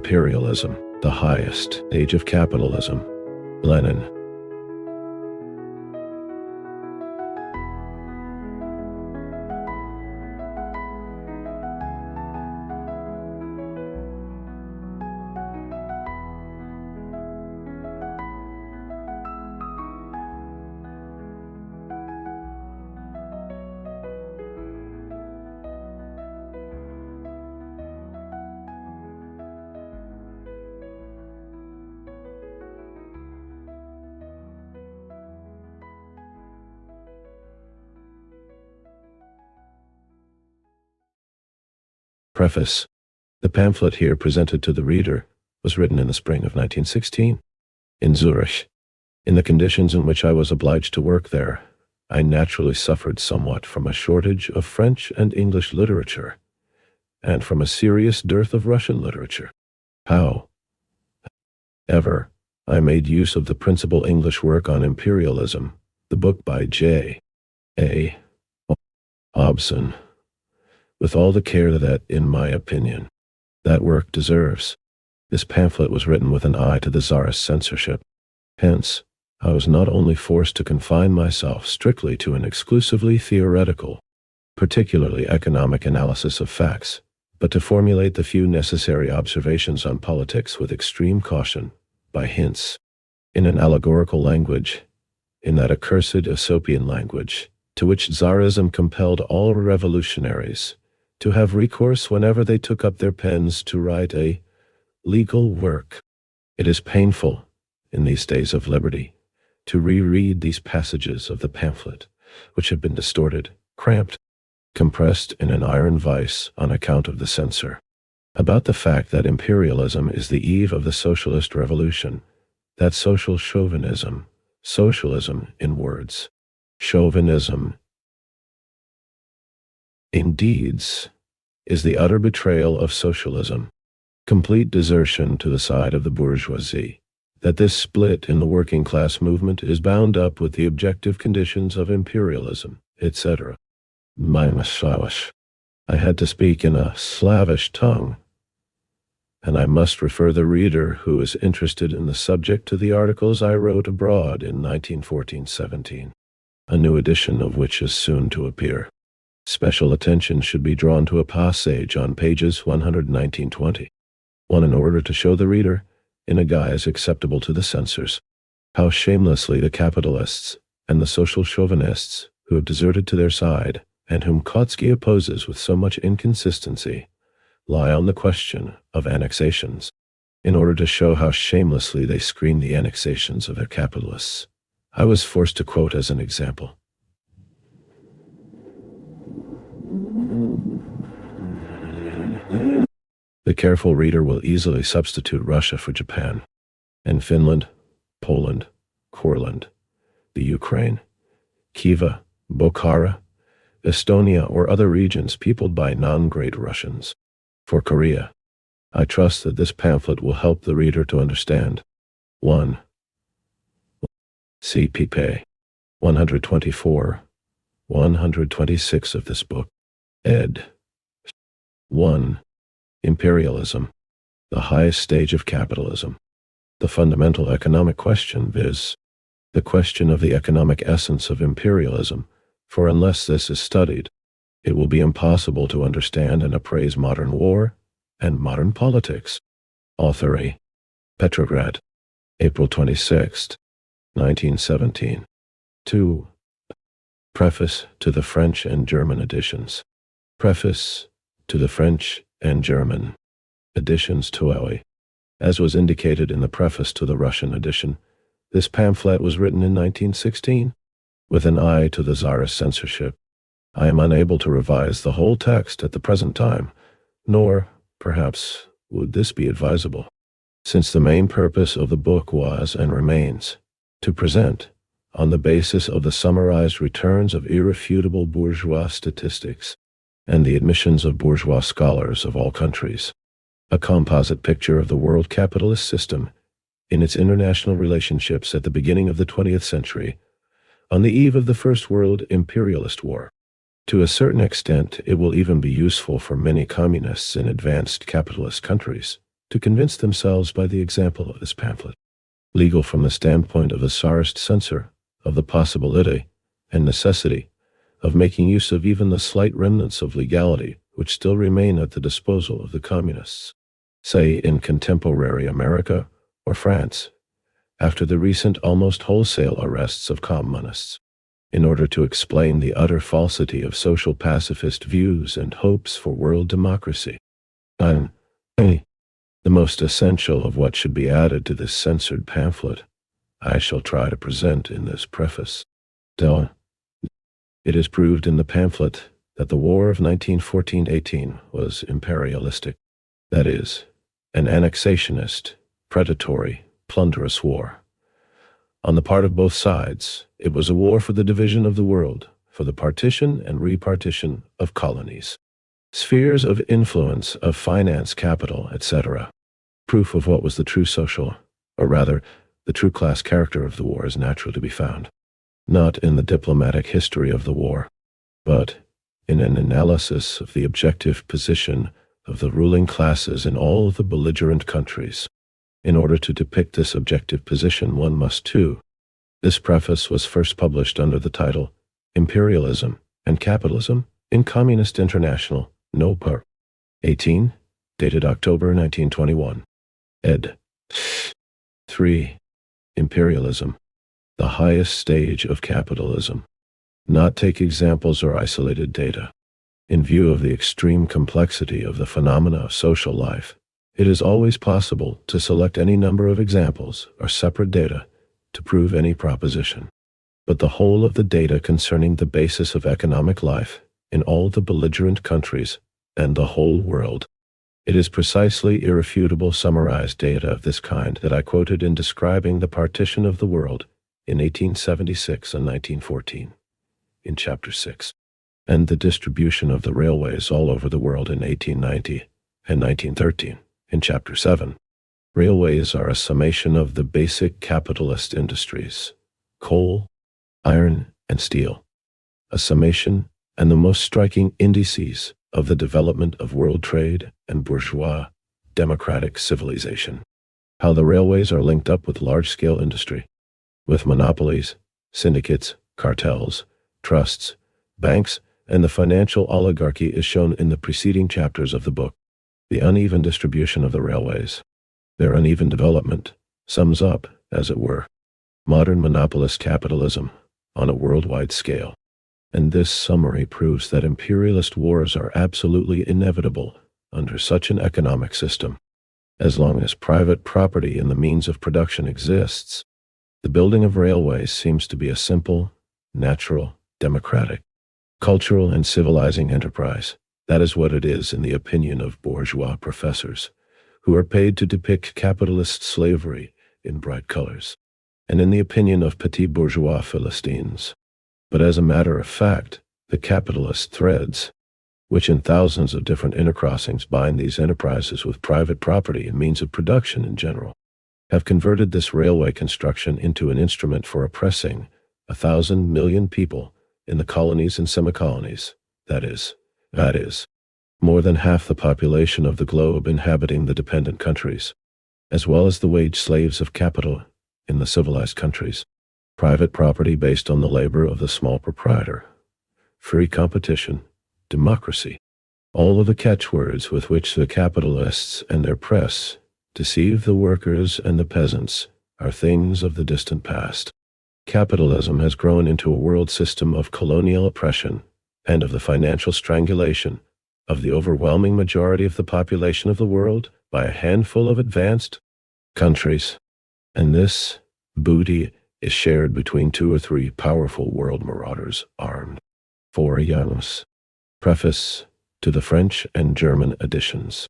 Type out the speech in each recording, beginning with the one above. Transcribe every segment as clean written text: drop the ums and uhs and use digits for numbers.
Imperialism, the Highest Stage of Capitalism. Lenin. Preface. The pamphlet here presented to the reader was written in the spring of 1916 in Zurich. In the conditions in which I was obliged to work there, I naturally suffered somewhat from a shortage of French and English literature, and from a serious dearth of Russian literature. However, I made use of the principal English work on imperialism, the book by J. A. Hobson, with all the care that, in my opinion, that work deserves. This pamphlet was written with an eye to the Tsarist censorship. Hence, I was not only forced to confine myself strictly to an exclusively theoretical, particularly economic analysis of facts, but to formulate the few necessary observations on politics with extreme caution, by hints, in an allegorical language, in that accursed Aesopian language, to which Tsarism compelled all revolutionaries to have recourse whenever they took up their pens to write a legal work. It is painful, in these days of liberty, to reread these passages of the pamphlet, which have been distorted, cramped, compressed in an iron vice on account of the censor, about the fact that imperialism is the eve of the socialist revolution, that social chauvinism, socialism in words, chauvinism in deeds, is the utter betrayal of socialism, complete desertion to the side of the bourgeoisie, that this split in the working class movement is bound up with the objective conditions of imperialism, etc. I had to speak in a Slavish tongue, and I must refer the reader who is interested in the subject to the articles I wrote abroad in 1914-17, a new edition of which is soon to appear. Special attention should be drawn to a passage on pages 119-20, one in order to show the reader, in a guise acceptable to the censors, how shamelessly the capitalists and the social chauvinists who have deserted to their side, and whom Kautsky opposes with so much inconsistency, lie on the question of annexations, in order to show how shamelessly they screen the annexations of their capitalists. I was forced to quote as an example. The careful reader will easily substitute Russia for Japan, and Finland, Poland, Courland, the Ukraine, Khiva, Bokhara, Estonia, or other regions peopled by non-great Russians. For Korea, I trust that this pamphlet will help the reader to understand. 1. See pp. 124, 126 of this book. Ed. 1. Imperialism, the highest stage of capitalism. The fundamental economic question, viz., the question of the economic essence of imperialism, for unless this is studied, it will be impossible to understand and appraise modern war and modern politics. Author A. Petrograd, April 26, 1917. 2. Preface to the French and German editions. Preface to the French and German editions Toei. As was indicated in the preface to the Russian edition, this pamphlet was written in 1916, with an eye to the Tsarist censorship. I am unable to revise the whole text at the present time, nor, perhaps, would this be advisable, since the main purpose of the book was, and remains, to present, on the basis of the summarized returns of irrefutable bourgeois statistics, and the admissions of bourgeois scholars of all countries, a composite picture of the world capitalist system in its international relationships at the beginning of the 20th century, on the eve of the First World Imperialist War. To a certain extent, it will even be useful for many communists in advanced capitalist countries, to convince themselves by the example of this pamphlet. Legal from the standpoint of the Tsarist censor of the possibility and necessity of making use of even the slight remnants of legality which still remain at the disposal of the communists, say in contemporary America or France, after the recent almost wholesale arrests of communists, in order to explain the utter falsity of social pacifist views and hopes for world democracy. The most essential of what should be added to this censored pamphlet, I shall try to present in this preface. It is proved in the pamphlet that the War of 1914-18 was imperialistic, that is, an annexationist, predatory, plunderous war. On the part of both sides, it was a war for the division of the world, for the partition and repartition of colonies, spheres of influence, of finance, capital, etc. Proof of what was the true social, or rather, the true class character of the war is naturally to be found, not in the diplomatic history of the war, but in an analysis of the objective position of the ruling classes in all the belligerent countries. In order to depict this objective position, one must too. This preface was first published under the title Imperialism and Capitalism in Communist International, No. 18, dated October 1921. Ed. 3. Imperialism, the highest stage of capitalism. Not take examples or isolated data. In view of the extreme complexity of the phenomena of social life, it is always possible to select any number of examples or separate data to prove any proposition. But the whole of the data concerning the basis of economic life in all the belligerent countries and the whole world. It is precisely irrefutable summarized data of this kind that I quoted in describing the partition of the world in 1876 and 1914, in Chapter 6, and the distribution of the railways all over the world in 1890 and 1913, in Chapter 7. Railways are a summation of the basic capitalist industries, coal, iron, and steel, a summation and the most striking indices of the development of world trade and bourgeois democratic civilization. How the railways are linked up with large-scale industry, with monopolies, syndicates, cartels, trusts, banks, and the financial oligarchy is shown in the preceding chapters of the book. The uneven distribution of the railways, their uneven development, sums up, as it were, modern monopolist capitalism on a worldwide scale. And this summary proves that imperialist wars are absolutely inevitable under such an economic system. As long as private property in the means of production exists, the building of railways seems to be a simple, natural, democratic, cultural and civilizing enterprise. That is what it is in the opinion of bourgeois professors, who are paid to depict capitalist slavery in bright colors, and in the opinion of petit bourgeois Philistines. But as a matter of fact, the capitalist threads, which in thousands of different intercrossings bind these enterprises with private property and means of production in general, have converted this railway construction into an instrument for oppressing 1,000 million people in the colonies and semi-colonies, that is, more than half the population of the globe inhabiting the dependent countries, as well as the wage slaves of capital in the civilized countries. Private property based on the labor of the small proprietor, free competition, democracy, all of the catchwords with which the capitalists and their press deceive the workers and the peasants are things of the distant past. Capitalism has grown into a world system of colonial oppression and of the financial strangulation of the overwhelming majority of the population of the world by a handful of advanced countries, and this booty is shared between 2 or 3 powerful world marauders armed. For Janus. Preface to the French and German editions.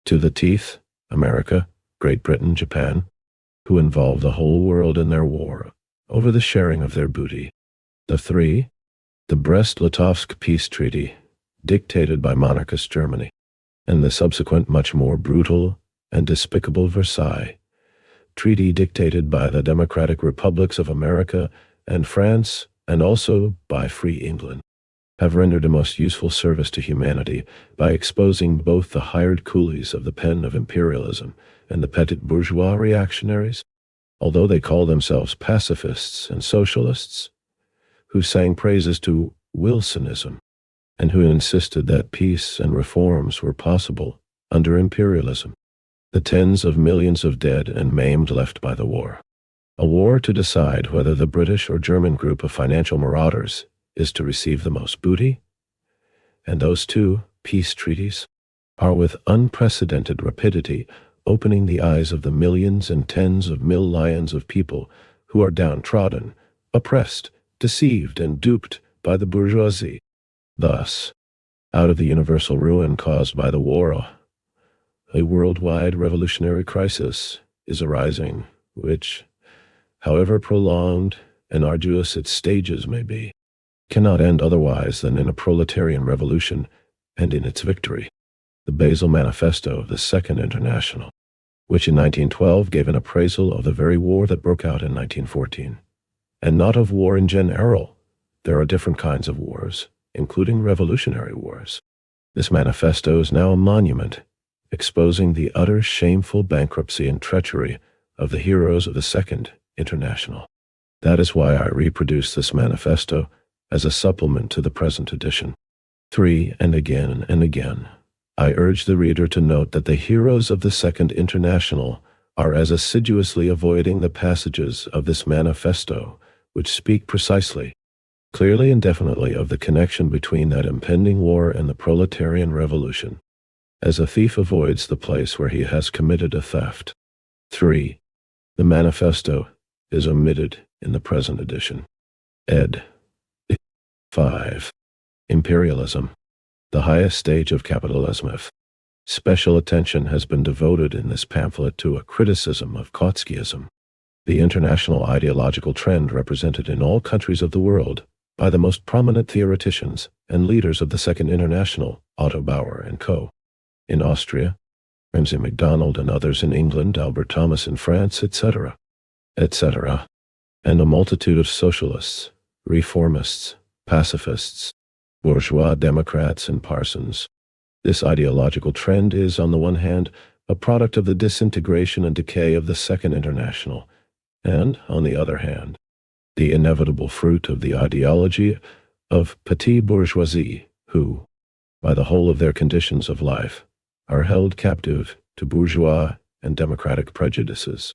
To the teeth, America, Great Britain, Japan, who involve the whole world in their war over the sharing of their booty. The 3, the Brest-Litovsk peace treaty, dictated by monarchist Germany, and the subsequent much more brutal and despicable Versailles treaty dictated by the democratic republics of America and France, and also by Free England. have rendered a most useful service to humanity by exposing both the hired coolies of the pen of imperialism and the petit bourgeois reactionaries, although they call themselves pacifists and socialists, who sang praises to Wilsonism and who insisted that peace and reforms were possible under imperialism. The tens of millions of dead and maimed left by the war. A war to decide whether the British or German group of financial marauders is to receive the most booty, and those two peace treaties are with unprecedented rapidity opening the eyes of the millions and tens of millions of people who are downtrodden, oppressed, deceived, and duped by the bourgeoisie. Thus, out of the universal ruin caused by the war, a worldwide revolutionary crisis is arising, which, however prolonged and arduous its stages may be, cannot end otherwise than in a proletarian revolution and in its victory. The Basel Manifesto of the Second International, which in 1912 gave an appraisal of the very war that broke out in 1914, and not of war in general. There are different kinds of wars, including revolutionary wars. This manifesto is now a monument, exposing the utter shameful bankruptcy and treachery of the heroes of the Second International. That is why I reproduce this manifesto as a supplement to the present edition. 3. And again, I urge the reader to note that the heroes of the Second International are as assiduously avoiding the passages of this manifesto which speak precisely, clearly and definitely of the connection between that impending war and the proletarian revolution, as a thief avoids the place where he has committed a theft. 3. The manifesto is omitted in the present edition. Ed. 5. Imperialism, the highest stage of capitalism. Special attention has been devoted in this pamphlet to a criticism of Trotskyism, the international ideological trend represented in all countries of the world by the most prominent theoreticians and leaders of the Second International, Otto Bauer and Co. in Austria, Ramsay MacDonald and others in England, Albert Thomas in France, etc., and a multitude of socialists, reformists, pacifists, bourgeois democrats, and parsons. This ideological trend is, on the one hand, a product of the disintegration and decay of the Second International, and, on the other hand, the inevitable fruit of the ideology of petite bourgeoisie, who, by the whole of their conditions of life, are held captive to bourgeois and democratic prejudices.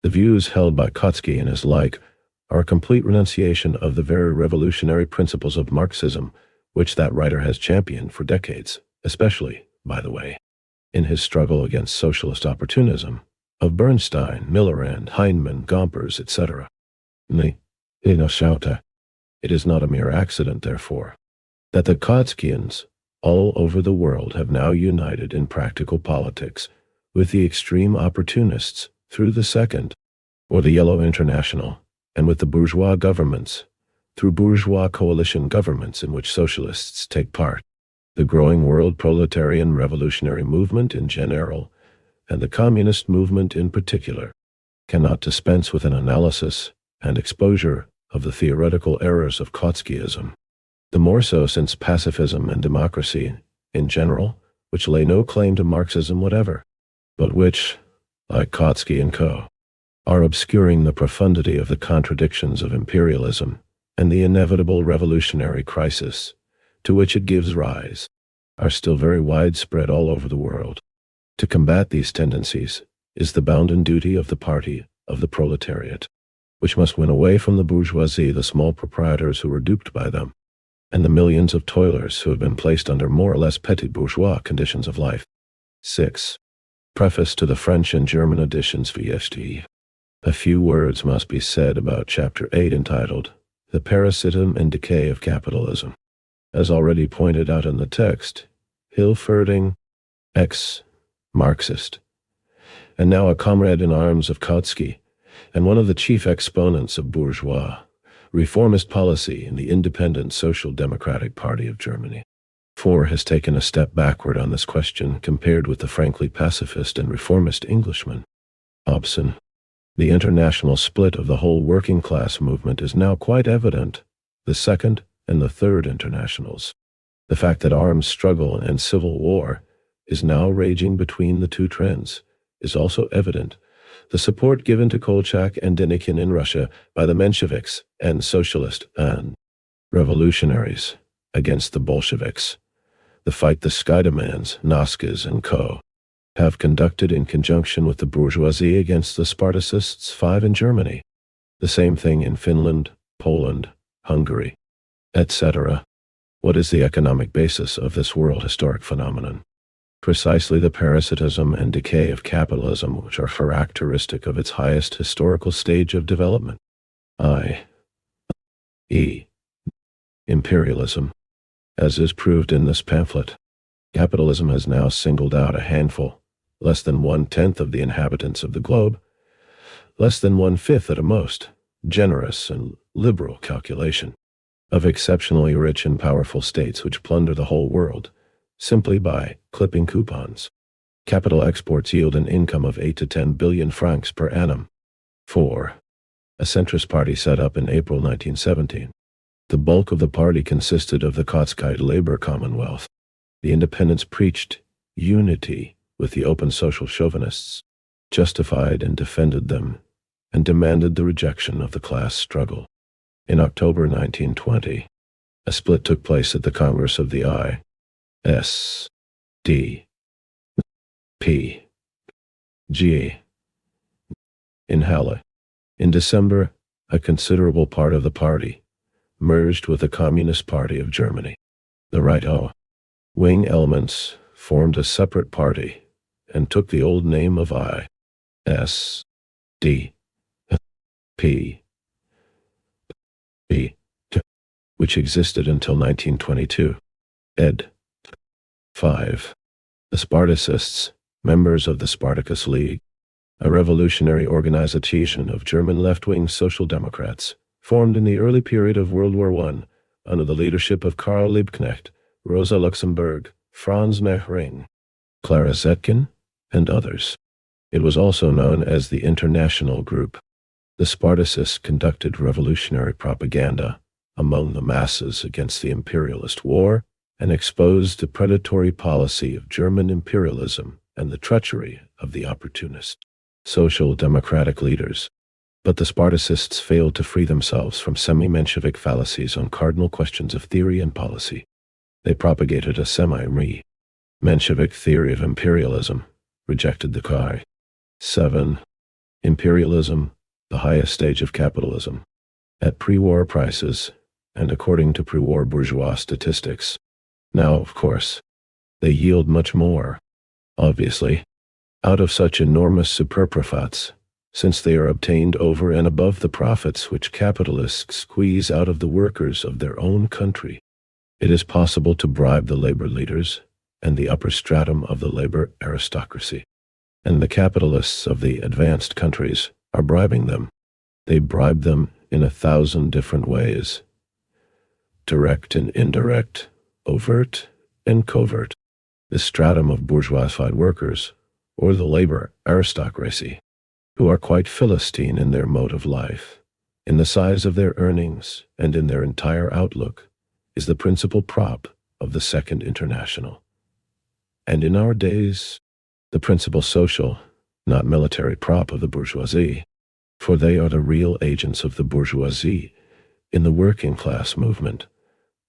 The views held by Trotsky and his like are a complete renunciation of the very revolutionary principles of Marxism, which that writer has championed for decades, especially, by the way, in his struggle against socialist opportunism, of Bernstein, Millerand, Heinemann, Gompers, etc. It is not a mere accident, therefore, that the Trotskyians all over the world have now united in practical politics with the extreme opportunists through the Second, or the Yellow International, and with the bourgeois governments through bourgeois coalition governments in which socialists take part. The growing world proletarian revolutionary movement in general, and the communist movement in particular, cannot dispense with an analysis and exposure of the theoretical errors of Trotskyism, the more so since pacifism and democracy, in general, which lay no claim to Marxism whatever, but which, like Trotsky and Co., are obscuring the profundity of the contradictions of imperialism and the inevitable revolutionary crisis to which it gives rise, are still very widespread all over the world. To combat these tendencies is the bounden duty of the party of the proletariat, which must win away from the bourgeoisie the small proprietors who were duped by them, and the millions of toilers who have been placed under more or less petit bourgeois conditions of life. 6. Preface to the French and German editions VST. A few words must be said about Chapter 8 entitled, The Parasitism and Decay of Capitalism. As already pointed out in the text, Hilferding, ex-Marxist, and now a comrade in arms of Trotsky, and one of the chief exponents of bourgeois reformist policy in the Independent Social Democratic Party of Germany. 4 has taken a step backward on this question compared with the frankly pacifist and reformist Englishman, Hobson. The international split of the whole working class movement is now quite evident. The Second and the Third Internationals. The fact that armed struggle and civil war is now raging between the two trends is also evident. The support given to Kolchak and Denikin in Russia by the Mensheviks and socialist and revolutionaries against the Bolsheviks. The fight the Skydemans, Naskas, and co. have conducted in conjunction with the bourgeoisie against the Spartacists 5 in Germany. The same thing in Finland, Poland, Hungary, etc. What is the economic basis of this world historic phenomenon? Precisely the parasitism and decay of capitalism, which are characteristic of its highest historical stage of development, i.e., imperialism. As is proved in this pamphlet, capitalism has now singled out a handful, less than 1/10 of the inhabitants of the globe, less than 1/5 at a most, generous and liberal calculation, of exceptionally rich and powerful states which plunder the whole world, simply by clipping coupons. Capital exports yield an income of 8 to 10 billion francs per annum. 4. A centrist party set up in April 1917. The bulk of the party consisted of the Kotskite labor commonwealth. The independents preached unity with the open social chauvinists, justified and defended them, and demanded the rejection of the class struggle. In October 1920, a split took place at the Congress of the ISDPG in Halle. In December, a considerable part of the party merged with the Communist Party of Germany. The right-wing elements formed a separate party and took the old name of ISDP, which existed until 1922. Ed. 5. The Spartacists, members of the Spartacus League, a revolutionary organization of German left-wing social democrats, formed in the early period of World War I under the leadership of Karl Liebknecht, Rosa Luxemburg, Franz Mehring, Clara Zetkin, and others. It was also known as the International Group. The Spartacists conducted revolutionary propaganda among the masses against the imperialist war and exposed the predatory policy of German imperialism and the treachery of the opportunist social democratic leaders. But the Spartacists failed to free themselves from semi-Menshevik fallacies on cardinal questions of theory and policy. They propagated a semi-Menshevik theory of imperialism, rejected the Chi. 7. Imperialism, the highest stage of capitalism. At pre-war prices, and according to pre-war bourgeois statistics. Now, of course, they yield much more, obviously, out of such enormous superprofits, since they are obtained over and above the profits which capitalists squeeze out of the workers of their own country. It is possible to bribe the labor leaders and the upper stratum of the labor aristocracy, and the capitalists of the advanced countries are bribing them. They bribe them in 1,000 different ways: direct and indirect, overt and covert. The stratum of bourgeoisified workers, or the labor aristocracy, who are quite Philistine in their mode of life, in the size of their earnings, and in their entire outlook, is the principal prop of the Second International. And in our days, the principal social, not military prop of the bourgeoisie, for they are the real agents of the bourgeoisie in the working class movement,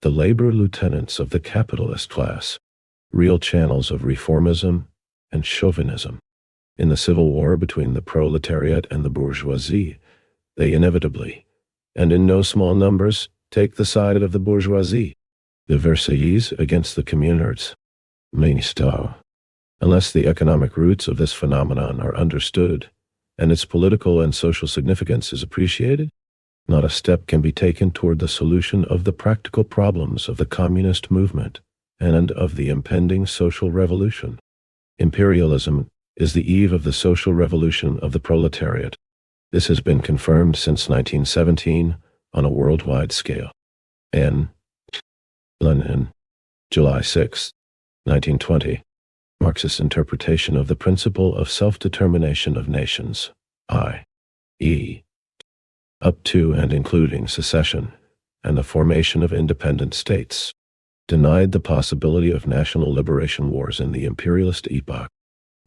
the labor lieutenants of the capitalist class, real channels of reformism and chauvinism. In the civil war between the proletariat and the bourgeoisie, they inevitably, and in no small numbers, take the side of the bourgeoisie. The Versaillese against the communards. Minister. Unless the economic roots of this phenomenon are understood, and its political and social significance is appreciated, not a step can be taken toward the solution of the practical problems of the communist movement and of the impending social revolution. Imperialism is the eve of the social revolution of the proletariat. This has been confirmed since 1917 on a worldwide scale. N. Lenin, July 6, 1920. Marxist interpretation of the principle of self-determination of nations, i.e., up to and including secession, and the formation of independent states, denied the possibility of national liberation wars in the imperialist epoch,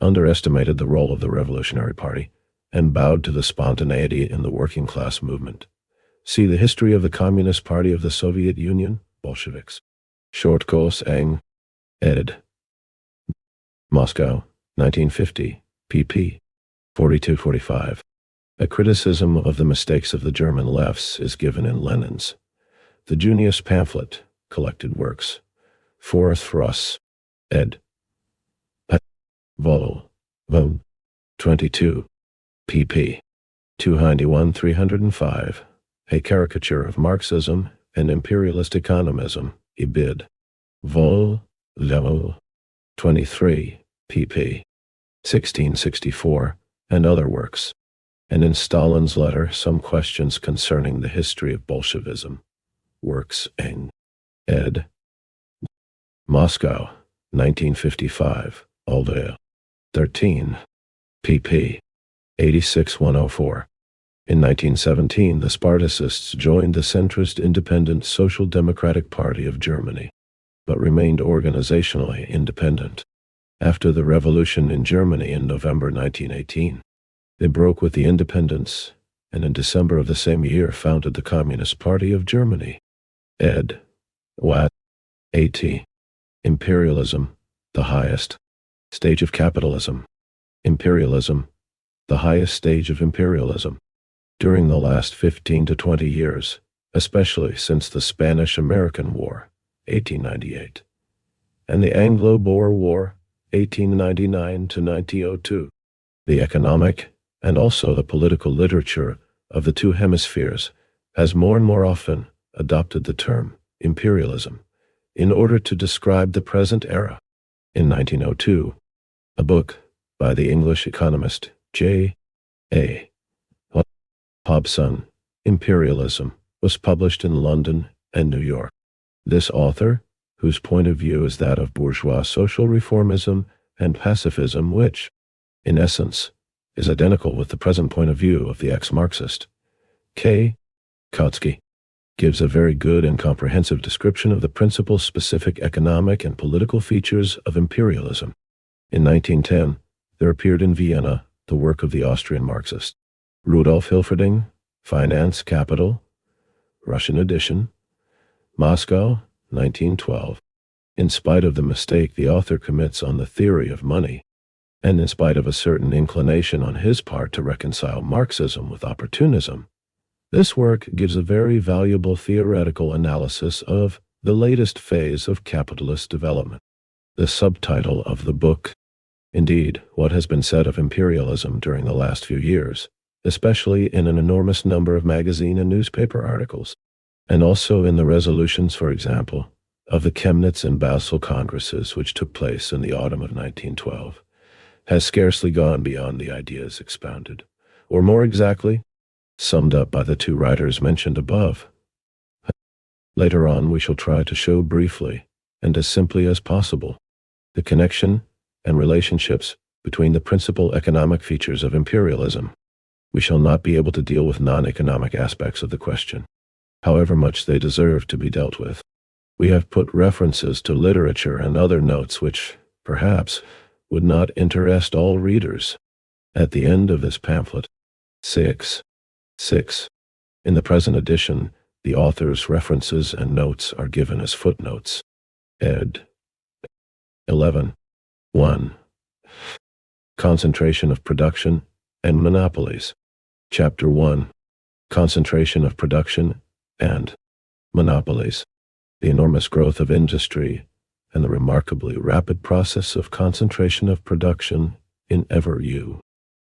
underestimated the role of the Revolutionary Party, and bowed to the spontaneity in the working class movement. See the history of the Communist Party of the Soviet Union, Bolsheviks. Short course Eng. Ed. Moscow, 1950, pp. 42-45. A criticism of the mistakes of the German lefts is given in Lenin's The Junius pamphlet, Collected Works. 4th Russ. Ed. Vol. 22. pp. 291-305. A Caricature of Marxism and Imperialist Economism, Ibid. Vol. 23. pp. 1664, and other works. And in Stalin's letter, some questions concerning the history of Bolshevism. Works Eng. Ed. Moscow, 1955, Alder. 13. pp. 86-104. In 1917, the Spartacists joined the centrist Independent Social Democratic Party of Germany, but remained organizationally independent. After the revolution in Germany in November 1918, they broke with the independents, and in December of the same year founded the Communist Party of Germany. Ed. Watt. A.T. Imperialism, the Highest Stage of Capitalism. Imperialism, the Highest Stage of Imperialism. During the last 15 to 20 years, especially since the Spanish-American War, 1898, and the Anglo-Boer War, 1899 to 1902, the economic and also the political literature of the two hemispheres has more and more often adopted the term imperialism in order to describe the present era. In 1902, a book by the English economist J. A. Hobson, Imperialism, was published in London and New York. This author, whose point of view is that of bourgeois social reformism and pacifism, which, in essence, is identical with the present point of view of the ex-Marxist K. Kautsky, gives a very good and comprehensive description of the principal specific economic and political features of imperialism. In 1910, there appeared in Vienna the work of the Austrian Marxist Rudolf Hilferding, Finance, Capital, Russian edition, Moscow, 1912. In spite of the mistake the author commits on the theory of money, and in spite of a certain inclination on his part to reconcile Marxism with opportunism, this work gives a very valuable theoretical analysis of the latest phase of capitalist development. The subtitle of the book, indeed, what has been said of imperialism during the last few years, especially in an enormous number of magazine and newspaper articles, and also in the resolutions, for example, of the Chemnitz and Basel Congresses which took place in the autumn of 1912, has scarcely gone beyond the ideas expounded, or more exactly, summed up by the two writers mentioned above. Later on we shall try to show briefly, and as simply as possible, the connection and relationships between the principal economic features of imperialism. We shall not be able to deal with non-economic aspects of the question, however much they deserve to be dealt with. We have put references to literature and other notes which, perhaps, would not interest all readers. At the end of this pamphlet, 6. In the present edition, the author's references and notes are given as footnotes. Ed. 11. 1. Concentration of Production and Monopolies. Chapter 1. Concentration of Production and Monopolies. The enormous growth of industry and the remarkably rapid process of concentration of production in ever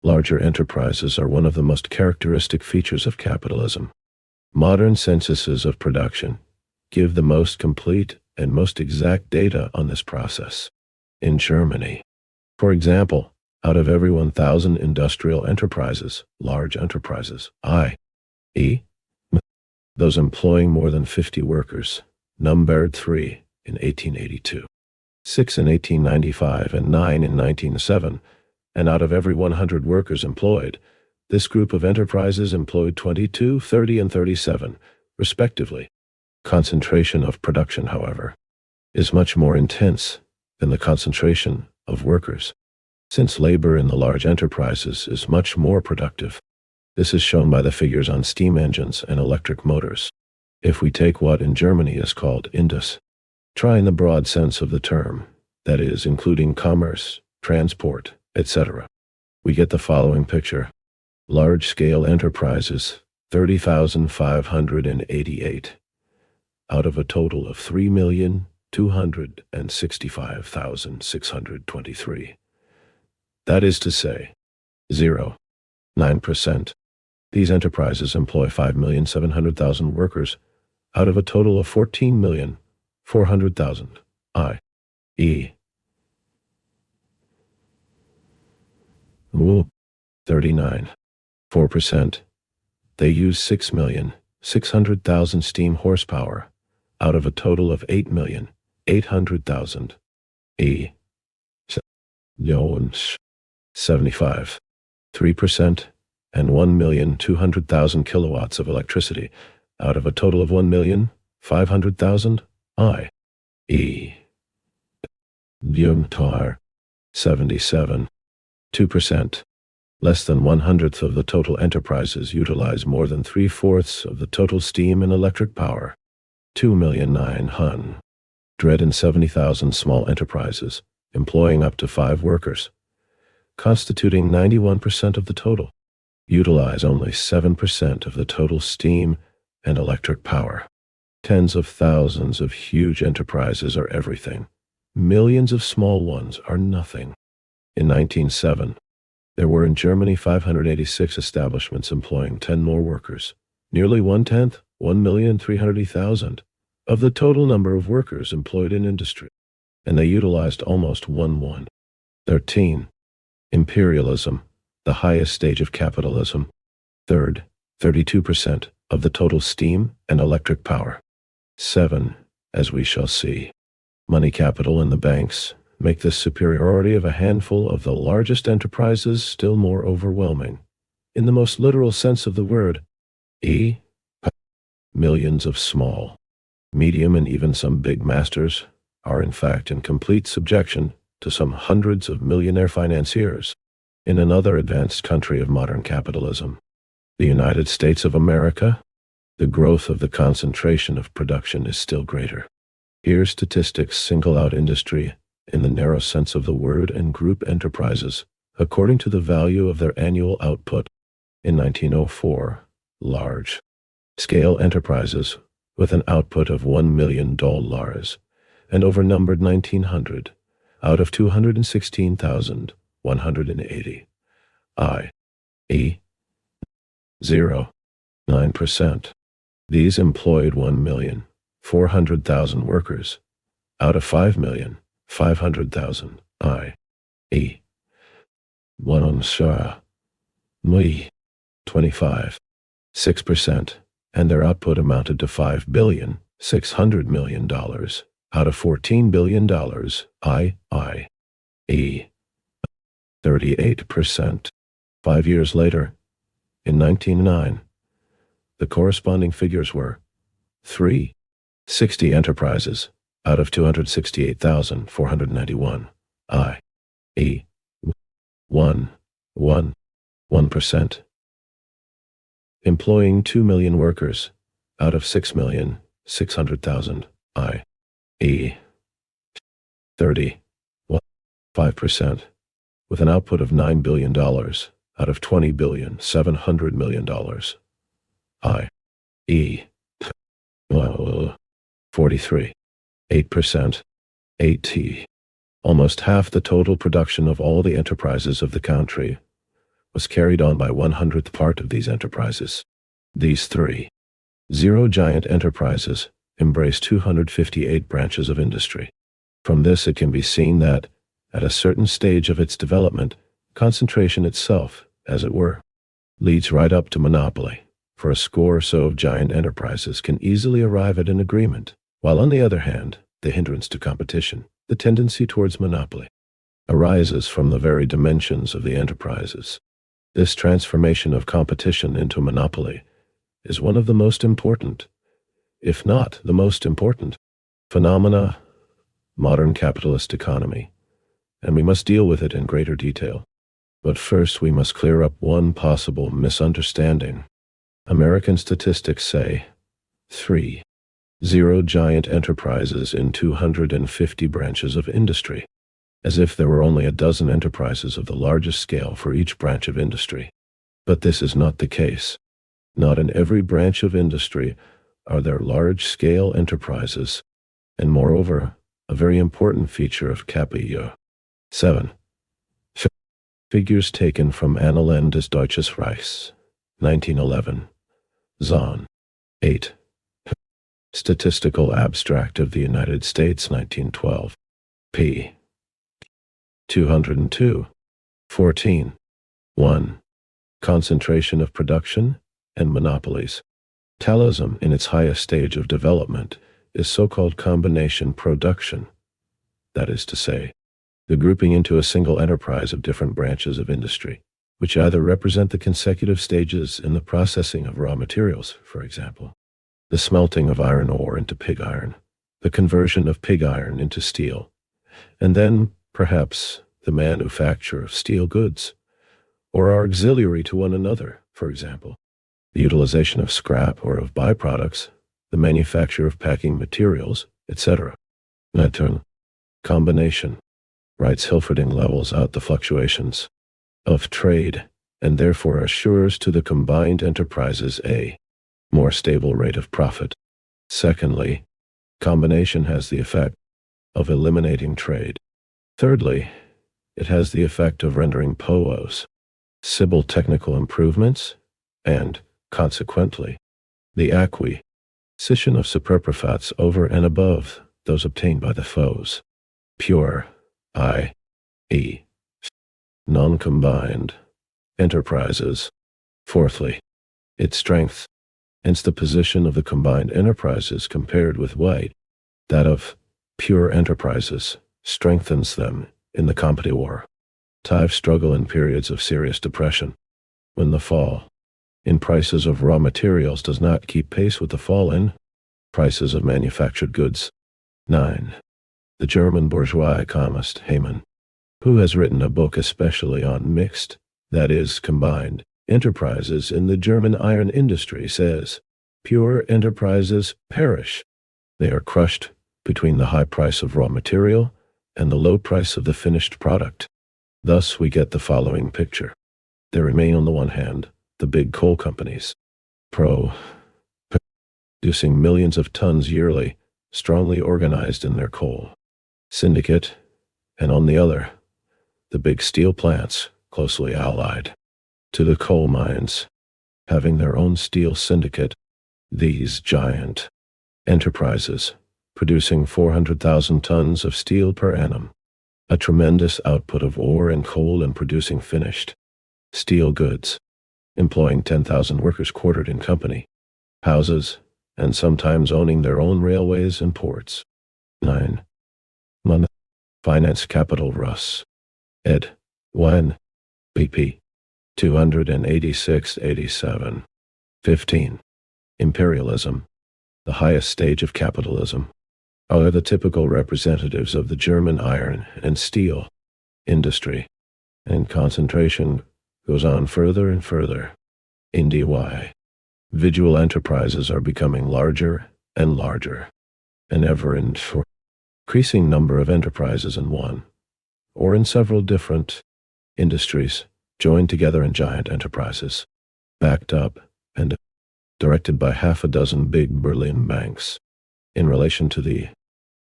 larger enterprises are one of the most characteristic features of capitalism. Modern censuses of production give the most complete and most exact data on this process. In Germany, for example, out of every 1,000 industrial enterprises, large enterprises, i.e., those employing more than 50 workers, numbered 3 in 1882, 6 in 1895, and 9 in 1907, and out of every 100 workers employed, this group of enterprises employed 22, 30, and 37, respectively. Concentration of production, however, is much more intense than the concentration of workers, since labor in the large enterprises is much more productive. This is shown by the figures on steam engines and electric motors. If we take what in Germany is called Indus, try in the broad sense of the term, that is, including commerce, transport, etc., we get the following picture. Large-scale enterprises, 30,588, out of a total of 3,265,623. That is to say, 0.9%. These enterprises employ 5,700,000 workers out of a total of 14,400,000, i.e. 39.4%. They use 6,600,000 steam horsepower out of a total of 8,800,000, i.e. 75.3%, and 1,200,000 kilowatts of electricity out of a total of 1,500,000, i.e. 77.2%. Less than 1/100th of the total enterprises utilize more than 3/4 of the total steam and electric power. 2,970,000 small enterprises, employing up to 5 workers, constituting 91% of the total, utilize only 7% of the total steam and electric power. Tens of thousands of huge enterprises are everything. Millions of small ones are nothing. In 1907, there were in Germany 586 establishments employing 10 more workers, nearly 1/10, 1,380,000, of the total number of workers employed in industry, and they utilized almost 1/1. 13. Imperialism, the highest stage of capitalism. Third, 32% of the total steam and electric power. 7. As we shall see, money capital and the banks make this superiority of a handful of the largest enterprises still more overwhelming. In the most literal sense of the word, millions of small, medium, and even some big masters are in fact in complete subjection to some hundreds of millionaire financiers. In another advanced country of modern capitalism, the United States of America, the growth of the concentration of production is still greater. Here statistics single out industry in the narrow sense of the word and group enterprises according to the value of their annual output. In 1904, large-scale enterprises with an output of $1 million and overnumbered 1,900 out of 216,180, i.e. 0.9%. These employed 1,400,000 workers out of 5,500,000, i.e. 25.6%, and their output amounted to $5,600,000,000 out of $14 billion, i.e. 38%. 5 years later, in 1909, the corresponding figures were 360 enterprises out of 268,491, i.e. 1%, employing 2 million workers out of 6,600,000, i.e. 35%, with an output of $9 billion out of $20,700,000,000, i.e. 43.8%, almost half the total production of all the enterprises of the country was carried on by 1/100th part of these enterprises. These 3 giant enterprises embrace 258 branches of industry. From this it can be seen that, at a certain stage of its development, concentration itself, as it were, leads right up to monopoly, for a score or so of giant enterprises can easily arrive at an agreement, while on the other hand, the hindrance to competition, the tendency towards monopoly, arises from the very dimensions of the enterprises. This transformation of competition into monopoly is one of the most important. if not the most important, phenomena, modern capitalist economy, and we must deal with it in greater detail. But first we must clear up one possible misunderstanding. American statistics say 3.0 giant enterprises in 250 branches of industry, as if there were only a dozen enterprises of the largest scale for each branch of industry. But this is not the case. Not in every branch of industry are there large-scale enterprises, and moreover, a very important feature of Capio. 7. Figures taken from Annalen des Deutsches Reichs, 1911. Zahn. 8. Statistical Abstract of the United States, 1912. p. 202. 14. 1. Concentration of production and monopolies. Capitalism, in its highest stage of development, is so-called combination production. That is to say, the grouping into a single enterprise of different branches of industry, which either represent the consecutive stages in the processing of raw materials, for example, the smelting of iron ore into pig iron, the conversion of pig iron into steel, and then, perhaps, the manufacture of steel goods, or are auxiliary to one another, for example, the utilization of scrap or of byproducts, the manufacture of packing materials, etc. That term, combination, writes Hilferding, levels out the fluctuations of trade and therefore assures to the combined enterprises a more stable rate of profit. Secondly, combination has the effect of eliminating trade. Thirdly, it has the effect of rendering possible technical improvements and, consequently, the acquisition of superprofits over and above those obtained by the foes. Pure, i.e., non-combined enterprises. Fourthly, its strength, hence the position of the combined enterprises compared with that of pure enterprises, strengthens them in the competitive war. Tive struggle in periods of serious depression, when the fall in prices of raw materials does not keep pace with the fall in prices of manufactured goods. 9. The German bourgeois economist Heyman, who has written a book especially on mixed, that is, combined, enterprises in the German iron industry, says, pure enterprises perish. They are crushed between the high price of raw material and the low price of the finished product. Thus we get the following picture. There remain on the one hand the big coal companies, producing millions of tons yearly, strongly organized in their coal syndicate, and on the other, the big steel plants, closely allied to the coal mines, having their own steel syndicate. These giant enterprises, producing 400,000 tons of steel per annum, a tremendous output of ore and coal, and producing finished steel goods, employing 10,000 workers quartered in company houses, and sometimes owning their own railways and ports. 9. Finance Capital Russ. Ed. 1. pp. 286-87. 15. Imperialism, the highest stage of capitalism, are the typical representatives of the German iron and steel industry, and concentration goes on further and further. Individual enterprises are becoming larger and larger, an ever-increasing number of enterprises in one, or in several different industries, joined together in giant enterprises, backed up and directed by half a dozen big Berlin banks. In relation to the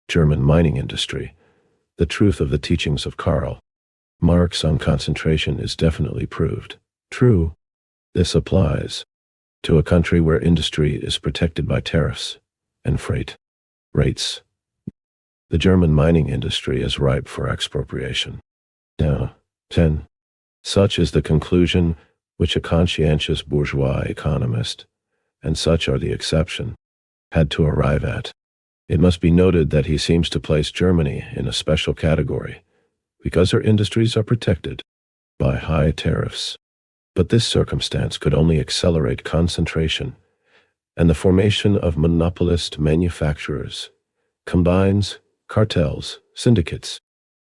German mining industry, the truth of the teachings of Karl Marx on concentration is definitely proved true. This applies to a country where industry is protected by tariffs and freight rates. The German mining industry is ripe for expropriation. Now, 10. Such is the conclusion which a conscientious bourgeois economist, and such are the exception, had to arrive at. It must be noted that he seems to place Germany in a special category, because her industries are protected by high tariffs. But this circumstance could only accelerate concentration and the formation of monopolist manufacturers, combines, cartels, syndicates,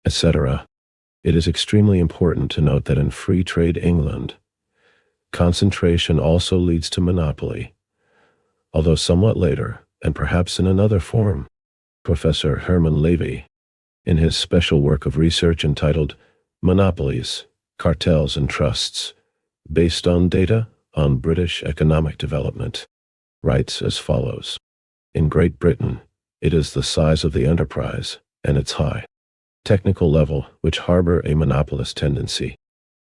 etc. It is extremely important to note that in free trade England, concentration also leads to monopoly, although somewhat later, and perhaps in another form. Professor Herman Levy, in his special work of research entitled Monopolies, Cartels and Trusts, based on data on British economic development, writes as follows. In Great Britain, it is the size of the enterprise and its high technical level which harbor a monopolist tendency.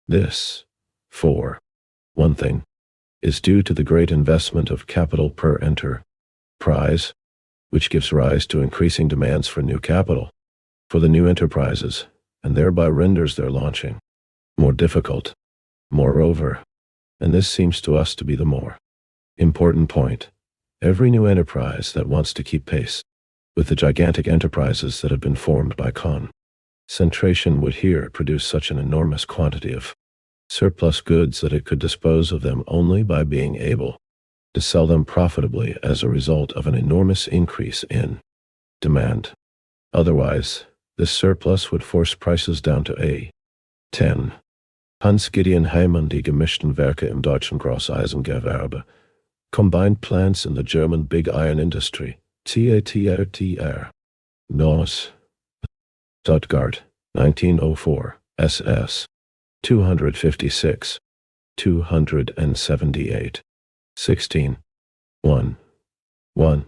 This, for one thing, is due to the great investment of capital per enterprise, which gives rise to increasing demands for new capital for the new enterprises, and thereby renders their launching more difficult. Moreover, and this seems to us to be the more important point, every new enterprise that wants to keep pace with the gigantic enterprises that have been formed by concentration would here produce such an enormous quantity of surplus goods that it could dispose of them only by being able to sell them profitably as a result of an enormous increase in demand. Otherwise, this surplus would force prices down to a 10. Hans Gideon Heimann die gemischten Werke im deutschen Großeisengewerbe, combined plants in the German big iron industry, TATRTR. Noss. Stuttgart, 1904, SS. 256. 278. 16. 1. 1.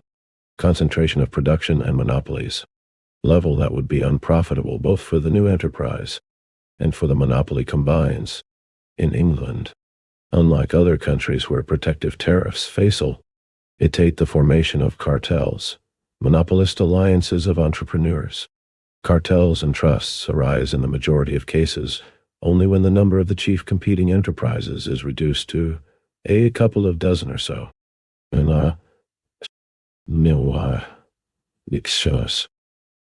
Concentration of production and monopolies. Level that would be unprofitable both for the new enterprise and for the monopoly combines. In England, unlike other countries where protective tariffs facilitate the formation of cartels, monopolist alliances of entrepreneurs. Cartels and trusts arise in the majority of cases only when the number of the chief competing enterprises is reduced to a couple of dozen or so.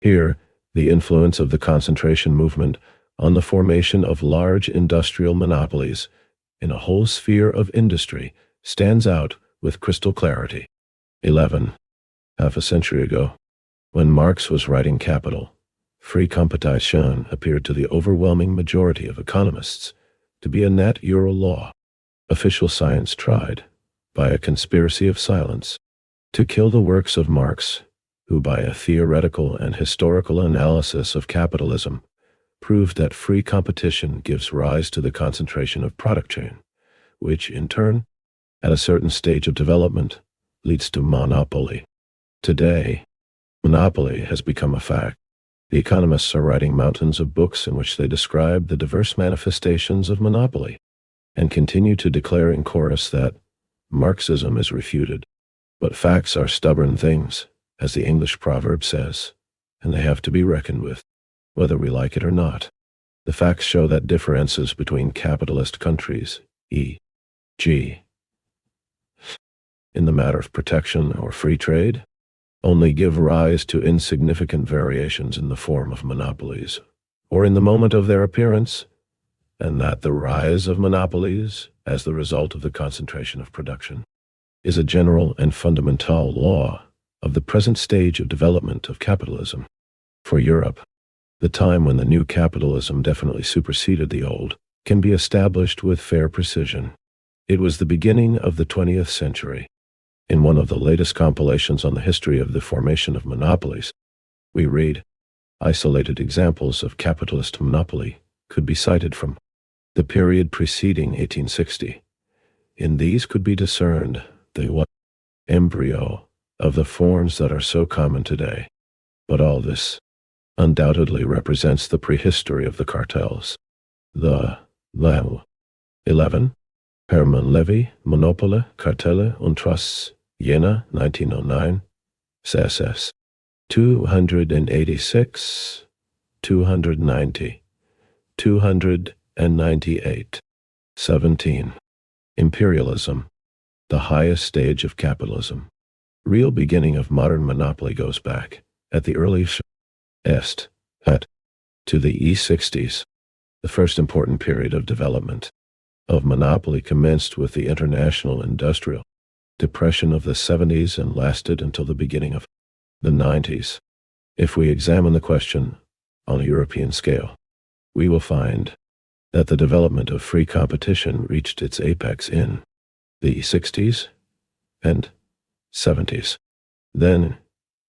Here, the influence of the concentration movement on the formation of large industrial monopolies in a whole sphere of industry stands out with crystal clarity. 11. Half a century ago, when Marx was writing Capital, free competition appeared to the overwhelming majority of economists to be a natural law. Official science tried, by a conspiracy of silence, to kill the works of Marx, who by a theoretical and historical analysis of capitalism proved that free competition gives rise to the concentration of product chain, which, in turn, at a certain stage of development, leads to monopoly. Today, monopoly has become a fact. The economists are writing mountains of books in which they describe the diverse manifestations of monopoly, and continue to declare in chorus that Marxism is refuted. But facts are stubborn things, as the English proverb says, and they have to be reckoned with, whether we like it or not. The facts show that differences between capitalist countries, e.g., in the matter of protection or free trade, only give rise to insignificant variations in the form of monopolies, or in the moment of their appearance, and that the rise of monopolies, as the result of the concentration of production, is a general and fundamental law of the present stage of development of capitalism. For Europe, the time when the new capitalism definitely superseded the old can be established with fair precision. It was the beginning of the 20th century. In one of the latest compilations on the history of the formation of monopolies, we read, isolated examples of capitalist monopoly could be cited from the period preceding 1860. In these could be discerned the embryo of the forms that are so common today. But all this undoubtedly represents the prehistory of the cartels. The 11. Hermann Levy, Monopole, Kartelle und Trusts, Jena, 1909, SS. 286, 290, 298. 17. Imperialism, the highest stage of capitalism. Real beginning of modern monopoly goes back, at the early to the E60s. The first important period of development of monopoly commenced with the international industrial depression of the 70s and lasted until the beginning of the 90s. If we examine the question on a European scale, we will find that the development of free competition reached its apex in the 60s and 70s. Then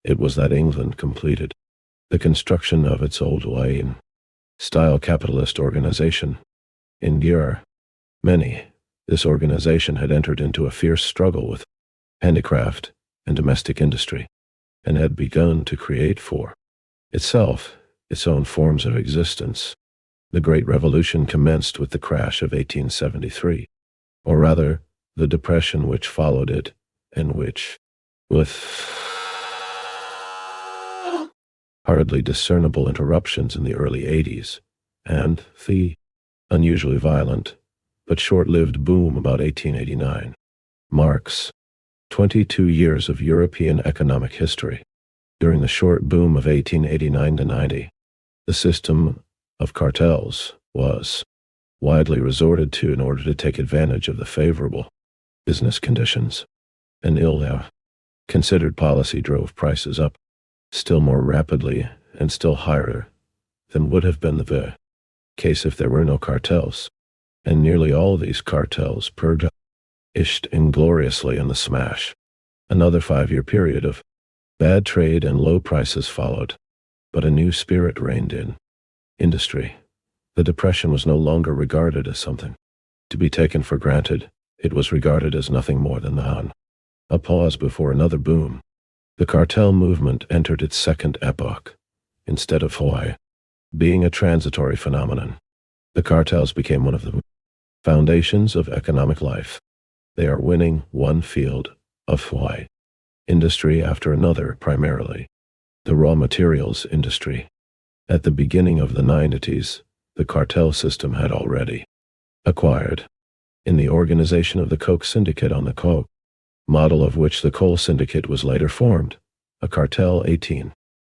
it was that England completed the construction of its old Wayne-style capitalist organization. In year many, this organization had entered into a fierce struggle with handicraft and domestic industry, and had begun to create for itself its own forms of existence. The Great Revolution commenced with the crash of 1873, or rather, the depression which followed it, and which, with hardly discernible interruptions in the early 80s, and the unusually violent but short-lived boom about 1889, marks 22 years of European economic history. During the short boom of 1889 to 90, the system of cartels was widely resorted to in order to take advantage of the favorable business conditions. An ill-considered policy drove prices up still more rapidly and still higher than would have been the case if there were no cartels, and nearly all these cartels perished ingloriously in the smash. Another 5-year period of bad trade and low prices followed, but a new spirit reigned in industry. The depression was no longer regarded as something to be taken for granted. It was regarded as nothing more than a pause before another boom. The cartel movement entered its second epoch. Instead of being a transitory phenomenon, the cartels became one of the foundations of economic life. They are winning one field of industry after another, primarily the raw materials industry. At the beginning of the 90s, the cartel system had already acquired in the organization of the Coke Syndicate on the Coke model, of which the Coal Syndicate was later formed, a cartel.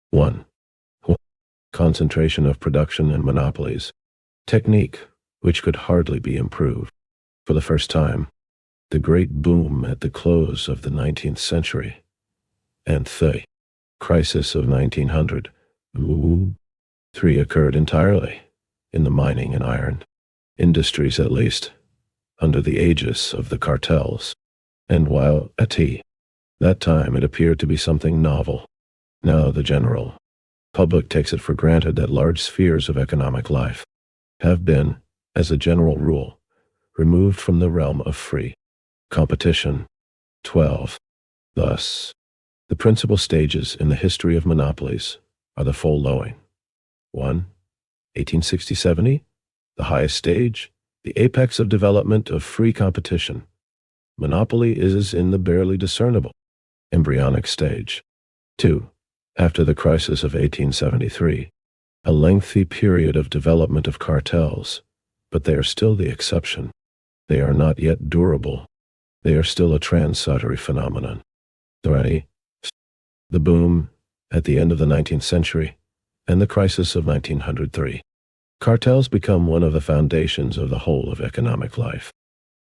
1. Concentration of production and monopolies, technique which could hardly be improved. For the first time, the great boom at the close of the 19th century and the crisis of 1903 occurred entirely in the mining and iron industries, at least under the aegis of the cartels. And while at that time it appeared to be something novel, now the general public takes it for granted that large spheres of economic life have been, as a general rule, removed from the realm of free competition. 12. Thus, the principal stages in the history of monopolies are the following. 1. 1860-70, the highest stage, the apex of development of free competition. Monopoly is in the barely discernible embryonic stage. 2. After the crisis of 1873, a lengthy period of development of cartels, but they are still the exception. They are not yet durable. They are still a transitory phenomenon. 3. The boom at the end of the 19th century and the crisis of 1903. Cartels become one of the foundations of the whole of economic life.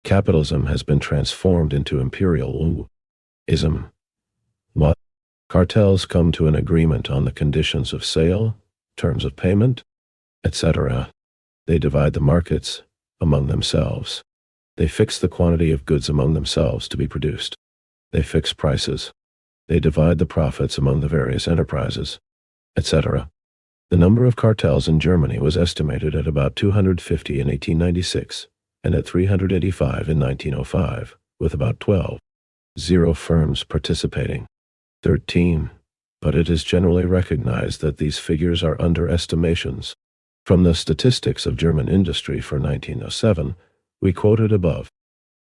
Capitalism has been transformed into imperialism. What? Cartels come to an agreement on the conditions of sale, terms of payment, etc. They divide the markets among themselves. They fix the quantity of goods among themselves to be produced. They fix prices. They divide the profits among the various enterprises, etc. The number of cartels in Germany was estimated at about 250 in 1896 and at 385 in 1905, with about 12 firms participating. 13. But it is generally recognized that these figures are underestimations. From the statistics of German industry for 1907, we quoted above,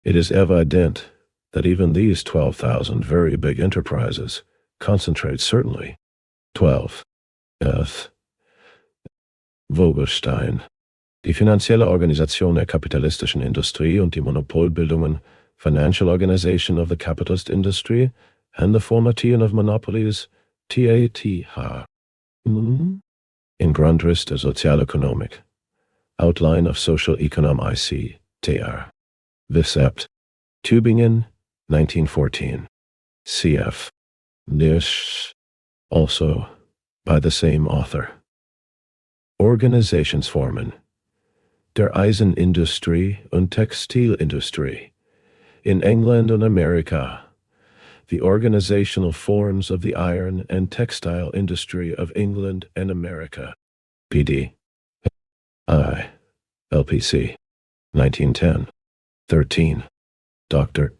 it is evident that even these 12,000 very big enterprises concentrate certainly 12. Vogelstein. Die finanzielle Organisation der kapitalistischen Industrie und die Monopolbildungen, financial organization of the capitalist industry, and the formation of monopolies, TATH. In Grundriss der Sozialökonomik. Outline of Social Econom IC, TR. Vicept. Tübingen, 1914. Cf. Nish, also by the same author. Organisationsformen der Eisenindustrie und Textilindustrie in England and America. The organizational forms of the iron and textile industry of England and America. PD. I. LPC. 1910. 13. Dr.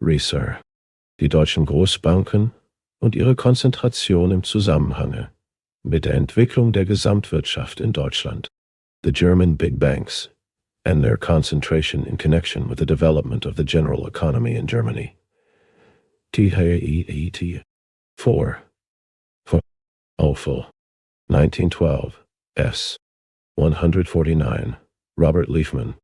Reeser. Die deutschen Großbanken und ihre Konzentration im Zusammenhang mit der Entwicklung der Gesamtwirtschaft in Deutschland. The German big banks and their concentration in connection with the development of the general economy in Germany. THEET 4. Awful. 1912. S. 149. Robert Liefman.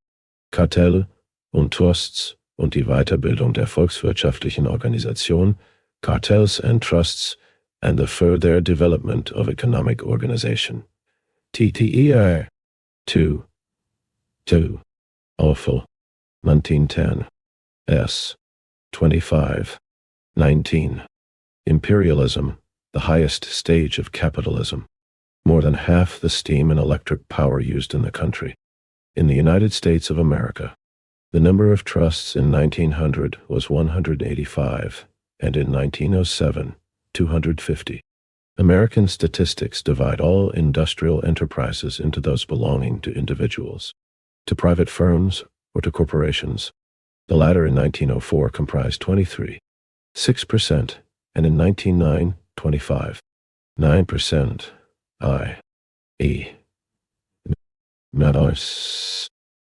Kartelle und Trusts und die Weiterbildung der volkswirtschaftlichen Organisation, Cartels and Trusts, and the further development of economic organization. TTER 2. Awful. 1910. S. 25. 19. Imperialism, the highest stage of capitalism. More than half the steam and electric power used in the country. In the United States of America, the number of trusts in 1900 was 185, and in 1907, 250. American statistics divide all industrial enterprises into those belonging to individuals, to private firms, or to corporations. The latter in 1904 comprised 23.6%, and in 1909, 25.9%. i.e.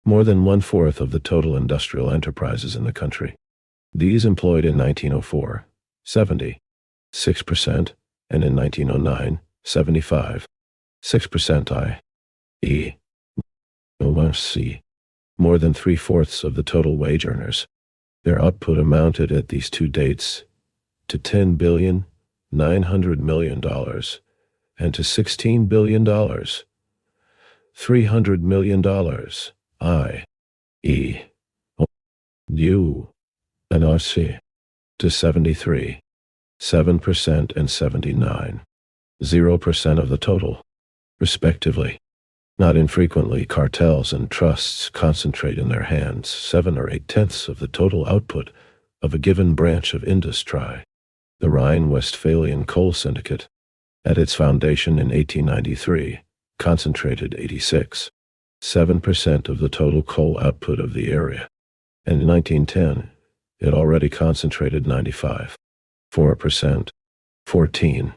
More than one-fourth of the total industrial enterprises in the country. These employed in 1904, 76%, and in 1909, 75.6%, i.e. More than three-fourths of the total wage earners. Their output amounted at these two dates to $10.9 billion and to $16 billion, $300 million, i.e. U.N.R.C. to 73, 7% and 79.0% of the total, respectively. Not infrequently, cartels and trusts concentrate in their hands 7 or 8/10 of the total output of a given branch of industry. The Rhine-Westphalian Coal Syndicate, at its foundation in 1893, concentrated 86.7% of the total coal output of the area, and in 1910, it already concentrated 95.4%. 14.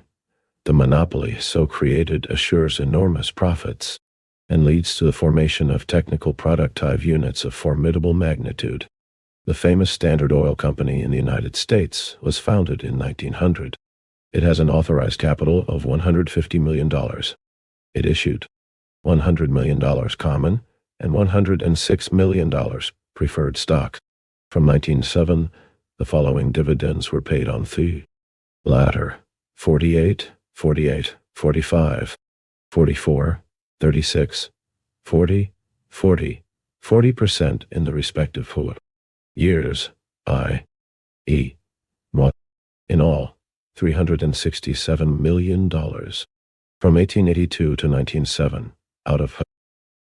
The monopoly so created assures enormous profits and leads to the formation of technical productive units of formidable magnitude. The famous Standard Oil Company in the United States was founded in 1900. It has an authorized capital of $150 million. It issued $100 million common and $106 million preferred stock. From 1907, the following dividends were paid on the latter: 48, 45, 44, 36, 40, 40% in the respective years, i.e. in all, $367 million. From 1882 to 1907, out of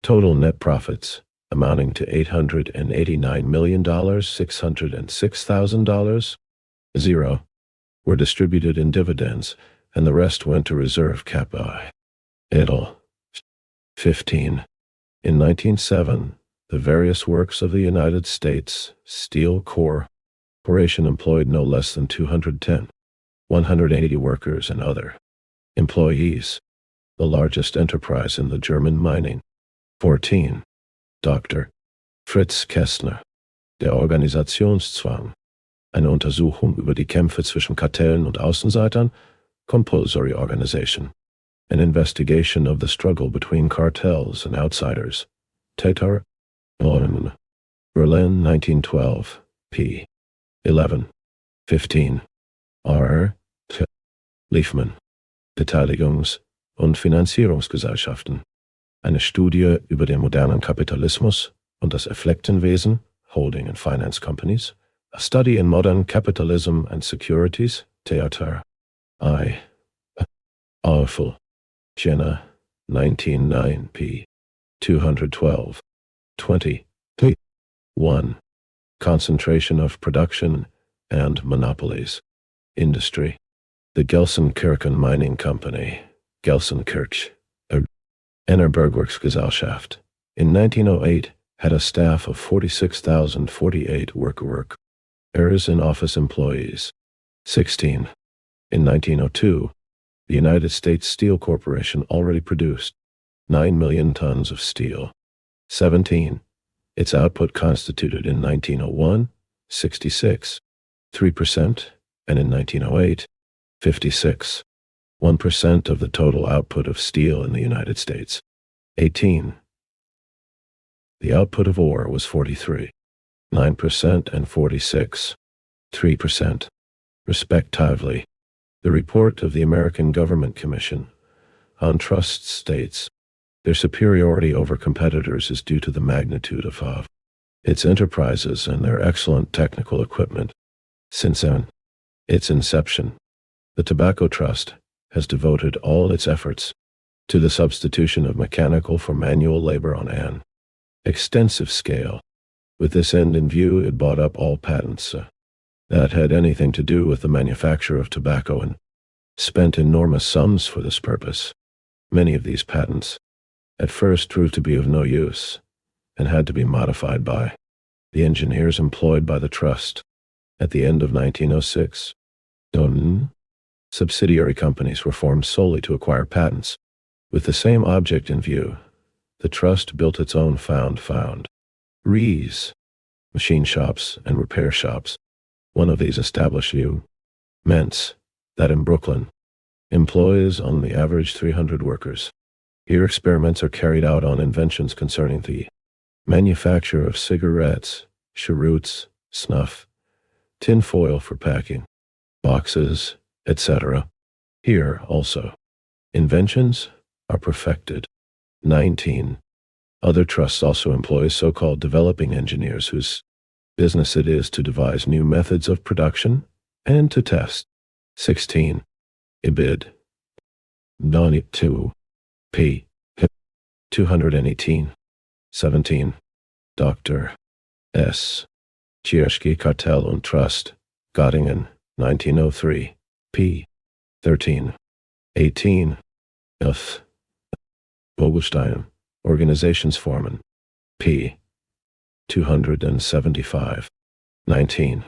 total net profits amounting to $889,606,000, 0 were distributed in dividends, and the rest went to reserve capital. 15. In 1907, the various works of the United States Steel Corporation employed no less than 210, 180 workers and other employees, the largest enterprise in the German mining. 14. Dr. Fritz Kästner, Der Organisationszwang, eine Untersuchung über die Kämpfe zwischen Kartellen und Außenseitern, Compulsory Organization, an investigation of the struggle between cartels and outsiders, Tatar, Berlin, 1912, p. 11. 15. R. Liefman, Beteiligungs- und Finanzierungsgesellschaften, eine Studie über den modernen Kapitalismus und das Effektenwesen, Holding and Finance Companies, A Study in Modern Capitalism and Securities, Theater. I. Awful. Jena, 1909 p. 212. 20. 1. Concentration of Production and Monopolies. Industry. The Gelsenkirchen Mining Company, Gelsenkirch, Energiebergwerksgesellschaft, in 1908 had a staff of 46,048 workers in office employees. 16. In 1902, the United States Steel Corporation already produced 9 million tons of steel. 17. Its output constituted in 1901, 66, 3%, and in 1908, 56, 1% of the total output of steel in the United States. 18. The output of ore was 43, 9% and 46, 3%, respectively. The report of the American Government Commission on Trusts states, their superiority over competitors is due to the magnitude of its enterprises and their excellent technical equipment. Since its inception, the Tobacco Trust has devoted all its efforts to the substitution of mechanical for manual labor on an extensive scale. With this end in view, it bought up all patents that had anything to do with the manufacture of tobacco and spent enormous sums for this purpose. Many of these patents at first proved to be of no use and had to be modified by the engineers employed by the trust. At the end of 1906, subsidiary companies were formed solely to acquire patents. With the same object in view, the trust built its own found machine shops and repair shops. One of these established Mentz, that in Brooklyn, employs on the average 300 workers. Here experiments are carried out on inventions concerning the manufacture of cigarettes, cheroots, snuff, tin foil for packing, boxes, etc. Here, also, inventions are perfected. 19. Other trusts also employ so-called developing engineers whose business it is to devise new methods of production and to test. 16. Ibid. 92. p. 218. 17. Dr. S. Tschirschke Cartel und Trust, Göttingen, 1903, p. 13. 18. F. Vogelstein, Organisationsformen, p. 275. 19.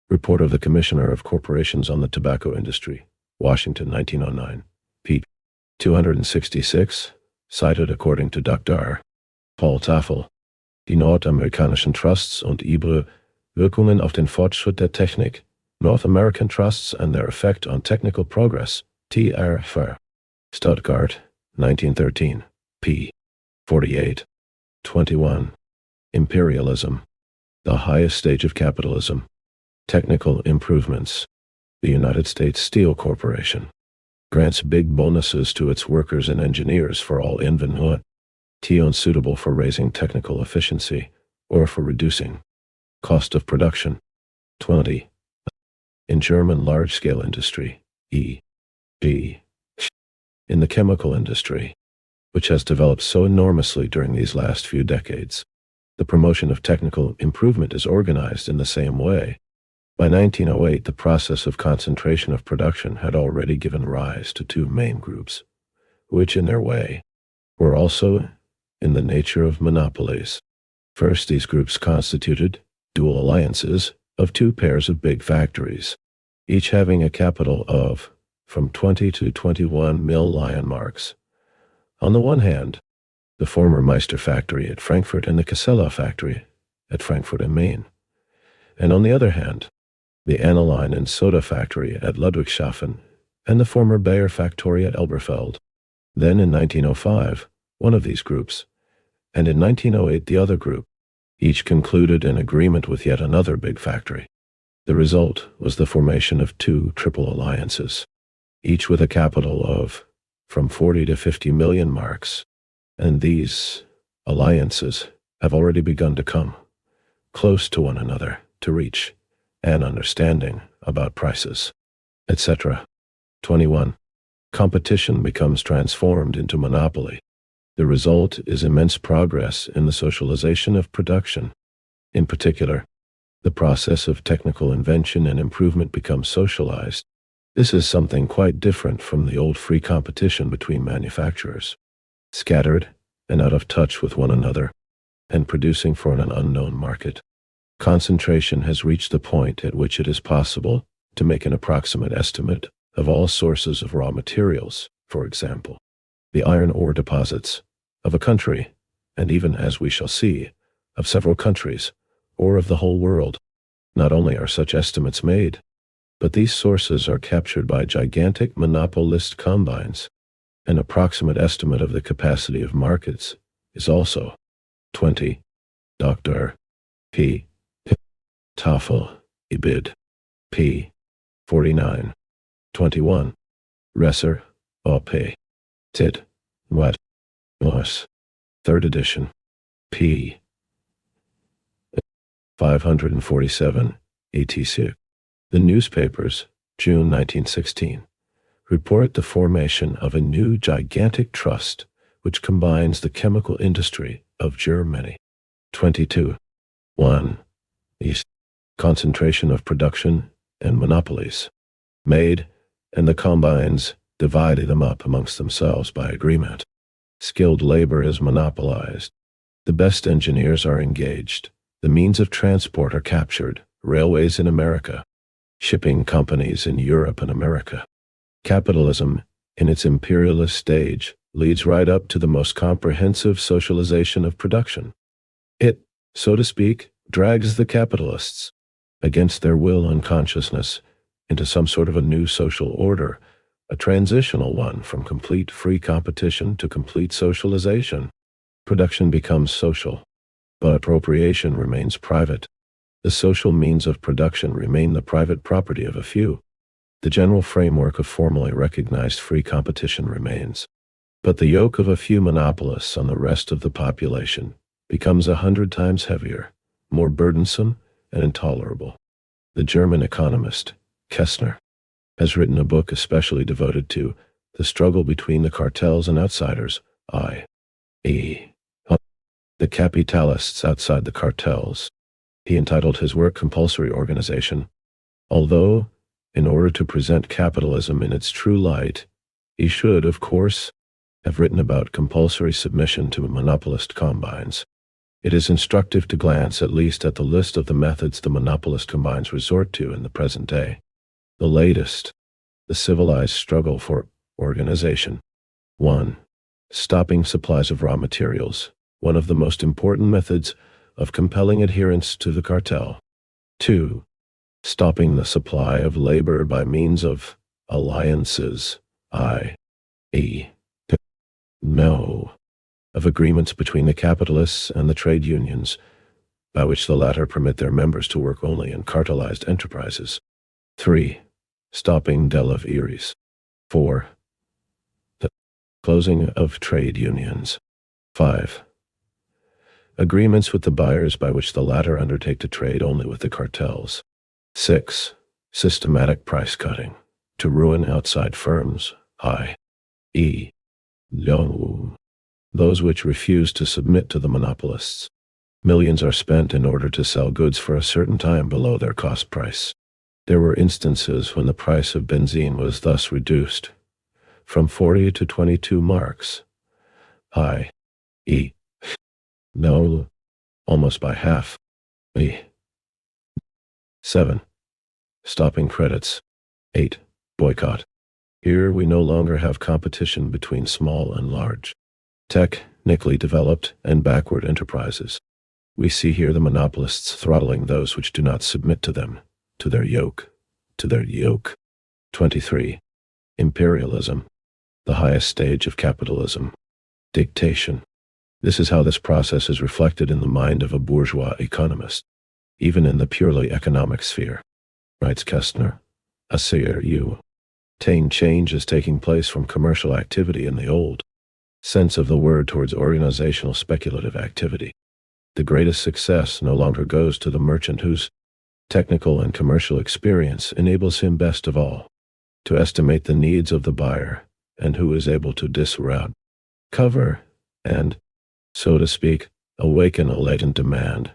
Report of the Commissioner of Corporations on the Tobacco Industry, Washington, 1909, p. 266, cited according to Dr. Paul Tafel, die nordamerikanischen Trusts und ihre Wirkungen auf den Fortschritt der Technik, North American Trusts and their effect on technical progress, Tr. Stuttgart, 1913, p. 48. 21. Imperialism, the highest stage of capitalism. Technical improvements. The United States Steel Corporation grants big bonuses to its workers and engineers for all invention suitable for raising technical efficiency or for reducing cost of production. 20. In German large-scale industry, e.g., in the chemical industry, which has developed so enormously during these last few decades, the promotion of technical improvement is organized in the same way. By 1908, the process of concentration of production had already given rise to two main groups, which in their way were also in the nature of monopolies. First, these groups constituted dual alliances of two pairs of big factories, each having a capital of from 20 to 21 million marks. On the one hand, the former Meister factory at Frankfurt and the Casella factory at Frankfurt am Main, and on the other hand, the aniline and soda factory at Ludwigshafen and the former Bayer factory at Elberfeld. Then in 1905, one of these groups, and in 1908 the other group, each concluded an agreement with yet another big factory. The result was the formation of two triple alliances, each with a capital of from 40 to 50 million marks, and these alliances have already begun to come close to one another to reach and understanding about prices, etc. 21. Competition becomes transformed into monopoly. The result is immense progress in the socialization of production. In particular, the process of technical invention and improvement becomes socialized. This is something quite different from the old free competition between manufacturers, scattered and out of touch with one another, and producing for an unknown market. Concentration has reached the point at which it is possible to make an approximate estimate of all sources of raw materials, for example, the iron ore deposits of a country, and even, as we shall see, of several countries, or of the whole world. Not only are such estimates made, but these sources are captured by gigantic monopolist combines. An approximate estimate of the capacity of markets is also 20. Dr. P. Tafel, Ibid. P. 49. 21. Resser, Op. Tit. Wat. Os. 3rd edition. P. 547, etc. The newspapers, June 1916, report the formation of a new gigantic trust which combines the chemical industry of Germany. 22. 1. East. Concentration of production and monopolies. Made, and the combines divided them up amongst themselves by agreement. Skilled labor is monopolized. The best engineers are engaged. The means of transport are captured, railways in America, shipping companies in Europe and America. Capitalism, in its imperialist stage, leads right up to the most comprehensive socialization of production. It, so to speak, drags the capitalists, against their will and consciousness, into some sort of a new social order, a transitional one from complete free competition to complete socialization. Production becomes social, but appropriation remains private. The social means of production remain the private property of a few. The general framework of formally recognized free competition remains, but the yoke of a few monopolists on the rest of the population becomes 100 times heavier, more burdensome, and intolerable. The German economist, Kestner, has written a book especially devoted to the struggle between the cartels and outsiders, i.e., the capitalists outside the cartels. He entitled his work Compulsory Organization, although, in order to present capitalism in its true light, he should, of course, have written about compulsory submission to monopolist combines. It is instructive to glance at least at the list of the methods the monopolist combines resort to in the present day. The latest, the civilized struggle for organization. 1. Stopping supplies of raw materials, one of the most important methods of compelling adherence to the cartel. 2. Stopping the supply of labor by means of alliances, i.e., no, of agreements between the capitalists and the trade unions, by which the latter permit their members to work only in cartelized enterprises. 3. Stopping deliveries. 4. The closing of trade unions. 5. Agreements with the buyers by which the latter undertake to trade only with the cartels. 6. Systematic price cutting, to ruin outside firms, i.e., those which refuse to submit to the monopolists. Millions are spent in order to sell goods for a certain time below their cost price. There were instances when the price of benzene was thus reduced from 40 to 22 marks, i.e., almost by half. 7. Stopping credits. 8. Boycott. Here we no longer have competition between small and large, technically developed and backward enterprises. We see here the monopolists throttling those which do not submit to them, to their yoke. 23. Imperialism, the highest stage of capitalism. Dictation. This is how this process is reflected in the mind of a bourgeois economist, even in the purely economic sphere. Writes Kestner, a CRU. Change is taking place from commercial activity in the old sense of the word towards organizational speculative activity. The greatest success no longer goes to the merchant whose Technical and commercial experience enables him best of all to estimate the needs of the buyer and who is able to disroute, cover, and, so to speak, awaken a latent demand.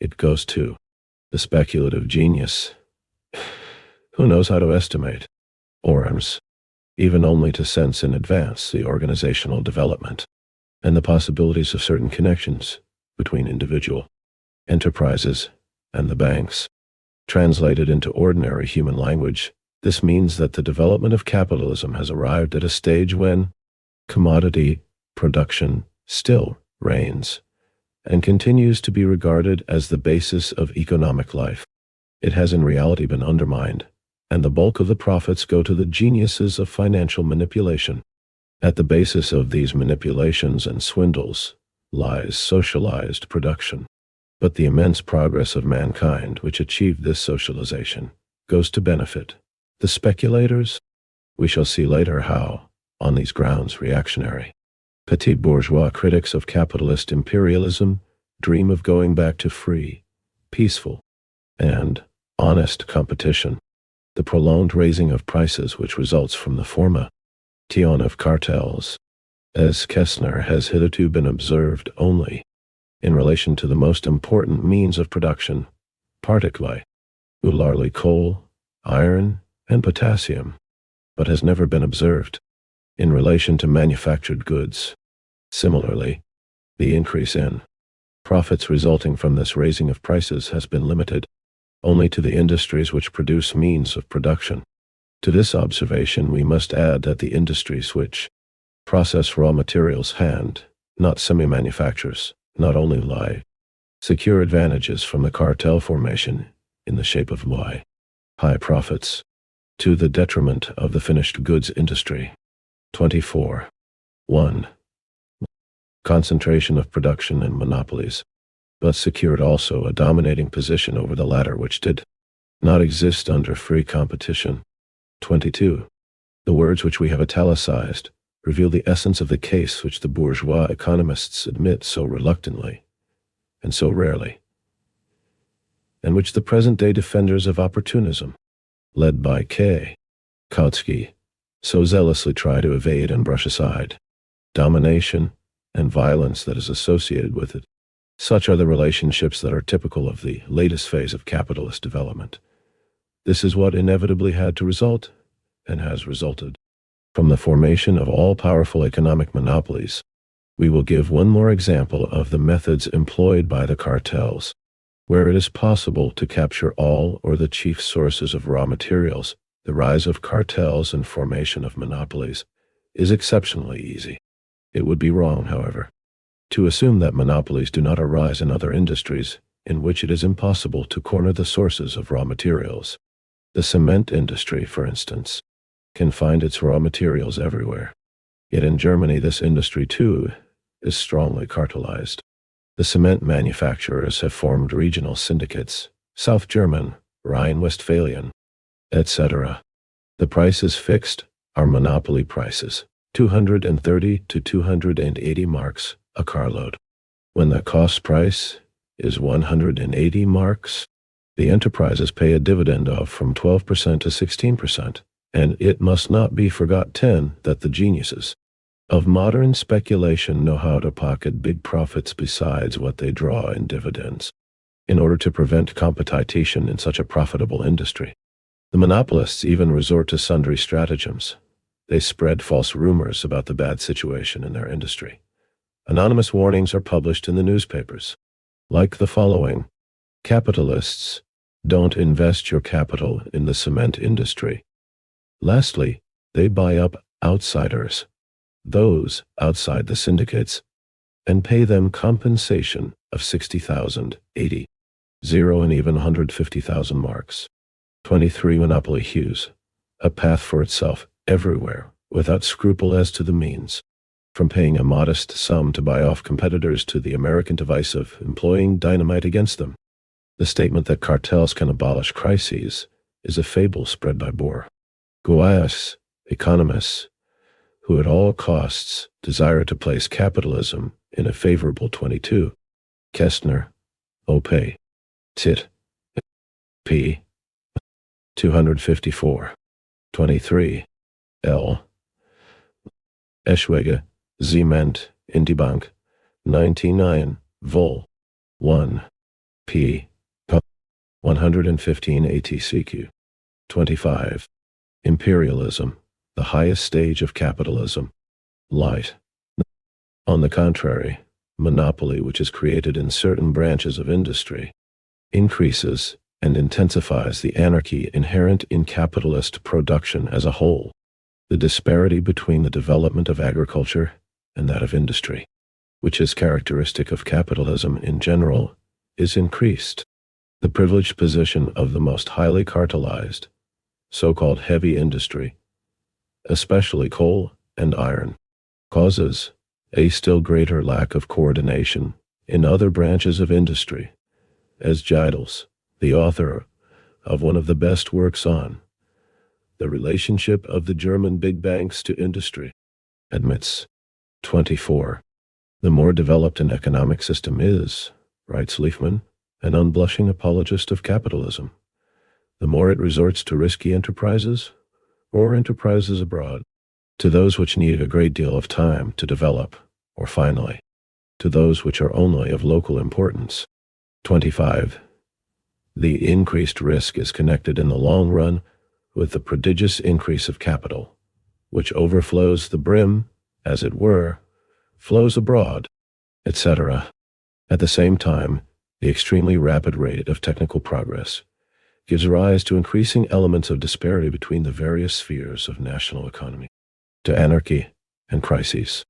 It goes to the speculative genius, who knows how to estimate, or even only to sense in advance the organizational development and the possibilities of certain connections between individual enterprises and the banks. Translated into ordinary human language, this means that the development of capitalism has arrived at a stage when commodity production still reigns and continues to be regarded as the basis of economic life. It has in reality been undermined, and the bulk of the profits go to the geniuses of financial manipulation. At the basis of these manipulations and swindles lies socialized production. But the immense progress of mankind which achieved this socialization goes to benefit the speculators. We shall see later how, on these grounds, reactionary petit bourgeois critics of capitalist imperialism dream of going back to free, peaceful, and honest competition. The prolonged raising of prices which results from the formation of cartels, as Kestner has hitherto been observed only in relation to the most important means of production, particularly coal, iron, and potassium, but has never been observed in relation to manufactured goods. Similarly, the increase in profits resulting from this raising of prices has been limited only to the industries which produce means of production. To this observation we must add that the industries which process raw materials not semi-manufactures, not only secure advantages from the cartel formation in the shape of high profits, to the detriment of the finished goods industry. 24. 1. Concentration of production and monopolies, but secured also a dominating position over the latter which did not exist under free competition. 22. The words which we have italicized reveal the essence of the case which the bourgeois economists admit so reluctantly and so rarely, and which the present-day defenders of opportunism, led by K. Kautsky, so zealously try to evade and brush aside. Domination and violence that is associated with it. Such are the relationships that are typical of the latest phase of capitalist development. This is what inevitably had to result, and has resulted, from the formation of all-powerful economic monopolies. We will give one more example of the methods employed by the cartels, where it is possible to capture all or the chief sources of raw materials. The rise of cartels and formation of monopolies is exceptionally easy. It would be wrong, however, to assume that monopolies do not arise in other industries in which it is impossible to corner the sources of raw materials. The cement industry, for instance, can find its raw materials everywhere. Yet in Germany this industry, too, is strongly cartelized. The cement manufacturers have formed regional syndicates, South German, Rhine-Westphalian, etc. The prices fixed are monopoly prices, 230 to 280 marks a carload. When the cost price is 180 marks, the enterprises pay a dividend of from 12% to 16%, and it must not be forgotten that the geniuses of modern speculation know how to pocket big profits besides what they draw in dividends. In order to prevent competition in such a profitable industry, the monopolists even resort to sundry stratagems. They spread false rumors about the bad situation in their industry. Anonymous warnings are published in the newspapers, like the following: capitalists, don't invest your capital in the cement industry. Lastly, they buy up outsiders, those outside the syndicates, and pay them compensation of 60,000, 80, 0 and even 150,000 marks. 23. Monopoly hews a path for itself everywhere, without scruple as to the means, from paying a modest sum to buy off competitors to the American device of employing dynamite against them. The statement that cartels can abolish crises is a fable spread by bourgeois economists who at all costs desire to place capitalism in a favorable 22. Kestner, Op. Tit. p. 254. 23. L. Eschwege, Zement, Indibank, 99, Vol. 1. p. 115 ATCQ. 25. Imperialism, the highest stage of capitalism. Light. On the contrary, monopoly, which is created in certain branches of industry, increases and intensifies the anarchy inherent in capitalist production as a whole. The disparity between the development of agriculture and that of industry, which is characteristic of capitalism in general, is increased. The privileged position of the most highly cartelized, so-called heavy industry, especially coal and iron, causes a still greater lack of coordination in other branches of industry, as Giedels, the author of one of the best works on the relationship of the German big banks to industry, admits. 24. The more developed an economic system is, writes Leifman, an unblushing apologist of capitalism, the more it resorts to risky enterprises or enterprises abroad, to those which need a great deal of time to develop, or finally, to those which are only of local importance. 25. The increased risk is connected in the long run with the prodigious increase of capital, which overflows the brim, as it were, flows abroad, etc. At the same time, the extremely rapid rate of technical progress gives rise to increasing elements of disparity between the various spheres of national economy, to anarchy and crises.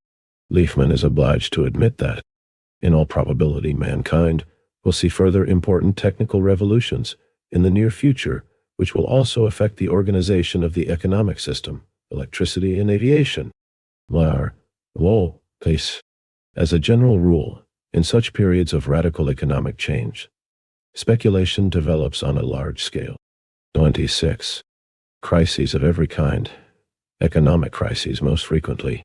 Leifman is obliged to admit that, in all probability, mankind will see further important technical revolutions in the near future, which will also affect the organization of the economic system, electricity and aviation. As a general rule, in such periods of radical economic change, speculation develops on a large scale. 26. Crises of every kind, economic crises most frequently,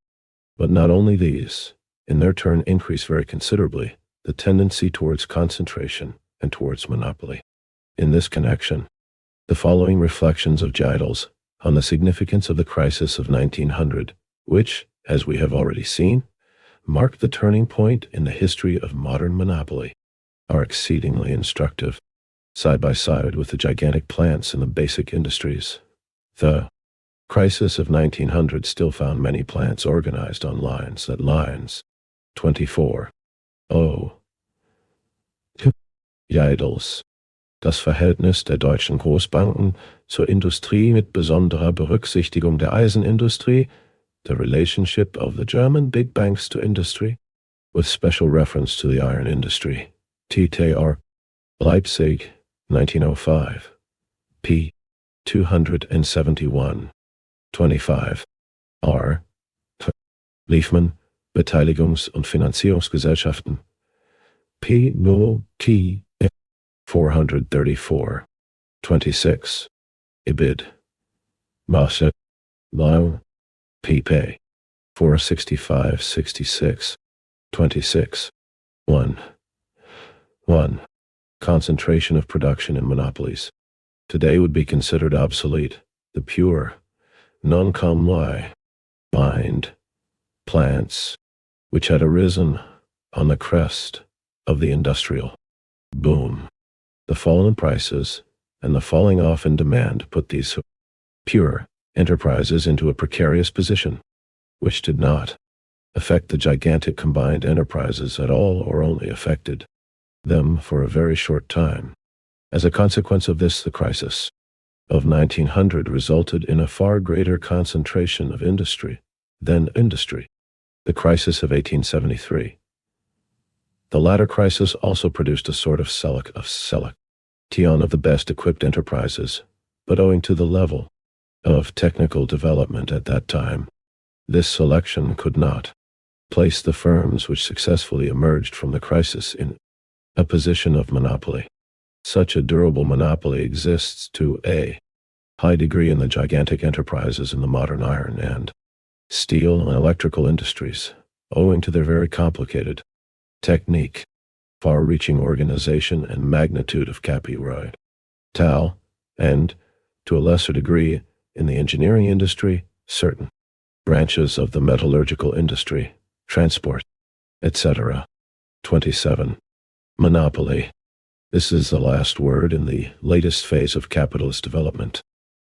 but not only these, in their turn increase very considerably the tendency towards concentration and towards monopoly. In this connection, the following reflections of Giedels on the significance of the crisis of 1900, which, as we have already seen, marked the turning point in the history of modern monopoly, are exceedingly instructive, side by side with the gigantic plants in the basic industries. The crisis of 1900 still found many plants organized on lines. 24. Giedels. Das Verhältnis der deutschen Großbanken zur Industrie mit besonderer Berücksichtigung der Eisenindustrie, the relationship of the German big banks to industry, with special reference to the iron industry. TTR. Leipzig, 1905. p. 271. 25. R. Leifman, Beteiligungs- und Finanzierungsgesellschaften. p. No. T. 434. 26. Ibid. Masa. Lau. pp. 465-66. 26. 1. Concentration of production in monopolies. Today would be considered obsolete. The pure, non-combined plants, which had arisen on the crest of the industrial boom. The fall in prices and the falling off in demand put these pure enterprises into a precarious position, which did not affect the gigantic combined enterprises at all, or only affected them for a very short time. As a consequence of this, the crisis of 1900 resulted in a far greater concentration of industry than industry. The crisis of 1873. The latter crisis also produced a sort of selection of the best equipped enterprises, but owing to the level of technical development at that time, this selection could not place the firms which successfully emerged from the crisis in a position of monopoly. Such a durable monopoly exists to a high degree in the gigantic enterprises in the modern iron and steel and electrical industries, owing to their very complicated technique, far-reaching organization, and magnitude of copyright. Tal, and, to a lesser degree, in the engineering industry, certain branches of the metallurgical industry, transport, etc. 27. Monopoly. This is the last word in the latest phase of capitalist development.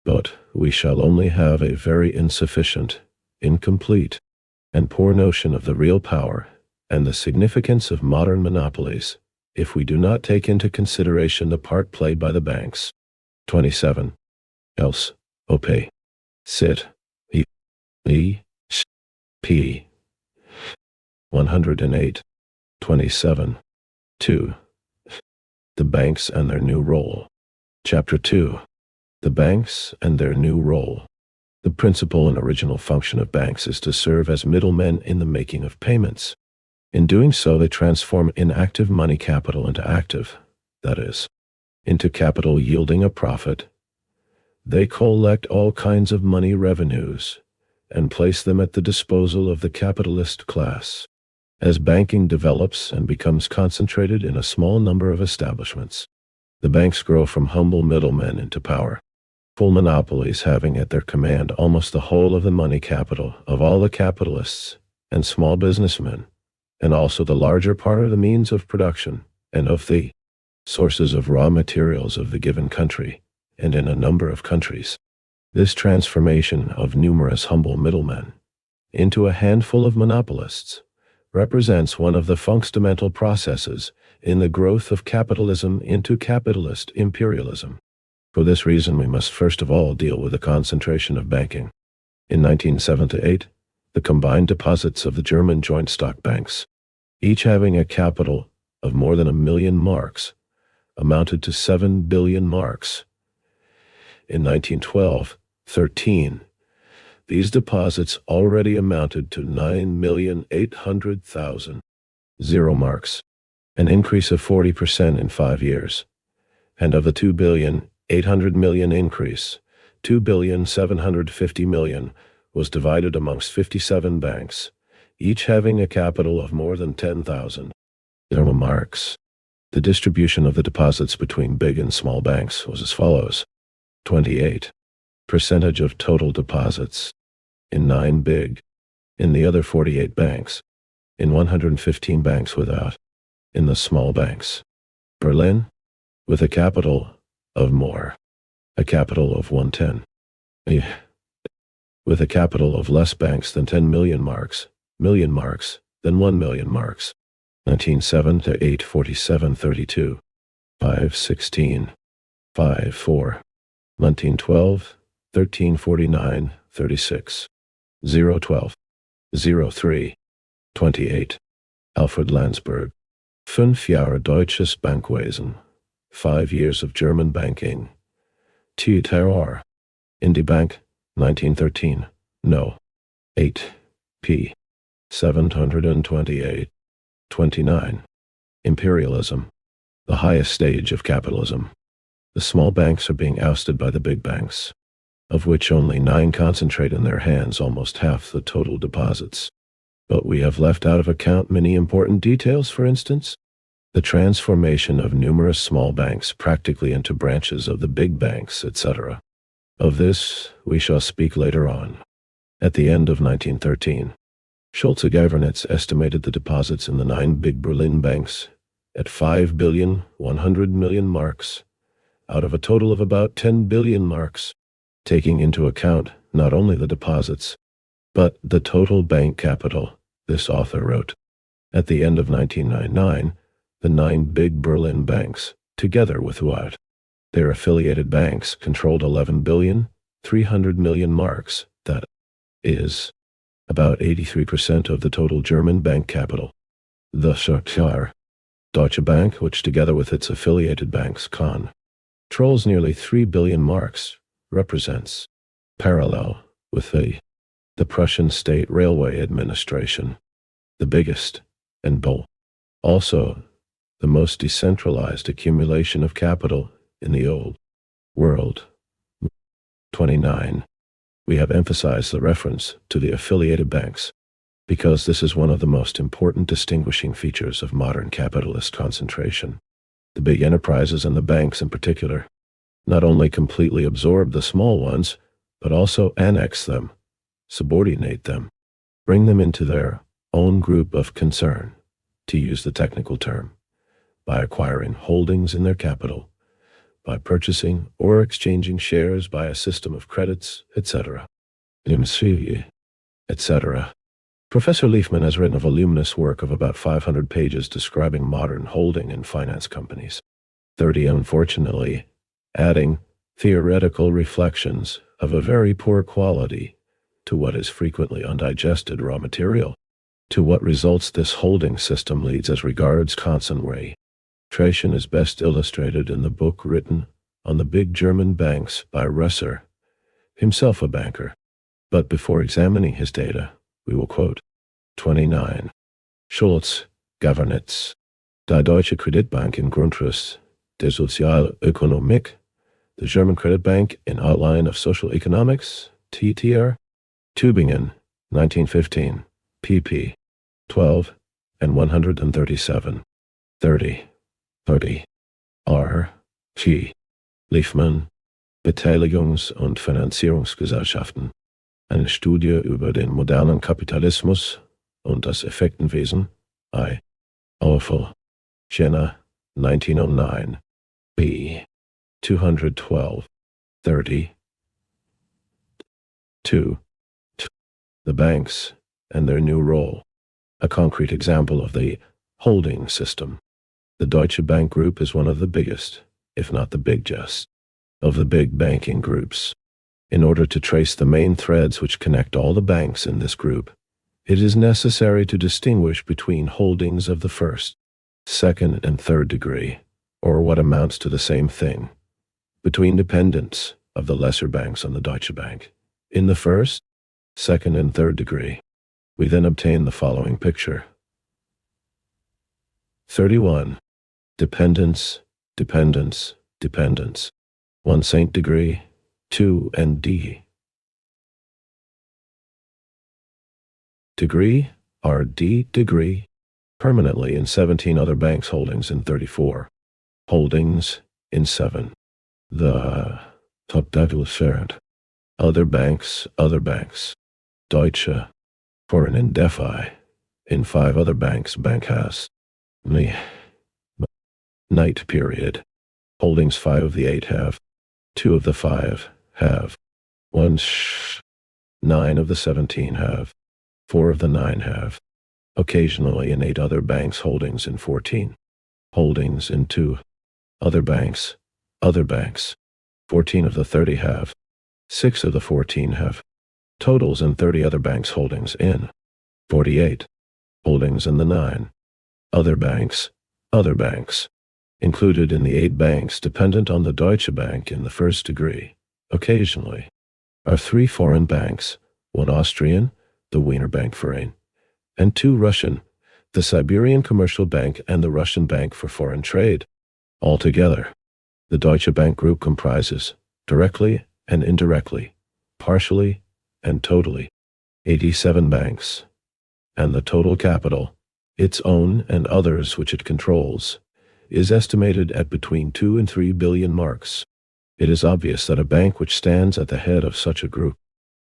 But we shall only have a very insufficient, incomplete, and poor notion of the real power and the significance of modern monopolies if we do not take into consideration the part played by the banks. 27. Else, op. Sit. E. P. 108. 27. 2. The banks and their new role. Chapter 2. The banks and their new role. The principal and original function of banks is to serve as middlemen in the making of payments. In doing so, they transform inactive money capital into active, that is, into capital yielding a profit. They collect all kinds of money revenues and place them at the disposal of the capitalist class. As banking develops and becomes concentrated in a small number of establishments, the banks grow from humble middlemen into power, full monopolies having at their command almost the whole of the money capital of all the capitalists and small businessmen, and also the larger part of the means of production and of the sources of raw materials of the given country and in a number of countries. This transformation of numerous humble middlemen into a handful of monopolists represents one of the fundamental processes in the growth of capitalism into capitalist imperialism. For this reason, we must first of all deal with the concentration of banking. In 1978, the combined deposits of the German joint stock banks, each having a capital of more than 1,000,000 marks, amounted to 7 billion marks. In 1912-13, these deposits already amounted to 9,800,000 marks, an increase of 40% in 5 years. And of the 2,800,000,000 increase, 2,750,000,000 was divided amongst 57 banks, each having a capital of more than 10,000 marks. The distribution of the deposits between big and small banks was as follows: 28% of total deposits in 9 big, in the other 48 banks, in 115 banks without, in the small banks. Berlin, with a capital of more, a capital of 110. With a capital of less banks than 10 million marks, than 1 million marks. 1907 to 847 32. 516. 54. 1912, 1349 36. 012. 03. 28. Alfred Landsberg. 5 Jahre deutsches Bankwesen. 5 years of German banking. T. Terror. Indie Bank, 1913. No. 8. P. 728. 29. Imperialism. The highest stage of capitalism. The small banks are being ousted by the big banks, of which only 9 concentrate in their hands almost half the total deposits. But we have left out of account many important details. For instance, the transformation of numerous small banks practically into branches of the big banks, etc. Of this we shall speak later on. At the end of 1913, Schulze-Gavernitz estimated the deposits in the 9 big Berlin banks at 5,100,000,000 marks, out of a total of about 10 billion marks, taking into account not only the deposits, but the total bank capital. This author wrote, at the end of 1999, the 9 big Berlin banks, together with their affiliated banks, controlled 11,300,000,000 marks, that is, about 83% of the total German bank capital. The Deutsche Bank, which together with its affiliated banks controls nearly 3 billion marks, represents, parallel with the Prussian State Railway Administration, the biggest and also the most decentralized accumulation of capital in the old world. 29. We have emphasized the reference to the affiliated banks because this is one of the most important distinguishing features of modern capitalist concentration. The big enterprises and the banks in particular not only completely absorb the small ones, but also annex them, subordinate them, bring them into their own group of concern, to use the technical term, by acquiring holdings in their capital, by purchasing or exchanging shares by a system of credits, etc. etc. Professor Leifman has written a voluminous work of about 500 pages describing modern holding and finance companies. 30, unfortunately, adding theoretical reflections of a very poor quality to what is frequently undigested raw material. To what results this holding system leads as regards concentration is best illustrated in the book written on the big German banks by Resser, himself a banker. But before examining his data, we will quote 29. Schulz, Governance. Die Deutsche Kreditbank in Grundriss der Sozialökonomik, the German Credit Bank in Outline of Social Economics, TTR, Tübingen, 1915, pp. 12 and 137. 30. R. G. Leifman, Beteiligungs- und Finanzierungsgesellschaften. Eine Studie über den modernen Kapitalismus und das Effektenwesen, I. Awful, Jena, 1909, B. 212, 30. 2. The banks and their new role. A concrete example of the holding system. The Deutsche Bank Group is one of the biggest, if not the biggest, of the big banking groups. In order to trace the main threads which connect all the banks in this group, it is necessary to distinguish between holdings of the first, second, and third degree, or what amounts to the same thing, between dependents of the lesser banks on the Deutsche Bank. In the first, second, and third degree, we then obtain the following picture. 31. Dependence, dependence, dependence. 1 cent degree, 2 and D. Degree, RD degree, permanently in 17 other banks' holdings in 34. Holdings in 7. The Top other banks, Deutsche, foreign in DeFi, in 5 other banks, bank has. Night period. Holdings 5 of the 8 have. 2 of the 5 have. 9 of the 17 have. 4 of the 9 have. Occasionally in 8 other banks holdings in 14. Holdings in 2 other banks. 14 of the 30 have. 6 of the 14 have. Totals in 30 other banks holdings in 48. Holdings in the 9 other banks. Included in the 8 banks dependent on the Deutsche Bank in the first degree, occasionally, are 3 foreign banks, 1 Austrian, the Wiener Bankverein, and 2 Russian, the Siberian Commercial Bank and the Russian Bank for Foreign Trade. Altogether, the Deutsche Bank Group comprises, directly and indirectly, partially and totally, 87 banks, and the total capital, its own and others which it controls, is estimated at between 2 and 3 billion marks. It is obvious that a bank which stands at the head of such a group,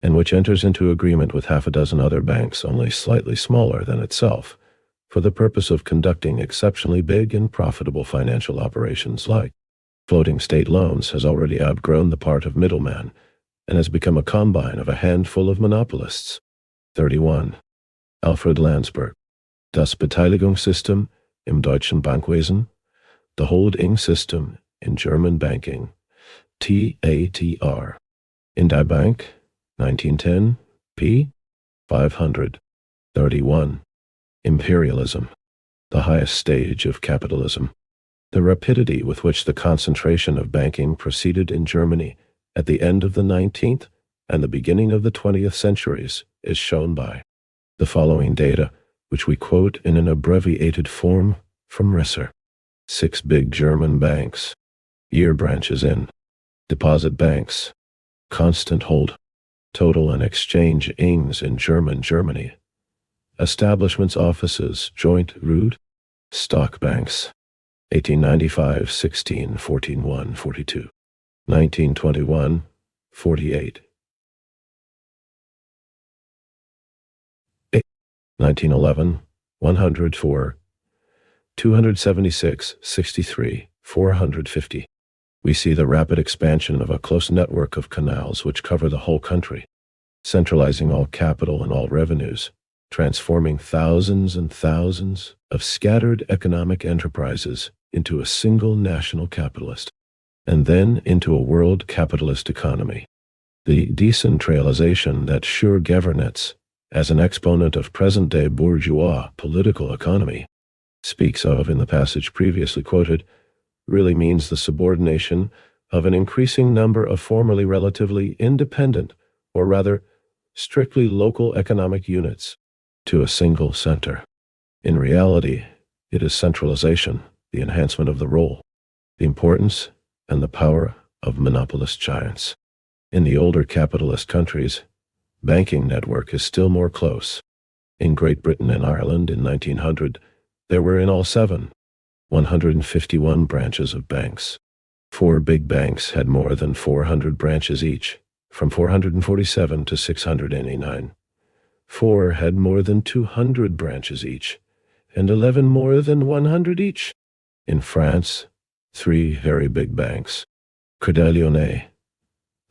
and which enters into agreement with half a dozen other banks only slightly smaller than itself, for the purpose of conducting exceptionally big and profitable financial operations like floating state loans, has already outgrown the part of middleman, and has become a combine of a handful of monopolists. 31. Alfred Landsberg. Das Beteiligungssystem im deutschen Bankwesen, the holding system in German banking, TATR. In Die Bank, 1910, p. 500. 31. Imperialism, the highest stage of capitalism. The rapidity with which the concentration of banking proceeded in Germany at the end of the 19th and the beginning of the 20th centuries is shown by the following data, which we quote in an abbreviated form from Resser. 6 big German banks, year branches in, deposit banks, constant hold, total and exchange ings in Germany, establishments offices, joint root, stock banks, 1895, 16, 14, 1, 42. 1921, 48. 1911, 104, 276, 63, 450. We see the rapid expansion of a close network of canals which cover the whole country, centralizing all capital and all revenues, transforming thousands and thousands of scattered economic enterprises into a single national capitalist, and then into a world capitalist economy. The decentralization that sure governance, as an exponent of present-day bourgeois political economy, speaks of in the passage previously quoted, really means the subordination of an increasing number of formerly relatively independent, or rather, strictly local economic units to a single center. In reality, it is centralization, the enhancement of the role, the importance, and the power of monopolist giants. In the older capitalist countries, banking network is still more close. In Great Britain and Ireland in 1900, there were in all 151 branches of banks. 4 big banks had more than 400 branches each, from 447 to 689. 4 had more than 200 branches each, and 11 more than 100 each. In France, 3 very big banks, Crédit Lyonnais,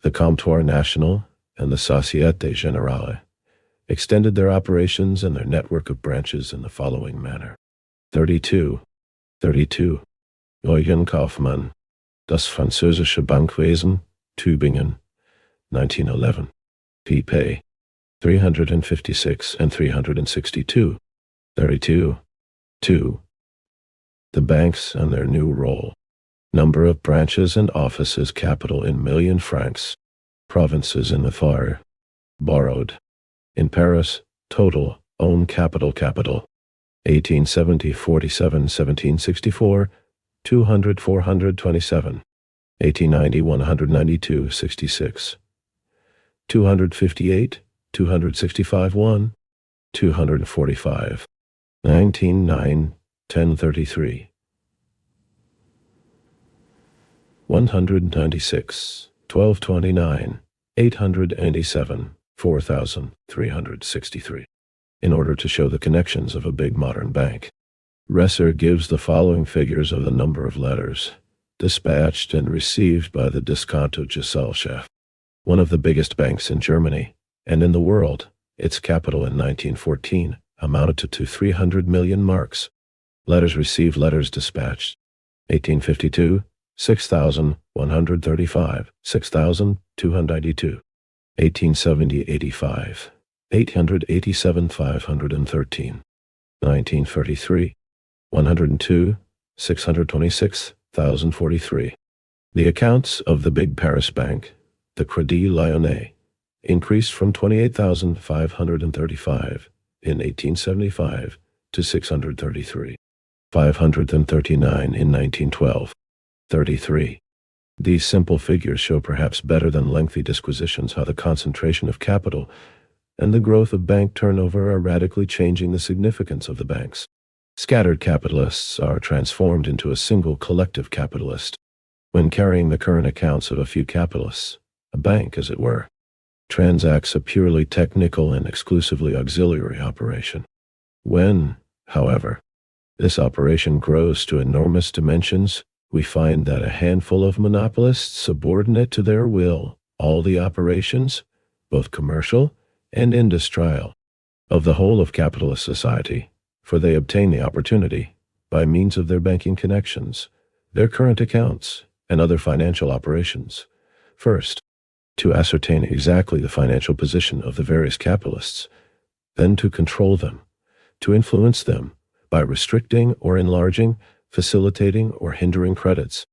the Comptoir National, and the Société Générale, extended their operations and their network of branches in the following manner. 32. Eugen Kaufmann, Das französische Bankwesen, Tübingen, 1911. pp. 356 and 362. 32. 2. The banks and their new role. Number of branches and offices, capital in million francs. Provinces in the Far. Borrowed. In Paris, total, own capital. 1870, 47, 1764, 200, 427. 1890, 192, 66. 258, 265, 1. 245. 1909, 1033. 196, 1229, 887, 4363. In order to show the connections of a big modern bank, Resser gives the following figures of the number of letters dispatched and received by the Diskontogesellschaft, one of the biggest banks in Germany, and in the world. Its capital in 1914 amounted to 300 million marks. Letters received, letters dispatched. 1852, 6,135, 6,292. 1870, 85, 887, 513. 1933, 102, 626,043. The accounts of the big Paris bank, the Crédit Lyonnais, increased from 28,535 in 1875 to 633, 539 in 1912. 33. These simple figures show perhaps better than lengthy disquisitions how the concentration of capital and the growth of bank turnover are radically changing the significance of the banks. Scattered capitalists are transformed into a single collective capitalist. When carrying the current accounts of a few capitalists, a bank, as it were, transacts a purely technical and exclusively auxiliary operation. When, however, this operation grows to enormous dimensions, we find that a handful of monopolists subordinate to their will all the operations, both commercial and industrial, of the whole of capitalist society, for they obtain the opportunity, by means of their banking connections, their current accounts, and other financial operations, first, to ascertain exactly the financial position of the various capitalists, then to control them, to influence them by restricting or enlarging, facilitating or hindering credits,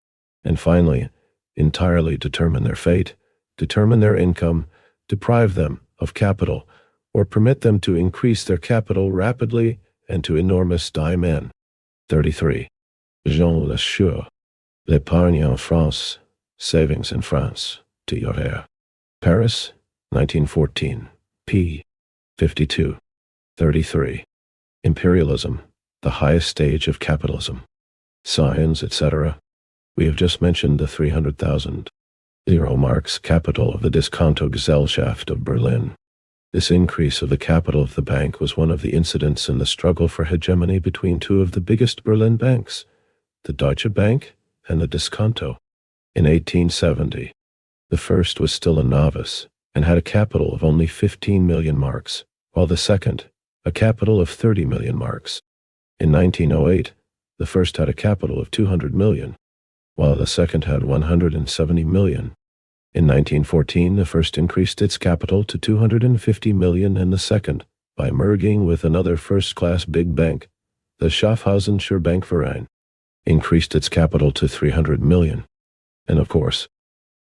and finally, entirely determine their fate, determine their income, deprive them of capital, or permit them to increase their capital rapidly and to enormous dimensions. 33. Jean Lesure, L'épargne en France, Savings in France, T.R. Paris, 1914, p. 52. 33. Imperialism, the highest stage of capitalism. Signs, etc. We have just mentioned the 300,000. 0 marks capital of the Diskontogesellschaft of Berlin. This increase of the capital of the bank was one of the incidents in the struggle for hegemony between two of the biggest Berlin banks, the Deutsche Bank and the Diskonto. In 1870, the first was still a novice and had a capital of only 15 million marks, while the second, a capital of 30 million marks. In 1908, the first had a capital of 200 million, while the second had 170 million. In 1914, the first increased its capital to 250 million and the second, by merging with another first-class big bank, the Schaffhausenischer Bankverein, increased its capital to 300 million. And of course,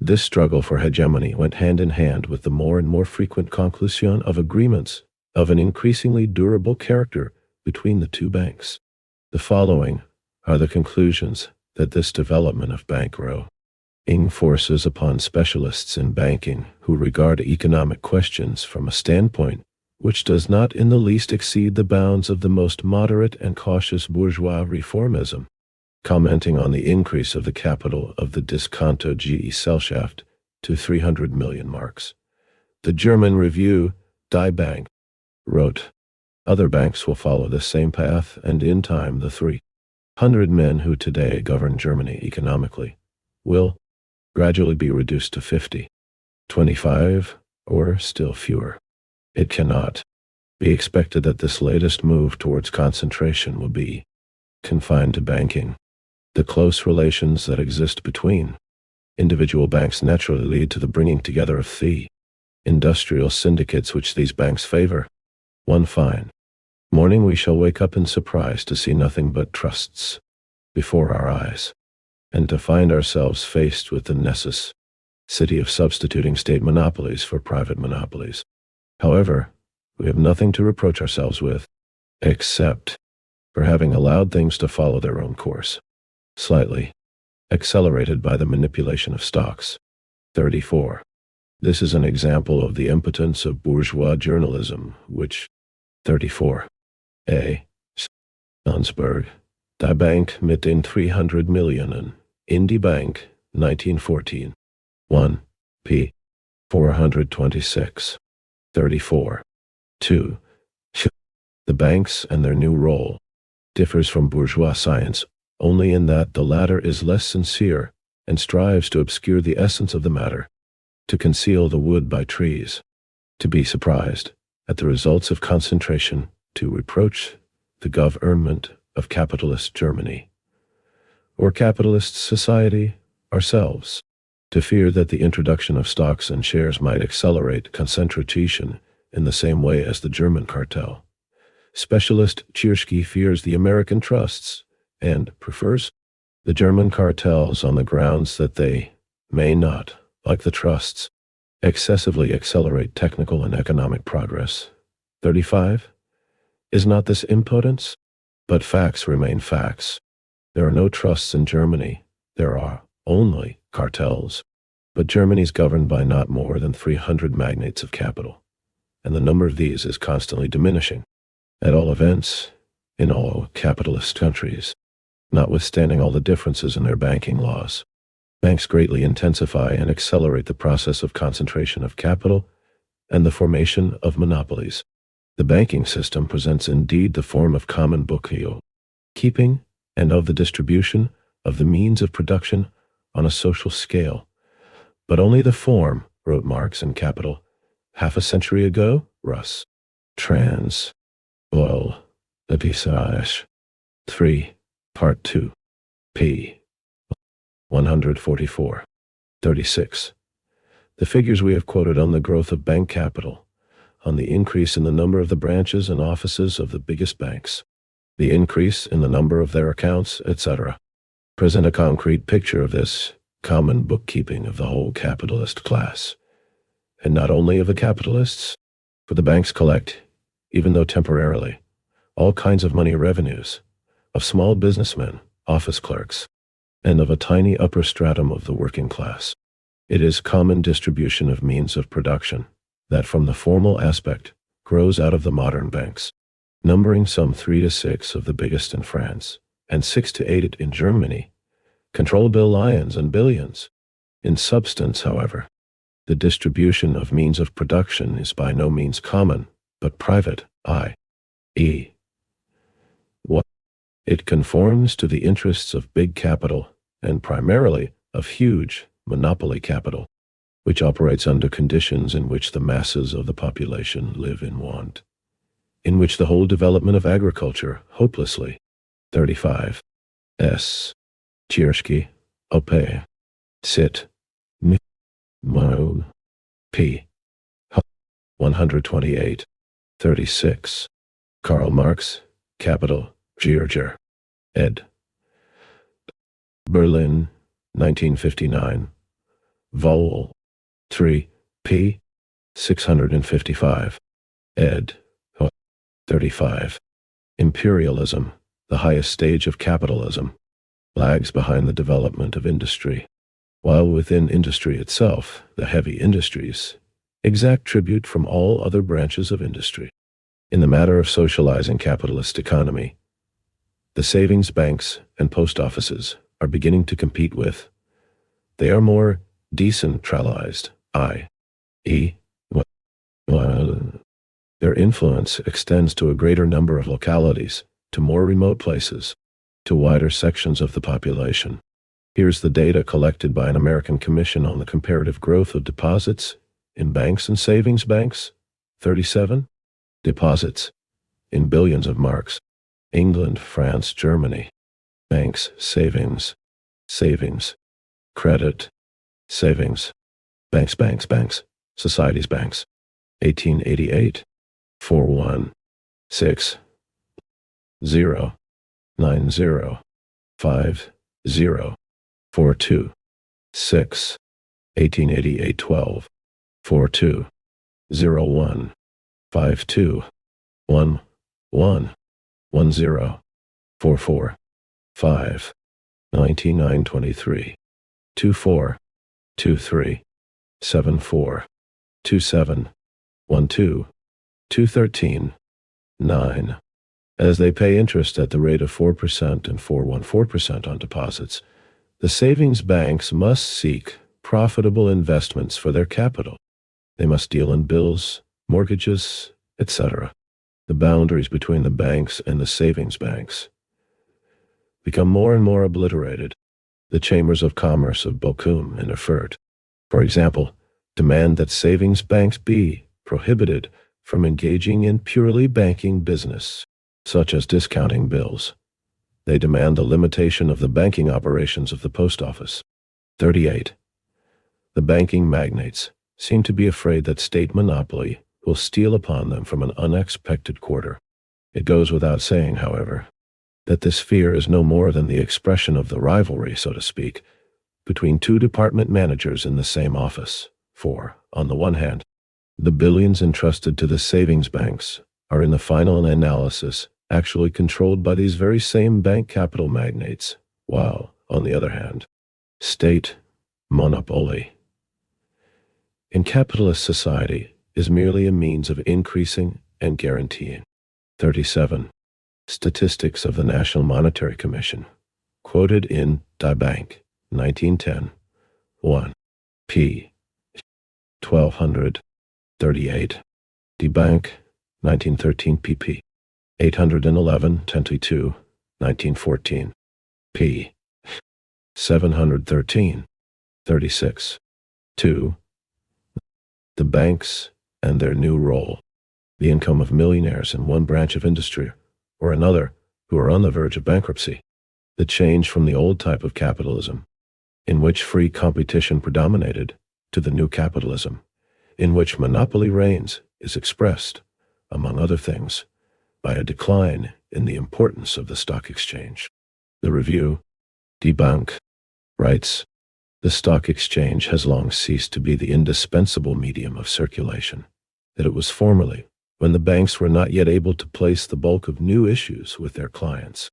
this struggle for hegemony went hand in hand with the more and more frequent conclusion of agreements of an increasingly durable character between the two banks. The following are the conclusions that this development of bankrow forces upon specialists in banking who regard economic questions from a standpoint which does not in the least exceed the bounds of the most moderate and cautious bourgeois reformism. Commenting on the increase of the capital of the Diskontogesellschaft to 300 million marks, the German review Die Bank wrote, "Other banks will follow the same path, and in time the 300 men who today govern Germany economically will gradually be reduced to 50, 25, or still fewer. It cannot be expected that this latest move towards concentration will be confined to banking. The close relations that exist between individual banks naturally lead to the bringing together of the industrial syndicates which these banks favor. One fine morning we shall wake up in surprise to see nothing but trusts before our eyes, and to find ourselves faced with the necessity of substituting state monopolies for private monopolies. However, we have nothing to reproach ourselves with, except for having allowed things to follow their own course, slightly accelerated by the manipulation of stocks." 34. This is an example of the impotence of bourgeois journalism, which 34. A. Landsberg, Die Bank mit den 300 Millionen, in die Bank, 1914. 1. p. 426. 34. 2. The banks and their new role differs from bourgeois science only in that the latter is less sincere and strives to obscure the essence of the matter, to conceal the wood by trees, to be surprised at the results of concentration, to reproach the government of capitalist Germany, or capitalist society ourselves, to fear that the introduction of stocks and shares might accelerate concentration in the same way as the German cartel. Specialist Chirschke fears the American trusts and prefers the German cartels on the grounds that they may not, like the trusts, excessively accelerate technical and economic progress. 35. Is not this impotence? But facts remain facts. There are no trusts in Germany. There are only cartels. But Germany is governed by not more than 300 magnates of capital, and the number of these is constantly diminishing. At all events, in all capitalist countries, notwithstanding all the differences in their banking laws, banks greatly intensify and accelerate the process of concentration of capital and the formation of monopolies. The banking system presents indeed the form of common bookkeeping and of the distribution of the means of production on a social scale, but only the form, wrote Marx in Capital half a century ago. Russ. Trans. Boyle. Lepisage. 3. Part 2. p. 144. 36. The figures we have quoted on the growth of bank capital, on the increase in the number of the branches and offices of the biggest banks, the increase in the number of their accounts, etc., present a concrete picture of this common bookkeeping of the whole capitalist class, and not only of the capitalists, for the banks collect, even though temporarily, all kinds of money revenues, of small businessmen, office clerks, and of a tiny upper stratum of the working class. It is common distribution of means of production that from the formal aspect grows out of the modern banks, numbering some 3 to 6 of the biggest in France, and 6 to 8 in Germany, control lions and billions, In substance, however, the distribution of means of production is by no means common, but private, i.e., what? It conforms to the interests of big capital, and primarily of huge monopoly capital, which operates under conditions in which the masses of the population live in want, in which the whole development of agriculture hopelessly 35 S. Chirshki, Ope, Sit, Mo, P. 128, 36. Karl Marx, Capital, Gierger, ed. Berlin, 1959. Vol. 3, p. 655. ed. 35. Imperialism, the highest stage of capitalism, lags behind the development of industry, while within industry itself, the heavy industries exact tribute from all other branches of industry. In the matter of socializing capitalist economy, the savings banks and post offices are beginning to compete with. They are more decentralized, i.e., their influence extends to a greater number of localities, to more remote places, to wider sections of the population. Here's the data collected by an American Commission on the Comparative Growth of Deposits in Banks and Savings Banks. 37. Deposits in billions of marks. England, France, Germany. Banks, savings, credit, savings, banks, societies banks. 1888. 41. 6. 0. 90. 50. 42. 6. 1888. 12. 42. 01. 52. 1. 1. 10. 44. 5. 99. 23. 24. 23. 74. 27. 12. 213. 9. As they pay interest at the rate of 4% and 4.14% on deposits, the savings banks must seek profitable investments for their capital. They must deal in bills, mortgages, etc. The boundaries between the banks and the savings banks become more and more obliterated. The chambers of commerce of Bochum and Erfurt, for example, demand that savings banks be prohibited from engaging in purely banking business, such as discounting bills. They demand the limitation of the banking operations of the post office. 38. The banking magnates seem to be afraid that state monopoly will steal upon them from an unexpected quarter. It goes without saying, however, that this fear is no more than the expression of the rivalry, so to speak, between two department managers in the same office. For, on the one hand, the billions entrusted to the savings banks are in the final analysis actually controlled by these very same bank capital magnates, while, on the other hand, state monopoly in capitalist society is merely a means of increasing and guaranteeing. 37. Statistics of the National Monetary Commission, quoted in Die Bank, 1910, 1. p. 1238. Die Bank, 1913 pp. 811, 22, 1914, p. 713, 36. 2. The banks and their new role. The income of millionaires in one branch of industry or another who are on the verge of bankruptcy. The change from the old type of capitalism, in which free competition predominated, to the new capitalism, in which monopoly reigns, is expressed, among other things, by a decline in the importance of the stock exchange. The review, Die Bank, writes, the stock exchange has long ceased to be the indispensable medium of circulation that it was formerly, when the banks were not yet able to place the bulk of new issues with their clients.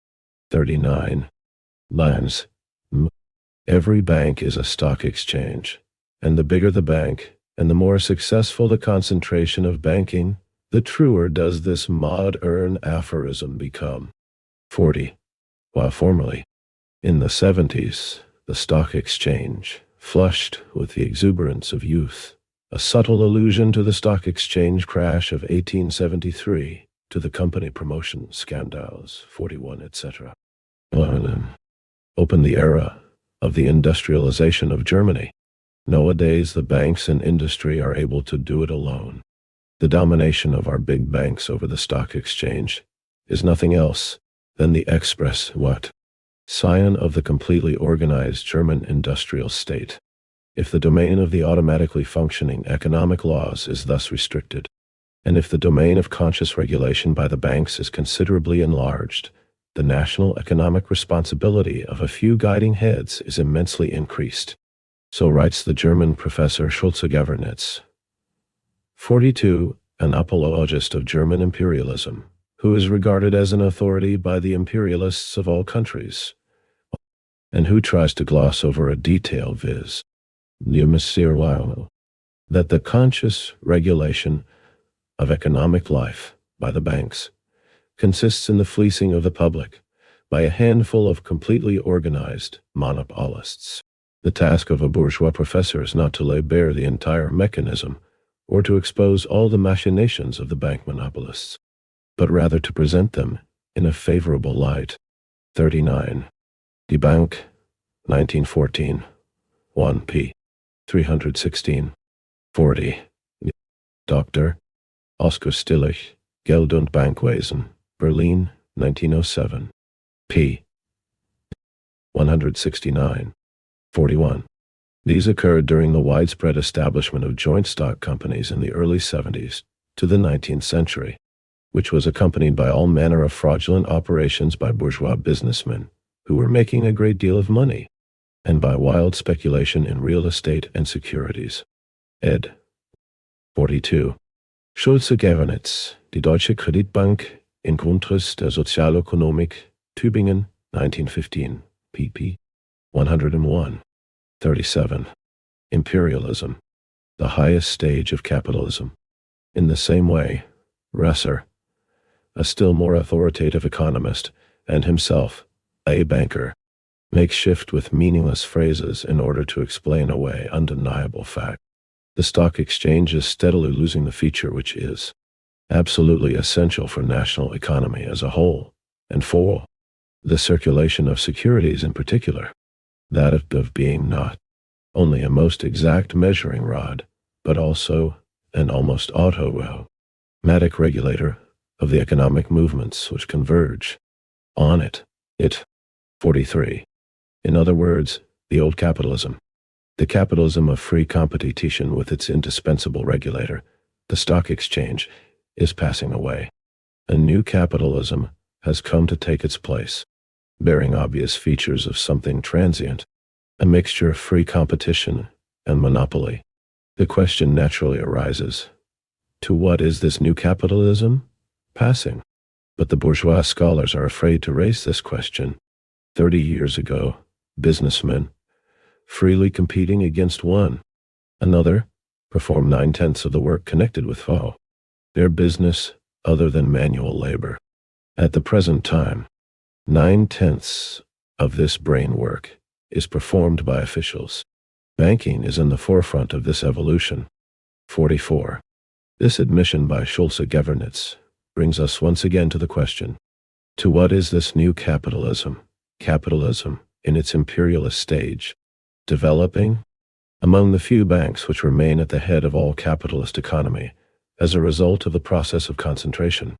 39. Lines. Every bank is a stock exchange, and the bigger the bank, and the more successful the concentration of banking, the truer does this modern aphorism become. 40. While formerly, in the 70s, the stock exchange flushed with the exuberance of youth, a subtle allusion to the stock exchange crash of 1873, to the company promotion scandals, 41, etc. Opened the era of the industrialization of Germany. Nowadays, the banks and industry are able to do it alone. The domination of our big banks over the stock exchange is nothing else than the express scion of the completely organized German industrial state. If the domain of the automatically functioning economic laws is thus restricted, and if the domain of conscious regulation by the banks is considerably enlarged, the national economic responsibility of a few guiding heads is immensely increased. So writes the German professor Schulze-Gevernitz. 42. An apologist of German imperialism, who is regarded as an authority by the imperialists of all countries, and who tries to gloss over a detail, viz. that the conscious regulation of economic life by the banks consists in the fleecing of the public by a handful of completely organized monopolists. The task of a bourgeois professor is not to lay bare the entire mechanism or to expose all the machinations of the bank monopolists, but rather to present them in a favorable light. 39. Die Bank, 1914, 1 p. 316. 40. Dr. Oskar Stillich, Geld und Bankwesen, Berlin, 1907, p. 169. 41. These occurred during the widespread establishment of joint stock companies in the early 70s to the 19th century, which was accompanied by all manner of fraudulent operations by bourgeois businessmen who were making a great deal of money, and by wild speculation in real estate and securities. Ed. 42. Schulze-Gevernitz, Die Deutsche Kreditbank in Grundriss der Sozialökonomik, Tübingen, 1915, pp. 101. 37. Imperialism, the highest stage of capitalism. In the same way, Resser, a still more authoritative economist, and himself, a banker, makes shift with meaningless phrases in order to explain away undeniable fact. The stock exchange is steadily losing the feature which is absolutely essential for national economy as a whole, and for the circulation of securities in particular, that of being not only a most exact measuring rod, but also an almost automatic regulator of the economic movements which converge on it. 43. In other words, the old capitalism, the capitalism of free competition with its indispensable regulator, the stock exchange, is passing away. A new capitalism has come to take its place, bearing obvious features of something transient, a mixture of free competition and monopoly. The question naturally arises, to what is this new capitalism passing? But the bourgeois scholars are afraid to raise this question. 30 years ago, businessmen, freely competing against one another, performed 9/10 of the work connected with their business other than manual labor. At the present time, 9/10 of this brain work is performed by officials. Banking is in the forefront of this evolution. 44. This admission by Schulze-Gevernitz brings us once again to the question, to what is this new capitalism, capitalism in its imperialist stage, developing? Among the few banks which remain at the head of all capitalist economy as a result of the process of concentration,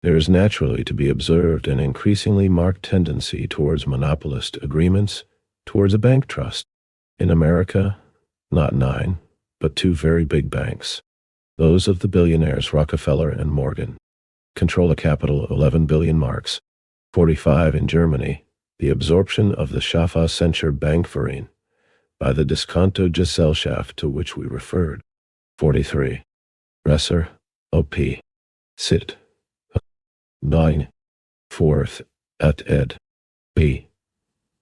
there is naturally to be observed an increasingly marked tendency towards monopolist agreements, towards a bank trust. In America, not 9, but 2 very big banks, those of the billionaires Rockefeller and Morgan, control a capital of 11 billion marks. 45. In Germany, the absorption of the Schaffhausenische Bankverein by the Diskonto-Gesellschaft to which we referred. 43. Resser, O.P. Sit. 9. 4th, at ed. B.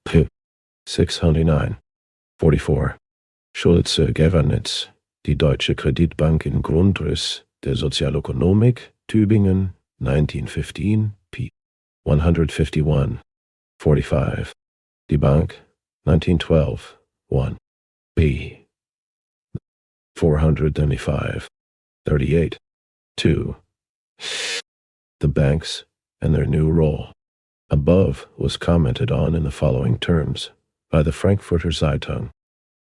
P. 609. 44. Schulze-Gevernitz, Die Deutsche Kreditbank in Grundriss der Sozialökonomik, Tübingen, 1915, p. 151. 45. Die Bank, 1912, 1. B. 435. 38. 2. The banks and their new role. Above was commented on in the following terms by the Frankfurter Zeitung.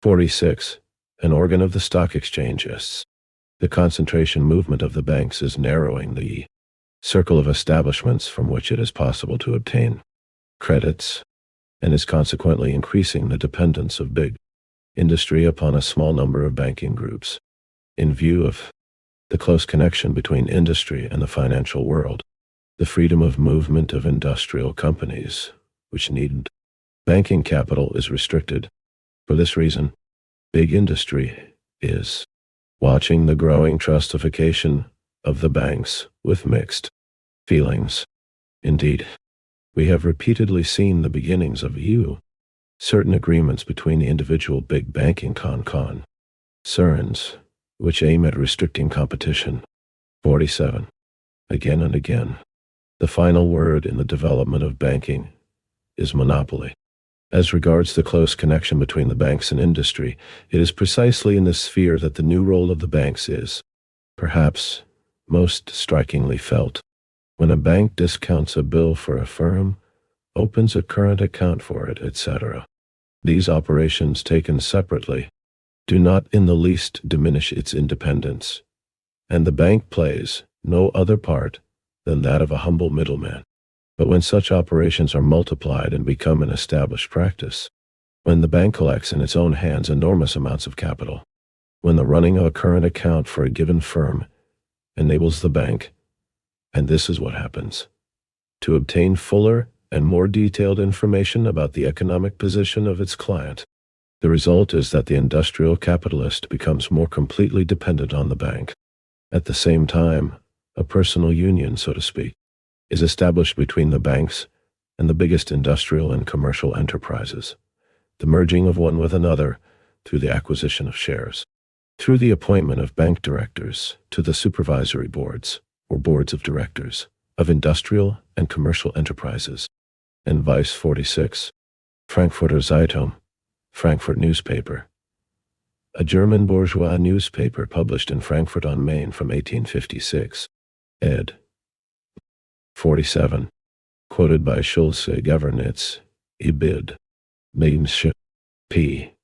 46. An organ of the stock exchanges. The concentration movement of the banks is narrowing the circle of establishments from which it is possible to obtain credits, and is consequently increasing the dependence of big industry upon a small number of banking groups. In view of the close connection between industry and the financial world, the freedom of movement of industrial companies, which need banking capital, is restricted. For this reason, big industry is watching the growing trustification of the banks with mixed feelings. Indeed, we have repeatedly seen the beginnings of certain agreements between the individual big banking concerns, which aim at restricting competition. 47. Again and again, the final word in the development of banking is monopoly. As regards the close connection between the banks and industry, it is precisely in this sphere that the new role of the banks is, perhaps, most strikingly felt. When a bank discounts a bill for a firm, opens a current account for it, etc., these operations taken separately do not in the least diminish its independence, and the bank plays no other part than that of a humble middleman. But when such operations are multiplied and become an established practice, when the bank collects in its own hands enormous amounts of capital, when the running of a current account for a given firm enables the bank, and this is what happens, to obtain fuller and more detailed information about the economic position of its client, the result is that the industrial capitalist becomes more completely dependent on the bank. At the same time, a personal union, so to speak, is established between the banks and the biggest industrial and commercial enterprises, the merging of one with another through the acquisition of shares, through the appointment of bank directors to the supervisory boards or boards of directors of industrial and commercial enterprises, and vice. 46. Frankfurter Zeitung, Frankfurt newspaper, a German bourgeois newspaper published in Frankfurt on Main from 1856, ed. 47. Quoted by Schulze Governitz, Ibid. Memsche. p.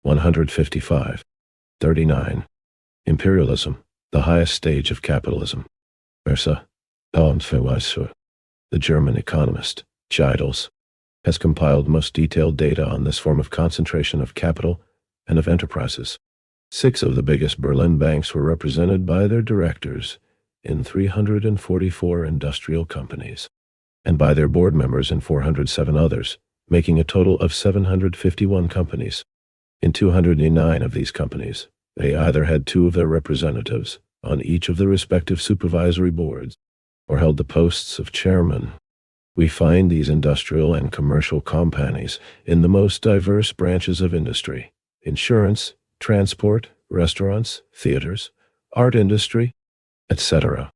155. 39. Imperialism, the highest stage of capitalism. Versa. The German economist, Giedels, has compiled most detailed data on this form of concentration of capital and of enterprises. 6 of the biggest Berlin banks were represented by their directors in 344 industrial companies, and by their board members in 407 others, making a total of 751 companies. In 209 of these companies, they either had 2 of their representatives on each of the respective supervisory boards, or held the posts of chairman. We find these industrial and commercial companies in the most diverse branches of industry: insurance, transport, restaurants, theaters, art industry, etc.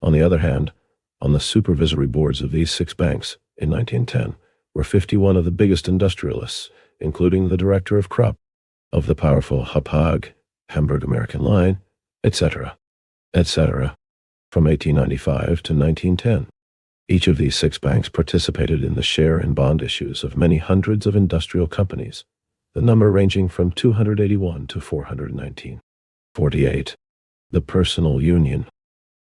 On the other hand, on the supervisory boards of these 6 banks in 1910 were 51 of the biggest industrialists, including the director of Krupp, of the powerful Hapag, Hamburg American Line, etc., etc. From 1895 to 1910, each of these 6 banks participated in the share and bond issues of many hundreds of industrial companies, the number ranging from 281 to 419. 48. The personal union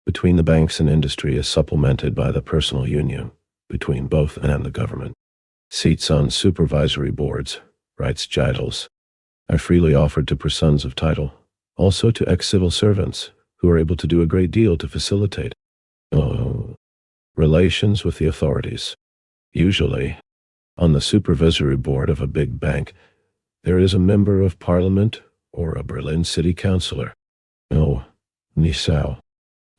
between the banks and industry is supplemented by the personal union between both and the government. Seats on supervisory boards, writes Giedels, are freely offered to persons of title, also to ex-civil servants, who are able to do a great deal to facilitate relations with the authorities. Usually, on the supervisory board of a big bank, there is a member of parliament or a Berlin city councillor. Nisau.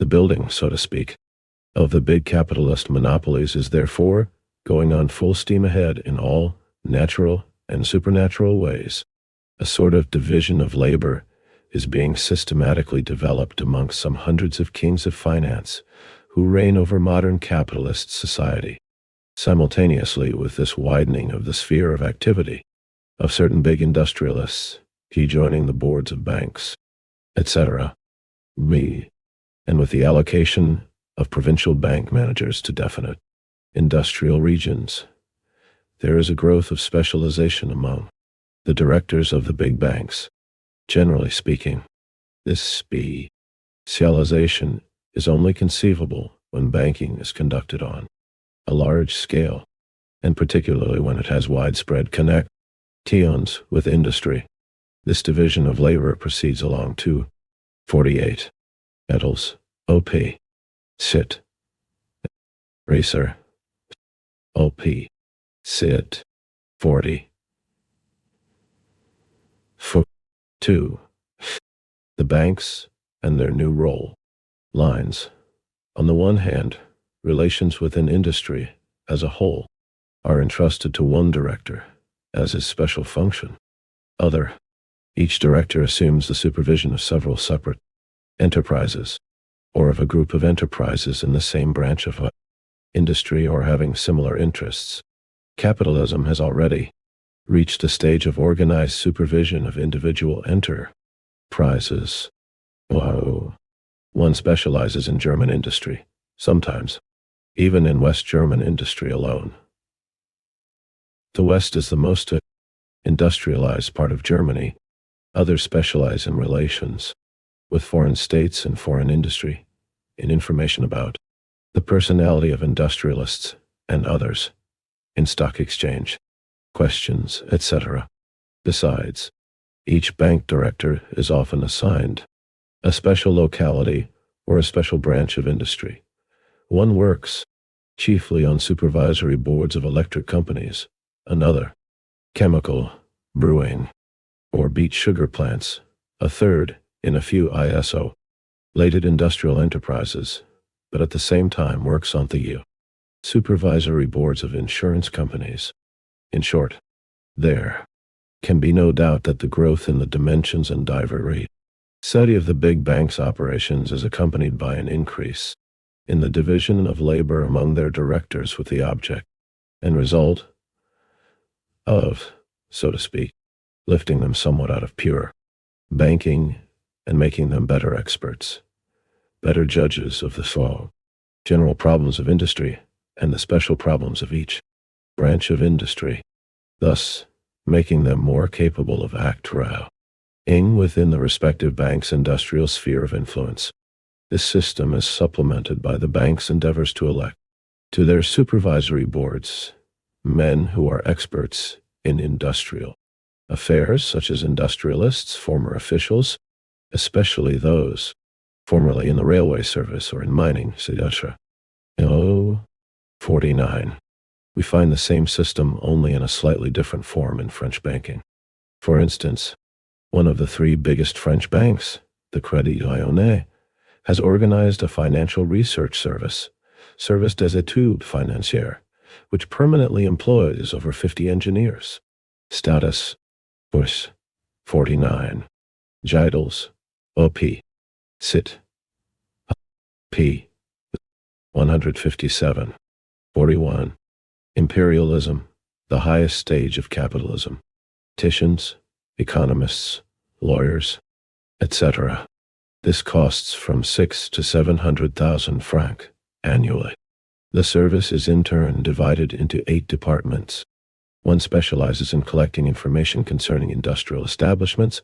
The building, so to speak, of the big capitalist monopolies is therefore going on full steam ahead in all natural and supernatural ways. A sort of division of labor is being systematically developed amongst some hundreds of kings of finance who reign over modern capitalist society. Simultaneously with this widening of the sphere of activity of certain big industrialists he joining the boards of banks, etc. B. And with the allocation of provincial bank managers to definite industrial regions, there is a growth of specialization among the directors of the big banks. Generally speaking, this specialization is only conceivable when banking is conducted on a large scale, and particularly when it has widespread connections with industry. This division of labor proceeds along 248 metals, OP, sit, racer, OP, sit, 40, foot, 2. The banks and their new role lines. On the one hand, relations within industry as a whole are entrusted to one director as his special function. Each director assumes the supervision of several separate enterprises, or of a group of enterprises in the same branch of industry or having similar interests. Capitalism has already reached a stage of organized supervision of individual enterprises. One specializes in German industry, sometimes even in West German industry alone. The West is the most industrialized part of Germany. Others specialize in relations with foreign states and foreign industry, in information about the personality of industrialists and others, in stock exchange questions, etc. Besides, each bank director is often assigned a special locality or a special branch of industry. One works chiefly on supervisory boards of electric companies, another chemical, brewing, or beet sugar plants, a third in a few isolated industrial enterprises, but at the same time works on the supervisory boards of insurance companies. In short, there can be no doubt that the growth in the dimensions and diversity of the big banks' operations is accompanied by an increase in the division of labor among their directors with the object and result of, so to speak, lifting them somewhat out of pure banking and making them better experts, better judges of the general problems of industry and the special problems of each branch of industry, thus making them more capable of acting within the respective bank's industrial sphere of influence. This system is supplemented by the bank's endeavors to elect to their supervisory boards men who are experts in industrial affairs, such as industrialists, former officials, especially those formerly in the railway service or in mining, etc. 49. We find the same system only in a slightly different form in French banking. For instance, one of the three biggest French banks, the Crédit Lyonnais, has organized a financial research service, Service des études financières, which permanently employs over 50 engineers. Status, Bush, 49. Gidels, OP, Sit, P, 157. 41. Imperialism, the highest stage of capitalism. Politicians, economists, lawyers, etc. This costs from 6 to 700,000 francs annually. The service is in turn divided into 8 departments. One specializes in collecting information concerning industrial establishments,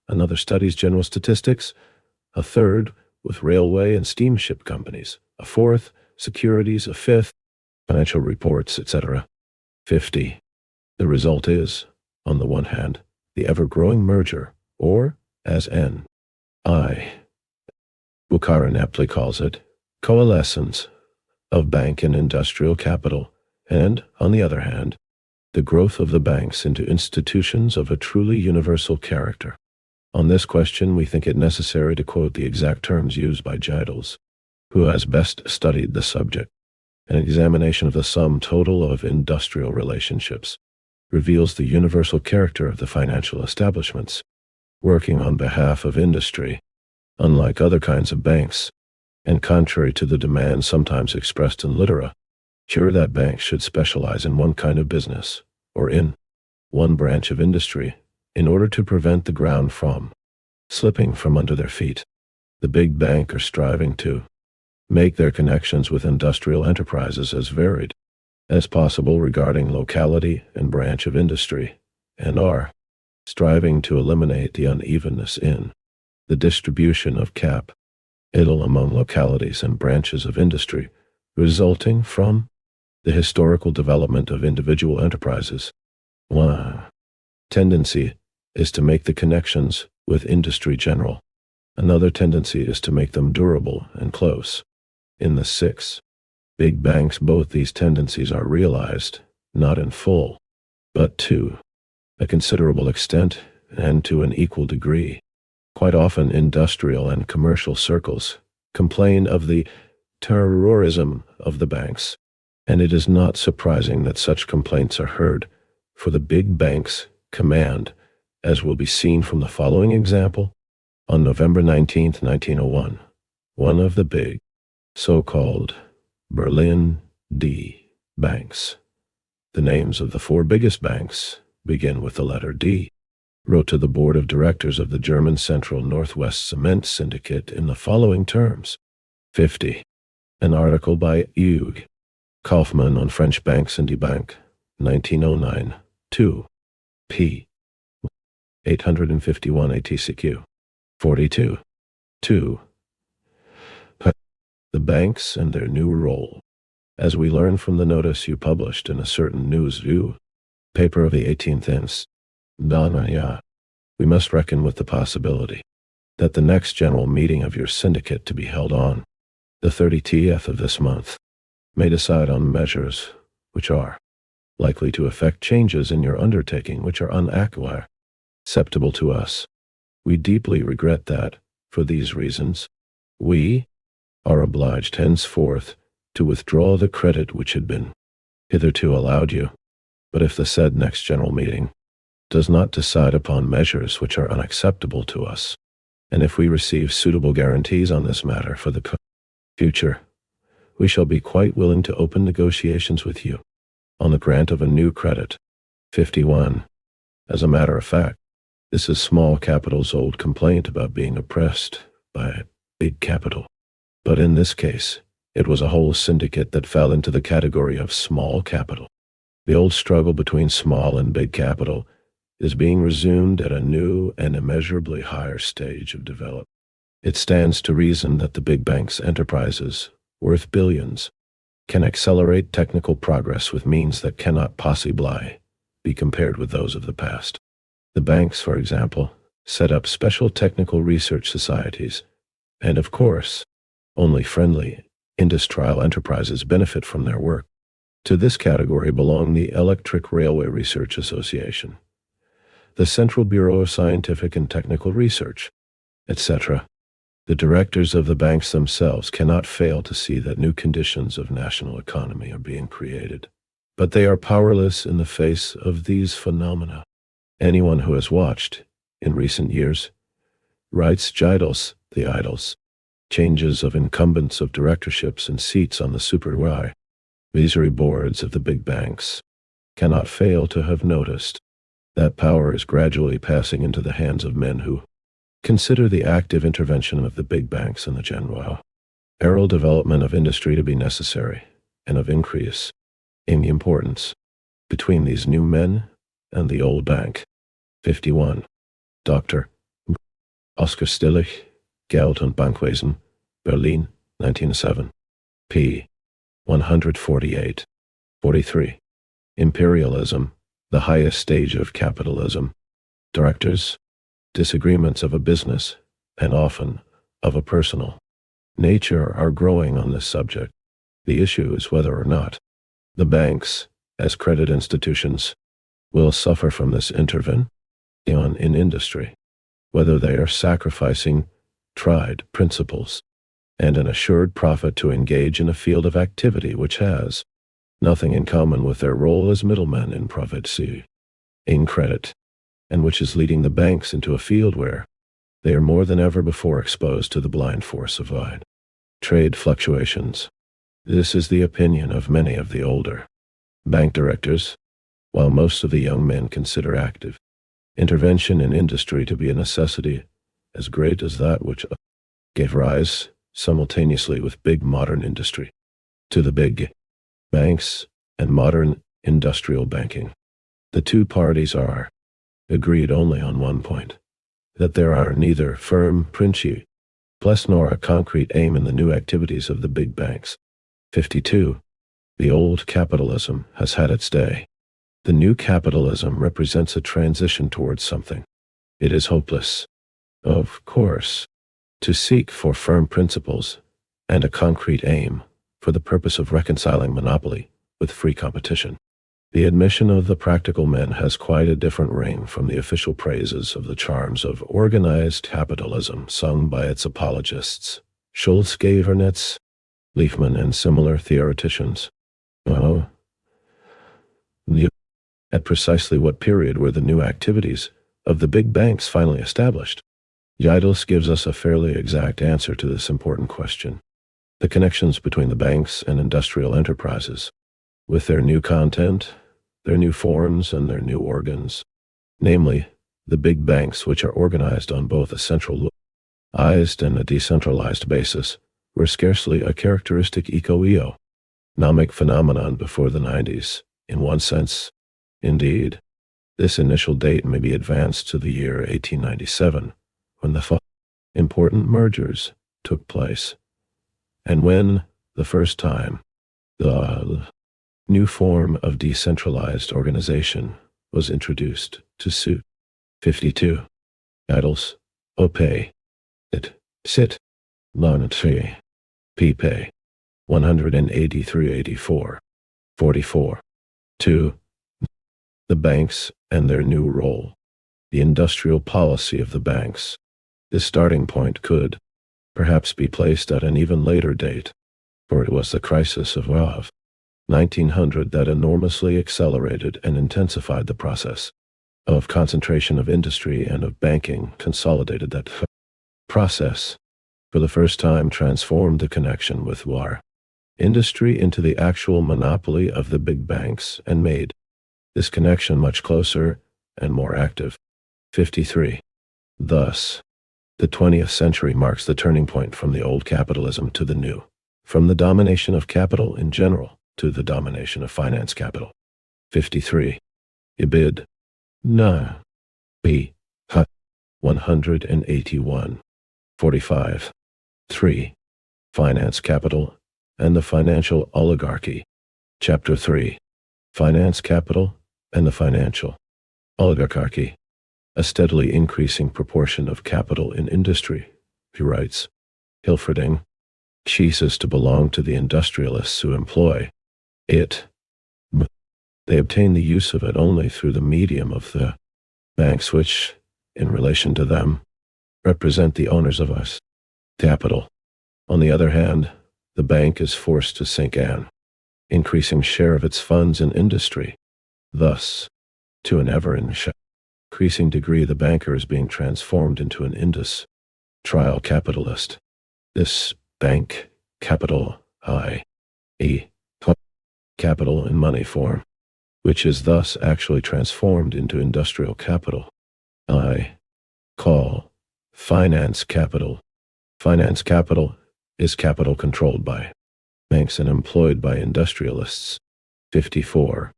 another studies general statistics, a third with railway and steamship companies, a fourth securities, a fifth financial reports, etc. 50. The result is, on the one hand, the ever-growing merger, or, as N.I. Bukharin aptly calls it, coalescence of bank and industrial capital, and, on the other hand, the growth of the banks into institutions of a truly universal character. On this question, we think it necessary to quote the exact terms used by Gidels, who has best studied the subject. An examination of the sum total of industrial relationships reveals the universal character of the financial establishments working on behalf of industry, unlike other kinds of banks, and contrary to the demand sometimes expressed in literature that banks should specialize in one kind of business, or in one branch of industry, In order to prevent the ground from slipping from under their feet, the big bank are striving to make their connections with industrial enterprises as varied as possible regarding locality and branch of industry, and are striving to eliminate the unevenness in the distribution of capital among localities and branches of industry resulting from the historical development of individual enterprises. One tendency is to make the connections with industry general. Another tendency is to make them durable and close. In the six big banks, both these tendencies are realized, not in full, but to a considerable extent and to an equal degree. Quite often, industrial and commercial circles complain of the terrorism of the banks, and it is not surprising that such complaints are heard, for the big banks command, as will be seen from the following example. On November 19, 1901, one of the big, so-called Berlin D banks, the names of the four biggest banks begin with the letter D, wrote to the board of directors of the German Central Northwest Cement Syndicate in the following terms. 50. An article by Hugues Kaufmann on French banks and D-Bank, 1909, 2. p. 851 ATCQ. 42. 2. The banks and their new role. As we learn from the notice you published in a certain news review paper of the 18th inst. We must reckon with the possibility that the next general meeting of your syndicate, to be held on the 30th of this month, may decide on measures which are likely to effect changes in your undertaking which are unacceptable to us. We deeply regret that, for these reasons, we are obliged henceforth to withdraw the credit which had been hitherto allowed you. But if the said next general meeting does not decide upon measures which are unacceptable to us, and if we receive suitable guarantees on this matter for the future, we shall be quite willing to open negotiations with you on the grant of a new credit. 51. As a matter of fact, this is small capital's old complaint about being oppressed by big capital. But in this case, it was a whole syndicate that fell into the category of small capital. The old struggle between small and big capital is being resumed at a new and immeasurably higher stage of development. It stands to reason that the big banks' enterprises, worth billions, can accelerate technical progress with means that cannot possibly be compared with those of the past. The banks, for example, set up special technical research societies, and of course, only friendly industrial enterprises benefit from their work. To this category belong the Electric Railway Research Association, the Central Bureau of Scientific and Technical Research, etc. The directors of the banks themselves cannot fail to see that new conditions of national economy are being created, but they are powerless in the face of these phenomena. Anyone who has watched, in recent years, writes the idols, changes of incumbents of directorships and seats on the supervisory boards of the big banks, cannot fail to have noticed that power is gradually passing into the hands of men who consider the active intervention of the big banks in the general development of industry to be necessary and of increase in the importance between these new men and the old bank. 51. Dr. Oskar Stillich, Geld und Bankwesen, Berlin, 1907. p. 148. 43. Imperialism, the highest stage of capitalism. Directors, disagreements of a business, and often of a personal nature, are growing on this subject. The issue is whether or not the banks, as credit institutions, will suffer from this intervention in industry, whether they are sacrificing tried principles and an assured profit to engage in a field of activity which has nothing in common with their role as middlemen in profit in credit, and which is leading the banks into a field where they are more than ever before exposed to the blind force of wide trade fluctuations. This is the opinion of many of the older bank directors, while most of the young men consider active intervention in industry to be a necessity as great as that which gave rise, simultaneously with big modern industry, to the big banks and modern industrial banking. The two parties are agreed only on one point, that there are neither firm principles nor a concrete aim in the new activities of the big banks. 52. The old capitalism has had its day. The new capitalism represents a transition towards something. It is hopeless, of course, to seek for firm principles and a concrete aim for the purpose of reconciling monopoly with free competition. The admission of the practical men has quite a different ring from the official praises of the charms of organized capitalism sung by its apologists, Schulz-Gavernitz, Leifman, and similar theoreticians. At precisely what period were the new activities of the big banks finally established? Giedels gives us a fairly exact answer to this important question. The connections between the banks and industrial enterprises, with their new content, their new forms, and their new organs, namely, the big banks, which are organized on both a centralized and a decentralized basis, were scarcely a characteristic economic phenomenon before the 90s, in one sense. Indeed, this initial date may be advanced to the year 1897, when the important mergers took place, and when, the first time, the new form of decentralized organization was introduced to suit. 52. Giedels, Opé, It, Sit, Lonatri, Pipe, 183-84, 44. 2. The banks and their new role. The industrial policy of the banks. This starting point could, perhaps, be placed at an even later date, for it was the crisis of 1900 that enormously accelerated and intensified the process of concentration of industry and of banking, consolidated that process, for the first time transformed the connection with industry into the actual monopoly of the big banks and made this connection much closer and more active. 53. Thus, the 20th century marks the turning point from the old capitalism to the new, from the domination of capital in general to the domination of finance capital. 53. Ibid. Na. B. 181. 45. 3. Finance capital and the financial oligarchy. Chapter 3. Finance capital and the financial oligarchy. A steadily increasing proportion of capital in industry, he writes. Hilferding ceases to belong to the industrialists who employ it. They obtain the use of it only through the medium of the banks which, in relation to them, represent the owners of us capital. On the other hand, the bank is forced to sink an increasing share of its funds in industry. Thus, to an ever-increasing degree, the banker is being transformed into an trial capitalist. This bank capital, i.e., capital in money form, which is thus actually transformed into industrial capital, I call finance capital. Finance capital is capital controlled by banks and employed by industrialists. 54.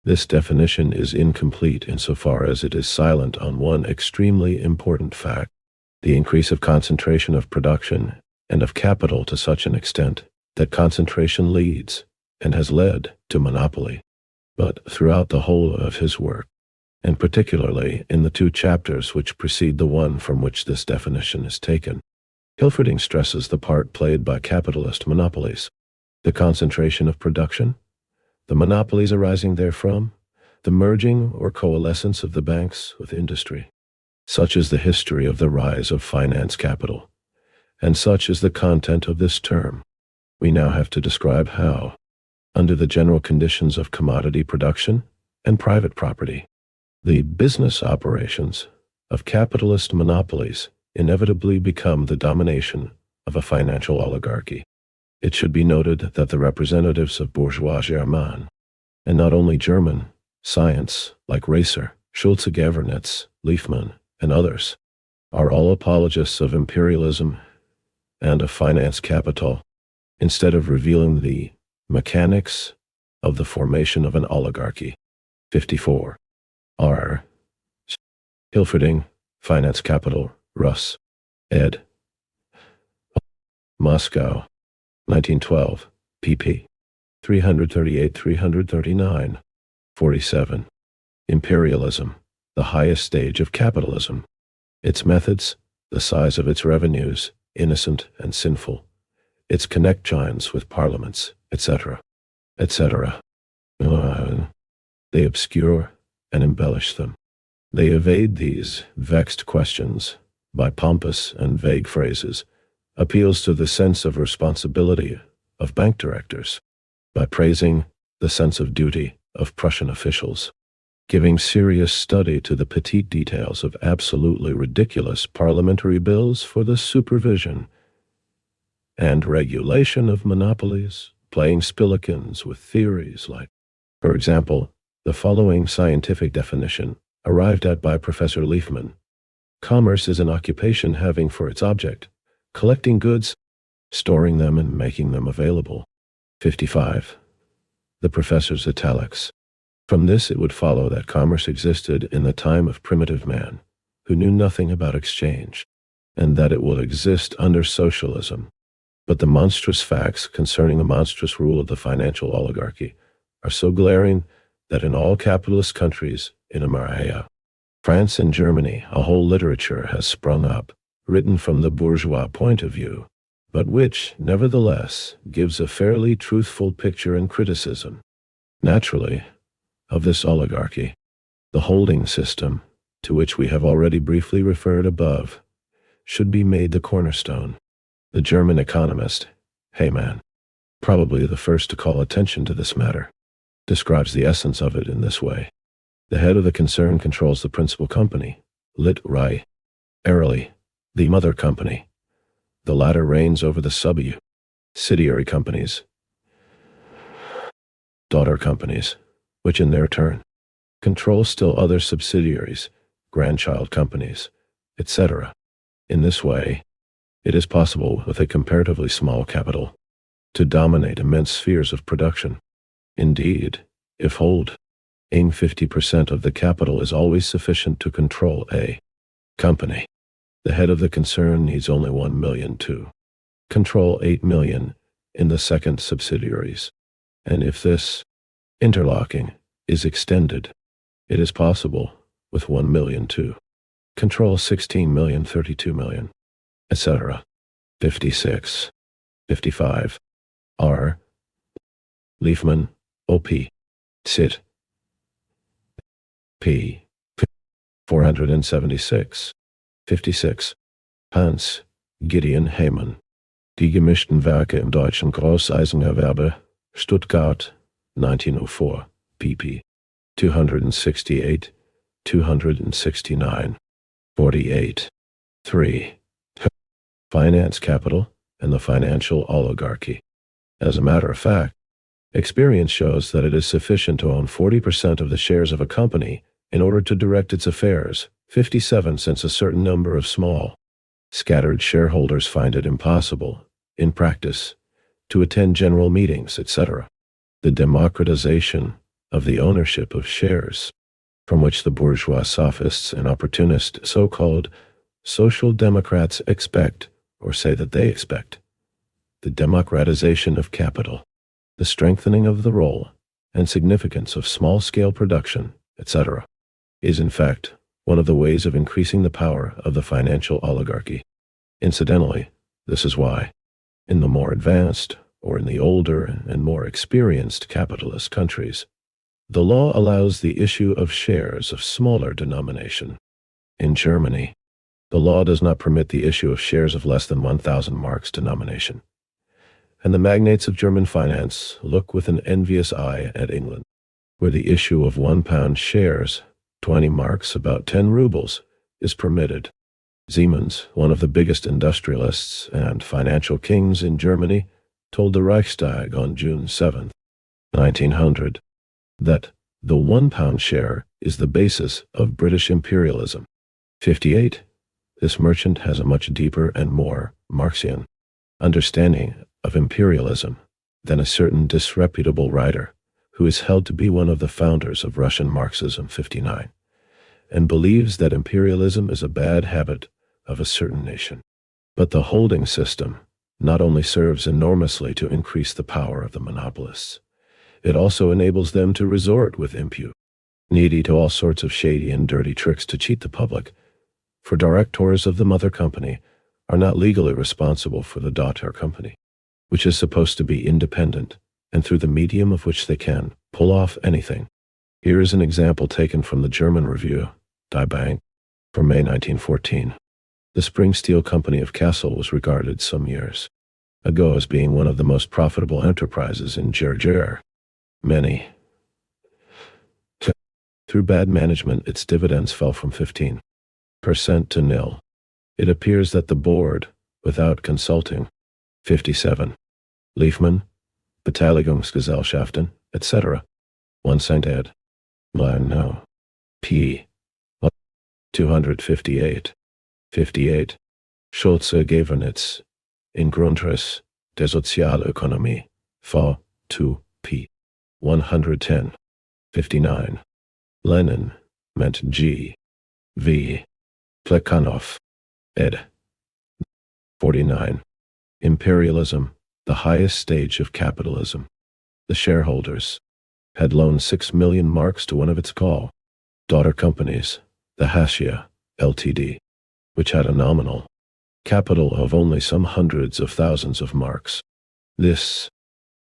This definition is incomplete insofar as it is silent on one extremely important fact: the increase of concentration of production and of capital to such an extent that concentration leads, and has led, to monopoly. But throughout the whole of his work, and particularly in the two chapters which precede the one from which this definition is taken, Hilferding stresses the part played by capitalist monopolies, the concentration of production, the monopolies arising therefrom, the merging or coalescence of the banks with industry. Such is the history of the rise of finance capital, and such is the content of this term. We now have to describe how, under the general conditions of commodity production and private property, the business operations of capitalist monopolies inevitably become the domination of a financial oligarchy. It should be noted that the representatives of bourgeois German, and not only German, science, like Racer, Schulze, Gavernetz, Leifman, and others are all apologists of imperialism and of finance capital, instead of revealing the mechanics of the formation of an oligarchy. 54. R. Hilferding, Finance Capital, Russ, ed. Moscow, 1912, pp. 338-339. 47. Imperialism, the highest stage of capitalism. Its methods, the size of its revenues, innocent and sinful, its connections with parliaments, etc., etc. They obscure and embellish them. They evade these vexed questions by pompous and vague phrases, appeals to the sense of responsibility of bank directors, by praising the sense of duty of Prussian officials, giving serious study to the petite details of absolutely ridiculous parliamentary bills for the supervision and regulation of monopolies, playing spillikins with theories like, for example, the following scientific definition, arrived at by Professor Leifman. Commerce is an occupation having for its object collecting goods, storing them, and making them available. 55. The professor's italics. From this it would follow that commerce existed in the time of primitive man, who knew nothing about exchange, and that it will exist under socialism. But the monstrous facts concerning the monstrous rule of the financial oligarchy are so glaring that in all capitalist countries in America, France and Germany, a whole literature has sprung up, written from the bourgeois point of view, but which, nevertheless, gives a fairly truthful picture and criticism, naturally, of this oligarchy. The holding system, to which we have already briefly referred above, should be made the cornerstone. The German economist, Hayman, probably the first to call attention to this matter, describes the essence of it in this way. The head of the concern controls the principal company, lit Rai, Airily, the mother company. The latter reigns over the subsidiary companies, daughter companies, which in their turn control still other subsidiaries, grandchild companies, etc. In this way, it is possible with a comparatively small capital to dominate immense spheres of production. Indeed, if holding 50% of the capital is always sufficient to control a company, the head of the concern needs only 1 million to control 8 million in the second subsidiaries. And if this interlocking is extended, it is possible with 1 million to control 16 million, 32 million, etc. 56. 55. R. Leifman, O.P. Sit. P. 476. 56. Hans Gideon Hayman. Die gemischten Werke im deutschen Großeisenerwerbe, Stuttgart, 1904, pp. 268, 269. 48. 3. Finance capital and the financial oligarchy. As a matter of fact, experience shows that it is sufficient to own 40% of the shares of a company in order to direct its affairs, 57, since a certain number of small, scattered shareholders find it impossible, in practice, to attend general meetings, etc. The democratization of the ownership of shares, from which the bourgeois sophists and opportunist so-called social democrats expect, or say that they expect, the democratization of capital, the strengthening of the role and significance of small-scale production, etc., is in fact one of the ways of increasing the power of the financial oligarchy. Incidentally, this is why, in the more advanced, or in the older and more experienced capitalist countries, the law allows the issue of shares of smaller denomination. In Germany, the law does not permit the issue of shares of less than 1,000 marks denomination, and the magnates of German finance look with an envious eye at England, where the issue of £1 shares, 20 marks, about 10 rubles, is permitted. Siemens, one of the biggest industrialists and financial kings in Germany, told the Reichstag on June 7, 1900, that The £1 share is the basis of British imperialism. 58. This merchant has a much deeper and more Marxian understanding of imperialism than a certain disreputable writer who is held to be one of the founders of Russian Marxism. 59. And believes that imperialism is a bad habit of a certain nation. But the holding system not only serves enormously to increase the power of the monopolists, it also enables them to resort with impunity to all sorts of shady and dirty tricks to cheat the public, for directors of the mother company are not legally responsible for the daughter company, which is supposed to be independent, and through the medium of which they can pull off anything. Here is an example taken from the German review, Die Bank, from May 1914. The Spring Steel Company of Kassel was regarded some years ago as being one of the most profitable enterprises in Germany. Through bad management, its dividends fell from 15% to nil. It appears that the board, without consulting 57 Liefmann, Beteiligungsgesellschaften, etc., 1 St. Ed. No. P. 258. 58. Schulze Gewernitz. In Grundriss der Sozialökonomie. V. 2. P. 110. 59. Lenin. Meant G. V. Plekhanov. Ed. 49. Imperialism, the highest stage of capitalism. The shareholders had loaned 6 million marks to one of its daughter companies, the Hasia, Ltd., which had a nominal capital of only some hundreds of thousands of marks. This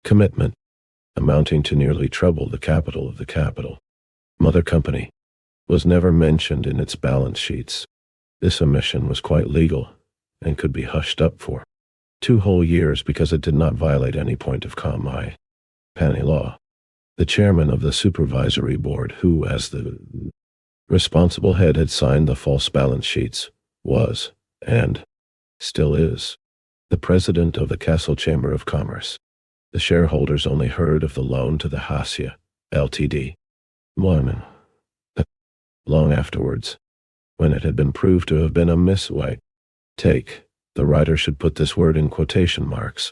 commitment, amounting to nearly treble the capital of the mother company, was never mentioned in its balance sheets. This omission was quite legal and could be hushed up for 2 whole years because it did not violate any point of common law. The chairman of the supervisory board, who as the responsible head had signed the false balance sheets, was, and still is, the president of the Kassel Chamber of Commerce. The shareholders only heard of the loan to the Hasia, Ltd. Long afterwards, when it had been proved to have been a mistake. The writer should put this word in quotation marks.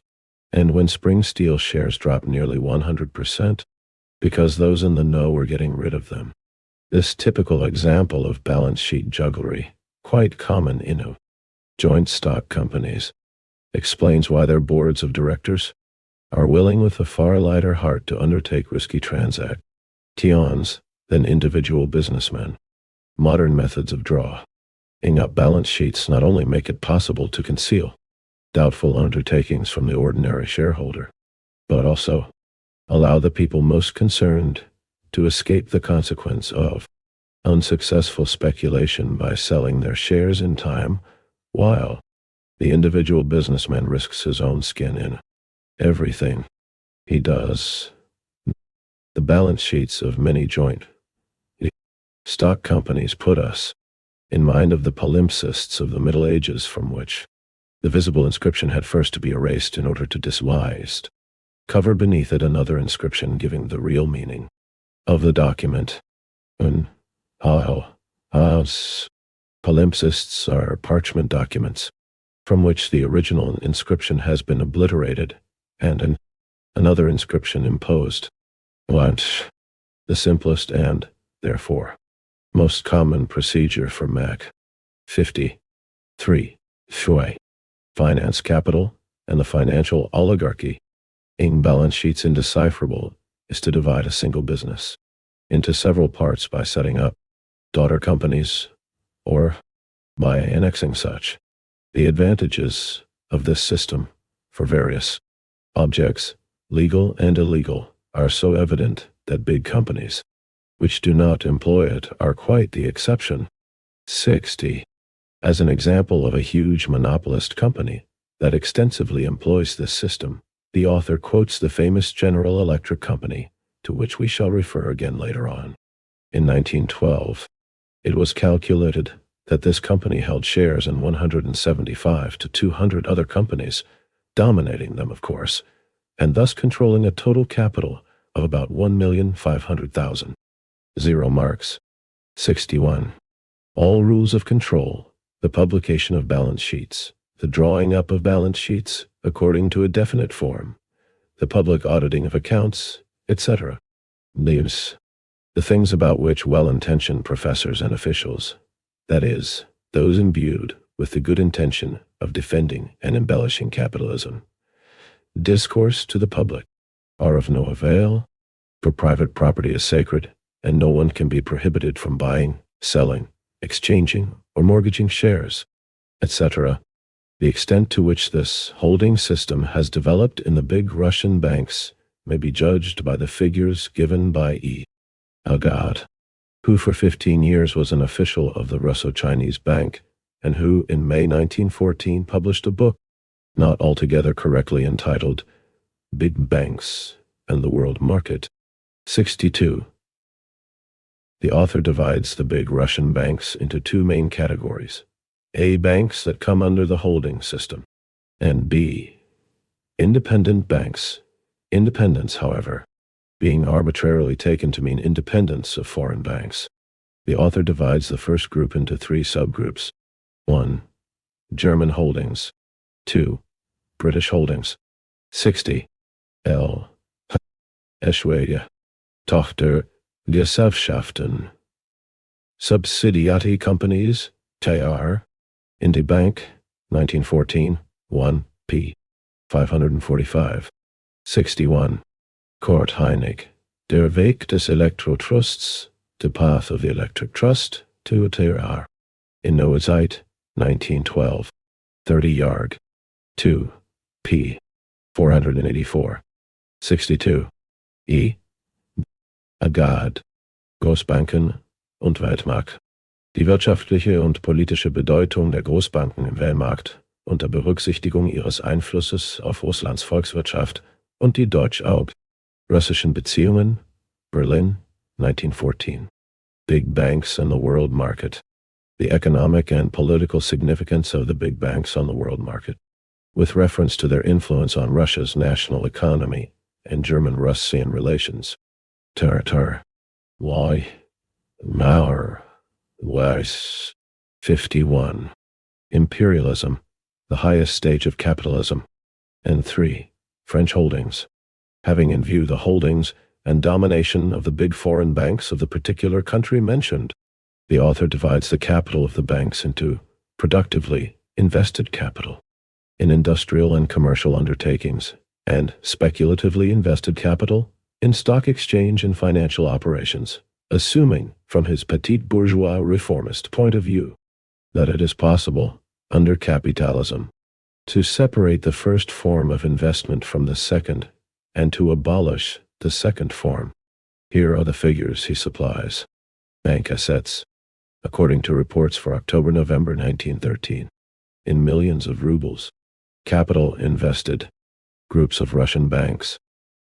And when Spring Steel shares dropped nearly 100%, because those in the know were getting rid of them. This typical example of balance sheet jugglery, quite common in joint stock companies, explains why their boards of directors are willing with a far lighter heart to undertake risky transactions than individual businessmen. Modern methods of drawing up balance sheets not only make it possible to conceal doubtful undertakings from the ordinary shareholder, but also allow the people most concerned to escape the consequence of unsuccessful speculation by selling their shares in time, while the individual businessman risks his own skin in everything he does. The balance sheets of many joint stock companies put us in mind of the palimpsests of the Middle Ages, from which the visible inscription had first to be erased in order to disguise, cover beneath it another inscription giving the real meaning of the document. Palimpsests are parchment documents from which the original inscription has been obliterated and another inscription imposed. The simplest and, therefore, most common procedure for Mac. 53. Finance capital and the financial oligarchy. In balance sheets indecipherable is to divide a single business into several parts by setting up daughter companies or by annexing such. The advantages of this system for various objects, legal and illegal, are so evident that big companies which do not employ it are quite the exception. 60. As an example of a huge monopolist company that extensively employs this system, the author quotes the famous General Electric Company, to which we shall refer again later on. In 1912, it was calculated that this company held shares in 175 to 200 other companies, dominating them, of course, and thus controlling a total capital of about 1,500,000. 0 marks. 61. All rules of control, the publication of balance sheets, the drawing up of balance sheets according to a definite form, the public auditing of accounts, etc. Leaves the things about which well-intentioned professors and officials, that is, those imbued with the good intention of defending and embellishing capitalism, discourse to the public, are of no avail, for private property is sacred, and no one can be prohibited from buying, selling, exchanging, or mortgaging shares, etc. The extent to which this holding system has developed in the big Russian banks may be judged by the figures given by E. Agad, who for 15 years was an official of the Russo-Chinese Bank, and who in May 1914 published a book, not altogether correctly entitled Big Banks and the World Market. 62. The author divides the big Russian banks into two main categories: A, banks that come under the holding system, and B, independent banks. Independence, however, being arbitrarily taken to mean independence of foreign banks. The author divides the first group into three subgroups. 1. German holdings. 2. British holdings. 60. L. Eschwege. Tochter Gesellschaften. Subsidiary companies. TR. Indie Bank. 1914. 1. p. 545. 61. Kurt Heinig. Der Weg des Elektrotrusts, The Path of the Electric Trust, to a TR. In Noah's Zeit, 1912. 30 Yarg. 2. p. 484. 62. E. Agad. Großbanken und Weltmarkt. Die wirtschaftliche und politische Bedeutung der Großbanken im Weltmarkt unter Berücksichtigung ihres Einflusses auf Russlands Volkswirtschaft und die deutsch-russischen Beziehungen, Berlin, 1914. Big Banks and the World Market. The economic and political significance of the big banks on the world market, with reference to their influence on Russia's national economy and German-Russian relations. Tar. Y. Mauer. Weiss. 51. Imperialism, the highest stage of capitalism. And 3. French holdings. Having in view the holdings and domination of the big foreign banks of the particular country mentioned, the author divides the capital of the banks into productively invested capital in industrial and commercial undertakings, and speculatively invested capital in stock exchange and financial operations, assuming, from his petit bourgeois reformist point of view, that it is possible, under capitalism, to separate the first form of investment from the second, and to abolish the second form. Here are the figures he supplies. Bank assets, according to reports for October-November 1913, in millions of rubles. Capital invested, groups of Russian banks.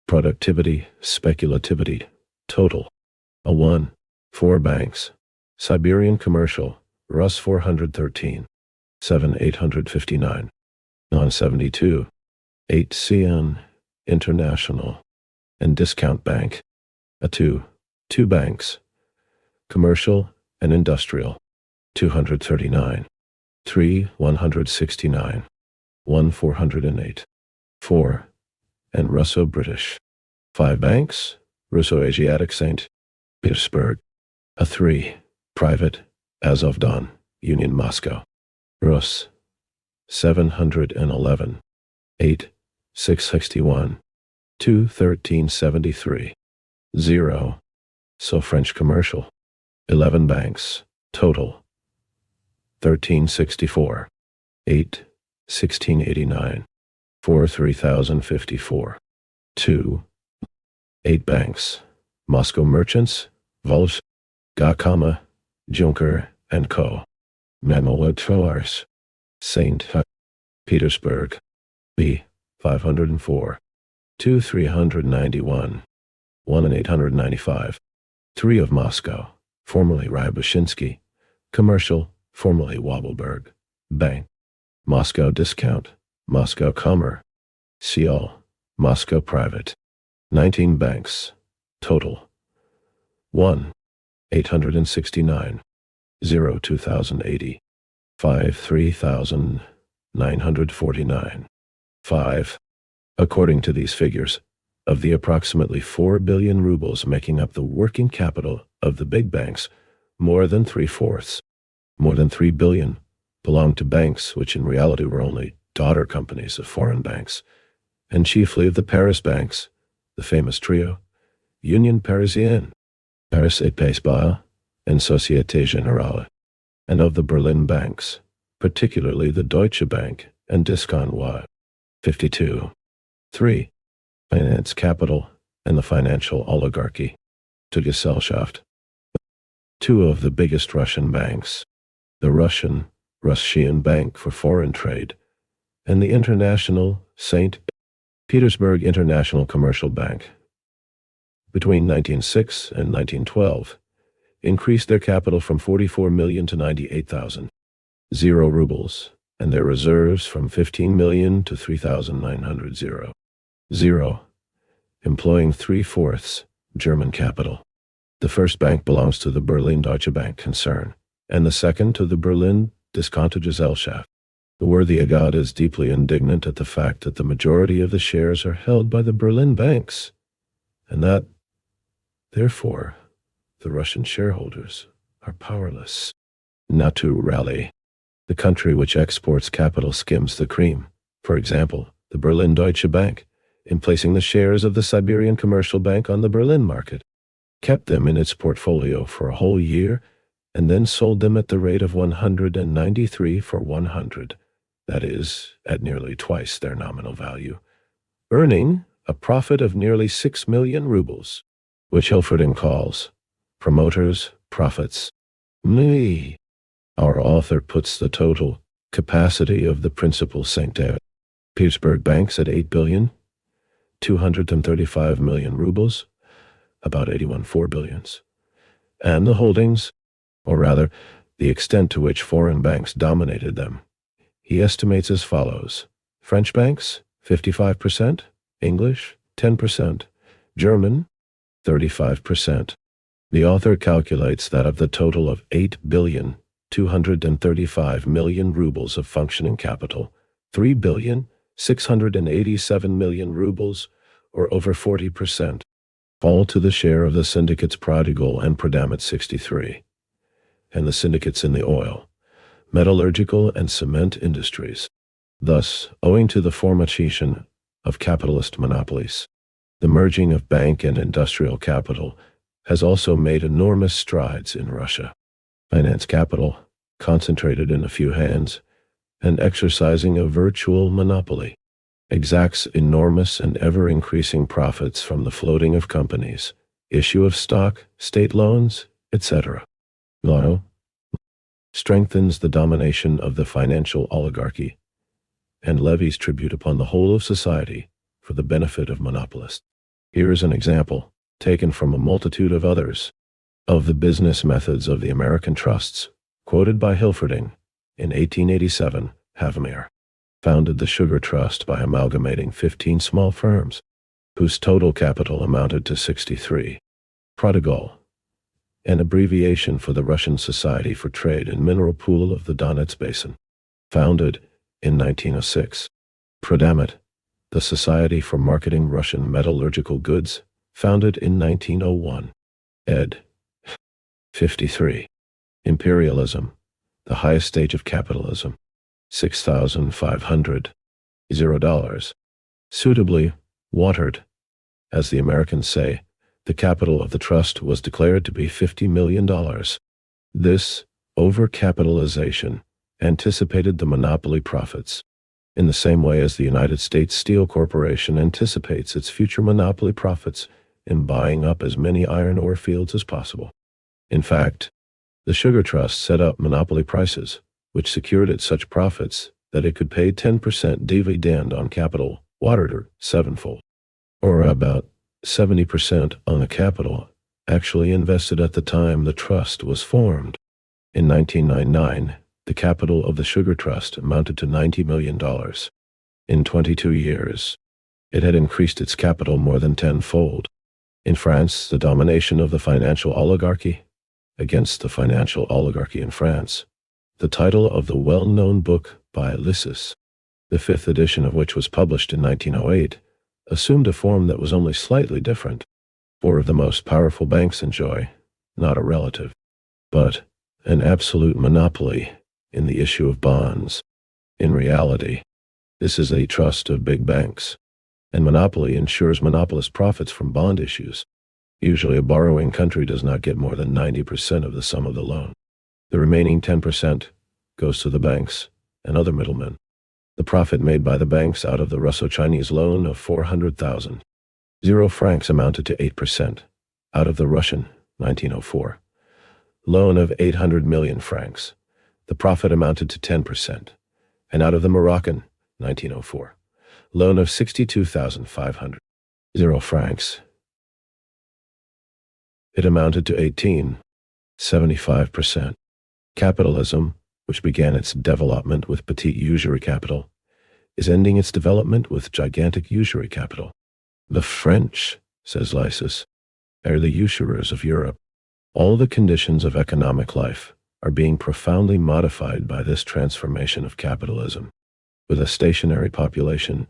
Productivity, speculativity, total. A 1. 4 banks. Siberian Commercial, Rus 413. 7 859. Non 72. 8 CN, International, and Discount Bank. A 2. 2 banks. Commercial and Industrial, 239. 3 169. 1 408. 4. And Russo-British. 5 banks, Russo-Asiatic St. Petersburg. A 3. Private, Azovdan, Union Moscow. Rus. 711. 8. 661. 2 1373. 0. So French Commercial. 11 banks, total. 1364. 8. 1689. 4 3054. 2. 8 banks. Moscow Merchants, Volz, Gakama, Junker, and Co. Manuel Troars, St. Petersburg. B. 504. 2 391. 1 and 895. 3 of Moscow, formerly Ryabushinsky. Commercial, formerly Wobbleberg. Bank. Moscow Discount, Moscow Kommer. Seoul, Moscow Private. 19 banks, total. 1. 869, 0 2080, 5 3949, 5. According to these figures, of the approximately 4 billion rubles making up the working capital of the big banks, more than 3/4, more than 3 billion, belonged to banks which in reality were only daughter companies of foreign banks, and chiefly of the Paris banks, the famous trio, Union Parisienne, Paris et Pays-Bas, and Société Générale, and of the Berlin banks, particularly the Deutsche Bank and Discount Y. 52. 3. Finance Capital and the Financial Oligarchy, to Gesellschaft. 2 of the biggest Russian banks, the Russian Bank for Foreign Trade, and the International St. Petersburg International Commercial Bank, between 1906 and 1912, increased their capital from 44 million to 98,000 rubles, and their reserves from 15 million to 3,900 employing 3/4 German capital. The first bank belongs to the Berlin Deutsche Bank concern, and the second to the Berlin Diskontogesellschaft. The worthy Agad is deeply indignant at the fact that the majority of the shares are held by the Berlin banks, and that, therefore, the Russian shareholders are powerless. Naturally, the country which exports capital skims the cream. For example, the Berlin Deutsche Bank, in placing the shares of the Siberian Commercial Bank on the Berlin market, kept them in its portfolio for a whole year, and then sold them at the rate of 193 for 100, that is, at nearly twice their nominal value, earning a profit of nearly 6 million rubles, which Hilferding calls promoters' profits. Our author puts the total capacity of the principal St. Petersburg banks at 8,235 million rubles, about 81.4 billions, and the holdings, or rather, the extent to which foreign banks dominated them, he estimates as follows: French banks, 55%, English, 10%, German, 35%. The author calculates that of the total of 8,235 million rubles of functioning capital, 3,687 million rubles, or over 40%, fall to the share of the syndicates Prodigal and Prodam at 63, and the syndicates in the oil, metallurgical and cement industries. Thus, owing to the formation of capitalist monopolies, the merging of bank and industrial capital has also made enormous strides in Russia. Finance capital, concentrated in a few hands, and exercising a virtual monopoly, exacts enormous and ever-increasing profits from the floating of companies, issue of stock, state loans, etc. While strengthens the domination of the financial oligarchy and levies tribute upon the whole of society for the benefit of monopolists. Here is an example, taken from a multitude of others, of the business methods of the American trusts, quoted by Hilferding. In 1887, Havemir founded the Sugar Trust by amalgamating 15 small firms, whose total capital amounted to 63. Prodigal, an abbreviation for the Russian Society for Trade in Mineral Pool of the Donets Basin, founded in 1906. Prodamit, the Society for Marketing Russian Metallurgical Goods, founded in 1901. Ed. 53. Imperialism, the Highest Stage of Capitalism, 6,500 $0. Suitably watered, as the Americans say, the capital of the trust was declared to be $50 million. This overcapitalization anticipated the monopoly profits, in the same way as the United States Steel Corporation anticipates its future monopoly profits in buying up as many iron ore fields as possible. In fact, the Sugar Trust set up monopoly prices, which secured it such profits that it could pay 10% dividend on capital watered sevenfold, or about 70% on the capital actually invested at the time the trust was formed. In 1999, the capital of the Sugar Trust amounted to $90 million. In 22 years, it had increased its capital more than tenfold. In France, the domination of the financial oligarchy against the financial oligarchy in France, the title of the well-known book by Lissus, the fifth edition of which was published in 1908, assumed a form that was only slightly different. Four of the most powerful banks enjoy, not a relative, but an absolute monopoly in the issue of bonds. In reality, this is a trust of big banks, and monopoly ensures monopolist profits from bond issues. Usually a borrowing country does not get more than 90% of the sum of the loan. The remaining 10% goes to the banks and other middlemen. The profit made by the banks out of the Russo-Chinese loan of 400,000 francs amounted to 8%, out of the Russian 1904 loan of 800 million francs. The profit amounted to 10%, and out of the Moroccan 1904 loan of 62,500 francs, it amounted to 75%. Capitalism, which began its development with petite usury capital, is ending its development with gigantic usury capital. The French, says Lissus, are the usurers of Europe. All the conditions of economic life are being profoundly modified by this transformation of capitalism. With a stationary population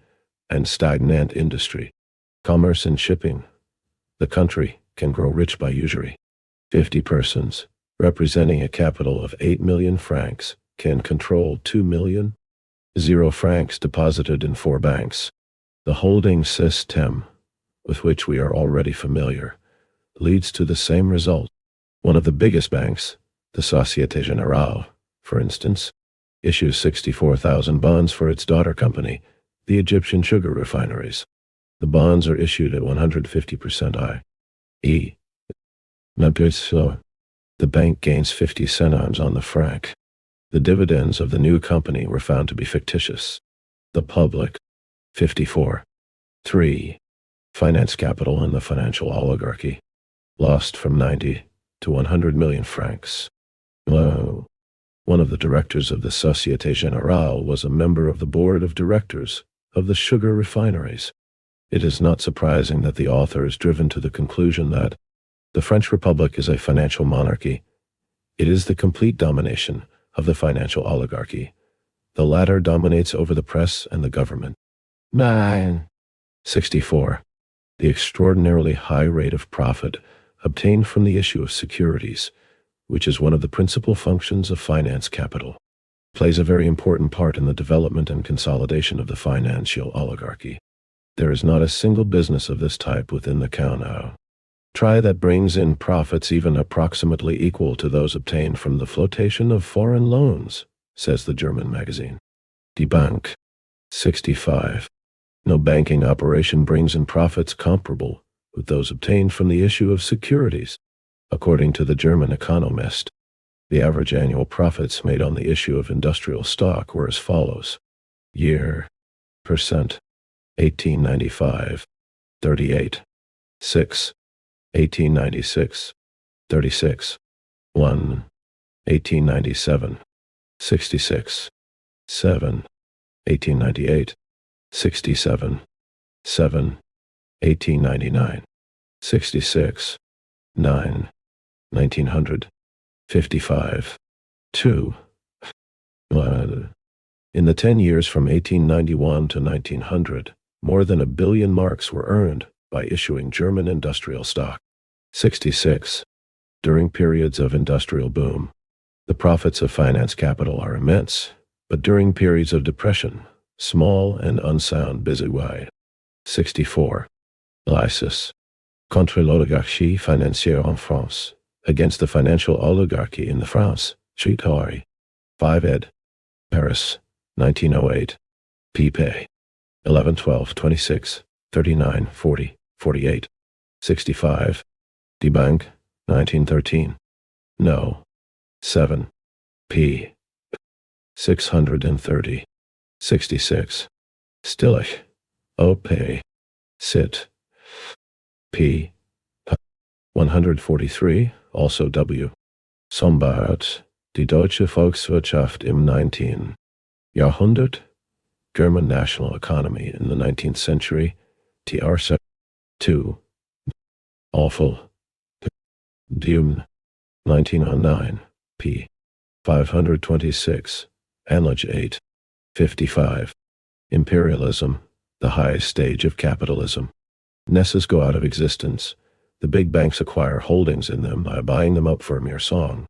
and stagnant industry, commerce and shipping, the country can grow rich by usury. 50 persons, representing a capital of 8 million francs, can control 2 million francs deposited in 4 banks. The holding system, with which we are already familiar, leads to the same result. One of the biggest banks, the Société Générale, for instance, issues 64,000 bonds for its daughter company, the Egyptian sugar refineries. The bonds are issued at 150% i.e. The bank gains 50 centimes on the franc. The dividends of the new company were found to be fictitious. The public. 54. 3. Finance capital and the financial oligarchy. Lost from 90 to 100 million francs. One of the directors of the Société Générale was a member of the board of directors of the sugar refineries. It is not surprising that the author is driven to the conclusion that the French Republic is a financial monarchy. It is the complete domination of the financial oligarchy. The latter dominates over the press and the government. 64. The extraordinarily high rate of profit obtained from the issue of securities, which is one of the principal functions of finance capital, plays a very important part in the development and consolidation of the financial oligarchy. There is not a single business of this type within the Council that brings in profits even approximately equal to those obtained from the flotation of foreign loans, says the German magazine Die Bank. 65. No banking operation brings in profits comparable with those obtained from the issue of securities. According to the German economist, the average annual profits made on the issue of industrial stock were as follows. Year. Percent. 1895. 38. 6. 1896. 36. 1. 1897. 66. 7. 1898. 67. 7. 1899. 66. 9. 1900. 55. 2. In the 10 years from 1891 to 1900, more than 1 billion marks were earned by issuing German industrial stock. 66. During periods of industrial boom, the profits of finance capital are immense, but during periods of depression, small and unsound busy. 64. Lissus. Contre l'oligarchie financière en France. Against the financial oligarchy in the France. Chitory. 5 ed. Paris. 1908. pp. 11, 12, 26, 39, 40, 48. 65. Die Bank. 1913. No. 7. p. 630. 66. Stillich. Op. Sit. p. 143, also W. Sombart, die deutsche Volkswirtschaft im 19. Jahrhundert, German national economy in the 19th century, TR 2. Awful. Dum. 1909, p. 526, Anlage 8, 55. Imperialism, the highest stage of capitalism. Nesses go out of existence. The big banks acquire holdings in them by buying them up for a mere song,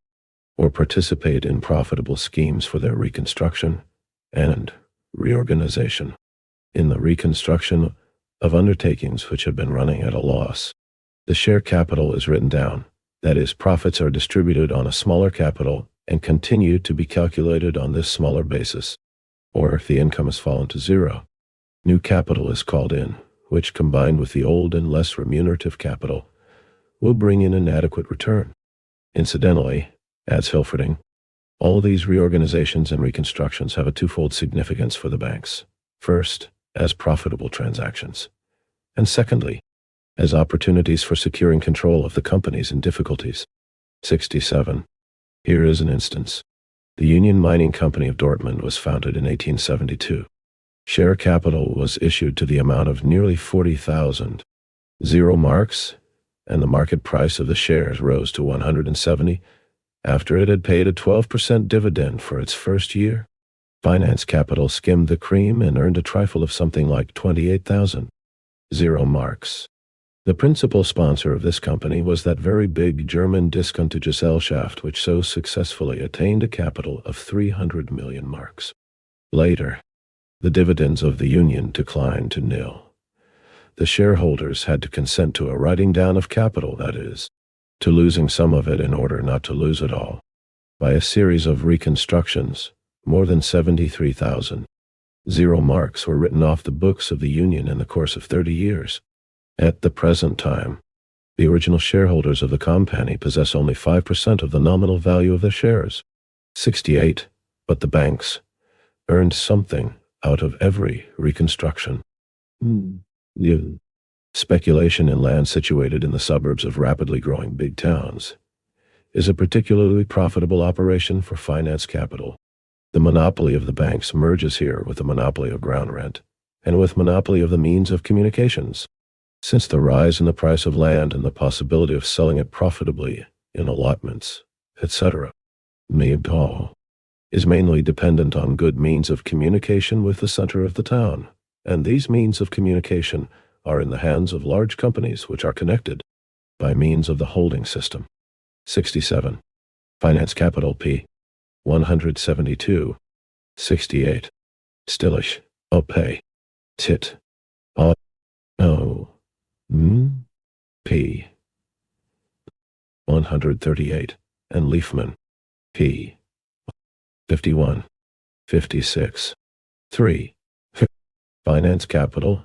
or participate in profitable schemes for their reconstruction and reorganization. In the reconstruction of undertakings which have been running at a loss, the share capital is written down. That is, profits are distributed on a smaller capital and continue to be calculated on this smaller basis. Or if the income has fallen to zero, new capital is called in, which combined with the old and less remunerative capital will bring in an adequate return. Incidentally, adds Hilferding, all these reorganizations and reconstructions have a twofold significance for the banks. First, as profitable transactions, and secondly, as opportunities for securing control of the companies in difficulties. 67. Here is an instance. The Union Mining Company of Dortmund was founded in 1872. Share capital was issued to the amount of nearly 40,000 marks, and the market price of the shares rose to 170 after it had paid a 12% dividend for its first year. Finance capital skimmed the cream and earned a trifle of something like 28,000 marks. The principal sponsor of this company was that very big German Diskontogesellschaft which so successfully attained a capital of 300 million marks. Later, the dividends of the union declined to nil. The shareholders had to consent to a writing down of capital, that is, to losing some of it in order not to lose it all. By a series of reconstructions, more than 73,000 marks were written off the books of the union in the course of 30 years. At the present time, the original shareholders of the company possess only 5% of the nominal value of their shares. 68. But the banks earned something out of every reconstruction. The speculation in land situated in the suburbs of rapidly growing big towns is a particularly profitable operation for finance capital. The monopoly of the banks merges here with the monopoly of ground rent and with monopoly of the means of communications. Since the rise in the price of land and the possibility of selling it profitably in allotments, etc., is mainly dependent on good means of communication with the center of the town, and these means of communication are in the hands of large companies which are connected by means of the holding system. 67. Finance capital p. 172. 68. Stillish, opay, tit, o, p. 138, and Leafman, p. 51, 56. 3. Finance capital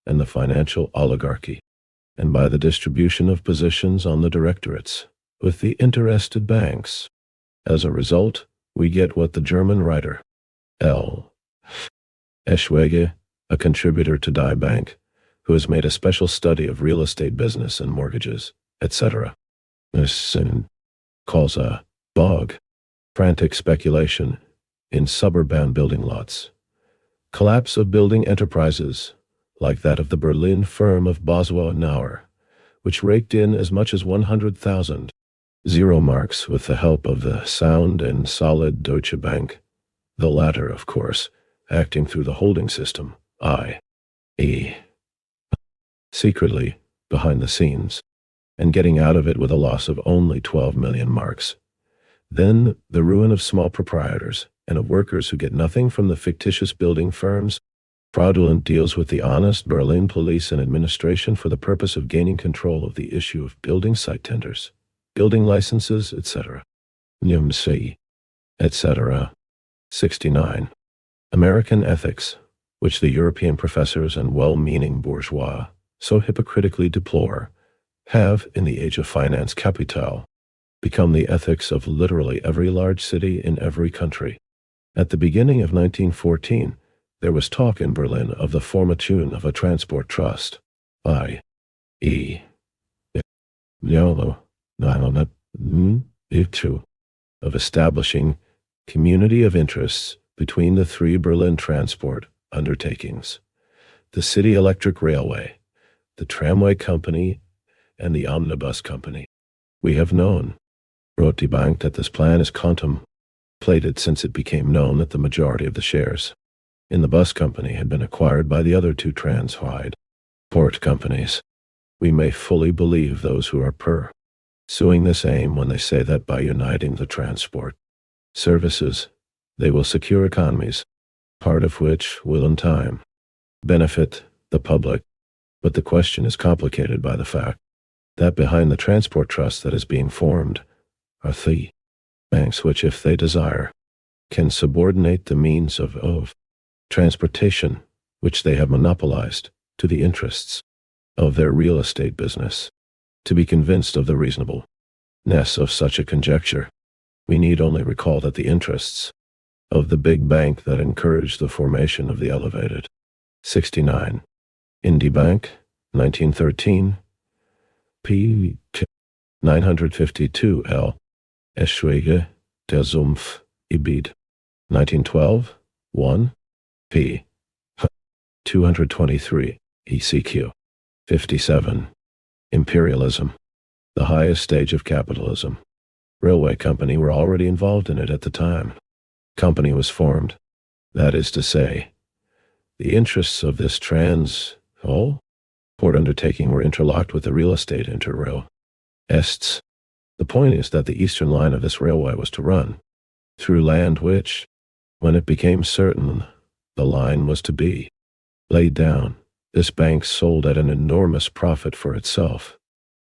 and the financial oligarchy, and by the distribution of positions on the directorates with the interested banks. As a result, we get what the German writer L. Eschwege, a contributor to Die Bank, who has made a special study of real estate business and mortgages, etc., calls a bog, frantic speculation in suburban building lots. Collapse of building enterprises, like that of the Berlin firm of Boswell and Nauer, which raked in as much as 100,000 marks with the help of the sound and solid Deutsche Bank, the latter, of course, acting through the holding system, i.e., secretly, behind the scenes, and getting out of it with a loss of only 12 million marks. Then the ruin of small proprietors and of workers who get nothing from the fictitious building firms, fraudulent deals with the honest Berlin police and administration for the purpose of gaining control of the issue of building site tenders, building licenses, etc., etc. 69. American ethics, which the European professors and well-meaning bourgeois so hypocritically deplore, have, in the age of finance capital, become the ethics of literally every large city in every country. At the beginning of 1914, there was talk in Berlin of the formation of a transport trust, i.e., of establishing community of interests between the three Berlin transport undertakings, the City Electric Railway, the Tramway Company, and the Omnibus Company. We have known wrote Die Bank that this plan is contemplated since it became known that the majority of the shares in the bus company had been acquired by the other two transport companies. We may fully believe those who are pursuing this aim when they say that by uniting the transport services, they will secure economies, part of which will in time benefit the public. But the question is complicated by the fact that behind the transport trust that is being formed are the banks which, if they desire, can subordinate the means of transportation which they have monopolized to the interests of their real estate business. To be convinced of the reasonableness of such a conjecture, we need only recall that the interests of the big bank that encouraged the formation of the elevated 69 Indie Bank, 1913, p. 952 L. Eschwege, der Sumpf, Ibid, 1912, 1, p. 223, ECQ, 57. Imperialism, the highest stage of capitalism. Railway company were already involved in it at the time company was formed. That is to say, the interests of this transport undertaking were interlocked with the real estate interrail ests. The point is that the eastern line of this railway was to run through land which, when it became certain the line was to be laid down, this bank sold at an enormous profit for itself,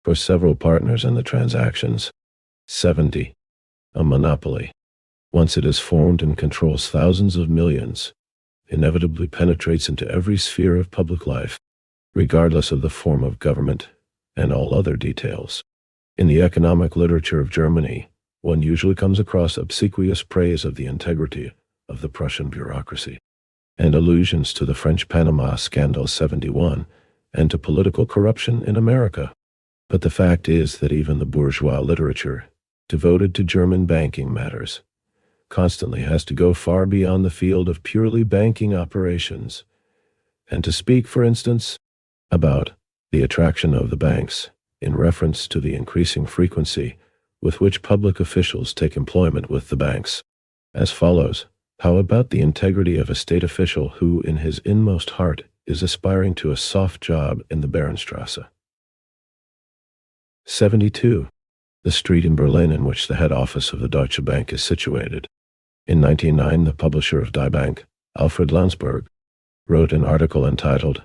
for several partners in the transactions. 70. A monopoly, once it is formed and controls thousands of millions, inevitably penetrates into every sphere of public life, regardless of the form of government and all other details. In the economic literature of Germany, one usually comes across obsequious praise of the integrity of the Prussian bureaucracy, and allusions to the French Panama Scandal 71 and to political corruption in America. But the fact is that even the bourgeois literature devoted to German banking matters constantly has to go far beyond the field of purely banking operations, and to speak, for instance, about the attraction of the banks in reference to the increasing frequency with which public officials take employment with the banks, as follows. How about the integrity of a state official who, in his inmost heart, is aspiring to a soft job in the Bahnstrasse? 72. The street in Berlin in which the head office of the Deutsche Bank is situated. In 1909, the publisher of Die Bank, Alfred Landsberg, wrote an article entitled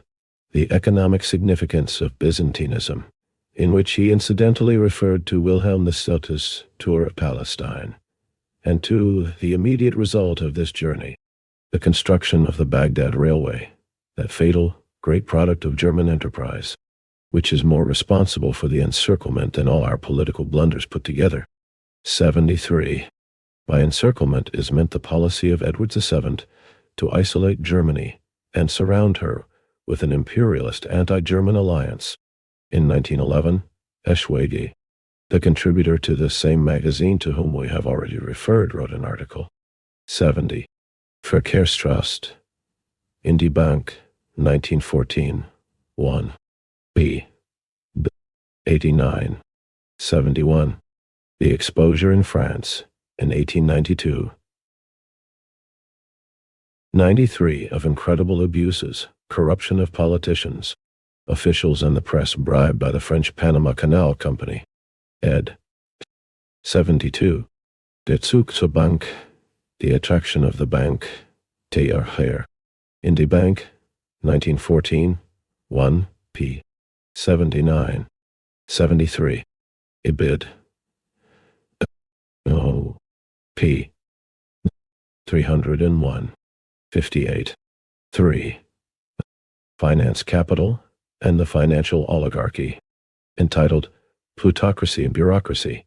The Economic Significance of Byzantinism, in which he incidentally referred to Wilhelm II's tour of Palestine, and to the immediate result of this journey, the construction of the Baghdad Railway, that fatal, great product of German enterprise, which is more responsible for the encirclement than all our political blunders put together. 73. By encirclement is meant the policy of Edward VII to isolate Germany and surround her with an imperialist anti-German alliance. In 1911, Eschwege, the contributor to this same magazine to whom we have already referred, wrote an article. 70. Verkehrstrust, Indie Bank, 1914, 1. B. 89. 71. The exposure in France, in 1892. 93. Of incredible abuses, corruption of politicians, officials and the press bribed by the French Panama Canal Company. Ed. 72. Der Zug zur Bank, the attraction of the bank, TR Indie Bank, 1914, 1, p. 79. 73. Ibid. O. p. 301. 58. 3. Finance Capital and the Financial Oligarchy, entitled Plutocracy and Bureaucracy,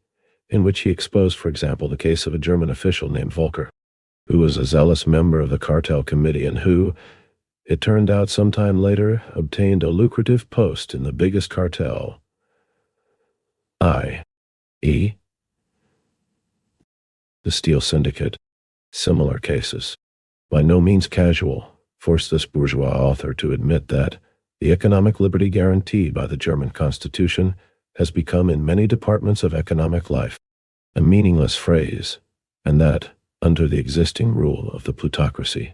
in which he exposed, for example, the case of a German official named Volcker, who was a zealous member of the cartel committee and who, it turned out sometime later, obtained a lucrative post in the biggest cartel, i.e., the Steel Syndicate. Similar cases, by no means casual, forced this bourgeois author to admit that the economic liberty guaranteed by the German Constitution has become in many departments of economic life a meaningless phrase, and that, under the existing rule of the plutocracy,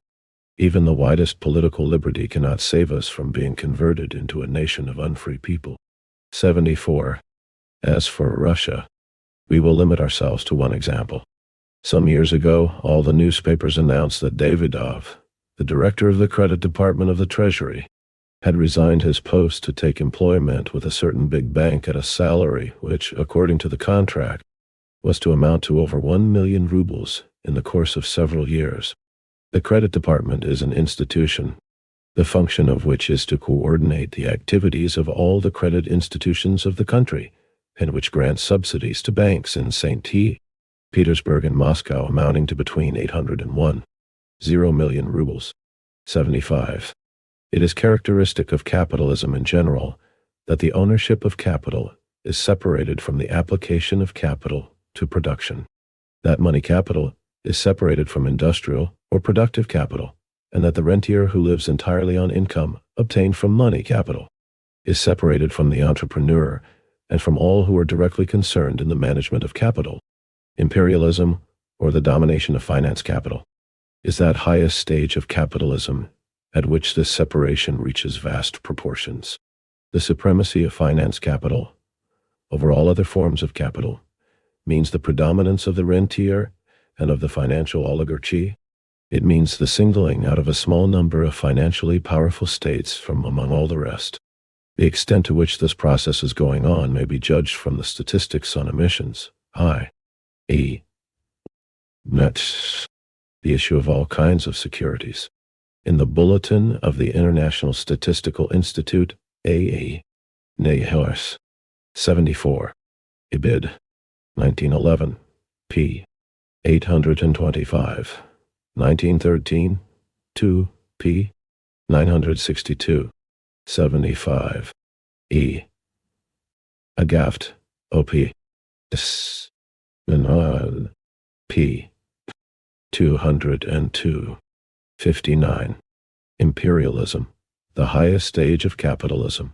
even the widest political liberty cannot save us from being converted into a nation of unfree people. 74. As for Russia, we will limit ourselves to one example. Some years ago, all the newspapers announced that Davidov, the director of the credit department of the Treasury, had resigned his post to take employment with a certain big bank at a salary which, according to the contract, was to amount to over 1 million rubles in the course of several years. The credit department is an institution, the function of which is to coordinate the activities of all the credit institutions of the country, and which grants subsidies to banks in St. Petersburg and Moscow amounting to between 800 and 1.0 million rubles. 75. It is characteristic of capitalism in general that the ownership of capital is separated from the application of capital to production. That money capital is separated from industrial or productive capital, and that the rentier who lives entirely on income obtained from money capital is separated from the entrepreneur and from all who are directly concerned in the management of capital. Imperialism, or the domination of finance capital, is that highest stage of capitalism at which this separation reaches vast proportions. The supremacy of finance capital over all other forms of capital means the predominance of the rentier and of the financial oligarchy. It means the singling out of a small number of financially powerful states from among all the rest. The extent to which this process is going on may be judged from the statistics on emissions, i.e., net, the issue of all kinds of securities. In the Bulletin of the International Statistical Institute, A.E. Nahors, 74, Ibid, 1911, p. 825, 1913, 2, p. 962, 75, e. Agaft, op. S. p. 202, 59. Imperialism, the highest stage of capitalism.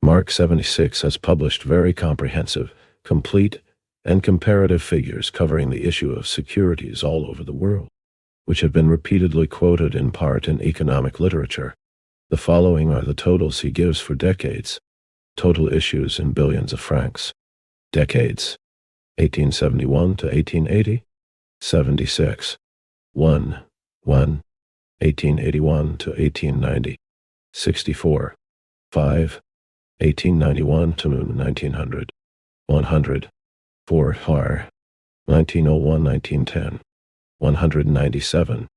Mark 76 has published very comprehensive, complete, and comparative figures covering the issue of securities all over the world, which have been repeatedly quoted in part in economic literature. The following are the totals he gives for decades. Total issues in billions of francs. Decades: 1871 to 1880, 76. 1. 1881 to 1890, 64. 5. 1891 to 1900, 100. 4. 1901-1910, 197.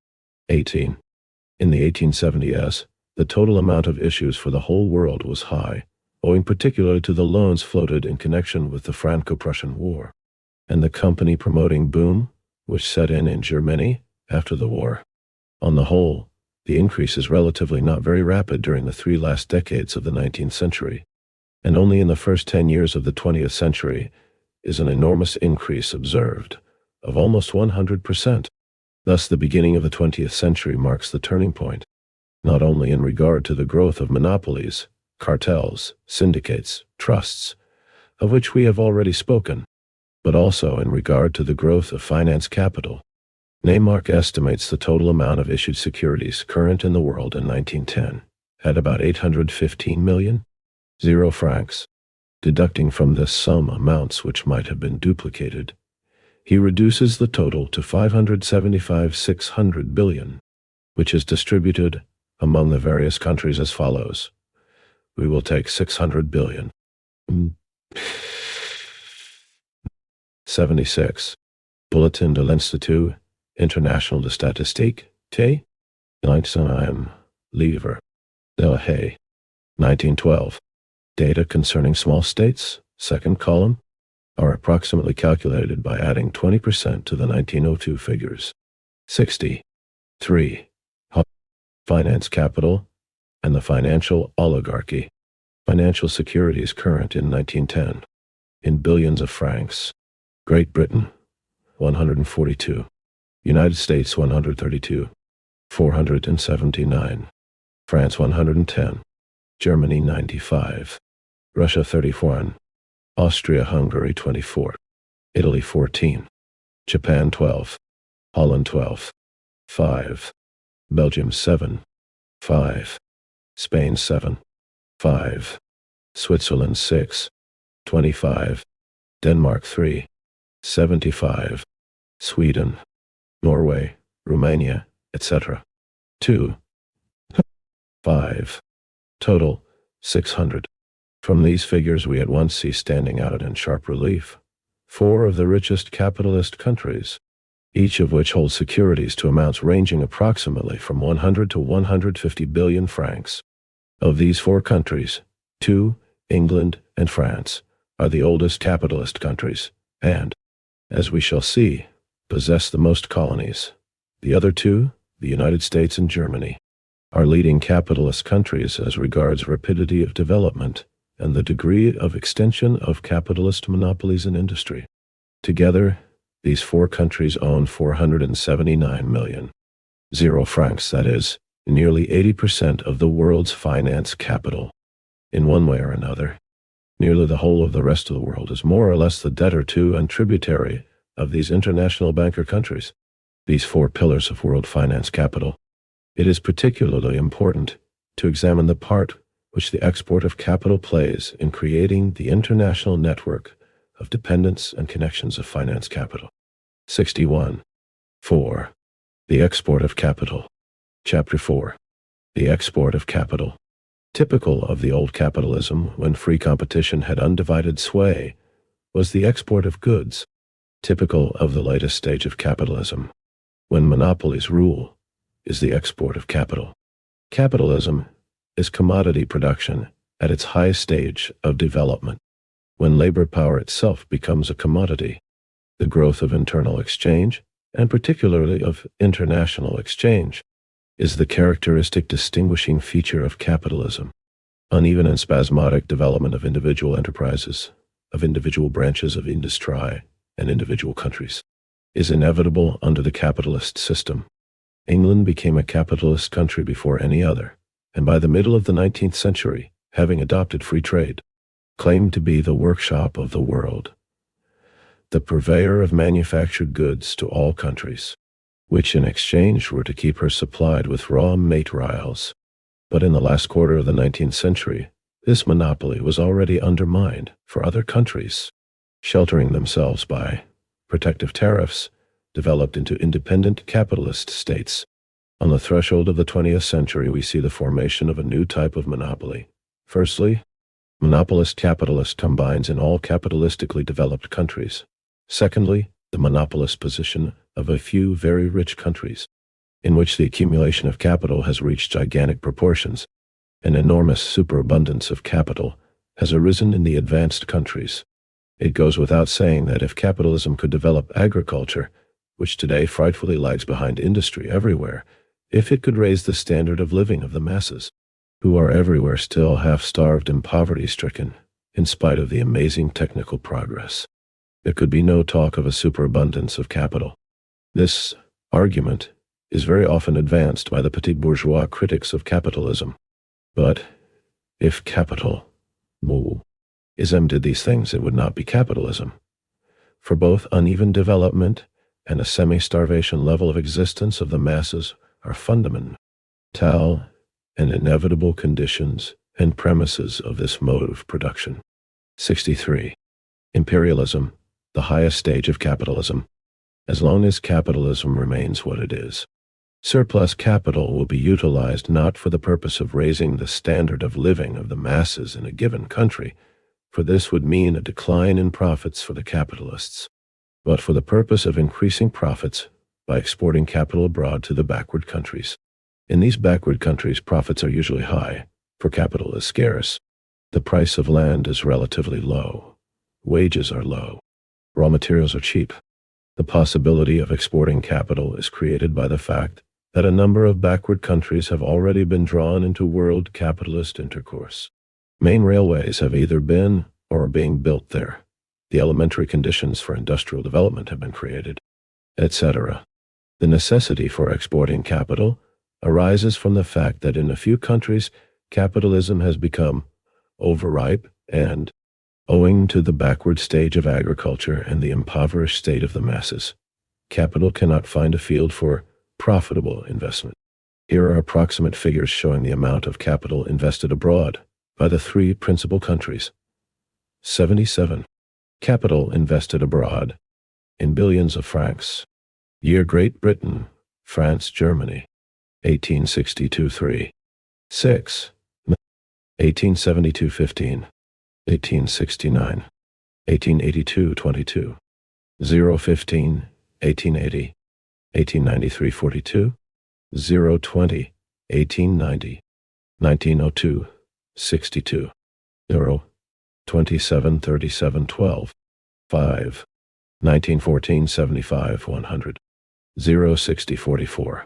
18. In the 1870s, the total amount of issues for the whole world was high, owing particularly to the loans floated in connection with the Franco-Prussian War, and the company promoting boom, which set in Germany after the war. On the whole, the increase is relatively not very rapid during the 3 last decades of the 19th century, and only in the first 10 years of the 20th century is an enormous increase observed, of almost 100%. Thus, the beginning of the 20th century marks the turning point, not only in regard to the growth of monopolies, cartels, syndicates, trusts, of which we have already spoken, but also in regard to the growth of finance capital. Neymark estimates the total amount of issued securities current in the world in 1910 at about 815 million francs. Deducting from this sum amounts which might have been duplicated, he reduces the total to 575,600 billion, which is distributed among the various countries as follows. We will take 600 billion. 76. Bulletin de l'Institut International de Statistique, T. 19 Livre de Hay, 1912. Data concerning small states, second column, are approximately calculated by adding 20% to the 1902 figures. 60. 3. Finance capital and the financial oligarchy. Financial securities current in 1910, in billions of francs. Great Britain, 142. United States, 132. 479. France, 110. Germany, 95. Russia, 31. Austria-Hungary, 24. Italy 14, Japan 12, Holland 12, 5, Belgium 7, 5, Spain 7, 5, Switzerland 6, 25, Denmark 3, 75, Sweden, Norway, Romania, etc. 2, 5. Total, 600. From these figures we at once see standing out in sharp relief 4 of the richest capitalist countries, each of which holds securities to amounts ranging approximately from 100 to 150 billion francs. Of these 4 countries, 2, England and France, are the oldest capitalist countries, and, as we shall see, possess the most colonies. The other 2, the United States and Germany, are leading capitalist countries as regards rapidity of development and the degree of extension of capitalist monopolies in industry. Together, these 4 countries own 479 million francs, that is, nearly 80% of the world's finance capital. In one way or another, nearly the whole of the rest of the world is more or less the debtor to and tributary of these international banker countries, these 4 pillars of world finance capital. It is particularly important to examine the part which the export of capital plays in creating the international network of dependence and connections of finance capital. 61. 4. The export of capital. Chapter 4. The export of capital. Typical of the old capitalism, when free competition had undivided sway, was the export of goods. Typical of the latest stage of capitalism, when monopolies rule, is the export of capital. Capitalism is commodity production at its highest stage of development, when labor power itself becomes a commodity. The growth of internal exchange, and particularly of international exchange, is the characteristic distinguishing feature of capitalism. Uneven and spasmodic development of individual enterprises, of individual branches of industry, and individual countries, is inevitable under the capitalist system. England became a capitalist country before any other, and by the middle of the 19th century, having adopted free trade, claimed to be the workshop of the world, the purveyor of manufactured goods to all countries, which in exchange were to keep her supplied with raw materials. But in the last quarter of the 19th century, this monopoly was already undermined for other countries, sheltering themselves by protective tariffs, developed into independent capitalist states. On the threshold of the 20th century, we see the formation of a new type of monopoly. Firstly, monopolist-capitalist combines in all capitalistically developed countries. Secondly, the monopolist position of a few very rich countries, in which the accumulation of capital has reached gigantic proportions. An enormous superabundance of capital has arisen in the advanced countries. It goes without saying that if capitalism could develop agriculture, which today frightfully lags behind industry everywhere, if it could raise the standard of living of the masses, who are everywhere still half-starved and poverty-stricken, in spite of the amazing technical progress, there could be no talk of a superabundance of capital. This argument is very often advanced by the petit bourgeois critics of capitalism. But if capitalism did these things, it would not be capitalism. For both uneven development and a semi-starvation level of existence of the masses are fundamental and inevitable conditions and premises of this mode of production. 63. Imperialism, the highest stage of capitalism. As long as capitalism remains what it is, surplus capital will be utilized not for the purpose of raising the standard of living of the masses in a given country, for this would mean a decline in profits for the capitalists, but for the purpose of increasing profits by exporting capital abroad to the backward countries. In these backward countries, profits are usually high, for capital is scarce. The price of land is relatively low. Wages are low. Raw materials are cheap. The possibility of exporting capital is created by the fact that a number of backward countries have already been drawn into world capitalist intercourse. Main railways have either been or are being built there. The elementary conditions for industrial development have been created, etc. The necessity for exporting capital arises from the fact that in a few countries, capitalism has become overripe and Owing to the backward stage of agriculture and the impoverished state of the masses, capital cannot find a field for profitable investment. Here are approximate figures showing the amount of capital invested abroad by the three principal countries. 77. Capital invested abroad in billions of francs. Year: Great Britain, France, Germany. 1862-3. 6. 1872-15. 1869. 1882-22. 015. 1880. 1893-42. 020. 1890. 1902. 62. 0. 27-37-12. 5. 1914-75-100. 060-44.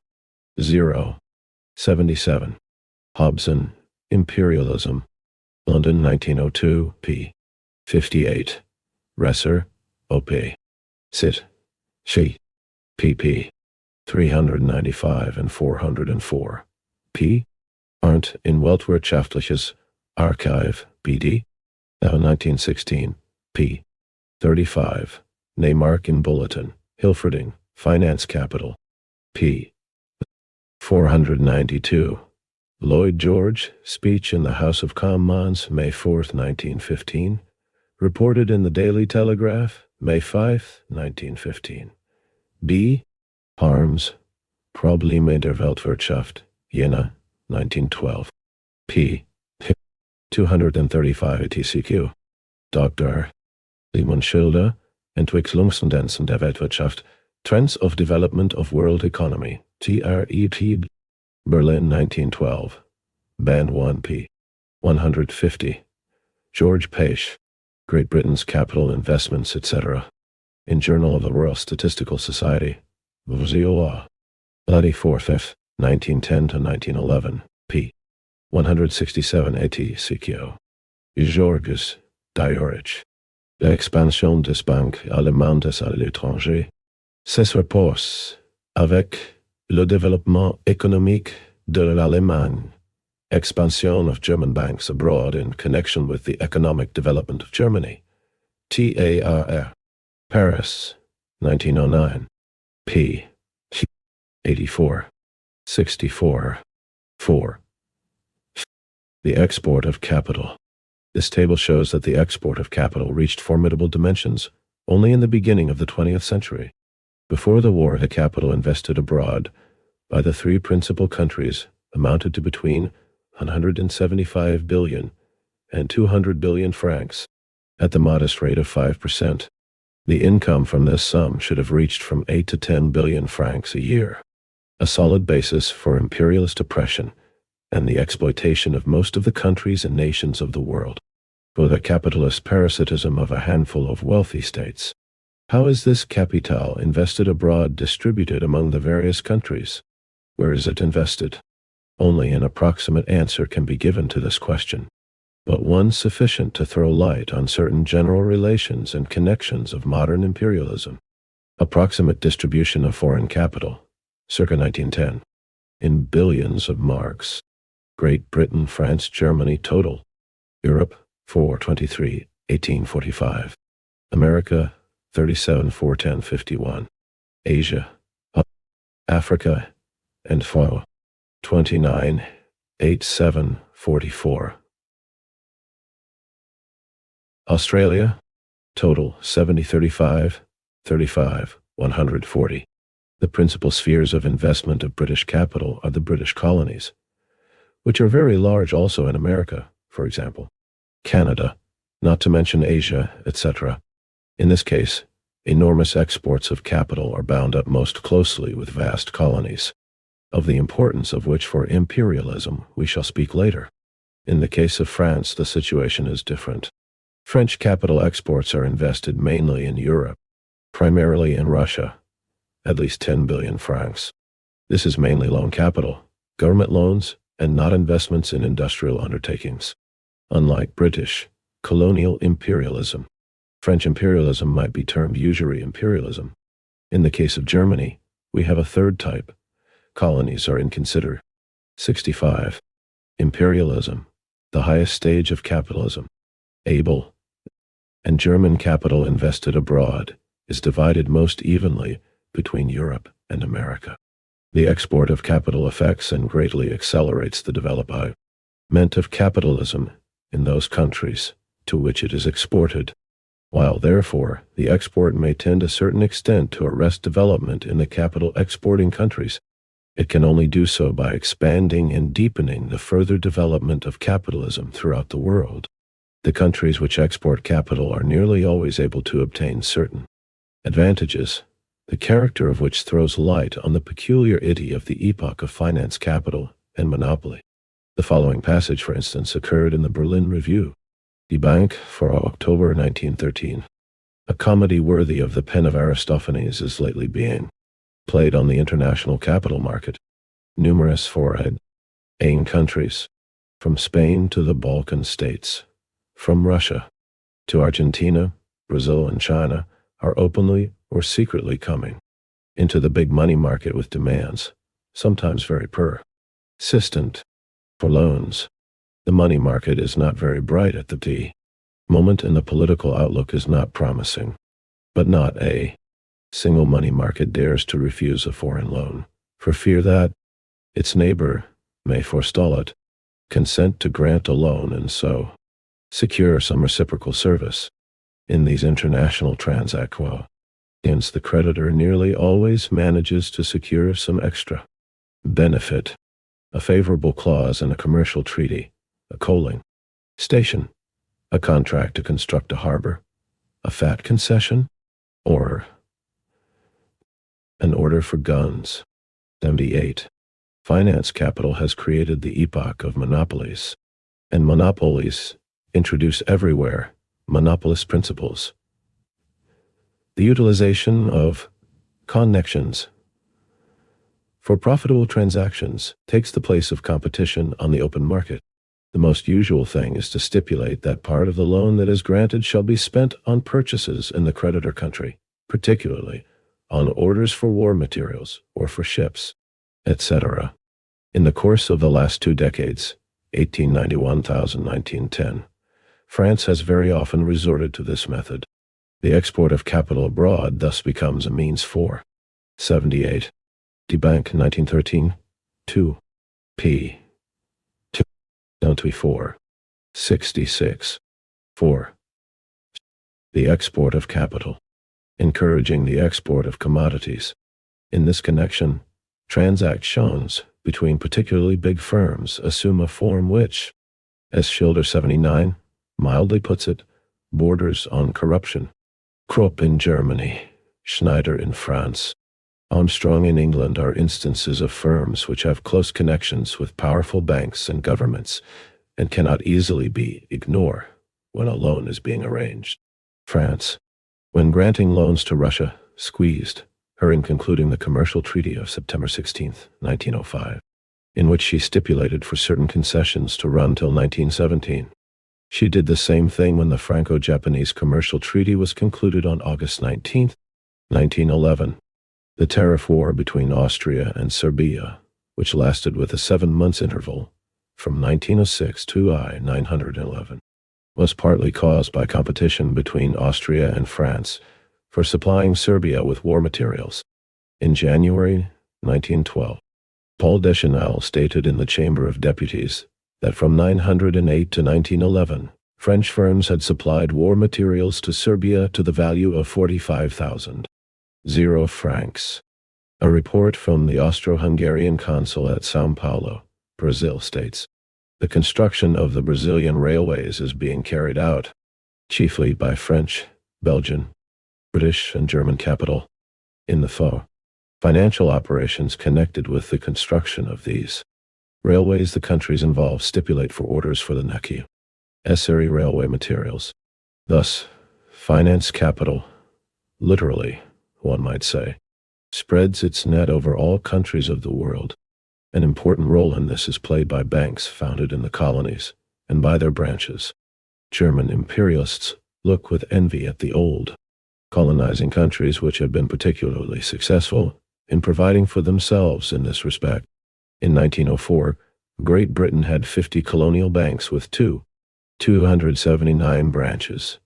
0. 77. Hobson, Imperialism. London, 1902, p. 58. Resser, op. Sit. She. pp. 395 and 404. p. Arndt in Weltwirtschaftliches Archiv, bd. 1916, p. 35. Neymark in Bulletin, Hilferding, Finance Capital, p. 492. Lloyd George, Speech in the House of Commons, May 4, 1915. Reported in the Daily Telegraph, May 5, 1915. B. Harms, Probleme der Weltwirtschaft, Jena, 1912. p. 235 TCQ. Dr. Schilder, Entwicklungstendenzen der Weltwirtschaft, Trends of Development of World Economy, TREP, Berlin, 1912. Band 1, p. 150. George Paish, Great Britain's Capital Investments, etc. In Journal of the Royal Statistical Society, VOA. Bloody 4th, 1910-1911, p. 167 ATCQ. Georges Diorich. L'expansion des banques allemandes à l'étranger. Ces rapports avec le développement économique de l'Allemagne. Expansion of German banks abroad in connection with the economic development of Germany. TARR. Paris, 1909. p. 84. 64. 4. The export of capital. This table shows that the export of capital reached formidable dimensions only in the beginning of the 20th century. Before the war, the capital invested abroad by the three principal countries amounted to between 175 billion and 200 billion francs, at the modest rate of 5%. The income from this sum should have reached from 8 to 10 billion francs a year, a solid basis for imperialist oppression and the exploitation of most of the countries and nations of the world, for the capitalist parasitism of a handful of wealthy states. How is this capital invested abroad distributed among the various countries? Where is it invested? Only an approximate answer can be given to this question, but one sufficient to throw light on certain general relations and connections of modern imperialism. Approximate distribution of foreign capital, circa 1910, in billions of marks. Great Britain, France, Germany total. Europe, 423, 1845. America, 37, 410, 51. Asia, Africa, and 29, 87, 44. Australia, total 70, 35, 35, 140. The principal spheres of investment of British capital are the British colonies, which are very large also in America, for example, Canada, not to mention Asia, etc. In this case, enormous exports of capital are bound up most closely with vast colonies, of the importance of which for imperialism we shall speak later. In the case of France, the situation is different. French capital exports are invested mainly in Europe, primarily in Russia, at least 10 billion francs. This is mainly loan capital, government loans, and not investments in industrial undertakings. Unlike British colonial imperialism, French imperialism might be termed usury imperialism. In the case of Germany, we have a third type. Colonies are in consider. 65. Imperialism, the highest stage of capitalism. Able. and German capital invested abroad is divided most evenly between Europe and America. The export of capital affects and greatly accelerates the development of capitalism in those countries to which it is exported, while therefore the export may tend to a certain extent to arrest development in the capital exporting countries. It can only do so by expanding and deepening the further development of capitalism throughout the world. The countries which export capital are nearly always able to obtain certain advantages, the character of which throws light on the peculiarity of the epoch of finance, capital, and monopoly. The following passage, for instance, occurred in the Berlin Review, Die Bank, for October 1913. A comedy worthy of the pen of Aristophanes is lately being played on the international capital market. Numerous foreign countries, from Spain to the Balkan states, from Russia to Argentina, Brazil, and China, are openly or secretly coming into the big money market with demands, sometimes very persistent, for loans. The money market is not very bright at the moment, and the political outlook is not promising. But not a single money market dares to refuse a foreign loan, for fear that its neighbor may forestall it, consent to grant a loan, and so secure some reciprocal service. In these international transactions, the creditor nearly always manages to secure some extra benefit, a favorable clause in a commercial treaty, a coaling station, a contract to construct a harbor, a fat concession, or an order for guns. 78. Finance capital has created the epoch of monopolies, and monopolies introduce everywhere monopolist principles. The utilization of connections for profitable transactions takes the place of competition on the open market. The most usual thing is to stipulate that part of the loan that is granted shall be spent on purchases in the creditor country, particularly on orders for war materials or for ships, etc. In the course of the last 2 decades, 1891–1910, France has very often resorted to this method. The export of capital abroad thus becomes a means for 78. Die Bank, 1913, 2. p. 224. 66. 4. The export of capital, encouraging the export of commodities. In this connection, transactions between particularly big firms assume a form which, as Schilder 79 mildly puts it, borders on corruption. Krupp in Germany, Schneider in France, Armstrong in England are instances of firms which have close connections with powerful banks and governments and cannot easily be ignored when a loan is being arranged. France, when granting loans to Russia, squeezed her in concluding the commercial treaty of September 16, 1905, in which she stipulated for certain concessions to run till 1917. She did the same thing when the Franco-Japanese commercial treaty was concluded on August 19, 1911. The tariff war between Austria and Serbia, which lasted with a 7-month interval from 1906 to 911, was partly caused by competition between Austria and France for supplying Serbia with war materials. In January 1912, Paul Deschanel stated in the Chamber of Deputies that from 908 to 1911, French firms had supplied war materials to Serbia to the value of 45,000 francs. A report from the Austro-Hungarian consul at São Paulo, Brazil, states, the construction of the Brazilian railways is being carried out, chiefly by French, Belgian, British, and German capital, in the financial operations connected with the construction of these railways. The countries involved stipulate for orders for the necessary railway materials. Thus, finance capital, literally, one might say, spreads its net over all countries of the world. An important role in this is played by banks founded in the colonies and by their branches. German imperialists look with envy at the old colonizing countries which have been particularly successful in providing for themselves in this respect. In 1904, Great Britain had 50 colonial banks with 279 branches.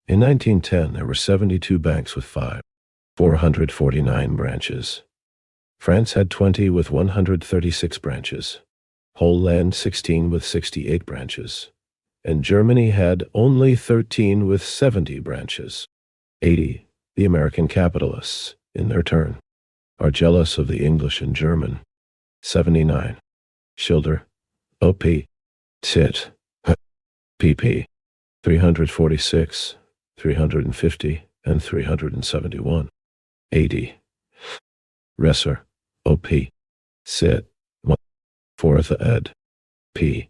In 1910, there were 72 banks with 449 branches. France had 20 with 136 branches. Holland 16 with 68 branches. And Germany had only 13 with 70 branches. 80. The American capitalists, in their turn, are jealous of the English and German. 79. Schilder, O.P. Tit, pp. 346, 350, and 371. 80. Resser, O.P. Sit, 4th ed. p.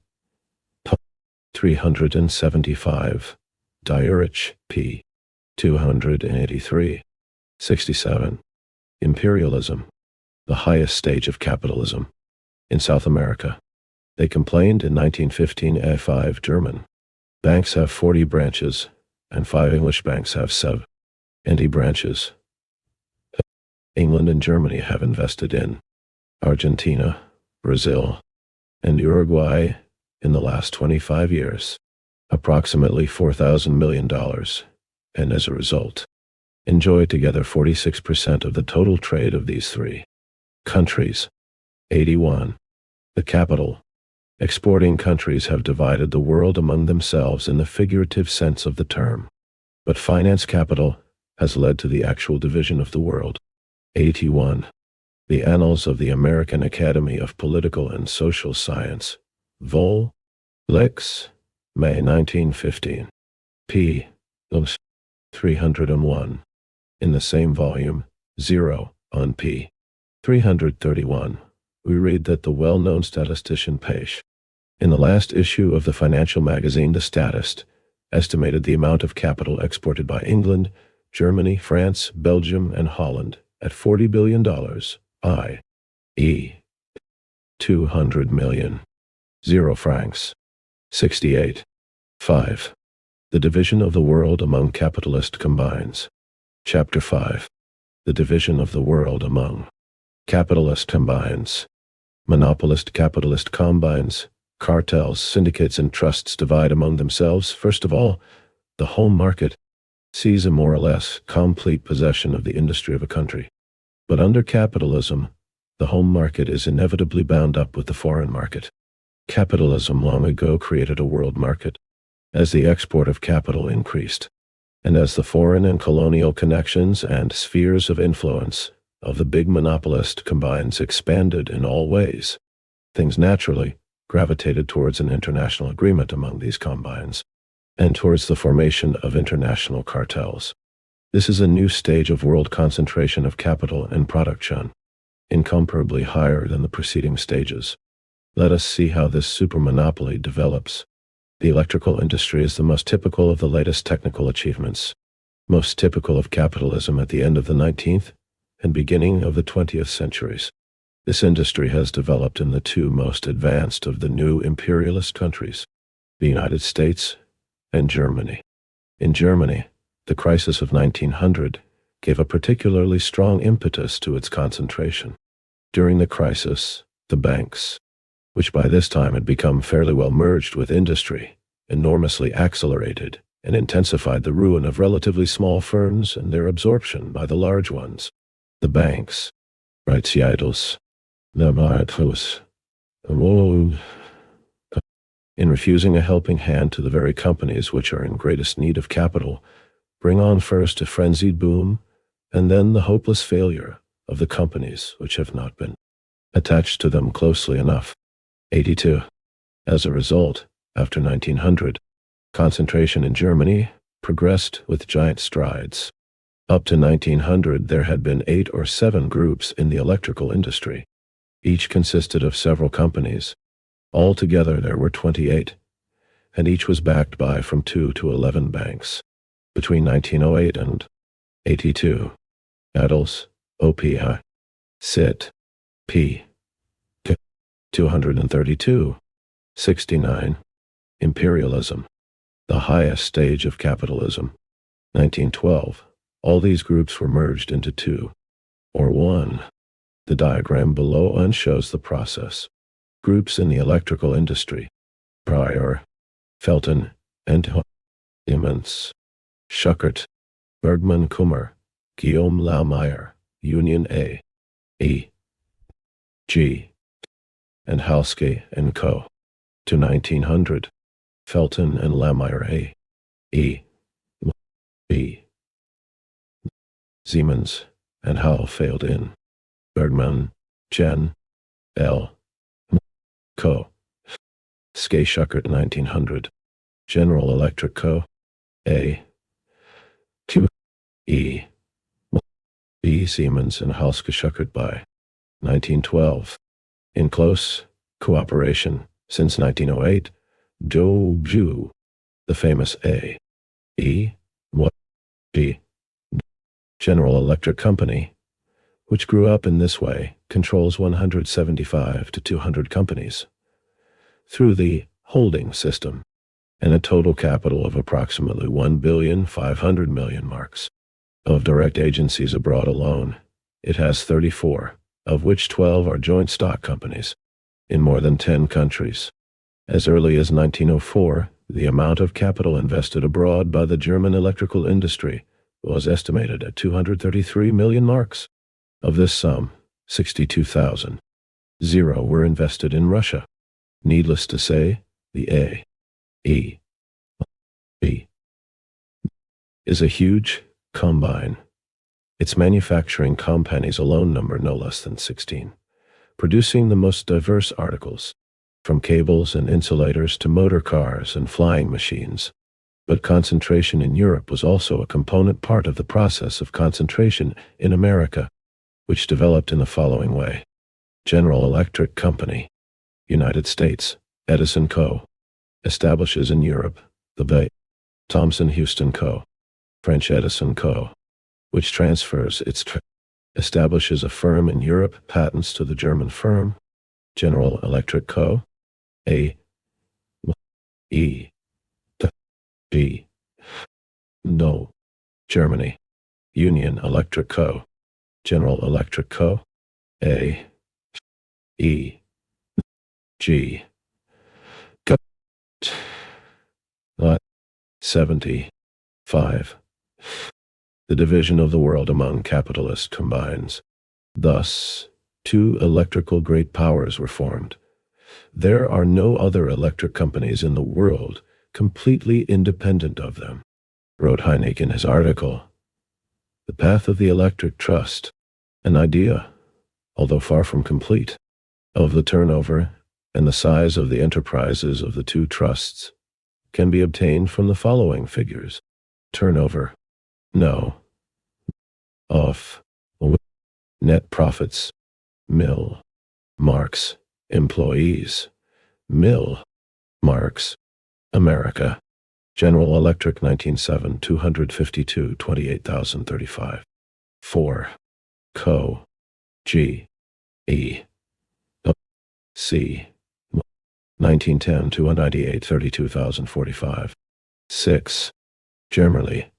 375. Dierich, p. 283. 67. Imperialism, the highest stage of capitalism. In South America, they complained in 1915 A5 German. Banks have 40 branches, and 5 English banks have 70 branches. England and Germany have invested in Argentina, Brazil, and Uruguay in the last 25 years, approximately $4,000 million, and as a result, enjoy together 46% of the total trade of these three countries. 81. The capital. Exporting countries have divided the world among themselves in the figurative sense of the term, but finance capital has led to the actual division of the world. 81. The Annals of the American Academy of Political and Social Science, Vol. Lix, May 1915. p. 301. In the same volume, 0, on p. 331, we read that the well-known statistician Page, in the last issue of the financial magazine The Statist, estimated the amount of capital exported by England, Germany, France, Belgium, and Holland at $40 billion, i.e. 200 million. 0 francs. 68. 5. The division of the world among capitalist combines. Chapter 5. The division of the world among capitalist combines. Monopolist capitalist combines. Cartels, syndicates, and trusts divide among themselves. First of all, the home market sees a more or less complete possession of the industry of a country. But under capitalism, the home market is inevitably bound up with the foreign market. Capitalism long ago created a world market. As the export of capital increased, and as the foreign and colonial connections and spheres of influence of the big monopolist combines expanded in all ways, things naturally gravitated towards an international agreement among these combines, and towards the formation of international cartels. This is a new stage of world concentration of capital and production, incomparably higher than the preceding stages. Let us see how this supermonopoly develops. The electrical industry is the most typical of the latest technical achievements, most typical of capitalism at the end of the 19th and beginning of the 20th centuries. This industry has developed in the two most advanced of the new imperialist countries, the United States and Germany. In Germany, the crisis of 1900 gave a particularly strong impetus to its concentration. During the crisis, the banks, which by this time had become fairly well merged with industry, enormously accelerated and intensified the ruin of relatively small firms and their absorption by the large ones. The banks, writes Yidels, in refusing a helping hand to the very companies which are in greatest need of capital, bring on first a frenzied boom, and then the hopeless failure of the companies which have not been attached to them closely enough. 82. As a result, after 1900, concentration in Germany progressed with giant strides. Up to 1900, there had been 8 or 7 groups in the electrical industry. Each consisted of several companies. Altogether, there were 28, and each was backed by from 2 to 11 banks. Between 1908 and 82, Adels, OPI, Sit, P. 232, 69. Imperialism, the highest stage of capitalism. 1912. All these groups were merged into 2, or 1. The diagram below shows the process. Groups in the electrical industry. Pryor, Felton, and Siemens. Schuckert, Bergman Kummer, Guillaume Laumeyer, Union A, E, G, and Halske and Co. to 1900, Felton and Laumeyer A, E, B, Siemens and Hall failed in, Bergman, Gen, L, Co. Skay Schuckert 1900, General Electric Co. A, Q, E, B. Siemens and Halske Schuckert by 1912. In close cooperation since 1908, Do Ju, the famous A, E, G, General Electric Company, which grew up in this way, controls 175 to 200 companies through the holding system and a total capital of approximately 1,500 million marks. Of direct agencies abroad alone, it has 34, of which 12 are joint stock companies, in more than 10 countries. As early as 1904, the amount of capital invested abroad by the German electrical industry was estimated at 233 million marks. Of this sum, 62,000 were invested in Russia. Needless to say, the A, E, B is a huge combine. Its manufacturing companies alone number no less than 16, producing the most diverse articles, from cables and insulators to motor cars and flying machines. But concentration in Europe was also a component part of the process of concentration in America, which developed in the following way. General Electric Company, United States, Edison Co. establishes in Europe the Bay, Thomson Houston Co., French Edison Co., which transfers its establishes a firm in Europe, patents to the German firm, General Electric Co., A, E, T, G, No, Germany, Union Electric Co., General Electric Co., A, E, G, Lot 75. The division of the world among capitalists combines. Thus, two electrical great powers were formed. There are no other electric companies in the world completely independent of them, wrote Heineck in his article, The Path of the Electric Trust, an idea, although far from complete, of the turnover and the size of the enterprises of the two trusts can be obtained from the following figures. Turnover, no, of, net profits, mil, marks, employees, mil, marks, America, General Electric 1907, 252, 28,035. 4. Co. G. E. C. 1910, 298, 32,045. 6. Germany,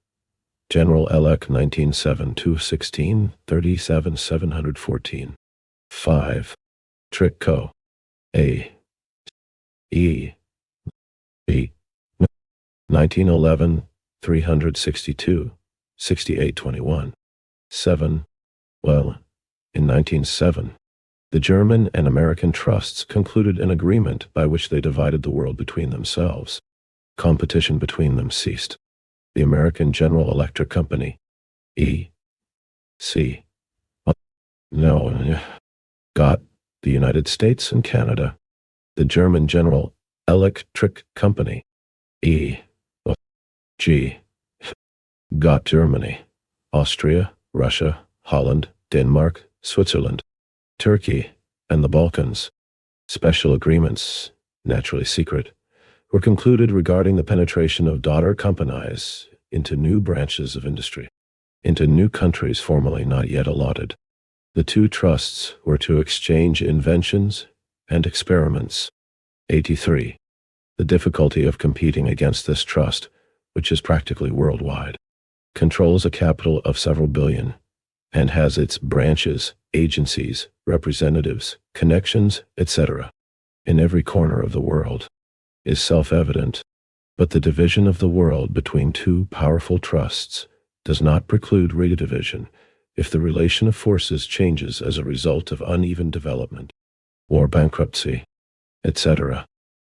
General Elec 1907, 216, 37,714. 5. Trick Co. A. E. B. 1911, 362, 6821. 7. Well, in 1907, the German and American trusts concluded an agreement by which they divided the world between themselves. Competition between them ceased. The American General Electric Company, E. C. No, got the United States and Canada. The German General Electric Company, E. G. got Germany, Austria, Russia, Holland, Denmark, Switzerland, Turkey, and the Balkans. Special agreements, naturally secret, were concluded regarding the penetration of daughter companies into new branches of industry, into new countries formerly not yet allotted. The two trusts were to exchange inventions and experiments. 83. The difficulty of competing against this trust, which is practically worldwide, controls a capital of several billion, and has its branches, agencies, representatives, connections, etc., in every corner of the world, is self-evident. But the division of the world between two powerful trusts does not preclude redivision if the relation of forces changes as a result of uneven development, war, bankruptcy, etc.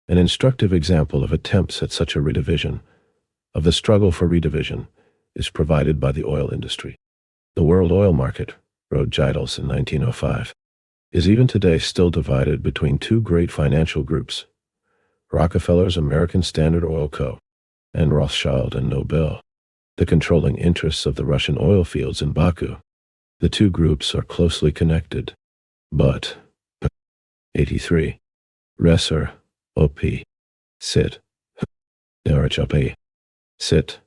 An instructive example of attempts at such a redivision, of the struggle for redivision, is provided by the oil industry. The world oil market, wrote Giedels in 1905, is even today still divided between two great financial groups, Rockefeller's American Standard Oil Co. and Rothschild and Nobel, the controlling interests of the Russian oil fields in Baku. The two groups are closely connected, but 83. Resser, O.P. Sit. RHP. Sit.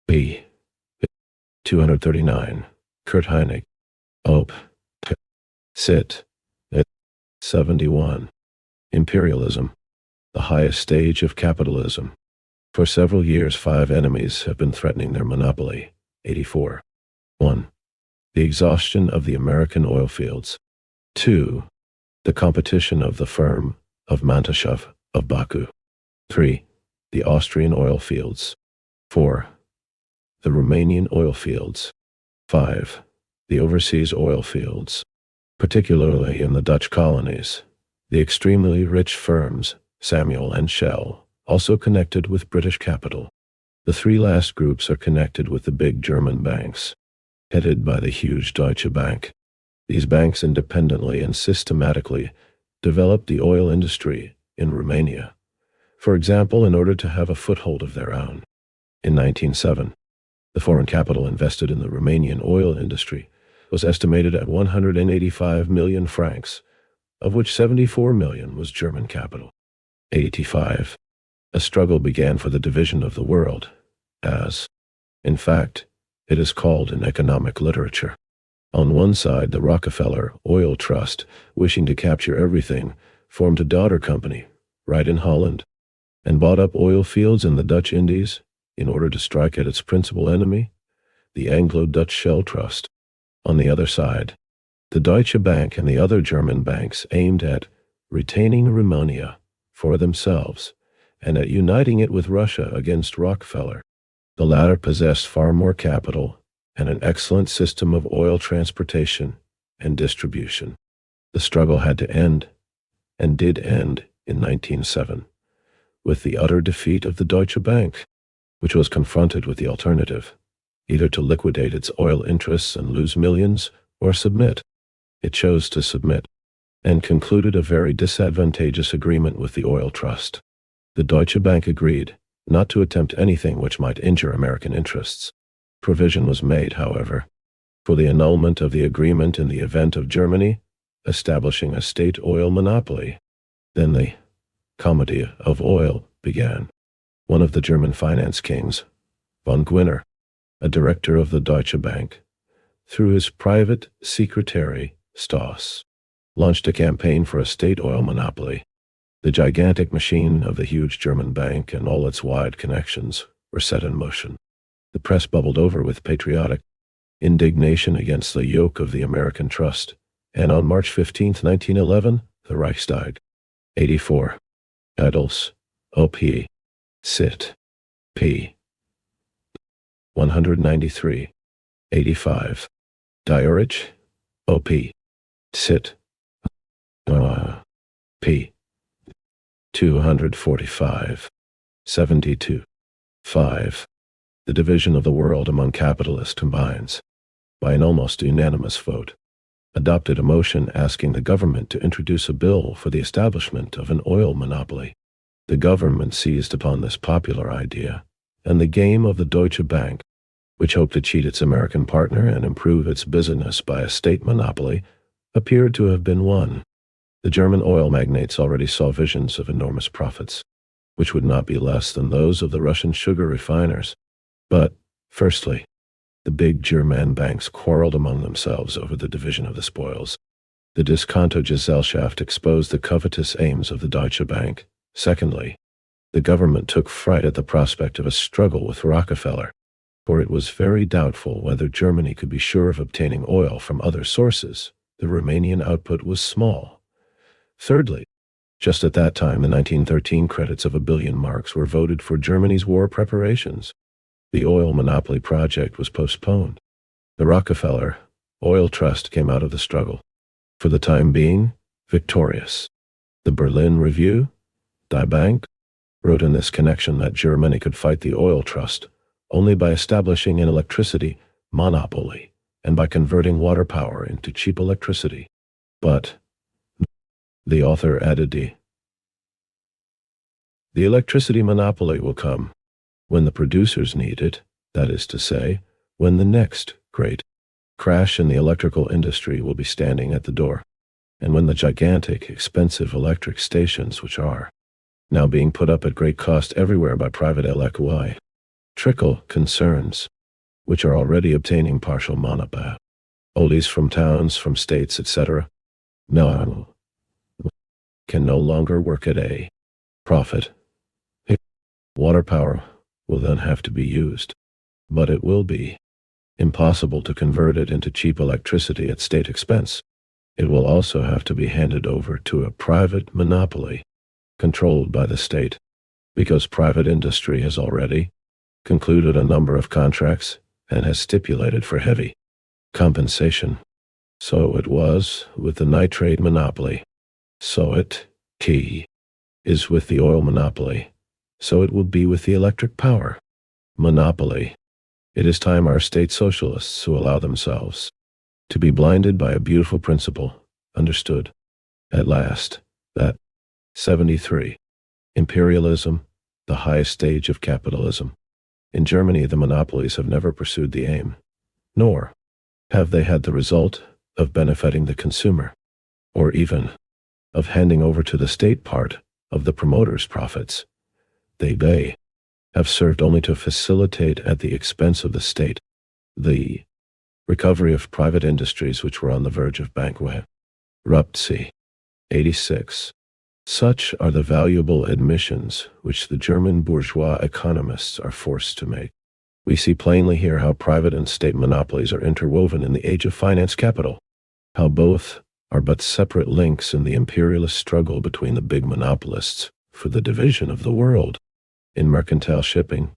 B. 239. Kurt Heinig. Op. Sit. 71. Imperialism. The highest stage of capitalism. For several years, 5 enemies have been threatening their monopoly. 84. 1. The exhaustion of the American oil fields. 2. The competition of the firm of Mantashev of Baku. 3. The Austrian oil fields. 4. The Romanian oil fields. 5. The overseas oil fields, particularly in the Dutch colonies. The extremely rich firms, Samuel and Shell, also connected with British capital. The 3 last groups are connected with the big German banks, headed by the huge Deutsche Bank. These banks independently and systematically developed the oil industry in Romania, for example, in order to have a foothold of their own. In 1907, the foreign capital invested in the Romanian oil industry was estimated at 185 million francs, of which 74 million was German capital. 85. A struggle began for the division of the world, as, in fact, it is called in economic literature. On one side, the Rockefeller Oil Trust, wishing to capture everything, formed a daughter company, right in Holland, and bought up oil fields in the Dutch Indies in order to strike at its principal enemy, the Anglo-Dutch Shell Trust. On the other side, the Deutsche Bank and the other German banks aimed at retaining Romania for themselves and at uniting it with Russia against Rockefeller. The latter possessed far more capital and an excellent system of oil transportation and distribution. The struggle had to end, and did end in 1907, with the utter defeat of the Deutsche Bank, which was confronted with the alternative, either to liquidate its oil interests and lose millions, or submit. It chose to submit, and concluded a very disadvantageous agreement with the oil trust. The Deutsche Bank agreed not to attempt anything which might injure American interests. Provision was made, however, for the annulment of the agreement in the event of Germany establishing a state oil monopoly. Then the comedy of oil began. One of the German finance kings, von Gwinner, a director of the Deutsche Bank, through his private secretary, Stoss, launched a campaign for a state oil monopoly. The gigantic machine of the huge German bank and all its wide connections were set in motion. The press bubbled over with patriotic indignation against the yoke of the American trust, and on March 15, 1911, the Reichstag. 84. Giedels, O.P. Sit. P. 193. 85. Diorich, O.P. Sit. P. 245. 72. 5. The division of the world among capitalists combines, by an almost unanimous vote, adopted a motion asking the government to introduce a bill for the establishment of an oil monopoly. The government seized upon this popular idea, and the game of the Deutsche Bank, which hoped to cheat its American partner and improve its business by a state monopoly, appeared to have been won. The German oil magnates already saw visions of enormous profits, which would not be less than those of the Russian sugar refiners. But, firstly, the big German banks quarreled among themselves over the division of the spoils. The Diskontogesellschaft exposed the covetous aims of the Deutsche Bank. Secondly, the government took fright at the prospect of a struggle with Rockefeller, for it was very doubtful whether Germany could be sure of obtaining oil from other sources. The Romanian output was small. Thirdly, Just at that time, the 1913 credits of 1 billion marks were voted for Germany's war preparations. The oil monopoly project was postponed. The Rockefeller Oil Trust came out of the struggle, for the time being, victorious. The Berlin Review, Die Bank, wrote in this connection that Germany could fight the oil trust only by establishing an electricity monopoly and by converting water power into cheap electricity. But, the author added, the electricity monopoly will come when the producers need it, that is to say, when the next great crash in the electrical industry will be standing at the door, and when the gigantic, expensive electric stations, which are now being put up at great cost everywhere by private electrical concerns, which are already obtaining partial monopolies from towns, from states, etc., can no longer work at a profit. Water power will then have to be used, but it will be impossible to convert it into cheap electricity at state expense. It will also have to be handed over to a private monopoly controlled by the state, because private industry has already concluded a number of contracts and has stipulated for heavy compensation. So it was with the nitrate monopoly. So it is with the oil monopoly. So it will be with the electric power monopoly. It is time our state socialists who allow themselves to be blinded by a beautiful principle understood at last that 73. Imperialism, the highest stage of capitalism. In Germany, the monopolies have never pursued the aim, nor have they had the result of benefiting the consumer, or even of handing over to the state part of the promoter's profits. They have served only to facilitate at the expense of the state the recovery of private industries which were on the verge of bankruptcy. 86. Such are the valuable admissions which the German bourgeois economists are forced to make. We see plainly here how private and state monopolies are interwoven in the age of finance capital, how both are but separate links in the imperialist struggle between the big monopolists for the division of the world. In mercantile shipping,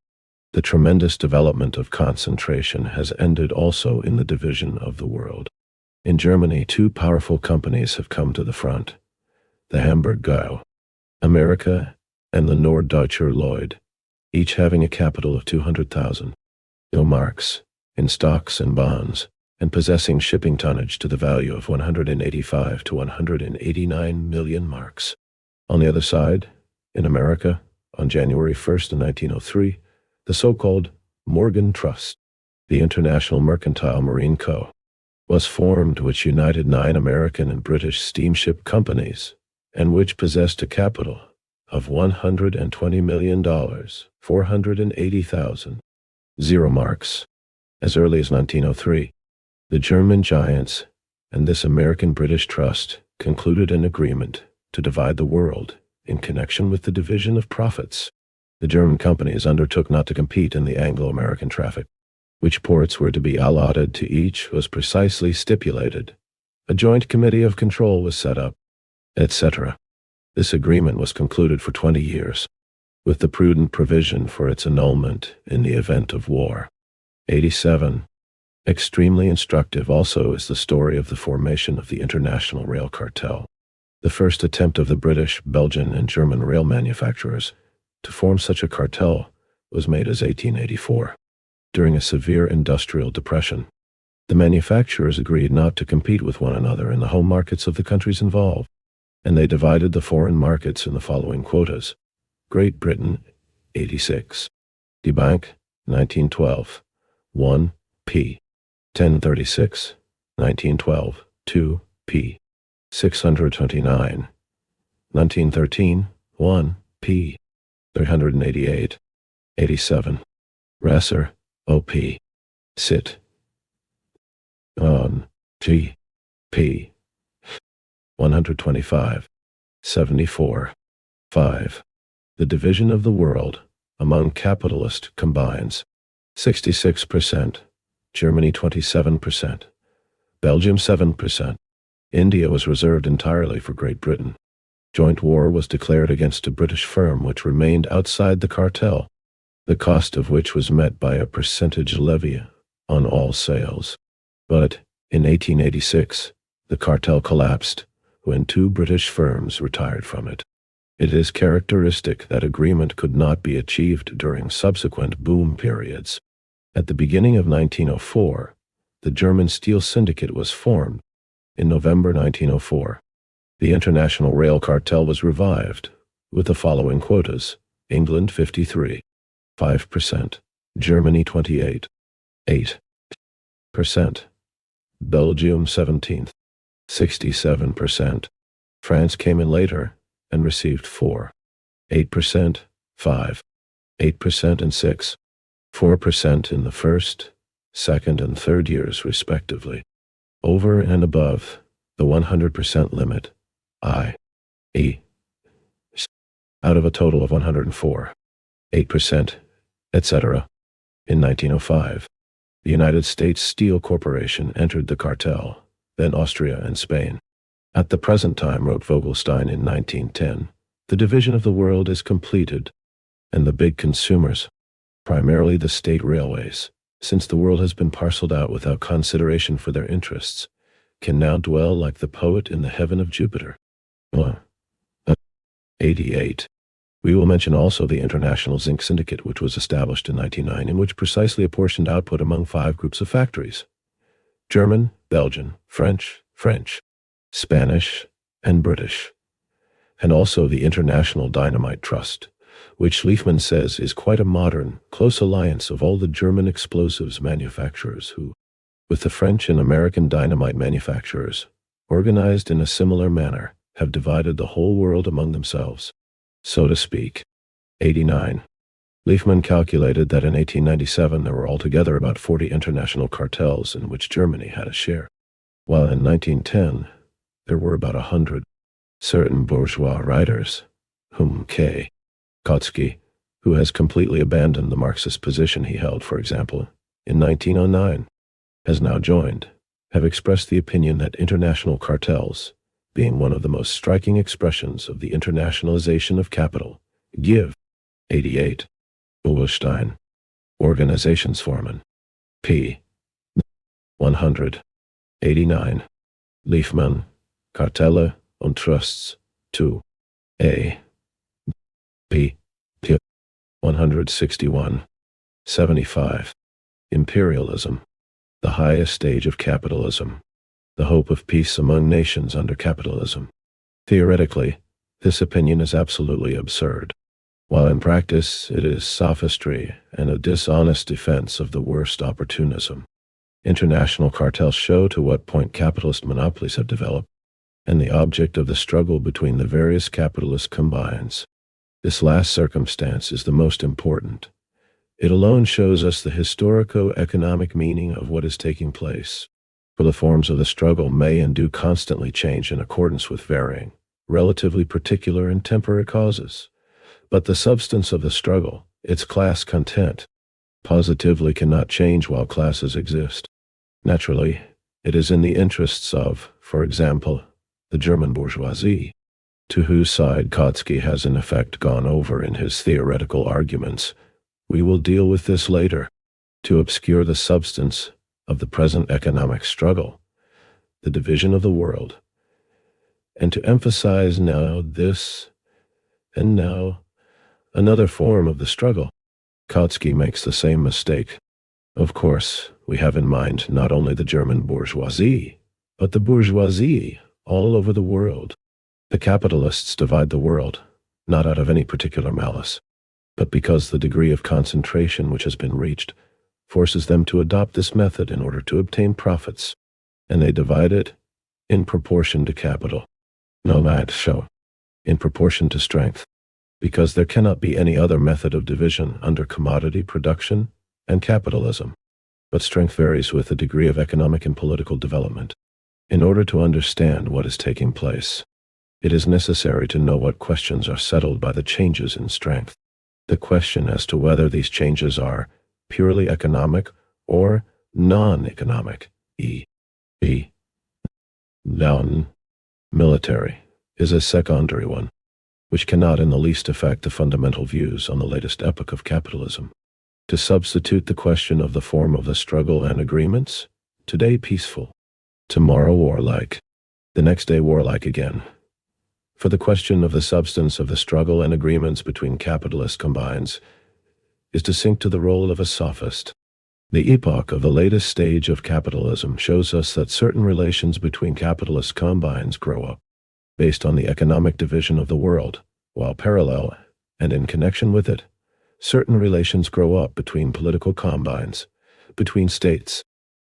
the tremendous development of concentration has ended also in the division of the world. In Germany, two powerful companies have come to the front, the Hamburg Gau, America, and the Norddeutscher Lloyd, each having a capital of 200,000 marks in stocks and bonds, and possessing shipping tonnage to the value of 185 to 189 million marks. On the other side, in America, on January 1st, 1903, the so-called Morgan Trust, the International Mercantile Marine Co., was formed, which united 9 American and British steamship companies, and which possessed a capital of $120 million, 480,000 marks. As early as 1903, the German giants and this American-British trust concluded an agreement to divide the world in connection with the division of profits. The German companies undertook not to compete in the Anglo-American traffic. Which ports were to be allotted to each was precisely stipulated. A joint committee of control was set up, etc. This agreement was concluded for 20 years, with the prudent provision for its annulment in the event of war. 87. Extremely instructive also is the story of the formation of the International Rail Cartel, the first attempt of the British, Belgian, and German rail manufacturers to form such a cartel was made as 1884. During a severe industrial depression, the manufacturers agreed not to compete with one another in the home markets of the countries involved, and they divided the foreign markets in the following quotas. Great Britain, 86. Die Bank, 1912. 1 p. 1036, 1912. 2 p. 629. 1913. 1 p. 388. 87. Rasser, O.P. Sit. On. G. P. 125. 74. 5. The division of the world among capitalist combines 66%, Germany 27%, Belgium 7%. India was reserved entirely for Great Britain. Joint war was declared against a British firm which remained outside the cartel, the cost of which was met by a percentage levy on all sales. But in 1886, the cartel collapsed when two British firms retired from it. It is characteristic that agreement could not be achieved during subsequent boom periods. At the beginning of 1904, the German Steel Syndicate was formed. In November 1904, the International Rail Cartel was revived, with the following quotas: England 53, 5%, Germany 28, 8%, Belgium 17th, 67%. France came in later and received 4, 8%, 5, 8% and 6, 4% in the first, second, and third years respectively, over and above the 100% limit, i.e., out of a total of 104, 8%, etc. In 1905, the United States Steel Corporation entered the cartel, then Austria and Spain. At the present time, wrote Vogelstein in 1910, the division of the world is completed, and the big consumers, primarily the state railways, since the world has been parceled out without consideration for their interests, can now dwell like the poet in the heaven of Jupiter. 88. We will mention also the International Zinc Syndicate, which was established in 1909, and which precisely apportioned output among 5 groups of factories: German, Belgian, French, Spanish, and British. And also the International Dynamite Trust, which Leifman says is quite a modern, close alliance of all the German explosives manufacturers who, with the French and American dynamite manufacturers, organized in a similar manner, have divided the whole world among themselves, so to speak. 89. Leifman calculated that in 1897 there were altogether about 40 international cartels in which Germany had a share, while in 1910 there were about 100. Certain bourgeois writers, whom K. Kautsky, who has completely abandoned the Marxist position he held, for example, in 1909, has now joined, have expressed the opinion that international cartels, being one of the most striking expressions of the internationalization of capital, give 88. Vogelstein, Organisationsformen, p. 100. 89. Leifman, Kartelle und Trusts, 2. A. p. 161. 75. Imperialism, the highest stage of capitalism, the hope of peace among nations under capitalism. Theoretically, this opinion is absolutely absurd, while in practice it is sophistry and a dishonest defense of the worst opportunism. International cartels show to what point capitalist monopolies have developed, and the object of the struggle between the various capitalists combines. This last circumstance is the most important. It alone shows us the historico-economic meaning of what is taking place, for the forms of the struggle may and do constantly change in accordance with varying, relatively particular and temporary causes. But the substance of the struggle, its class content, positively cannot change while classes exist. Naturally, it is in the interests of, for example, the German bourgeoisie, to whose side Kautsky has in effect gone over in his theoretical arguments. We will deal with this later, to obscure the substance of the present economic struggle, the division of the world, and to emphasize now this, and now another form of the struggle. Kautsky makes the same mistake. Of course, we have in mind not only the German bourgeoisie, but the bourgeoisie all over the world. The capitalists divide the world, not out of any particular malice, but because the degree of concentration which has been reached forces them to adopt this method in order to obtain profits, and they divide it in proportion to capital. No, that show, in proportion to strength, because there cannot be any other method of division under commodity production and capitalism, but strength varies with the degree of economic and political development. In order to understand what is taking place, it is necessary to know what questions are settled by the changes in strength. The question as to whether these changes are purely economic or non-economic, e.g., military, is a secondary one, which cannot in the least affect the fundamental views on the latest epoch of capitalism. To substitute the question of the form of the struggle and agreements, today peaceful, tomorrow warlike, the next day warlike again. For the question of the substance of the struggle and agreements between capitalist combines is to sink to the role of a sophist. The epoch of the latest stage of capitalism shows us that certain relations between capitalist combines grow up, based on the economic division of the world, while parallel, and in connection with it, certain relations grow up between political combines, between states,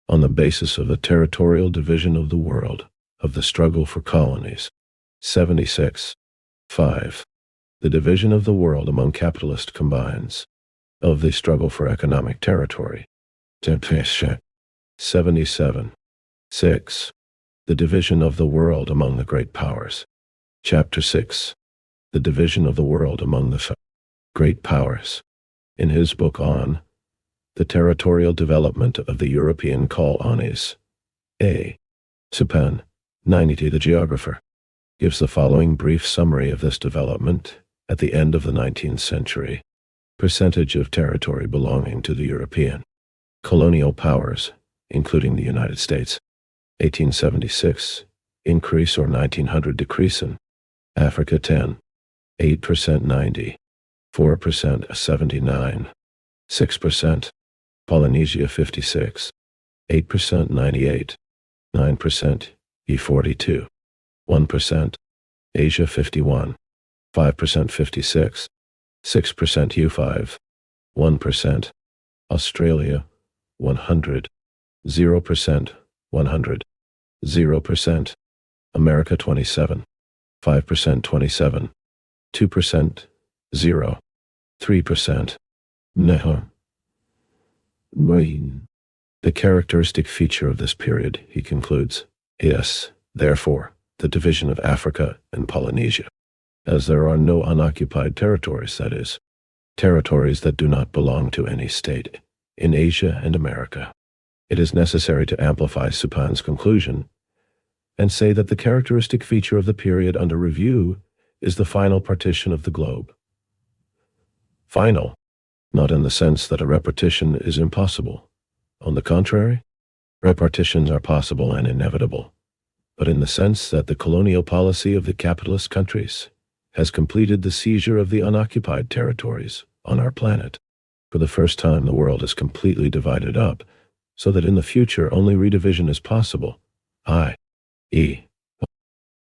on the basis of the territorial division of the world, of the struggle for colonies. 76. 5. The division of the world among capitalist combines, of the struggle for economic territory. 77. 6. The division of the world among the great powers. Chapter 6. The division of the world among the great powers. In his book on the territorial development of the European colonies, A. Supan, 90, the geographer, gives the following brief summary of this development at the end of the 19th century. Percentage of territory belonging to the European colonial powers, including the United States. 1876, increase or 1900 decrease in Africa 10, 8% 90, 4% 79, 6%, Polynesia 56, 8% 98, 9% E42, 1%, Asia 51, 5% 56, 6% U5, 1%, Australia 100, 0%, 100, 0%, America 27, 5% 27, 2%, 0, 3%, no. The characteristic feature of this period, he concludes, is, therefore, the division of Africa and Polynesia, as there are no unoccupied territories, that is, territories that do not belong to any state, in Asia and America. It is necessary to amplify Supan's conclusion and say that the characteristic feature of the period under review is the final partition of the globe. Final, not in the sense that a repartition is impossible. On the contrary, repartitions are possible and inevitable, but in the sense that the colonial policy of the capitalist countries has completed the seizure of the unoccupied territories on our planet. For the first time, the world is completely divided up, so that in the future only redivision is possible, i.e.,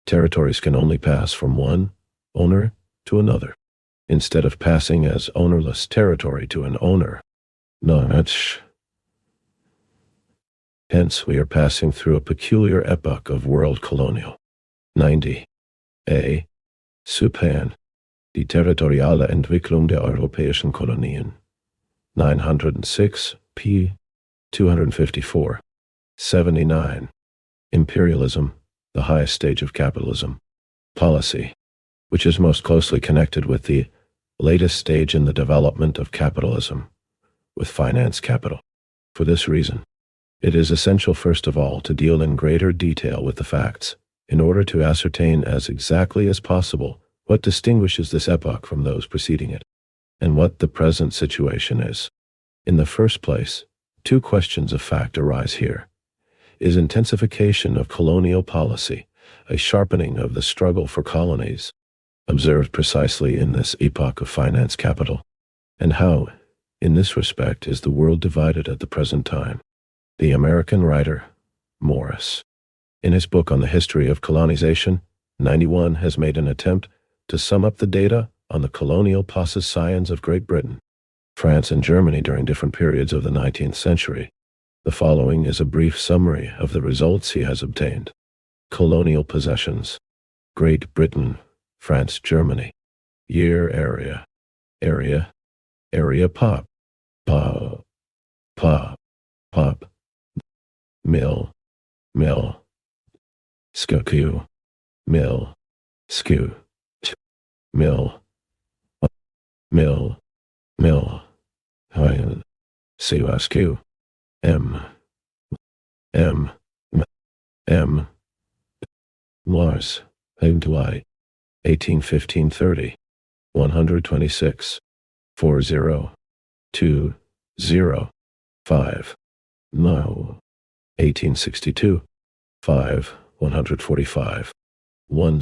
territories can only pass from one owner to another, instead of passing as ownerless territory to an owner. Hence, we are passing through a peculiar epoch of world colonial. 90. A. Supan, die territoriale Entwicklung der europäischen Kolonien. 906, p. 254. 79. Imperialism, the highest stage of capitalism. Policy, which is most closely connected with the latest stage in the development of capitalism, with finance capital. For this reason, it is essential first of all to deal in greater detail with the facts, in order to ascertain as exactly as possible what distinguishes this epoch from those preceding it, and what the present situation is. In the first place, two questions of fact arise here. Is intensification of colonial policy a sharpening of the struggle for colonies, observed precisely in this epoch of finance capital? And how, in this respect, is the world divided at the present time? The American writer, Morris, in his book on the history of colonization, 91, has made an attempt to sum up the data on the colonial possessions of Great Britain, France, and Germany during different periods of the 19th century. The following is a brief summary of the results he has obtained. Colonial possessions: Great Britain, France, Germany. Year, area, pop, mill, skew, mill, skew, mill, CUSQ, M, Mars, home to I, 1815-30, 126, 40, 2, 0, 5, no, 1862, 5, 145, 10,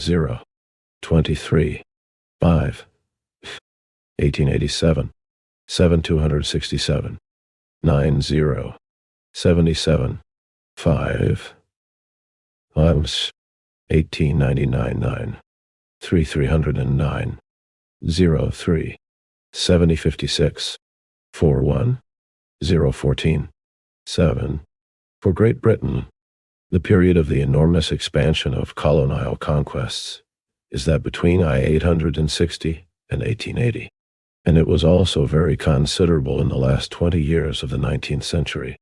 23, 5, 1887, 7, 267, 90, 77, 5, 1899, 9, 3, 309, 03, 70, 56, 41, 014, 7. For Great Britain, the period of the enormous expansion of colonial conquests is that between I-860 and 1880, and it was also very considerable in the last 20 years of the 19th century.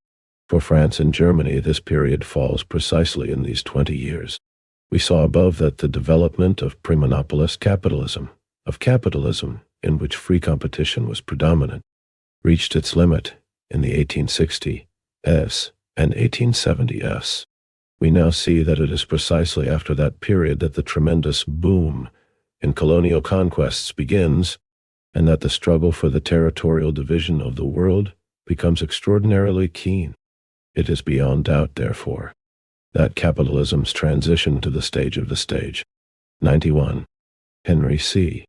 For France and Germany, this period falls precisely in these 20 years. We saw above that the development of pre-monopolist capitalism, of capitalism in which free competition was predominant, reached its limit in the 1860s and 1870s. We now see that it is precisely after that period that the tremendous boom in colonial conquests begins, and that the struggle for the territorial division of the world becomes extraordinarily keen. It is beyond doubt, therefore, that capitalism's transition to the stage of the stage. 91. Henry C.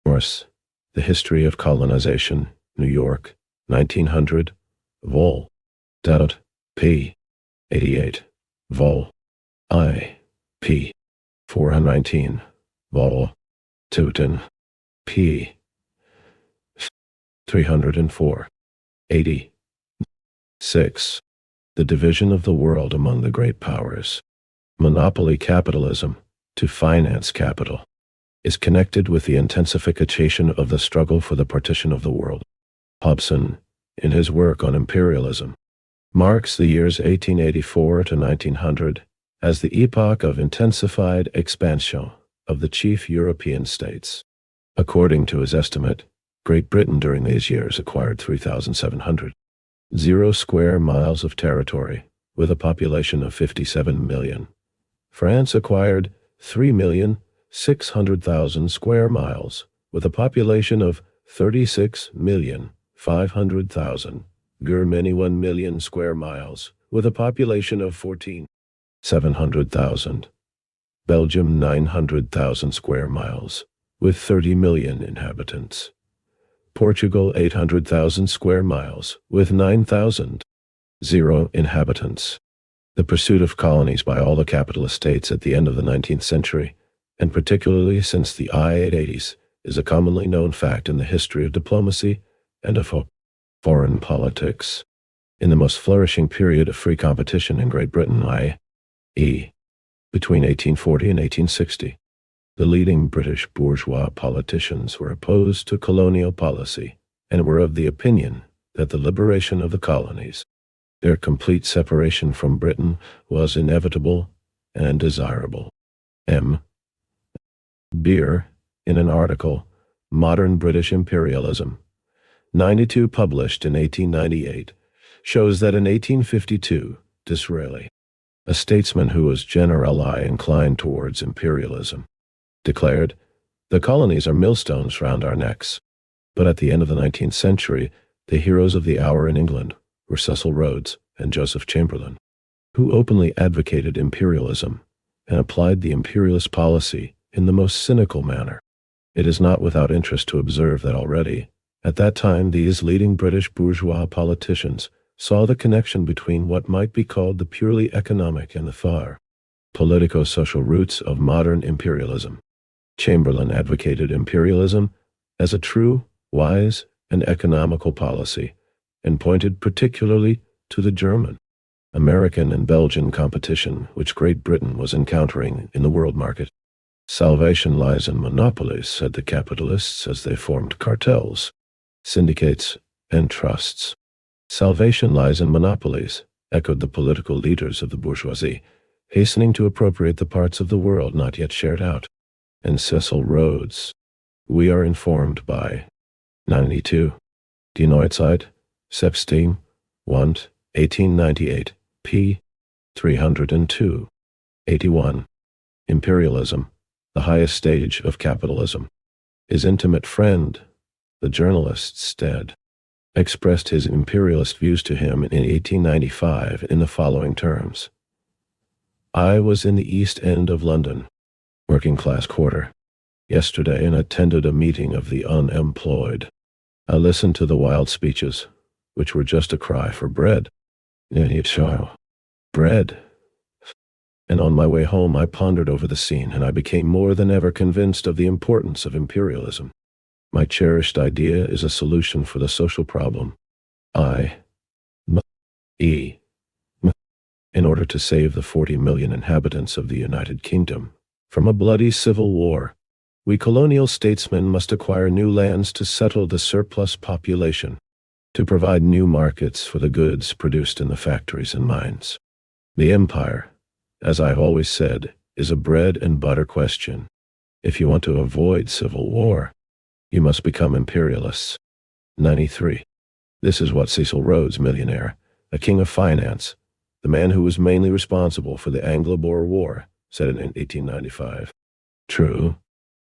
Morse, The History of Colonization, New York, 1900, vol. Doubt, p. 88, vol. I. p. 419, vol. Teuton, p. 304, 80. 6. The division of the world among the great powers. Monopoly capitalism, to finance capital, is connected with the intensification of the struggle for the partition of the world. Hobson, in his work on imperialism, marks the years 1884 to 1900 as the epoch of intensified expansion of the chief European states. According to his estimate, Great Britain during these years acquired 3,700 square miles of territory, with a population of 57 million. France acquired 3,600,000 square miles, with a population of 36,500,000. Germany 1 million square miles, with a population of 14,700,000. Belgium 900,000 square miles, with 30 million inhabitants. Portugal 800,000 square miles, with 9,000 inhabitants. The pursuit of colonies by all the capitalist states at the end of the 19th century, and particularly since the I-880s, is a commonly known fact in the history of diplomacy and of foreign politics. In the most flourishing period of free competition in Great Britain, i.e., between 1840 and 1860, the leading British bourgeois politicians were opposed to colonial policy and were of the opinion that the liberation of the colonies, their complete separation from Britain, was inevitable and desirable. M. Beer, in an article, Modern British Imperialism, 92, published in 1898, shows that in 1852, Disraeli, a statesman who was generally inclined towards imperialism, declared, "The colonies are millstones round our necks." But at the end of the 19th century, the heroes of the hour in England were Cecil Rhodes and Joseph Chamberlain, who openly advocated imperialism and applied the imperialist policy in the most cynical manner. It is not without interest to observe that already, at that time, these leading British bourgeois politicians saw the connection between what might be called the purely economic and the far politico-social roots of modern imperialism. Chamberlain advocated imperialism as a true, wise, and economical policy, and pointed particularly to the German, American, and Belgian competition which Great Britain was encountering in the world market. Salvation lies in monopolies, said the capitalists as they formed cartels, syndicates, and trusts. Salvation lies in monopolies, echoed the political leaders of the bourgeoisie, hastening to appropriate the parts of the world not yet shared out. And Cecil Rhodes, we are informed by 92. Die Neuzeit, September 1, 1898, p. 302. 81. Imperialism, The Highest Stage of Capitalism. His intimate friend, the journalist Stead, expressed his imperialist views to him in 1895 in the following terms. I was in the East End of London, working-class quarter, yesterday and attended a meeting of the unemployed. I listened to the wild speeches, which were just a cry for bread. Bread. And on my way home I pondered over the scene, and I became more than ever convinced of the importance of imperialism. My cherished idea is a solution for the social problem. In order to save the 40 million inhabitants of the United Kingdom from a bloody civil war, we colonial statesmen must acquire new lands to settle the surplus population, to provide new markets for the goods produced in the factories and mines. The empire, as I've always said, is a bread and butter question. If you want to avoid civil war, you must become imperialists. 93. This is what Cecil Rhodes, millionaire, a king of finance, the man who was mainly responsible for the Anglo-Boer War, said in 1895. True,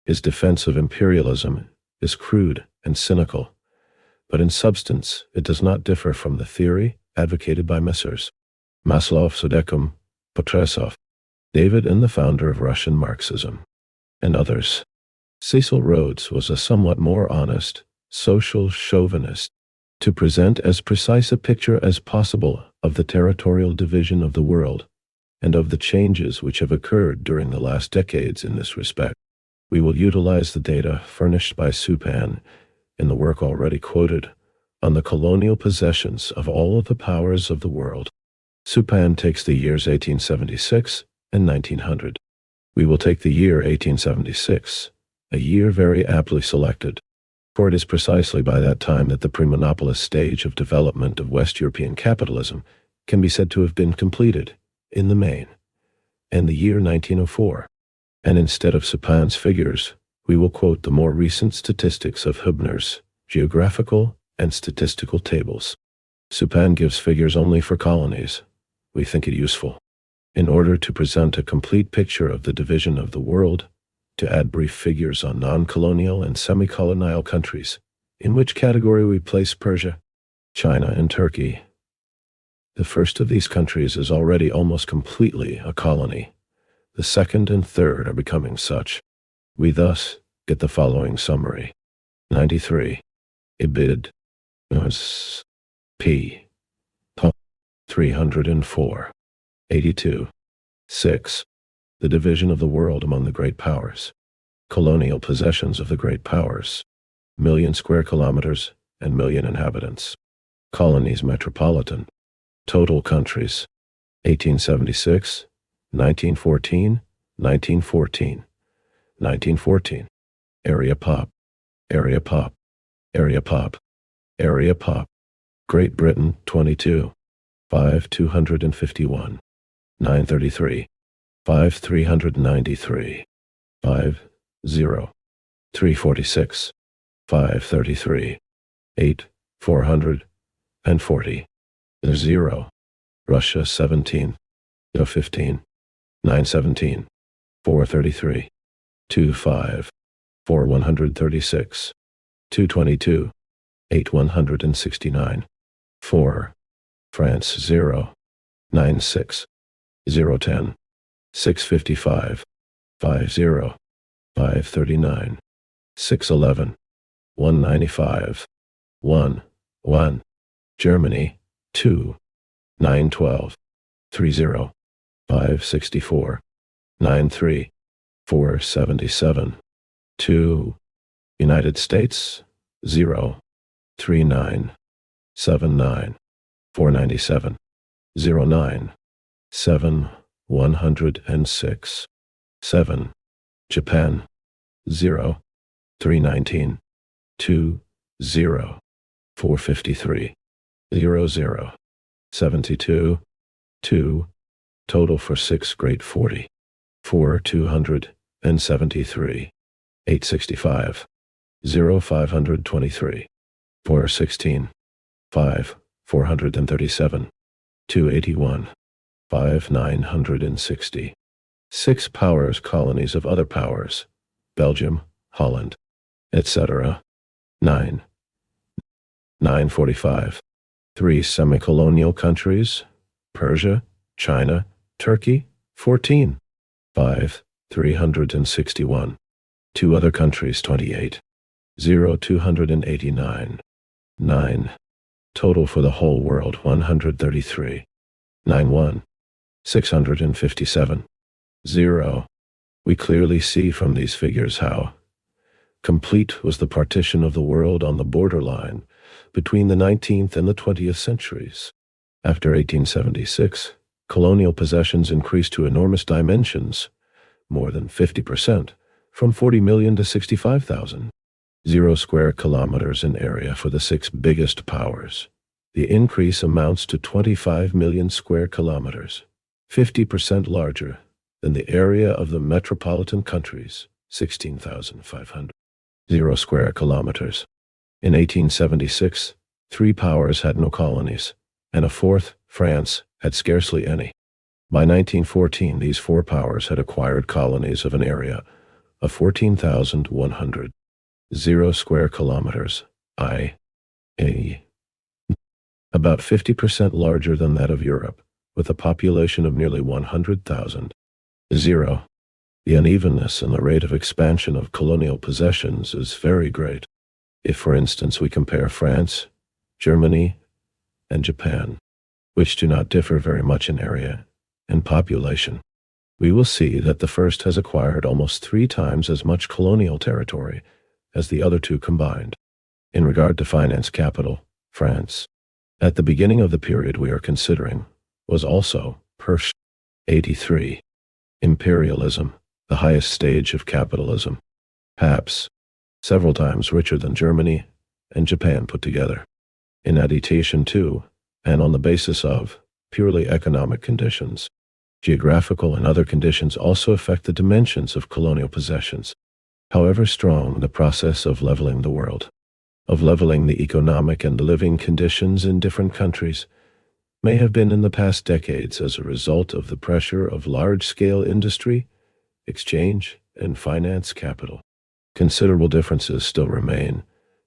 his defense of imperialism is crude and cynical, but in substance it does not differ from the theory advocated by Messrs. Maslov, Sudeckim, Potresov, David, and the founder of Russian Marxism, and others. Cecil Rhodes was a somewhat more honest, social chauvinist, to present as precise a picture as possible of the territorial division of the world and of the changes which have occurred during the last decades in this respect. We will utilize the data furnished by Supan in the work already quoted on the colonial possessions of all of the powers of the world. Supan takes the years 1876 and 1900. We will take the year 1876, a year very aptly selected, for it is precisely by that time that the pre-monopolist stage of development of West European capitalism can be said to have been completed, in the main, and the year 1904. And instead of Supan's figures, we will quote the more recent statistics of Hübner's geographical and statistical tables. Supan gives figures only for colonies. We think it useful, in order to present a complete picture of the division of the world, to add brief figures on non-colonial and semi-colonial countries, in which category we place Persia, China, and Turkey. The first of these countries is already almost completely a colony. The second and third are becoming such. We thus get the following summary. 93. Ibid. P. 304. 82. 6. The division of the world among the great powers. Colonial possessions of the great powers. Million square kilometers and million inhabitants. Colonies metropolitan. Total countries. 1876, 1914, 1914. 1914. Area pop. Area pop. Area pop. Area pop. Great Britain, 22. 5,251. 933. 5,393. 5,0. 346. 533. 8, 440. 0. Russia, 17. 15. 917. 433. 25. 4136. 222. 8169. 4. France, 0. 96. 010. 655. 50. 539. 611. 195. 1. 1. Germany, 2. 912. 30. 564. 93. 477. 2. United States, 0. 39. 79. 497. 09. 7. 106. 7. Japan, 0. 319. 2. 0. 453. 00. 72. 2. Total for 6 great 40. 4. 273. 865. 0. 523. 4. 16. 5. 437. 281. 5. 960. 6 powers colonies of other powers, Belgium, Holland, etc. 9. 945. 3 semi-colonial countries, Persia, China, Turkey, 14. 5. 361. 2 other countries, 28. 0. 289. 9. Total for the whole world, 133. 91. 657. 0. We clearly see from these figures how complete was the partition of the world on the borderline between the 19th and the 20th centuries. After 1876, colonial possessions increased to enormous dimensions, more than 50%, from 40 million to 65,000. 0 square kilometers in area for the 6 biggest powers. The increase amounts to 25 million square kilometers, 50% larger than the area of the metropolitan countries, 16,500. 0 square kilometers. In 1876, 3 powers had no colonies, and a 4th, France, had scarcely any. By 1914, these 4 powers had acquired colonies of an area of 14,100. 0 square kilometers, i.e., about 50% larger than that of Europe, with a population of nearly 100,000. 0. The unevenness in the rate of expansion of colonial possessions is very great. If, for instance, we compare France, Germany, and Japan, which do not differ very much in area and population, we will see that the first has acquired almost 3 times as much colonial territory as the other 2 combined. In regard to finance capital, France, at the beginning of the period we are considering, was also, per 83, imperialism, the highest stage of capitalism, perhaps several times richer than Germany and Japan put together. In addition to, and on the basis of, purely economic conditions, geographical and other conditions also affect the dimensions of colonial possessions. However strong the process of leveling the world, of leveling the economic and living conditions in different countries, may have been in the past decades as a result of the pressure of large-scale industry, exchange, and finance capital. Considerable differences still remain,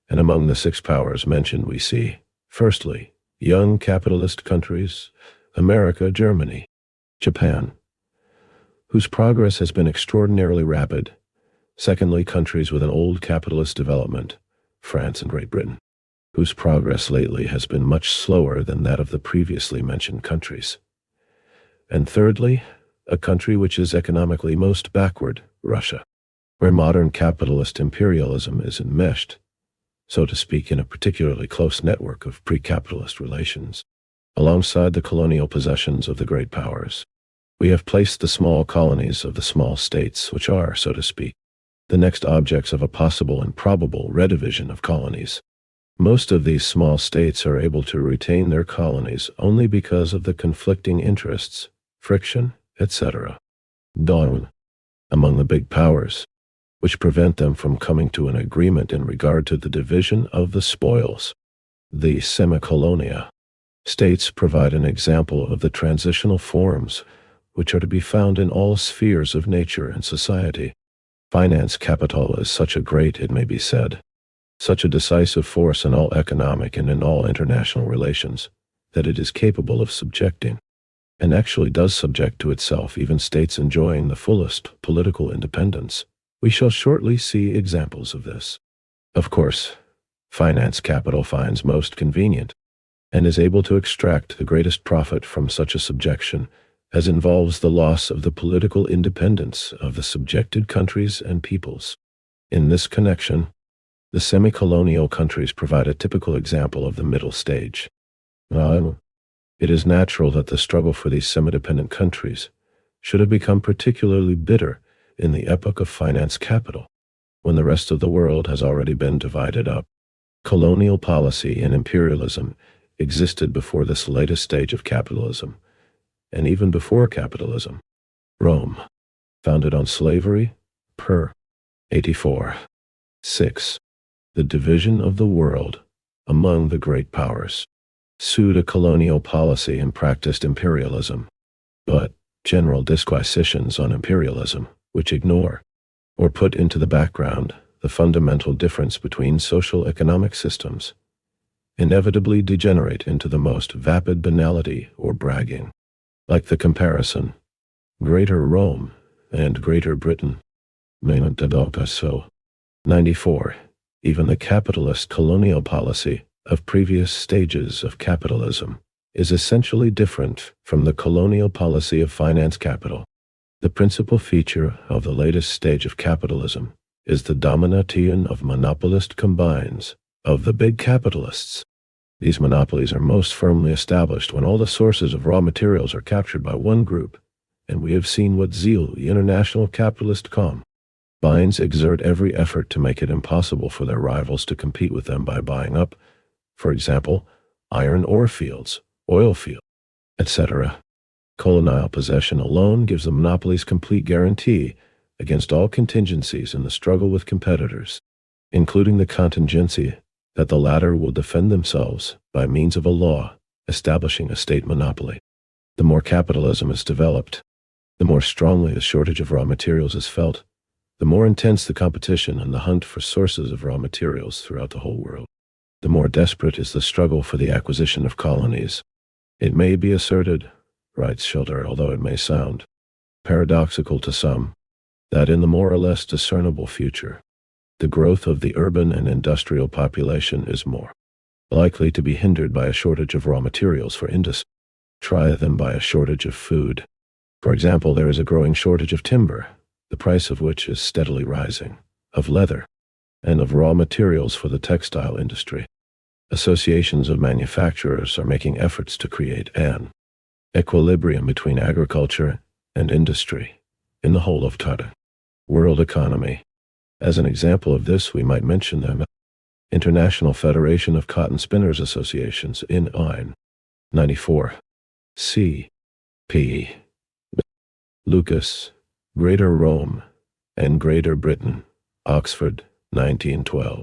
and among the 6 powers mentioned we see, firstly, young capitalist countries, America, Germany, Japan, whose progress has been extraordinarily rapid. Secondly, countries with an old capitalist development, France and Great Britain, whose progress lately has been much slower than that of the previously mentioned countries. And thirdly, a country which is economically most backward, Russia, where modern capitalist imperialism is enmeshed, so to speak, in a particularly close network of pre-capitalist relations. Alongside the colonial possessions of the great powers, we have placed the small colonies of the small states, which are, so to speak, the next objects of a possible and probable redivision of colonies. Most of these small states are able to retain their colonies only because of the conflicting interests, friction, etc., among the big powers, which prevent them from coming to an agreement in regard to the division of the spoils. The semicolonia states provide an example of the transitional forms which are to be found in all spheres of nature and society. Finance capital is such a great, it may be said, such a decisive force in all economic and in all international relations, that it is capable of subjecting, and actually does subject to itself, even states enjoying the fullest political independence. We shall shortly see examples of this. Of course, finance capital finds most convenient, and is able to extract the greatest profit from such a subjection as involves the loss of the political independence of the subjected countries and peoples. In this connection, the semi-colonial countries provide a typical example of the middle stage. It is natural that the struggle for these semi-dependent countries should have become particularly bitter in the epoch of finance capital, when the rest of the world has already been divided up. Colonial policy and imperialism existed before this latest stage of capitalism, and even before capitalism. Rome, founded on slavery, per 84. 6. The division of the world among the great powers. Pseudo-colonial policy and practiced imperialism. But, general disquisitions on imperialism, which ignore, or put into the background, the fundamental difference between social economic systems, inevitably degenerate into the most vapid banality or bragging, like the comparison, Greater Rome and Greater Britain. 94. Even the capitalist colonial policy of previous stages of capitalism is essentially different from the colonial policy of finance capital. The principal feature of the latest stage of capitalism is the domination of monopolist combines of the big capitalists. These monopolies are most firmly established when all the sources of raw materials are captured by one group, and we have seen what zeal the international capitalist combines exert every effort to make it impossible for their rivals to compete with them by buying up, for example, iron ore fields, oil fields, etc. Colonial possession alone gives the monopolies complete guarantee against all contingencies in the struggle with competitors, including the contingency that the latter will defend themselves by means of a law establishing a state monopoly. The more capitalism is developed, the more strongly the shortage of raw materials is felt, the more intense the competition and the hunt for sources of raw materials throughout the whole world. The more desperate is the struggle for the acquisition of colonies. It may be asserted, writes Schilder, although it may sound paradoxical to some, that in the more or less discernible future, the growth of the urban and industrial population is more likely to be hindered by a shortage of raw materials for industry than by a shortage of food. For example, there is a growing shortage of timber, the price of which is steadily rising, of leather, and of raw materials for the textile industry. Associations of manufacturers are making efforts to create an equilibrium between agriculture and industry in the whole of the world economy. As an example of this, we might mention the International Federation of Cotton Spinners Associations in 94. C. P. Lucas, Greater Rome and Greater Britain, Oxford, 1912.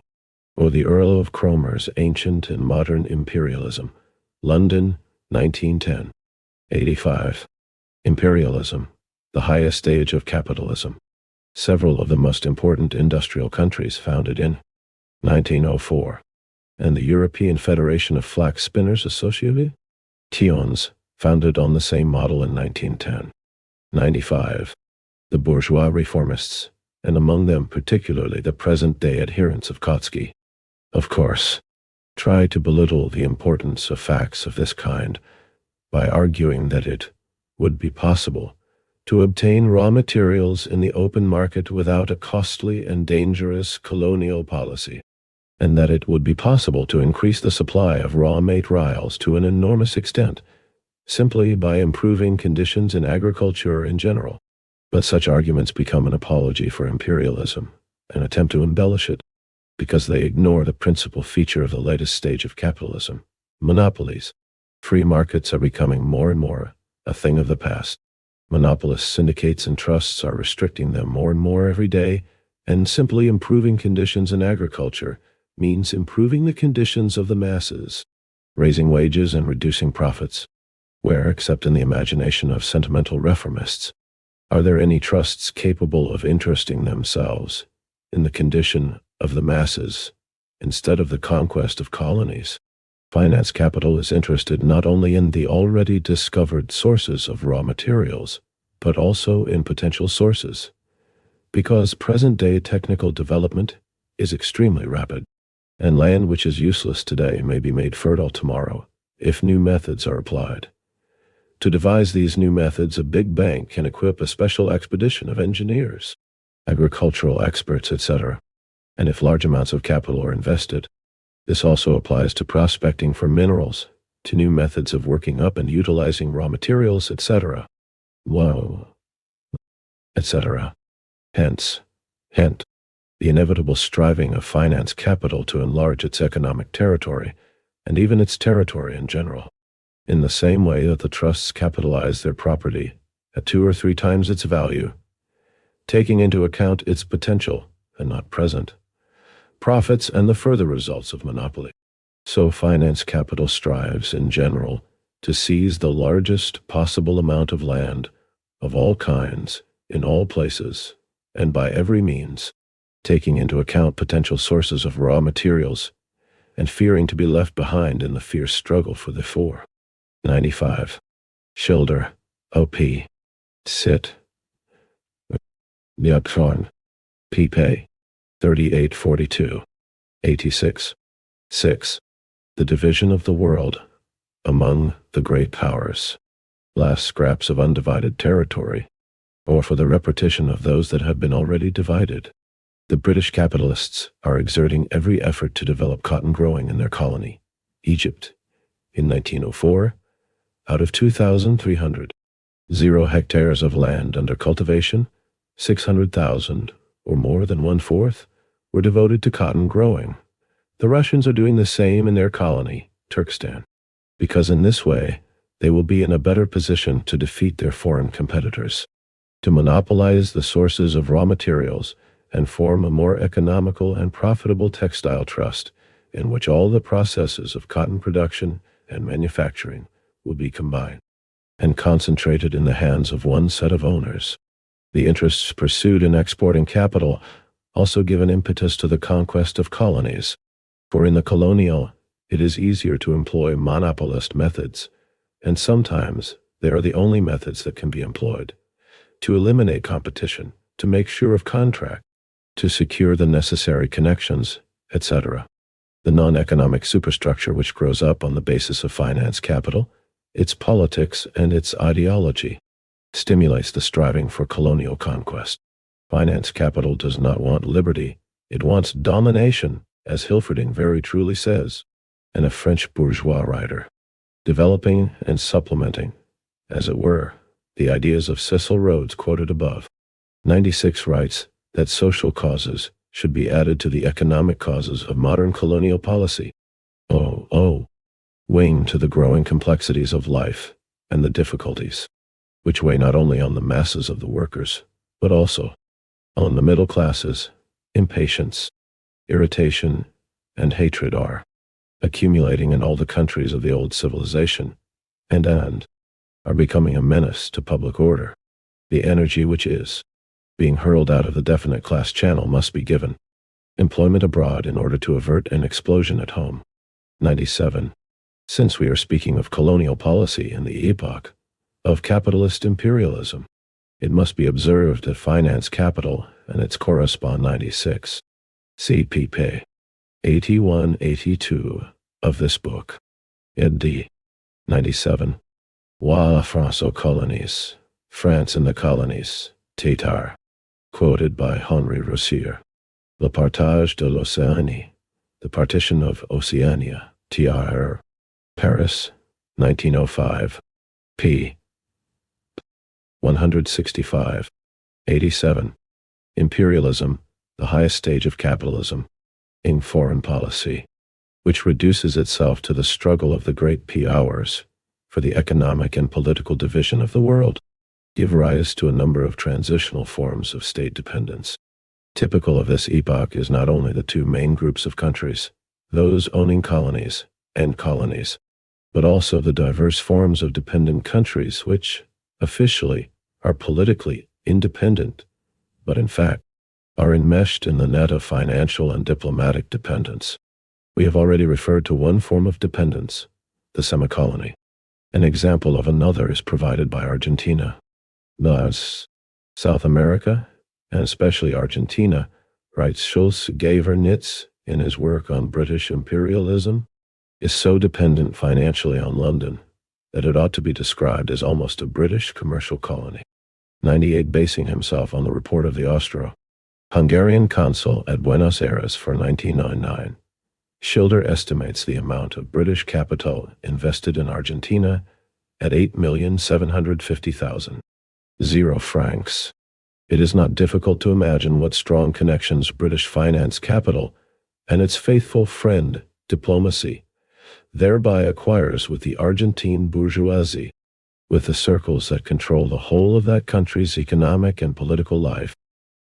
Or the Earl of Cromer's Ancient and Modern Imperialism, London, 1910. 85. Imperialism, the highest stage of capitalism. Several of the most important industrial countries founded in 1904, and the European Federation of Flax Spinners Associations, founded on the same model in 1910. 95. The bourgeois reformists, and among them particularly the present-day adherents of Kautsky, of course, try to belittle the importance of facts of this kind by arguing that it would be possible to obtain raw materials in the open market without a costly and dangerous colonial policy, and that it would be possible to increase the supply of raw materials to an enormous extent, simply by improving conditions in agriculture in general. But such arguments become an apology for imperialism, an attempt to embellish it, because they ignore the principal feature of the latest stage of capitalism, monopolies. Free markets are becoming more and more a thing of the past. Monopolist syndicates and trusts are restricting them more and more every day, and simply improving conditions in agriculture means improving the conditions of the masses, raising wages and reducing profits. Where, except in the imagination of sentimental reformists, are there any trusts capable of interesting themselves in the condition of the masses instead of the conquest of colonies? Finance capital is interested not only in the already discovered sources of raw materials, but also in potential sources, because present-day technical development is extremely rapid, and land which is useless today may be made fertile tomorrow if new methods are applied. To devise these new methods, a big bank can equip a special expedition of engineers, agricultural experts, etc., and if large amounts of capital are invested, this also applies to prospecting for minerals, to new methods of working up and utilizing raw materials, etc. etc. Hence, the inevitable striving of finance capital to enlarge its economic territory, and even its territory in general, in the same way that the trusts capitalize their property at 2 or 3 times its value, taking into account its potential and not present profits and the further results of monopoly. So finance capital strives, in general, to seize the largest possible amount of land of all kinds, in all places, and by every means, taking into account potential sources of raw materials, and fearing to be left behind in the fierce struggle for the fore. 95. Schilder, O.P. Sit. Nyakshorn, pp. 38-42. 86. 6. The division of the world among the great powers. Last scraps of undivided territory, or for the repetition of those that have been already divided. The British capitalists are exerting every effort to develop cotton growing in their colony, Egypt. In 1904, out of 2,300 hectares of land under cultivation, 600,000, or more than one-fourth, were devoted to cotton growing. The Russians are doing the same in their colony, Turkestan, because in this way they will be in a better position to defeat their foreign competitors, to monopolize the sources of raw materials and form a more economical and profitable textile trust in which all the processes of cotton production and manufacturing will be combined and concentrated in the hands of one set of owners. The interests pursued in exporting capital also give an impetus to the conquest of colonies, for in the colonial it is easier to employ monopolist methods, and sometimes they are the only methods that can be employed, to eliminate competition, to make sure of contract, to secure the necessary connections, etc. The non-economic superstructure which grows up on the basis of finance capital, its politics and its ideology, stimulates the striving for colonial conquest. Finance capital does not want liberty, it wants domination, as Hilferding very truly says, and a French bourgeois writer, developing and supplementing, as it were, the ideas of Cecil Rhodes quoted above. 96 writes that social causes should be added to the economic causes of modern colonial policy. Weighing to the growing complexities of life and the difficulties, which weigh not only on the masses of the workers, but also on the middle classes, impatience, irritation, and hatred are accumulating in all the countries of the old civilization, and are becoming a menace to public order. The energy which is being hurled out of the definite class channel must be given employment abroad in order to avert an explosion at home. 97. Since we are speaking of colonial policy in the epoch of capitalist imperialism, it must be observed that finance capital and its correspond 96. CPP 81-82 of this book. Ed. 97. La France aux colonies, France in the colonies, Tétard. Quoted by Henri Rossier. Le partage de l'Océanie, the partition of Oceania, TR. Paris, 1905. p. 165. 87. Imperialism, the highest stage of capitalism, in foreign policy, which reduces itself to the struggle of the great powers for the economic and political division of the world, give rise to a number of transitional forms of state dependence. Typical of this epoch is not only the two main groups of countries, those owning colonies and colonies, but also the diverse forms of dependent countries which, officially, are politically independent, but in fact, are enmeshed in the net of financial and diplomatic dependence. We have already referred to one form of dependence, the semi-colony. An example of another is provided by Argentina. Thus, South America, and especially Argentina, writes Schulz Gavernitz in his work on British imperialism, is so dependent financially on London that it ought to be described as almost a British commercial colony. 98. Basing himself on the report of the Austro-Hungarian consul at Buenos Aires for 1999, Schilder estimates the amount of British capital invested in Argentina at 8,750,000 francs. It is not difficult to imagine what strong connections British finance capital and its faithful friend, diplomacy, thereby acquires with the Argentine bourgeoisie, with the circles that control the whole of that country's economic and political life.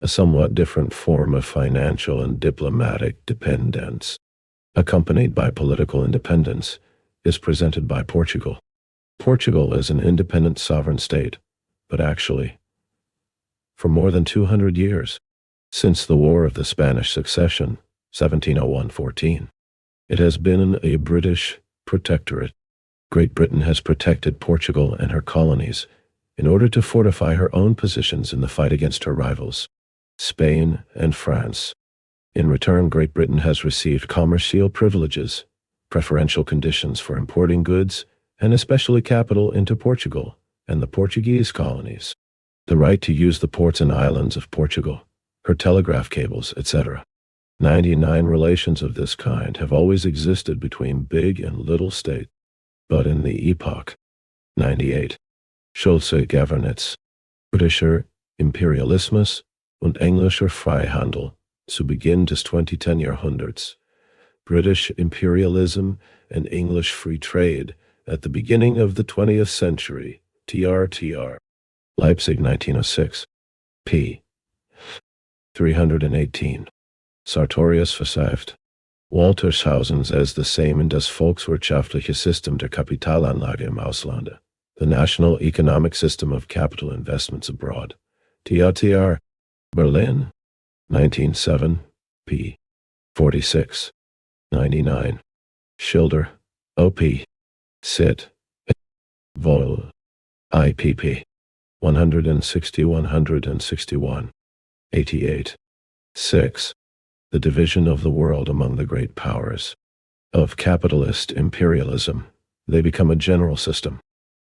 A somewhat different form of financial and diplomatic dependence, accompanied by political independence, is presented by Portugal. Portugal is an independent sovereign state, but actually, for more than 200 years, since the War of the Spanish Succession, 1701-14, it has been a British protectorate. Great Britain has protected Portugal and her colonies in order to fortify her own positions in the fight against her rivals, Spain and France. In return, Great Britain has received commercial privileges, preferential conditions for importing goods, and especially capital into Portugal and the Portuguese colonies, the right to use the ports and islands of Portugal, her telegraph cables, etc. 99 relations of this kind have always existed between big and little state, but in the epoch 98, Schulze Governance, Britischer Imperialismus und Englischer Freihandel zu Beginn des 20. Jahrhunderts, British imperialism and English free trade at the beginning of the 20th century, TR. Leipzig 1906, p. 318. Sartorius versieft. Waltershausens as the same in das volkswirtschaftliche System der Kapitalanlage im Auslande, the national economic system of capital investments abroad, TR. Berlin, 1907, p. 46. 99. Schilder, O.P. Sit. Vol. IPP. 160-161. 88. 6. The division of the world among the great powers. Of capitalist imperialism, they become a general system.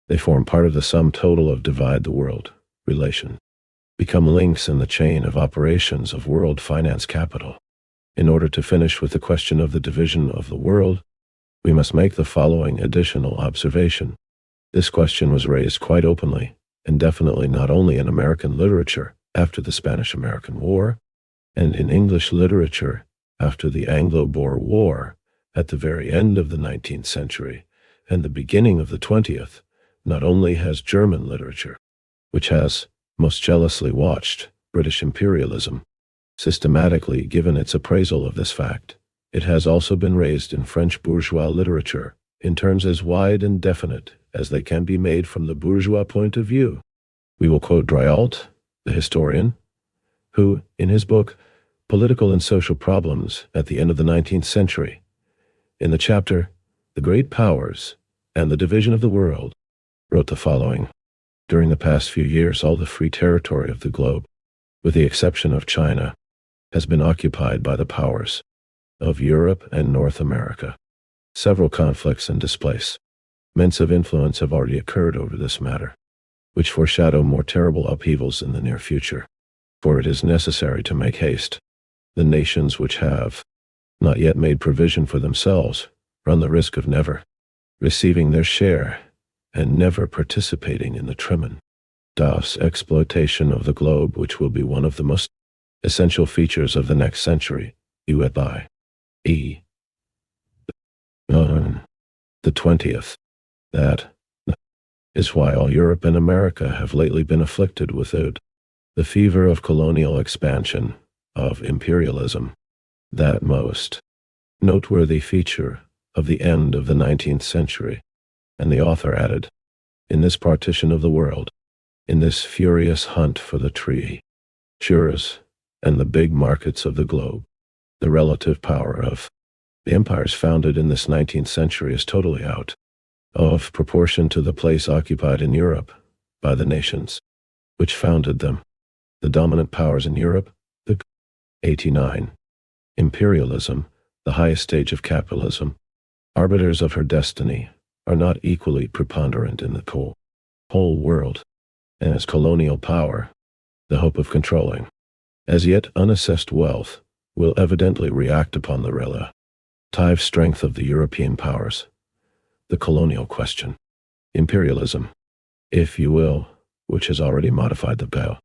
They form part of the sum total of divide the world relation, become links in the chain of operations of world finance capital. In order to finish with the question of the division of the world, we must make the following additional observation. This question was raised quite openly and definitely not only in American literature after the Spanish-American War, and in English literature after the Anglo-Boer War at the very end of the 19th century and the beginning of the 20th, not only has German literature, which has most jealously watched British imperialism, systematically given its appraisal of this fact, it has also been raised in French bourgeois literature in terms as wide and definite as they can be made from the bourgeois point of view. We will quote Dryault, the historian, who, in his book, Political and Social Problems at the End of the 19th Century, in the chapter, The Great Powers and the Division of the World, wrote the following. During the past few years, all the free territory of the globe, with the exception of China, has been occupied by the powers of Europe and North America. Several conflicts and displacements of influence have already occurred over this matter, which foreshadow more terrible upheavals in the near future. For it is necessary to make haste. The nations which have not yet made provision for themselves run the risk of never receiving their share and never participating in the tremendous exploitation of the globe, which will be one of the most essential features of the next century, the 20th. That is why all Europe and America have lately been afflicted with the fever of colonial expansion, of imperialism, that most noteworthy feature of the end of the 19th century. And the author added, in this partition of the world, in this furious hunt for the treasures and the big markets of the globe, the relative power of the empires founded in this 19th century is totally out of proportion to the place occupied in Europe by the nations which founded them. The dominant powers in Europe, the 89. Imperialism, the highest stage of capitalism, arbiters of her destiny, are not equally preponderant in the whole world, and as colonial power, the hope of controlling as yet unassessed wealth will evidently react upon the relative strength of the European powers. The colonial question, imperialism, if you will, which has already modified the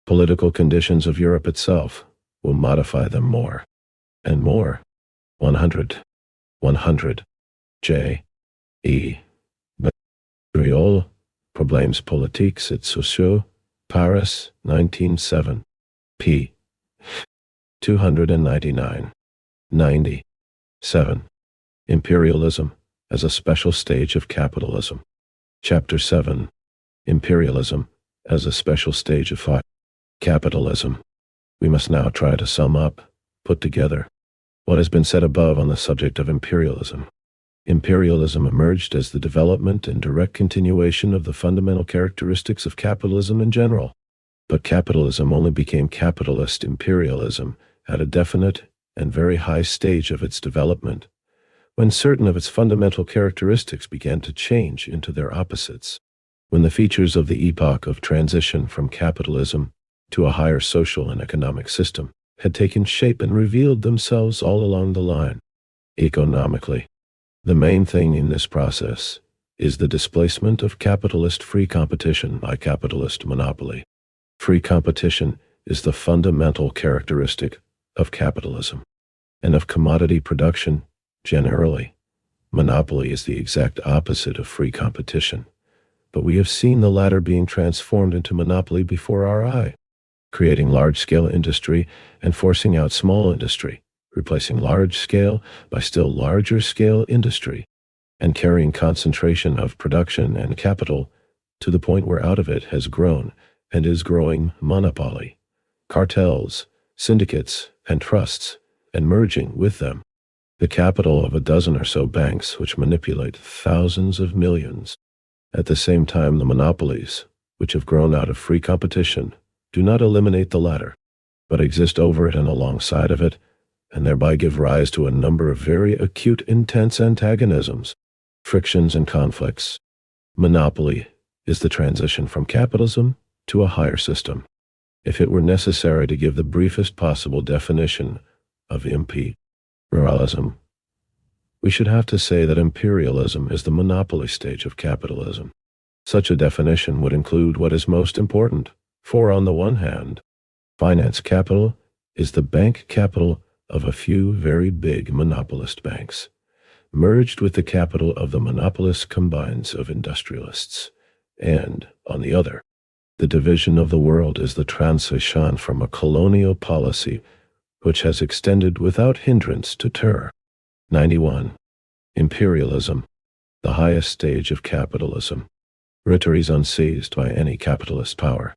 political conditions of Europe itself, will modify them more and more. 100. J. E. Driol, Problèmes politiques et sociaux, Paris, 1907, p. 299. 97. Imperialism as a special stage of capitalism. Chapter 7. Imperialism as a special stage of capitalism. We must now try to sum up, put together, what has been said above on the subject of imperialism. Imperialism emerged as the development and direct continuation of the fundamental characteristics of capitalism in general. But capitalism only became capitalist imperialism at a definite and very high stage of its development, when certain of its fundamental characteristics began to change into their opposites, when the features of the epoch of transition from capitalism to a higher social and economic system had taken shape and revealed themselves all along the line. Economically, the main thing in this process is the displacement of capitalist free competition by capitalist monopoly. Free competition is the fundamental characteristic of capitalism and of commodity production generally. Monopoly is the exact opposite of free competition, but we have seen the latter being transformed into monopoly before our eye, creating large-scale industry and forcing out small industry, replacing large-scale by still larger-scale industry, and carrying concentration of production and capital to the point where out of it has grown and is growing monopoly, cartels, syndicates, and trusts, and merging with them the capital of a dozen or so banks which manipulate thousands of millions. At the same time, the monopolies, which have grown out of free competition, do not eliminate the latter, but exist over it and alongside of it, and thereby give rise to a number of very acute, intense antagonisms, frictions, and conflicts. Monopoly is the transition from capitalism to a higher system. If it were necessary to give the briefest possible definition of imperialism, we should have to say that imperialism is the monopoly stage of capitalism. Such a definition would include what is most important, for on the one hand, finance capital is the bank capital of a few very big monopolist banks, merged with the capital of the monopolist combines of industrialists, and, on the other, the division of the world is the transition from a colonial policy which has extended without hindrance to terror. 91. Imperialism, the highest stage of capitalism, territories unseized by any capitalist power,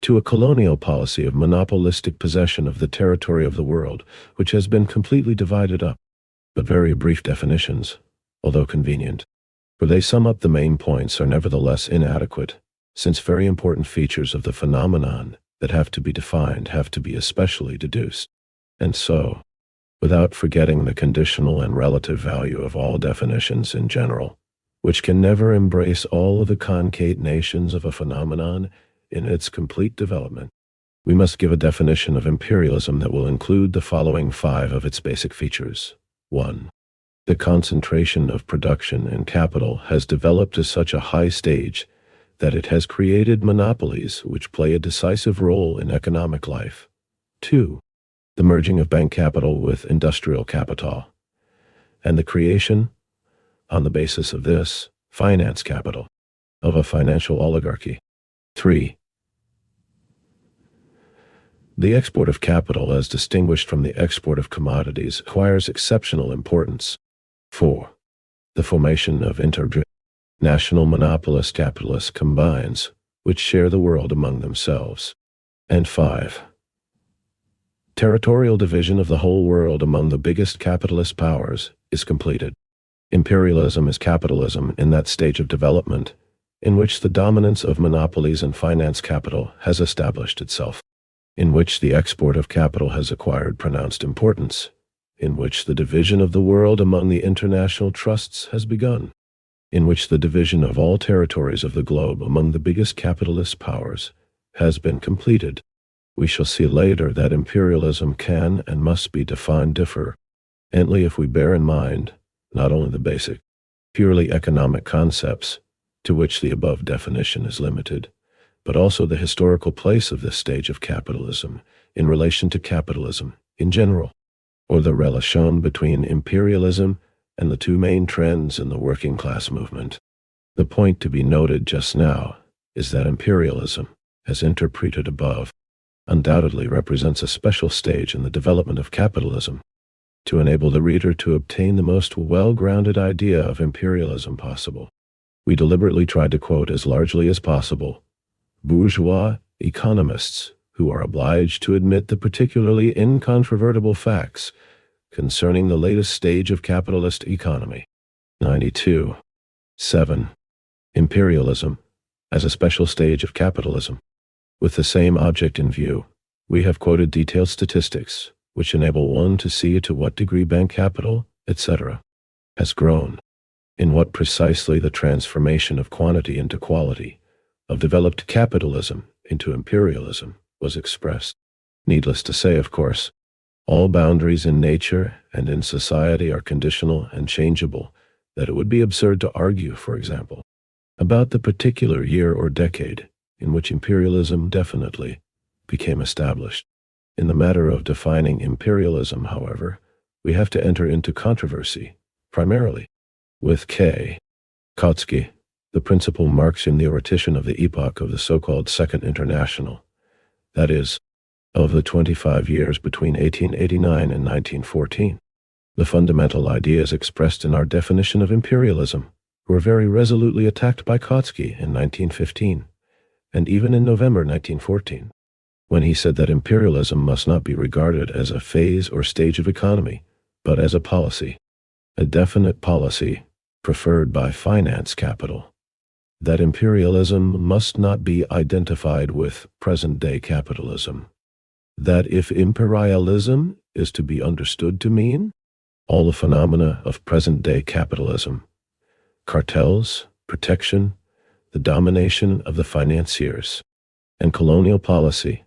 to a colonial policy of monopolistic possession of the territory of the world, which has been completely divided up. But very brief definitions, although convenient, for they sum up the main points, are nevertheless inadequate, since very important features of the phenomenon that have to be defined have to be especially deduced. And so, without forgetting the conditional and relative value of all definitions in general, which can never embrace all of the concatenations of a phenomenon in its complete development, we must give a definition of imperialism that will include the following 5 of its basic features. 1. The concentration of production and capital has developed to such a high stage that it has created monopolies which play a decisive role in economic life. 2. The merging of bank capital with industrial capital, and the creation, on the basis of this, finance capital, of a financial oligarchy. 3. The export of capital, as distinguished from the export of commodities, acquires exceptional importance. 4. The formation of international monopolist capitalist combines, which share the world among themselves. And 5. Territorial division of the whole world among the biggest capitalist powers is completed. Imperialism is capitalism in that stage of development in which the dominance of monopolies and finance capital has established itself, in which the export of capital has acquired pronounced importance, in which the division of the world among the international trusts has begun, in which the division of all territories of the globe among the biggest capitalist powers has been completed. We shall see later that imperialism can and must be defined differently if we bear in mind not only the basic, purely economic concepts to which the above definition is limited, but also the historical place of this stage of capitalism in relation to capitalism in general, or the relation between imperialism and the 2 main trends in the working class movement. The point to be noted just now is that imperialism, as interpreted above, undoubtedly represents a special stage in the development of capitalism. To enable the reader to obtain the most well-grounded idea of imperialism possible, we deliberately tried to quote as largely as possible bourgeois economists who are obliged to admit the particularly incontrovertible facts concerning the latest stage of capitalist economy. 92. 7. Imperialism as a special stage of capitalism. With the same object in view, we have quoted detailed statistics which enable one to see to what degree bank capital, etc., has grown, in what precisely the transformation of quantity into quality, of developed capitalism into imperialism, was expressed. Needless to say, of course, all boundaries in nature and in society are conditional and changeable, that it would be absurd to argue, for example, about the particular year or decade in which imperialism definitely became established. In the matter of defining imperialism, however, we have to enter into controversy, primarily, with K. Kautsky, the principal Marxian theoretician of the epoch of the so-called Second International, that is, of the 25 years between 1889 and 1914. The fundamental ideas expressed in our definition of imperialism were very resolutely attacked by Kautsky in 1915, and even in November 1914, when he said that imperialism must not be regarded as a phase or stage of economy, but as a policy, a definite policy preferred by finance capital, that imperialism must not be identified with present-day capitalism, that if imperialism is to be understood to mean all the phenomena of present-day capitalism, cartels, protection, the domination of the financiers, and colonial policy,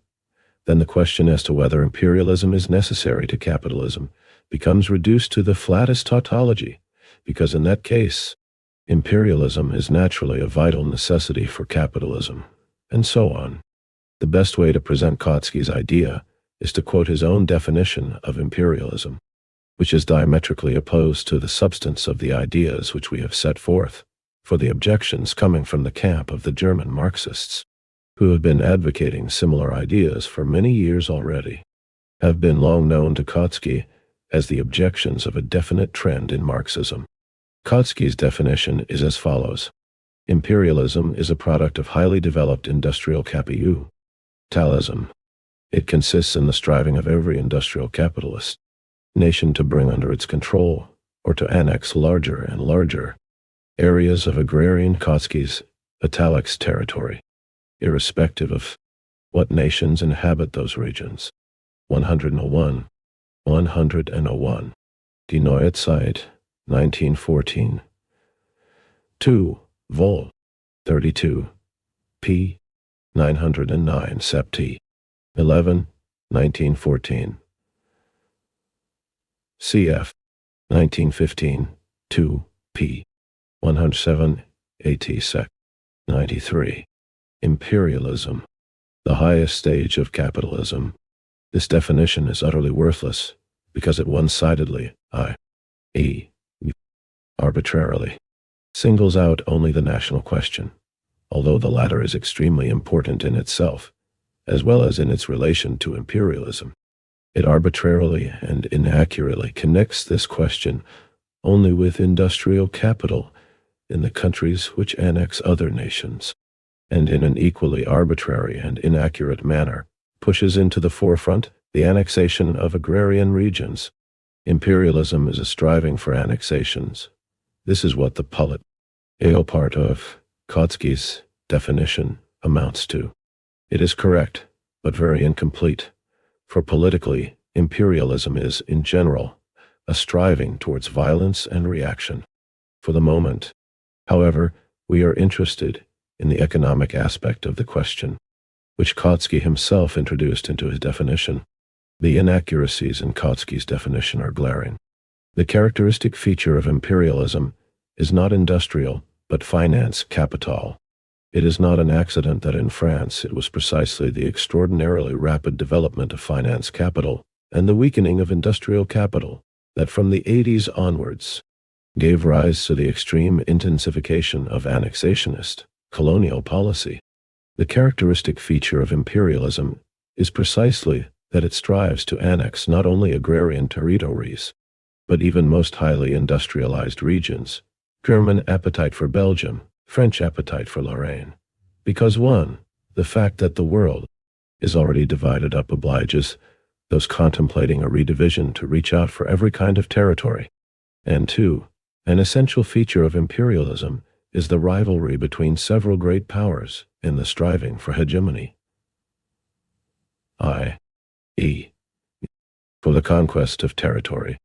then the question as to whether imperialism is necessary to capitalism becomes reduced to the flattest tautology, because in that case, imperialism is naturally a vital necessity for capitalism, and so on. The best way to present Kautsky's idea is to quote his own definition of imperialism, which is diametrically opposed to the substance of the ideas which we have set forth, for the objections coming from the camp of the German Marxists, who have been advocating similar ideas for many years already, have been long known to Kautsky as the objections of a definite trend in Marxism. Kautsky's definition is as follows. Imperialism is a product of highly developed industrial capitalism. It consists in the striving of every industrial capitalist nation to bring under its control, or to annex larger and larger areas of agrarian Kautsky's italics territory, irrespective of what nations inhabit those regions. 101. 101. Die Neue Zeit, 1914. 2. Vol. 32. p. 909 Sept. 11, 1914. Cf. 1915, 2, p. 107, at sec. 93. Imperialism, the highest stage of capitalism. This definition is utterly worthless, because it one-sidedly, i.e., arbitrarily, singles out only the national question, although the latter is extremely important in itself, as well as in its relation to imperialism. It arbitrarily and inaccurately connects this question only with industrial capital in the countries which annex other nations, and in an equally arbitrary and inaccurate manner pushes into the forefront the annexation of agrarian regions. Imperialism is a striving for annexations. This is what the political part of Kautsky's definition amounts to. It is correct, but very incomplete, for politically, imperialism is, in general, a striving towards violence and reaction. For the moment, however, we are interested in the economic aspect of the question, which Kautsky himself introduced into his definition. The inaccuracies in Kautsky's definition are glaring. The characteristic feature of imperialism is not industrial, but finance capital. It is not an accident that in France it was precisely the extraordinarily rapid development of finance capital and the weakening of industrial capital that from the 80s onwards gave rise to the extreme intensification of annexationist colonial policy. The characteristic feature of imperialism is precisely that it strives to annex not only agrarian territories, but even most highly industrialized regions. German appetite for Belgium, French appetite for Lorraine, because 1. the fact that the world is already divided up obliges those contemplating a redivision to reach out for every kind of territory. And 2. An essential feature of imperialism is the rivalry between several great powers in the striving for hegemony, i.e., for the conquest of territory,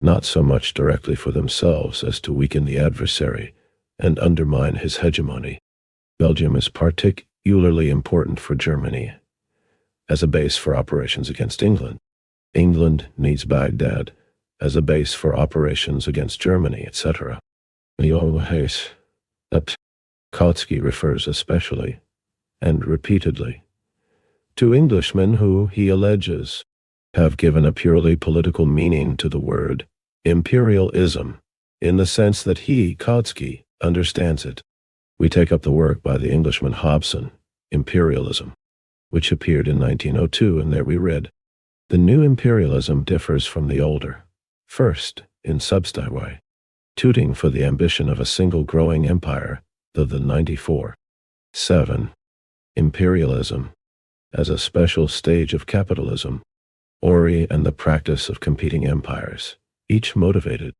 not so much directly for themselves as to weaken the adversary and undermine his hegemony. Belgium is particularly important for Germany as a base for operations against England. England needs Baghdad as a base for operations against Germany, etc. That Kautsky refers especially and repeatedly to Englishmen who, he alleges, have given a purely political meaning to the word imperialism, in the sense that he, Kautsky, understands it. We take up the work by the Englishman Hobson, Imperialism, which appeared in 1902, and there we read, "The new imperialism differs from the older, first, in substance, tooting for the ambition of a single growing empire, though the 94.7 imperialism, as a special stage of capitalism, Ori and the practice of competing empires, each motivated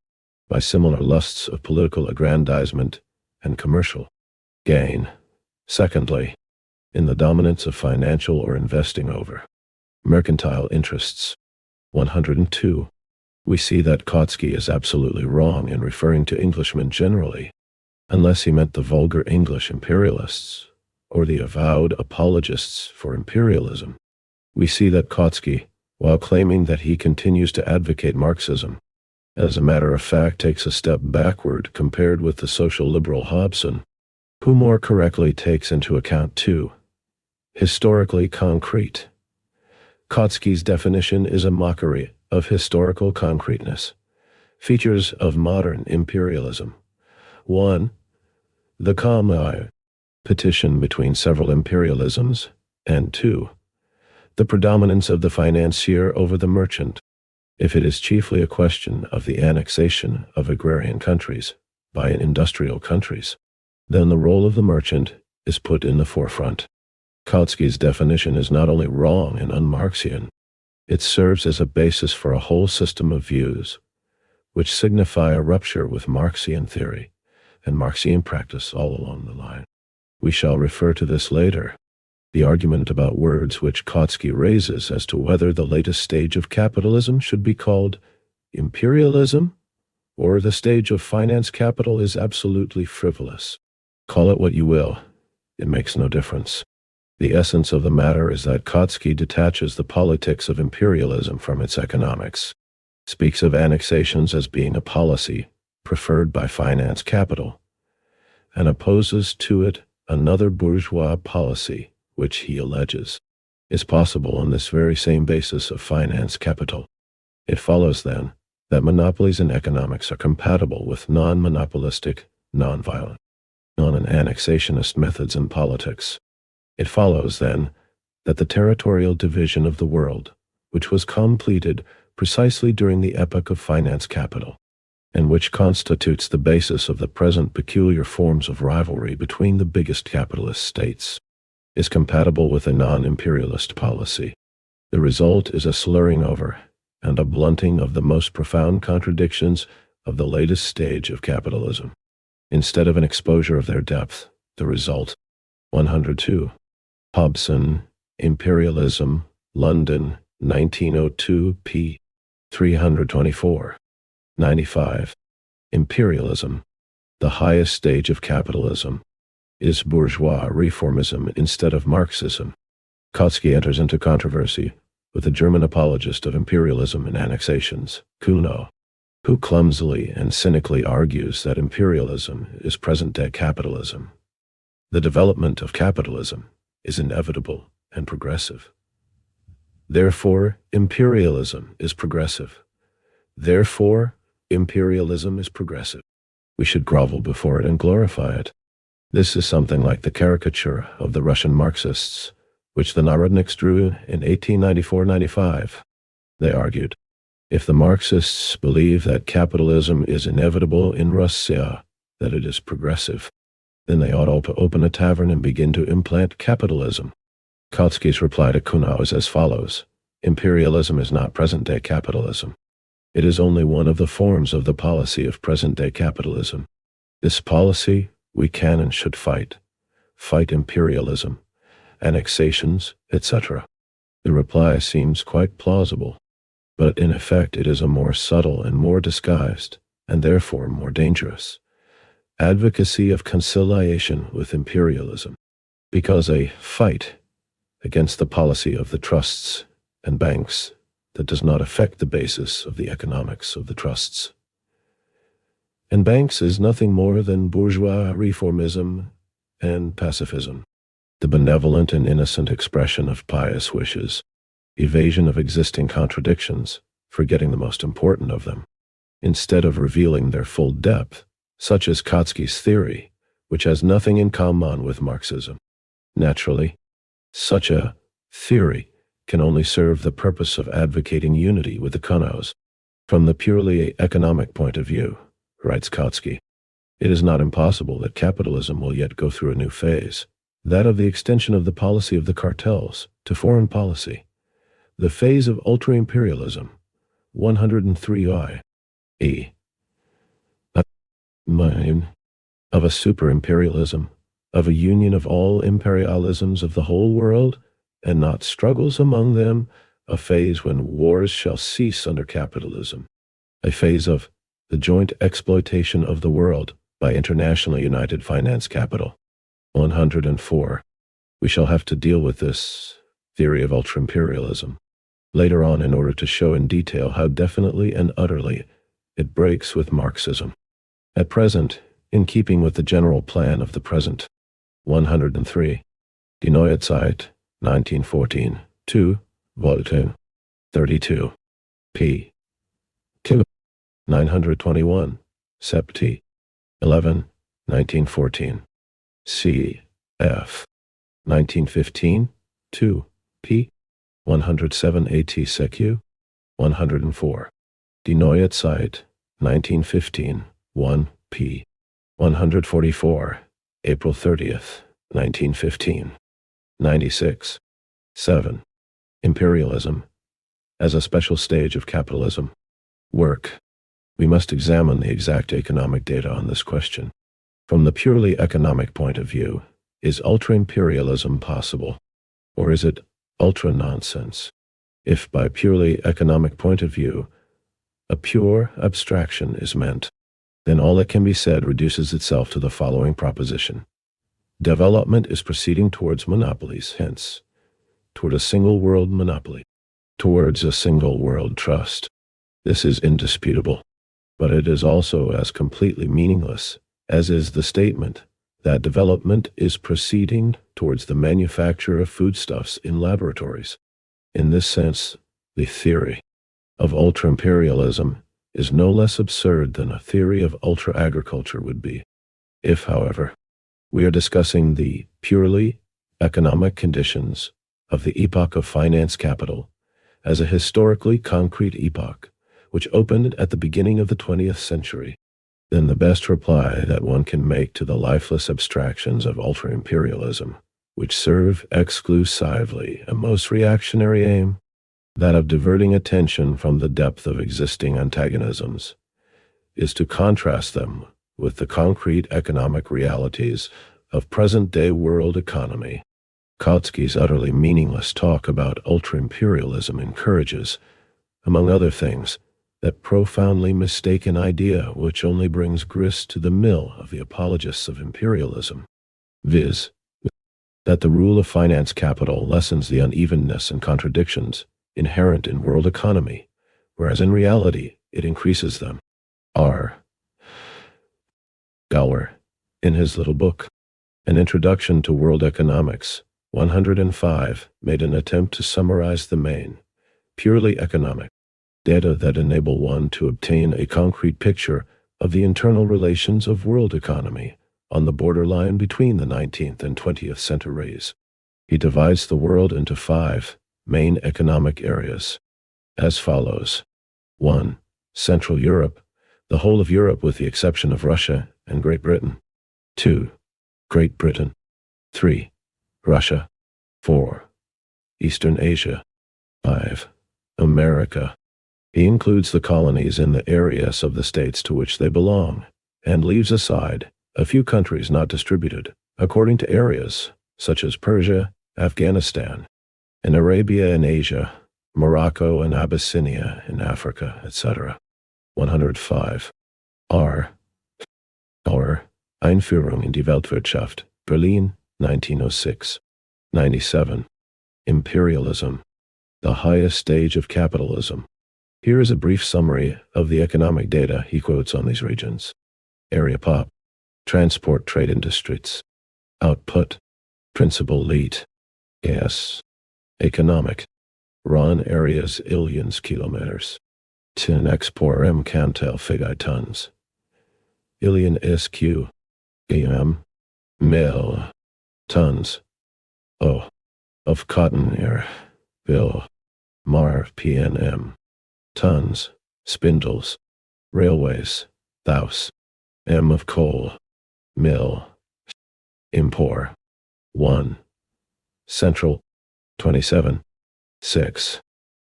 by similar lusts of political aggrandizement and commercial gain. Secondly, in the dominance of financial or investing over mercantile interests." 102. We see that Kautsky is absolutely wrong in referring to Englishmen generally, unless he meant the vulgar English imperialists or the avowed apologists for imperialism. We see that Kautsky, while claiming that he continues to advocate Marxism, as a matter of fact takes a step backward compared with the social liberal Hobson, who more correctly takes into account two historically concrete. Kautsky's definition is a mockery of historical concreteness. Features of modern imperialism. 1. The competition between several imperialisms, and 2. The predominance of the financier over the merchant. If it is chiefly a question of the annexation of agrarian countries by industrial countries, then the role of the merchant is put in the forefront. Kautsky's definition is not only wrong and un-Marxian, it serves as a basis for a whole system of views, which signify a rupture with Marxian theory and Marxian practice all along the line. We shall refer to this later. The argument about words which Kautsky raises as to whether the latest stage of capitalism should be called imperialism or the stage of finance capital is absolutely frivolous. Call it what you will, it makes no difference. The essence of the matter is that Kautsky detaches the politics of imperialism from its economics, speaks of annexations as being a policy preferred by finance capital, and opposes to it another bourgeois policy which he alleges is possible on this very same basis of finance capital. It follows, then, that monopolies in economics are compatible with non-monopolistic, non-violent, non-annexationist methods in politics. It follows, then, that the territorial division of the world, which was completed precisely during the epoch of finance capital, and which constitutes the basis of the present peculiar forms of rivalry between the biggest capitalist states, is compatible with a non-imperialist policy. The result is a slurring over and a blunting of the most profound contradictions of the latest stage of capitalism, instead of an exposure of their depth. The result. 102. Hobson, Imperialism, London, 1902, p. 324. 95. Imperialism, the highest stage of capitalism, is bourgeois reformism instead of Marxism. Kautsky enters into controversy with the German apologist of imperialism and annexations, Kuno, who clumsily and cynically argues that imperialism is present-day capitalism. The development of capitalism is inevitable and progressive. Therefore, imperialism is progressive. Therefore, imperialism is progressive. We should grovel before it and glorify it. This is something like the caricature of the Russian Marxists, which the Narodniks drew in 1894-95. They argued, if the Marxists believe that capitalism is inevitable in Russia, that it is progressive. Then they ought all to open a tavern and begin to implant capitalism. Kautsky's reply to Kuhnau is as follows. Imperialism is not present-day capitalism. It is only one of the forms of the policy of present-day capitalism. This policy we can and should fight. Fight imperialism, annexations, etc. The reply seems quite plausible, but in effect it is a more subtle and more disguised, and therefore more dangerous, advocacy of conciliation with imperialism, because a fight against the policy of the trusts and banks that does not affect the basis of the economics of the trusts and banks is nothing more than bourgeois reformism and pacifism, the benevolent and innocent expression of pious wishes, evasion of existing contradictions, forgetting the most important of them, instead of revealing their full depth, such as Kautsky's theory, which has nothing in common with Marxism. Naturally, such a theory can only serve the purpose of advocating unity with the Kuhnaus. From the purely economic point of view, writes Kautsky, it is not impossible that capitalism will yet go through a new phase, that of the extension of the policy of the cartels to foreign policy, the phase of ultra-imperialism, 103i, of a super-imperialism, of a union of all imperialisms of the whole world, and not struggles among them, a phase when wars shall cease under capitalism, a phase of the joint exploitation of the world by internationally united finance capital. 104. We shall have to deal with this theory of ultra-imperialism later on in order to show in detail how definitely and utterly it breaks with Marxism. At present, in keeping with the general plan of the present. 103. Die Neue Zeit, 1914, 2, Volte, 32. p. 921, Septi, 11, 1914. C. F. 1915, 2, p. 107 at secu, 104. Die Neue Zeit, 1915, 1, p. 144, April 30th, 1915. 96. 7. Imperialism, as a special stage of capitalism. Work. We must examine the exact economic data on this question. From the purely economic point of view, is ultra-imperialism possible, or is it ultra-nonsense? If by purely economic point of view, a pure abstraction is meant, then all that can be said reduces itself to the following proposition. Development is proceeding towards monopolies, hence, toward a single world monopoly, towards a single world trust. This is indisputable, but it is also as completely meaningless as is the statement that development is proceeding towards the manufacture of foodstuffs in laboratories. In this sense, the theory of ultra-imperialism is no less absurd than a theory of ultra-agriculture would be. If, however, we are discussing the purely economic conditions of the epoch of finance capital as a historically concrete epoch, which opened at the beginning of the 20th century, then the best reply that one can make to the lifeless abstractions of ultra-imperialism, which serve exclusively a most reactionary aim, that of diverting attention from the depth of existing antagonisms, is to contrast them with the concrete economic realities of present-day world economy. Kautsky's utterly meaningless talk about ultra-imperialism encourages, among other things, that profoundly mistaken idea which only brings grist to the mill of the apologists of imperialism, viz., that the rule of finance capital lessens the unevenness and contradictions inherent in world economy, whereas in reality it increases them. R. Gower, in his little book, An Introduction to World Economics, 105, made an attempt to summarize the main, purely economic, data that enable one to obtain a concrete picture of the internal relations of world economy on the borderline between the 19th and 20th centuries. He divides the world into 5 main economic areas, as follows. 1. Central Europe, the whole of Europe with the exception of Russia and Great Britain. 2. Great Britain. 3. Russia. 4. Eastern Asia. 5. America. He includes the colonies in the areas of the states to which they belong, and leaves aside a few countries not distributed according to areas, such as Persia, Afghanistan, and Arabia in Asia, Morocco and Abyssinia in Africa, etc. 105. R. Einführung in die Weltwirtschaft, Berlin, 1906. 97. Imperialism, the highest stage of capitalism. Here is a brief summary of the economic data he quotes on these regions. Area pop, transport trade industries, output, principal lead, gas, economic, RON areas illions kilometers, tin export m cantel figai tons, illion SQ, am, mill, tons, O, of cotton air, bill, mar PNM, tons, spindles, railways, thous, m of coal, mill, import, 1, central, 27, 6,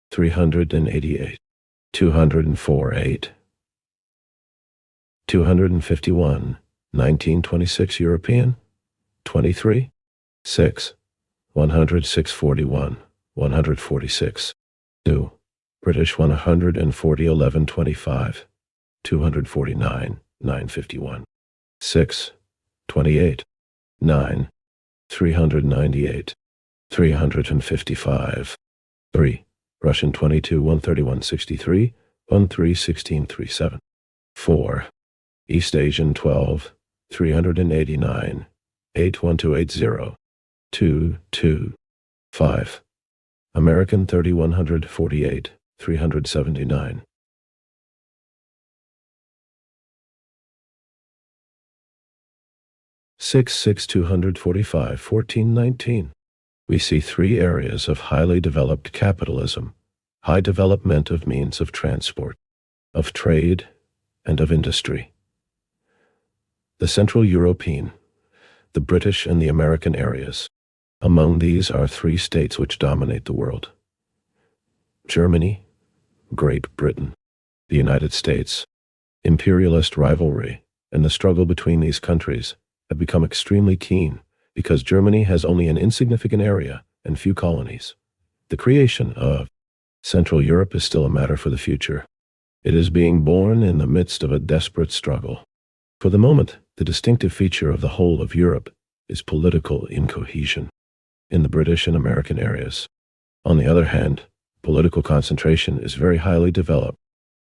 388, 204, 8, 251, 1926 European, 23, 6, 106, 41, 146, 2, British 140, 11, 25, 249, 951, 6, 28, 9, 398, 355, 3, Russian 22, 131, 63, 13, 16, 37, 4, East Asian 12, 389, 81280, 2, 2, 5, American 3148, 379. 6, 245, 1419. We see three areas of highly developed capitalism, high development of means of transport, of trade, and of industry. The Central European, the British and the American areas. Among these are three states which dominate the world: Germany, Great Britain, the United States. Imperialist rivalry and the struggle between these countries have become extremely keen because Germany has only an insignificant area and few colonies. The creation of Central Europe is still a matter for the future. It is being born in the midst of a desperate struggle. For the moment, the distinctive feature of the whole of Europe is political incohesion in the British and American areas. On the other hand, political concentration is very highly developed,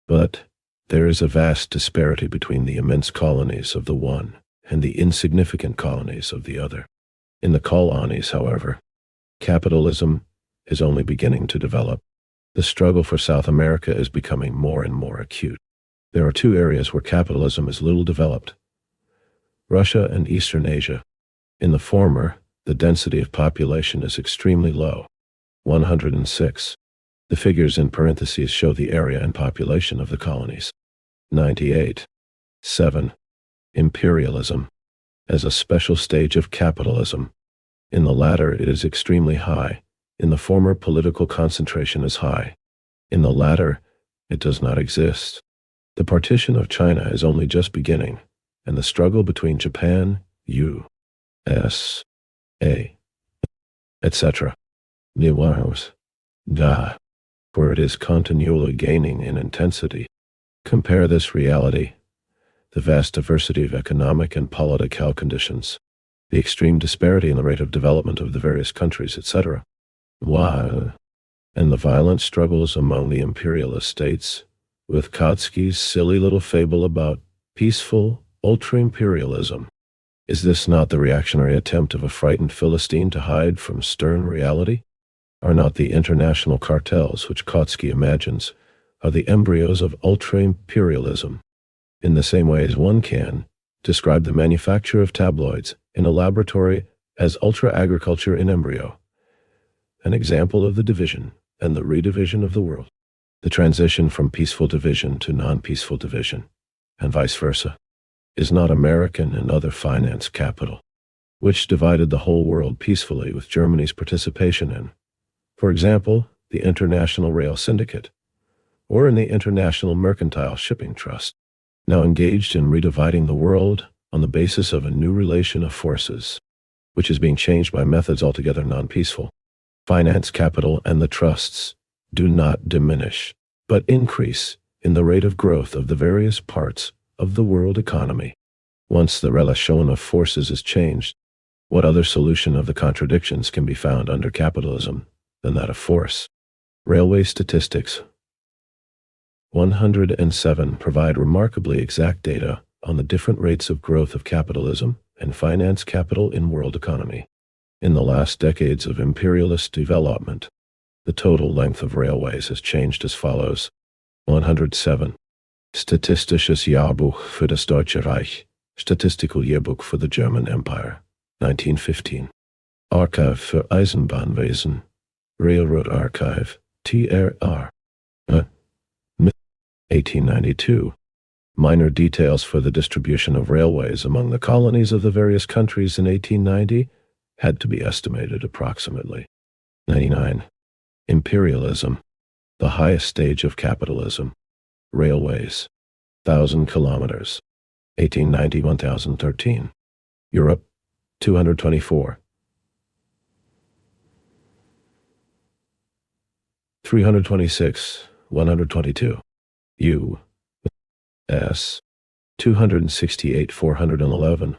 but there is a vast disparity between the immense colonies of the one and the insignificant colonies of the other. In the colonies, however, capitalism is only beginning to develop. The struggle for South America is becoming more and more acute. There are two areas where capitalism is little developed: Russia and Eastern Asia. In the former, the density of population is extremely low, 106. The figures in parentheses show the area and population of the colonies. 98. 7. Imperialism, as a special stage of capitalism. In the latter, it is extremely high. In the former, political concentration is high. In the latter, it does not exist. The partition of China is only just beginning, and the struggle between Japan, U.S.A., etc. For it is continually gaining in intensity. Compare this reality, the vast diversity of economic and political conditions, the extreme disparity in the rate of development of the various countries, etc., and the violent struggles among the imperialist states, with Kautsky's silly little fable about peaceful ultra-imperialism. Is this not the reactionary attempt of a frightened Philistine to hide from stern reality? Are not the international cartels which Kautsky imagines are the embryos of ultra-imperialism? In the same way as one can describe the manufacture of tabloids in a laboratory as ultra-agriculture in embryo, an example of the division and the redivision of the world, the transition from peaceful division to non-peaceful division, and vice versa. Is not American and other finance capital which divided the whole world peacefully with Germany's participation in, for example, the International Rail Syndicate, or in the International Mercantile Shipping Trust, now engaged in redividing the world on the basis of a new relation of forces, which is being changed by methods altogether non-peaceful. Finance, capital, and the trusts do not diminish, but increase in the rate of growth of the various parts of the world economy. Once the relation of forces is changed, what other solution of the contradictions can be found under capitalism than that of force? Railway statistics 107 provide remarkably exact data on the different rates of growth of capitalism and finance capital in world economy. In the last decades of imperialist development, the total length of railways has changed as follows. 107. Statistisches Jahrbuch für das Deutsche Reich, Statistical Yearbook for the German Empire, 1915. Archive für Eisenbahnwesen, Railroad Archive, TRR, 1892. Minor details for the distribution of railways among the colonies of the various countries in 1890 had to be estimated approximately. 99. Imperialism, the highest stage of capitalism. Railways, 1,000 kilometers. 1890, 1013. Europe, 224. 326, 122. U.S. 268, 411,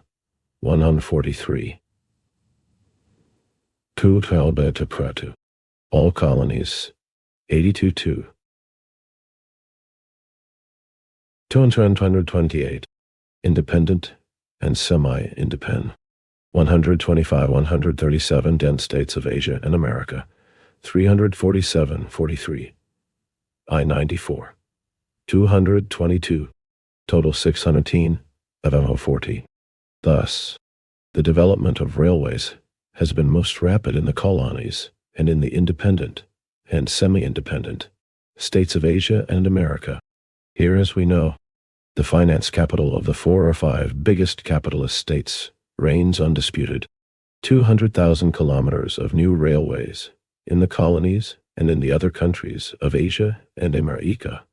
143. Alberta Pratu. All colonies, 82, 228. Independent and semi-independent. 125, 137 dense states of Asia and America. 347, 43. I-94. 222. Total 610, of 40. Thus, the development of railways has been most rapid in the colonies and in the independent and semi-independent states of Asia and America. Here, as we know, the finance capital of the 4 or 5 biggest capitalist states reigns undisputed. 200,000 kilometers of new railways in the colonies and in the other countries of Asia and America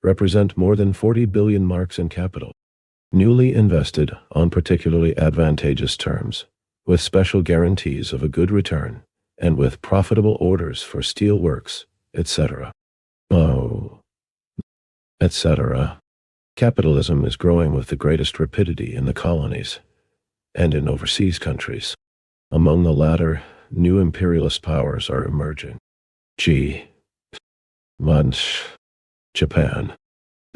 represent more than 40 billion marks in capital, newly invested on particularly advantageous terms, with special guarantees of a good return, and with profitable orders for steel works, etc. etc. Capitalism is growing with the greatest rapidity in the colonies and in overseas countries. Among the latter, new imperialist powers are emerging. Japan.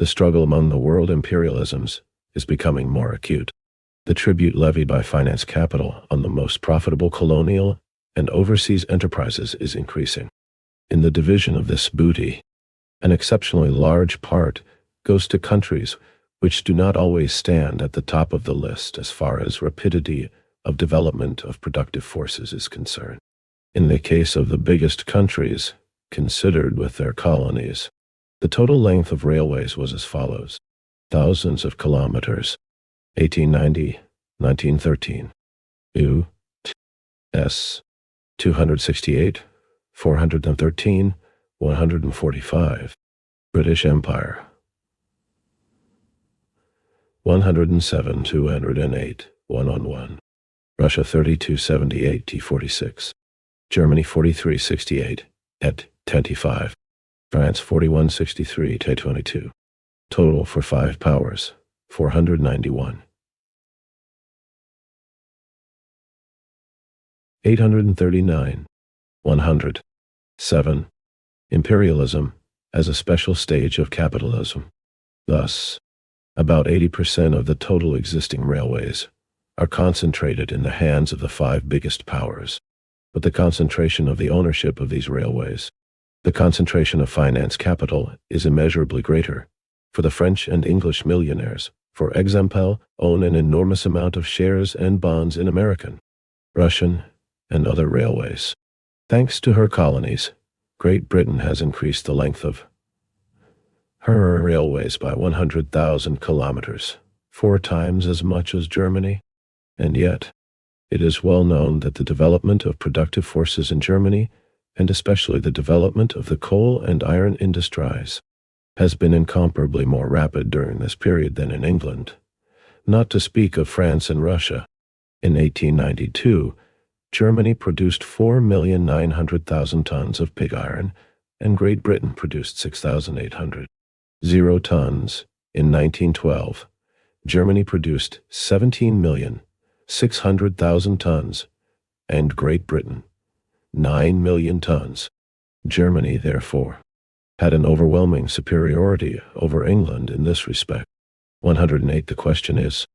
The struggle among the world imperialisms is becoming more acute. The tribute levied by finance capital on the most profitable colonial and overseas enterprises is increasing. In the division of this booty, an exceptionally large part goes to countries which do not always stand at the top of the list as far as rapidity of development of productive forces is concerned. In the case of the biggest countries, considered with their colonies, the total length of railways was as follows: thousands of kilometers, 1890, 1913. U.S. 268, 413, 145. British Empire. 107, 208, 1 Russia 3278 T46. Germany 4368 at 25. France 4163 T22. Total for 5 powers, 491. 839. 100. 7. Imperialism as a special stage of capitalism. Thus, about 80% of the total existing railways are concentrated in the hands of the 5 biggest powers. But the concentration of the ownership of these railways, the concentration of finance capital, is immeasurably greater, for the French and English millionaires, for example, own an enormous amount of shares and bonds in American, Russian, and other railways. Thanks to her colonies, Great Britain has increased the length of her railways by 100,000 kilometers, 4 times as much as Germany, and yet, It is well known that the development of productive forces in Germany, and especially the development of the coal and iron industries, has been incomparably more rapid during this period than in England, not to speak of France and Russia. In 1892, Germany produced 4,900,000 tons of pig iron, and Great Britain produced 6,800 tons. In 1912, Germany produced 17,600,000 tons, and Great Britain 9 million tons. Germany, therefore, had an overwhelming superiority over England in this respect. 108. The question is,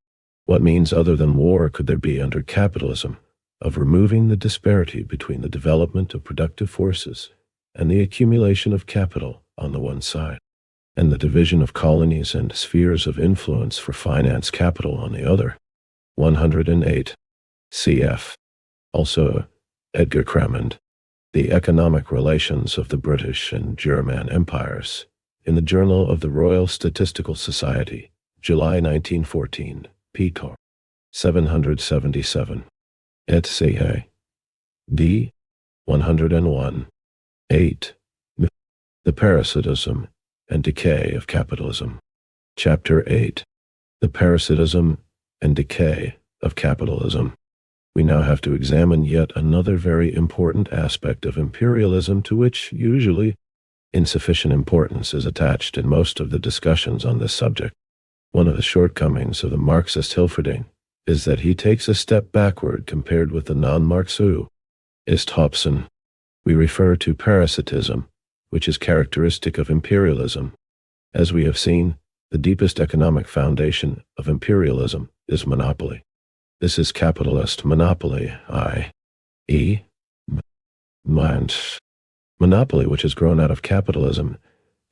what means other than war could there be under capitalism of removing the disparity between the development of productive forces and the accumulation of capital on the one side, and the division of colonies and spheres of influence for finance capital on the other? 108. Cf. Also, Edgar Cramond, The Economic Relations of the British and German Empires, in the Journal of the Royal Statistical Society, July 1914, p. 777. Etc. D. 101. 8. The Parasitism and Decay of Capitalism. Chapter 8. The Parasitism and Decay of Capitalism. We now have to examine yet another very important aspect of imperialism to which, usually, insufficient importance is attached in most of the discussions on this subject. One of the shortcomings of the Marxist Hilferding is that he takes a step backward compared with the non-Marxist Hobson. We refer to parasitism, which is characteristic of imperialism. As we have seen, the deepest economic foundation of imperialism is monopoly. This is capitalist monopoly, i.e., monopoly which has grown out of capitalism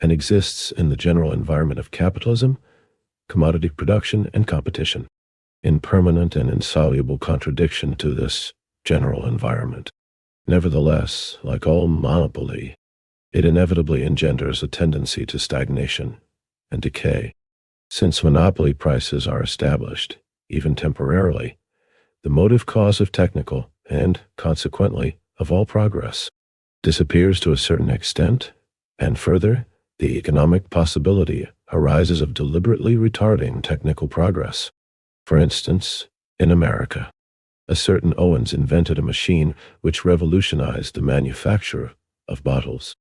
and exists in the general environment of capitalism, commodity production, and competition, in permanent and insoluble contradiction to this general environment. Nevertheless, like all monopoly, it inevitably engenders a tendency to stagnation and decay. Since monopoly prices are established, even temporarily, the motive cause of technical, and, consequently, of all progress, disappears to a certain extent, and further, the economic possibility arises of deliberately retarding technical progress. For instance, in America, a certain Owens invented a machine which revolutionized the manufacture of bottles.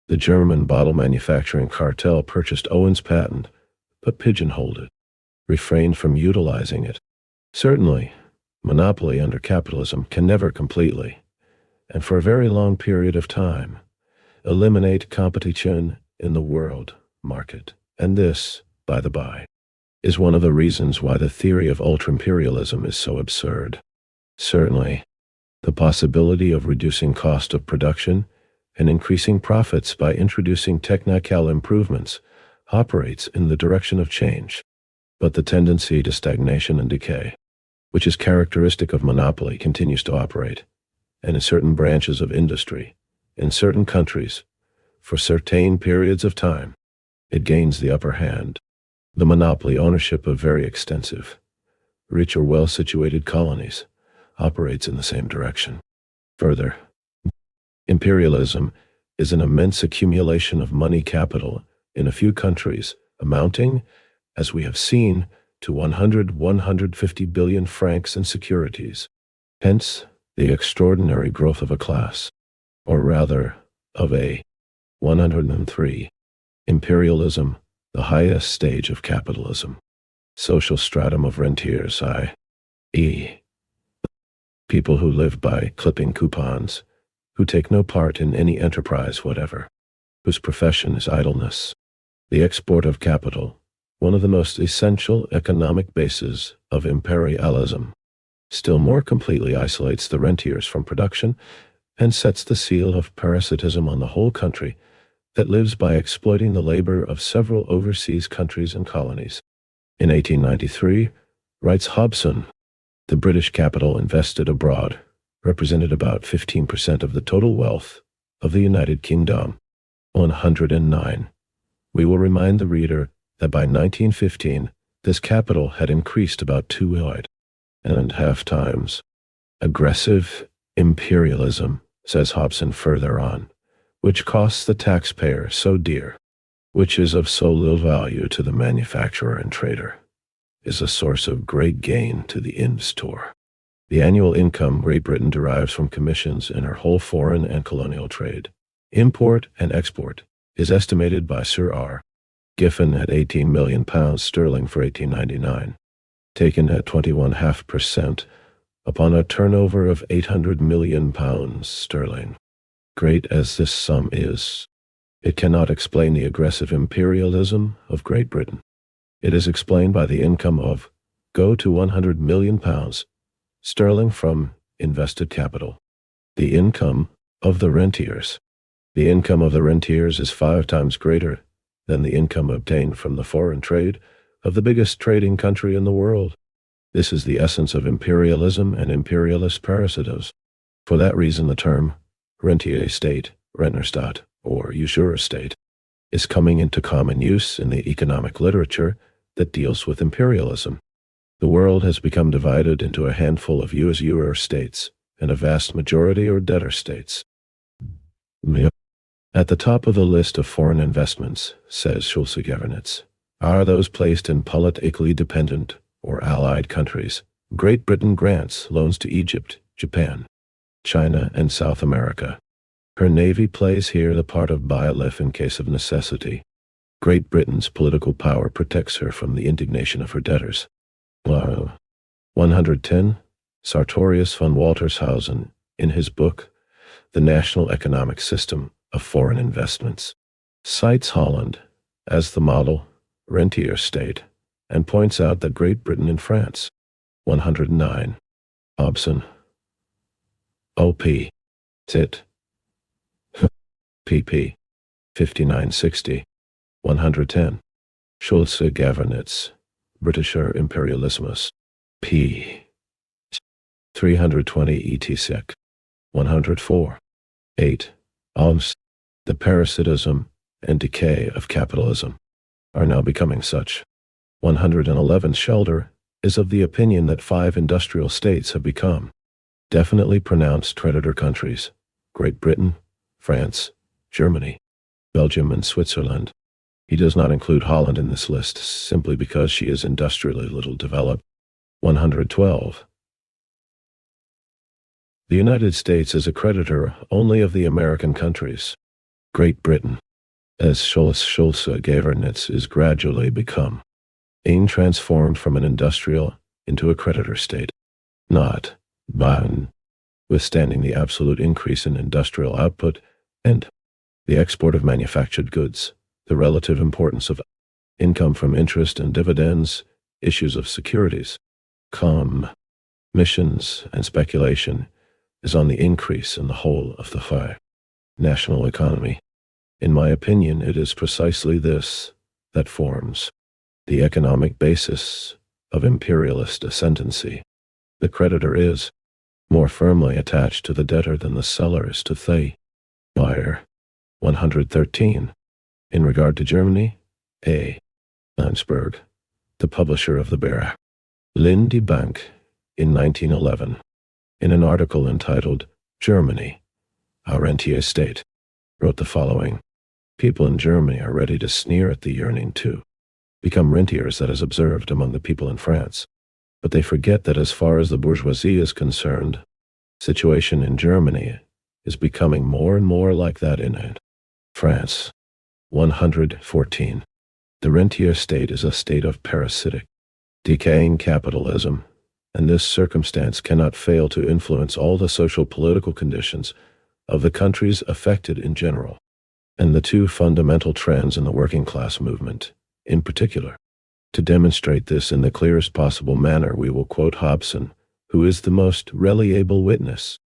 The German bottle manufacturing cartel purchased Owens' patent, but pigeonholed it, refrained from utilizing it. Certainly, monopoly under capitalism can never completely, and for a very long period of time, eliminate competition in the world market. And this, by the by, is one of the reasons why the theory of ultra-imperialism is so absurd. Certainly, the possibility of reducing cost of production and increasing profits by introducing technical improvements operates in the direction of change, but the tendency to stagnation and decay, which is characteristic of monopoly, continues to operate, and in certain branches of industry, in certain countries, for certain periods of time, it gains the upper hand. The monopoly ownership of very extensive, rich or well-situated colonies operates in the same direction. Further, imperialism is an immense accumulation of money capital in a few countries, amounting, as we have seen, to 150 billion francs in securities. Hence, the extraordinary growth of a class, or rather, of a 103. Imperialism, the highest stage of capitalism. Social stratum of rentiers, i.e., people who live by clipping coupons, who take no part in any enterprise whatever, whose profession is idleness. The export of capital, one of the most essential economic bases of imperialism, still more completely isolates the rentiers from production and sets the seal of parasitism on the whole country that lives by exploiting the labor of several overseas countries and colonies. In 1893, writes Hobson, the British capital invested abroad represented about 15% of the total wealth of the United Kingdom. 109. We will remind the reader that by 1915, this capital had increased about 2.5 times. Aggressive imperialism, says Hobson further on, which costs the taxpayer so dear, which is of so little value to the manufacturer and trader, is a source of great gain to the investor. The annual income Great Britain derives from commissions in her whole foreign and colonial trade, import and export, is estimated by Sir R. Giffen at £18 million sterling for 1899, taken at 21.5%, upon a turnover of £800 million sterling. Great as this sum is, it cannot explain the aggressive imperialism of Great Britain. It is explained by the income of go to £100 million sterling from invested capital. The income of the rentiers. The income of the rentiers is 5 times greater than the income obtained from the foreign trade of the biggest trading country in the world. This is the essence of imperialism and imperialist parasitos. For that reason, the term rentier state, Rentnerstaat, or usurer state, is coming into common use in the economic literature that deals with imperialism. The world has become divided into a handful of usurer states and a vast majority are debtor states. At the top of the list of foreign investments, says Schulze-Gevernitz, are those placed in politically dependent or allied countries. Great Britain grants loans to Egypt, Japan, China, and South America. Her navy plays here the part of bailiff in case of necessity. Great Britain's political power protects her from the indignation of her debtors. 110. Sartorius von Waltershausen, in his book, The National Economic System of Foreign Investments, cites Holland as the model rentier state and points out that Great Britain and France. 109. Hobson. O.P. Tit. pp. 5960. 110. Schulze-Gevernitz, Britischer Imperialismus. p. 320 et sec. 104. 8. The parasitism and decay of capitalism are now becoming such. 111. Shelder is of the opinion that 5 industrial states have become definitely pronounced creditor countries: Great Britain, France, Germany, Belgium, and Switzerland. He does not include Holland in this list simply because she is industrially little developed. 112. The United States is a creditor only of the American countries. Great Britain, as Schulze-Gevernitz is gradually become, being transformed from an industrial into a creditor state, not withstanding the absolute increase in industrial output and the export of manufactured goods, the relative importance of income from interest and dividends, issues of securities, commissions, and speculation is on the increase in the whole of the national economy. In my opinion, it is precisely this that forms the economic basis of imperialist ascendancy. The creditor is more firmly attached to the debtor than the seller is to the buyer. 113. In regard to Germany, A. Landsberg, the publisher of the Berlin Die Bank, in 1911, in an article entitled Germany, Our Rentier State, wrote the following: People in Germany are ready to sneer at the yearning to become rentiers that is observed among the people in France, but they forget that as far as the bourgeoisie is concerned, situation in Germany is becoming more and more like that in France. 114. The rentier state is a state of parasitic, decaying capitalism, and this circumstance cannot fail to influence all the social-political conditions of the countries affected in general, and the 2 fundamental trends in the working-class movement, in particular. To demonstrate this in the clearest possible manner, we will quote Hobson, who is the most reliable witness,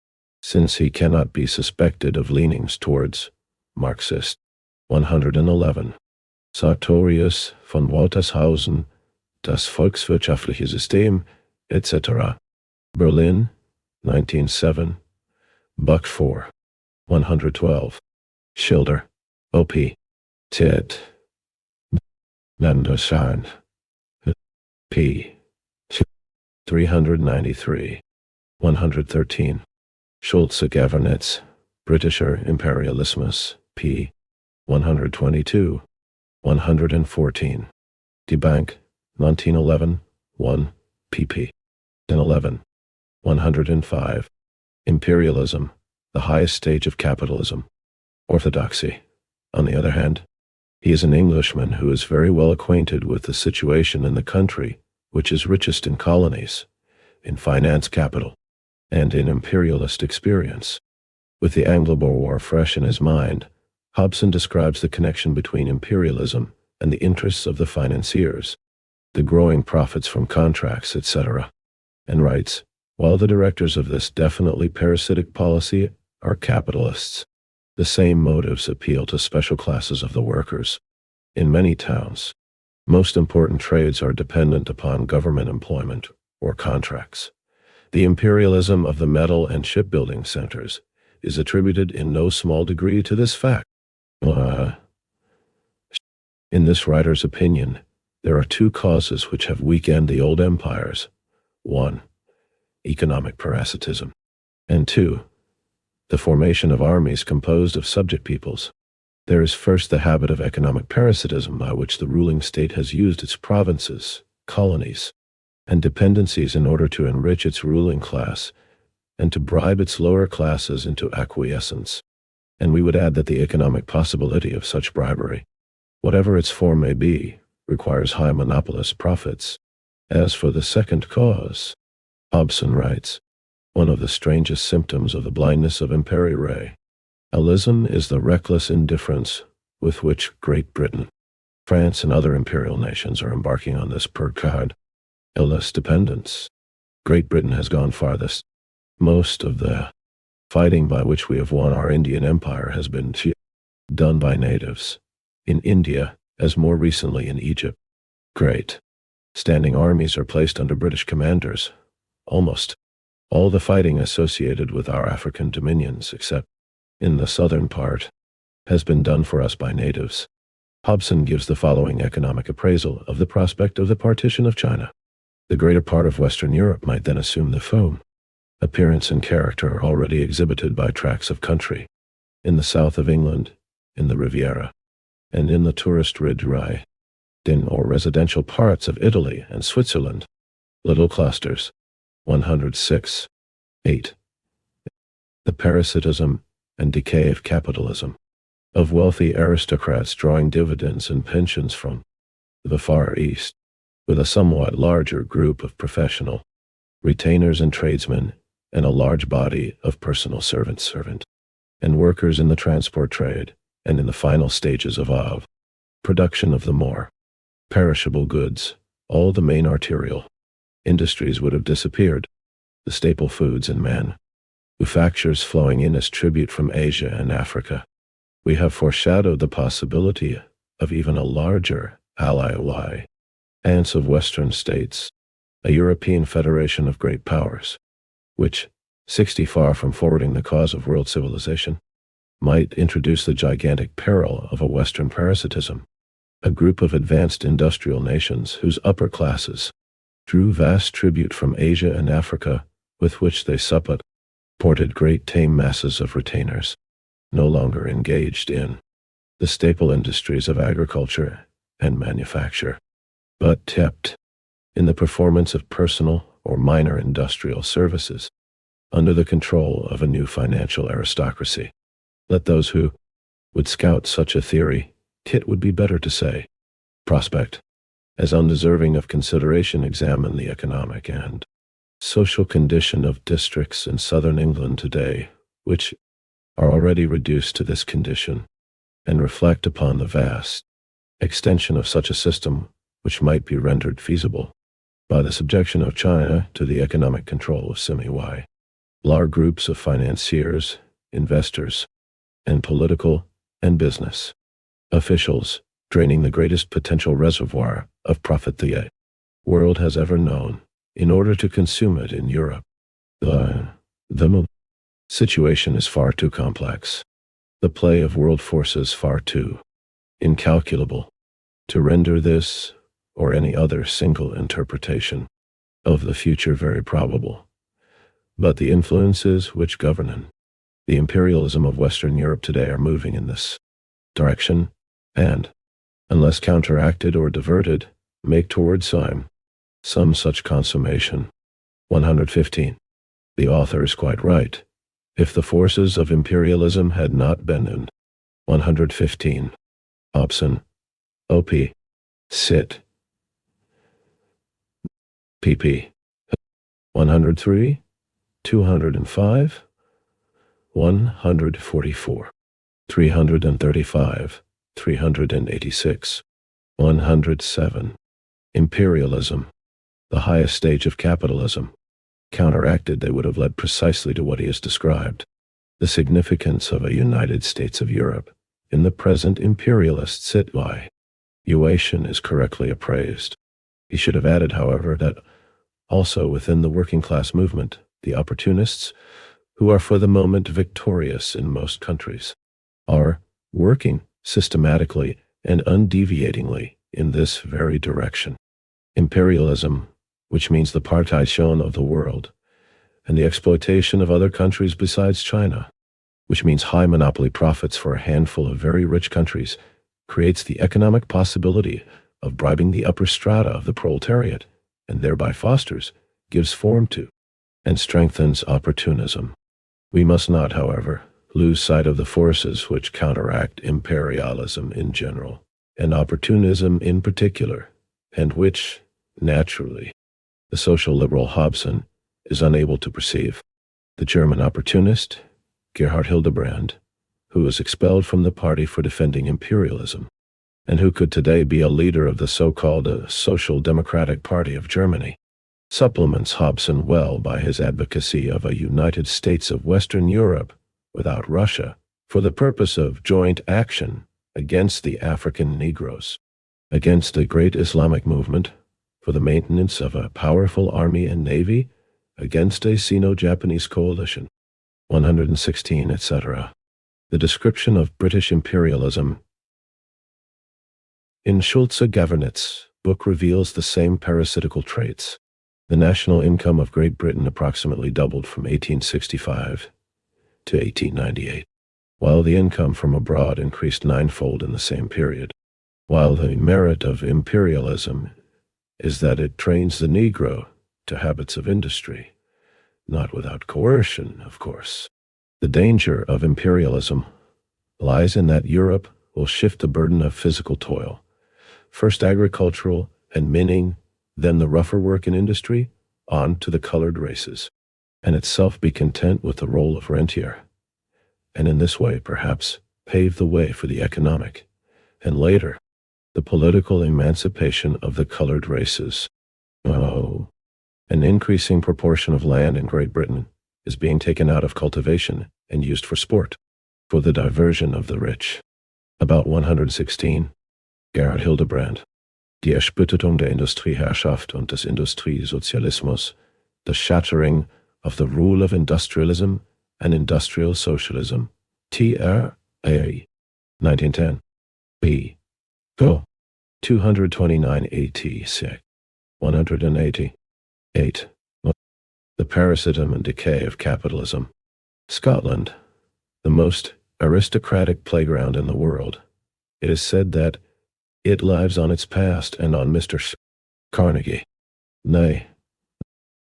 since he cannot be suspected of leanings towards Marxist. 111. Sartorius von Waltershausen, Das Volkswirtschaftliche System, etc. Berlin, 1907. Buck 4. 112. Schilder, O.P. Tit. Landerschein. p. 393. 113. Schulze Gavernetz, Britischer Imperialismus, p. 122. 114. Die Bank, 1911, 1, pp. 11. 105. Imperialism, the highest stage of capitalism. Orthodoxy. On the other hand, he is an Englishman who is very well acquainted with the situation in the country which is richest in colonies, in finance capital, and in imperialist experience. With the Anglo-Boer War fresh in his mind, Hobson describes the connection between imperialism and the interests of the financiers, the growing profits from contracts, etc., and writes, while the directors of this definitely parasitic policy are capitalists, the same motives appeal to special classes of the workers. In many towns, most important trades are dependent upon government employment or contracts. The imperialism of the metal and shipbuilding centers is attributed in no small degree to this fact. In this writer's opinion, there are two causes which have weakened the old empires. 1. Economic parasitism. And 2. The formation of armies composed of subject peoples. There is first the habit of economic parasitism by which the ruling state has used its provinces, colonies, and dependencies in order to enrich its ruling class and to bribe its lower classes into acquiescence. And we would add that the economic possibility of such bribery, whatever its form may be, requires high monopolist profits. As for the second cause, Hobson writes, one of the strangest symptoms of the blindness of imperialism is the reckless indifference with which Great Britain, France, and other imperial nations are embarking on this imperialist dependence. Great Britain has gone farthest. Most of the fighting by which we have won our Indian empire has been done by natives. In India, as more recently in Egypt, great standing armies are placed under British commanders. Almost all the fighting associated with our African dominions, except in the southern part, has been done for us by natives. Hobson gives the following economic appraisal of the prospect of the partition of China. The greater part of Western Europe might then assume the form, appearance, and character already exhibited by tracts of country in the south of England, in the Riviera, and in the tourist ridge or residential parts of Italy and Switzerland. Little clusters. 106. 8. The parasitism and decay of capitalism, of wealthy aristocrats drawing dividends and pensions from the Far East, with a somewhat larger group of professional retainers and tradesmen, and a large body of personal servant, and workers in the transport trade, and in the final stages of production of the more perishable goods. All the main arterial industries would have disappeared, the staple foods and manufactures flowing in as tribute from Asia and Africa. We have foreshadowed the possibility of even a larger alliance of Western states, a European federation of great powers, which, 60 far from forwarding the cause of world civilization, might introduce the gigantic peril of a Western parasitism, a group of advanced industrial nations whose upper classes drew vast tribute from Asia and Africa, with which they supported great tame masses of retainers, no longer engaged in the staple industries of agriculture and manufacture, but kept in the performance of personal or minor industrial services, under the control of a new financial aristocracy. Let those who would scout such a theory, it would be better to say, prospect, as undeserving of consideration, examine the economic and social condition of districts in southern England today, which are already reduced to this condition, and reflect upon the vast extension of such a system which might be rendered feasible by the subjection of China to the economic control of large groups of financiers, investors, and political and business officials, draining the greatest potential reservoir of profit the world has ever known, in order to consume it in Europe. The situation is far too complex, the play of world forces far too incalculable, to render this or any other single interpretation of the future very probable. But the influences which govern the imperialism of Western Europe today are moving in this direction, and, unless counteracted or diverted, make towards some such consummation. 115. The author is quite right. If the forces of imperialism had not been in 115. Hobson. OP. Sit. pp. 103, 205, 144, 335, 386, 107. Imperialism, the highest stage of capitalism. Counteracted, they would have led precisely to what he has described, the significance of a United States of Europe in the present imperialist situation is correctly appraised. He should have added, however, that also within the working class movement, the opportunists, who are for the moment victorious in most countries, are working systematically and undeviatingly in this very direction. Imperialism, which means the partition of the world, and the exploitation of other countries besides China, which means high monopoly profits for a handful of very rich countries, creates the economic possibility of bribing the upper strata of the proletariat, and thereby fosters, gives form to, and strengthens opportunism. We must not, however, lose sight of the forces which counteract imperialism in general, and opportunism in particular, and which, naturally, the social liberal Hobson is unable to perceive. The German opportunist, Gerhard Hildebrand, who was expelled from the party for defending imperialism, and who could today be a leader of the so-called Social Democratic Party of Germany, supplements Hobson well by his advocacy of a United States of Western Europe without Russia for the purpose of joint action against the African Negroes, against the great Islamic movement, for the maintenance of a powerful army and navy, against a Sino-Japanese coalition. 116, etc. The description of British imperialism in Schulze-Gavernitz book reveals the same parasitical traits. The national income of Great Britain approximately doubled from 1865 to 1898, while the income from abroad increased ninefold in the same period. While the merit of imperialism is that it trains the Negro to habits of industry, not without coercion, of course. The danger of imperialism lies in that Europe will shift the burden of physical toil, first agricultural and mining, then the rougher work in industry, on to the colored races, and itself be content with the role of rentier, and in this way, perhaps, pave the way for the economic, and later, the political emancipation of the colored races. Oh, an increasing proportion of land in Great Britain is being taken out of cultivation and used for sport, for the diversion of the rich. About 116. Gerhard Hildebrand. Die Erspütterung der Industrieherrschaft und des Industriesozialismus, the shattering of the rule of industrialism and industrial socialism. T.R.A. 1910. B. Go. 229 A.T. 180. 8. The parasitism and decay of capitalism. Scotland, the most aristocratic playground in the world. It is said that it lives on its past and on Mr. Carnegie. Nay,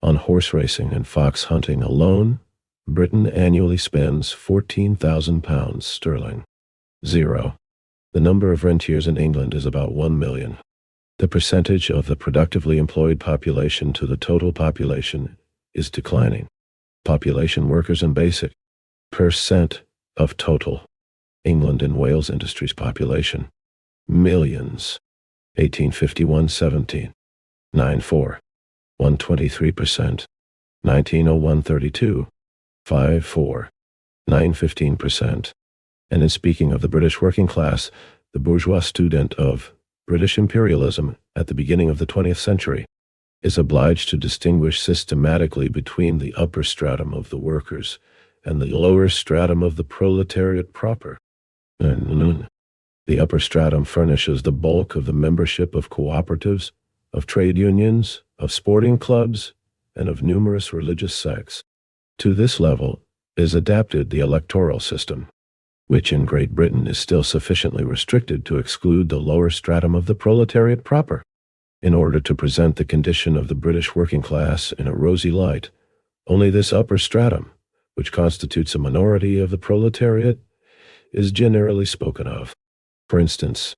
on horse racing and fox hunting alone, Britain annually spends £14,000 sterling. 0. The number of rentiers in England is about 1 million. The percentage of the productively employed population to the total population is declining. Population workers and basic percent of total England and Wales industries population. Millions. 1851-17. 94. 123%. 1901-32. 54. 915%. And in speaking of the British working class, the bourgeois student of British imperialism at the beginning of the 20th century is obliged to distinguish systematically between the upper stratum of the workers and the lower stratum of the proletariat proper. The upper stratum furnishes the bulk of the membership of cooperatives, of trade unions, of sporting clubs, and of numerous religious sects. To this level is adapted the electoral system, which in Great Britain is still sufficiently restricted to exclude the lower stratum of the proletariat proper. In order to present the condition of the British working class in a rosy light, only this upper stratum, which constitutes a minority of the proletariat, is generally spoken of. For instance,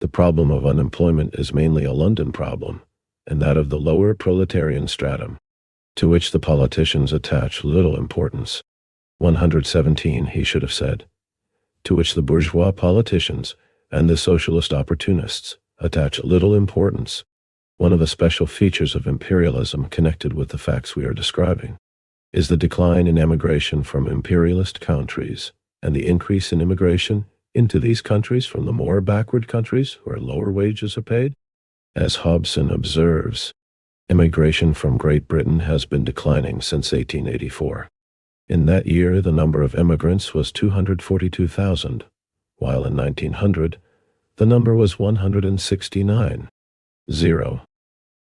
the problem of unemployment is mainly a London problem, and that of the lower proletarian stratum, to which the politicians attach little importance. 117, he should have said, to which the bourgeois politicians and the socialist opportunists attach little importance. One of the special features of imperialism connected with the facts we are describing is the decline in emigration from imperialist countries and the increase in immigration into these countries from the more backward countries where lower wages are paid. As Hobson observes, immigration from Great Britain has been declining since 1884. In that year, the number of immigrants was 242,000, while in 1900, the number was 169. 0.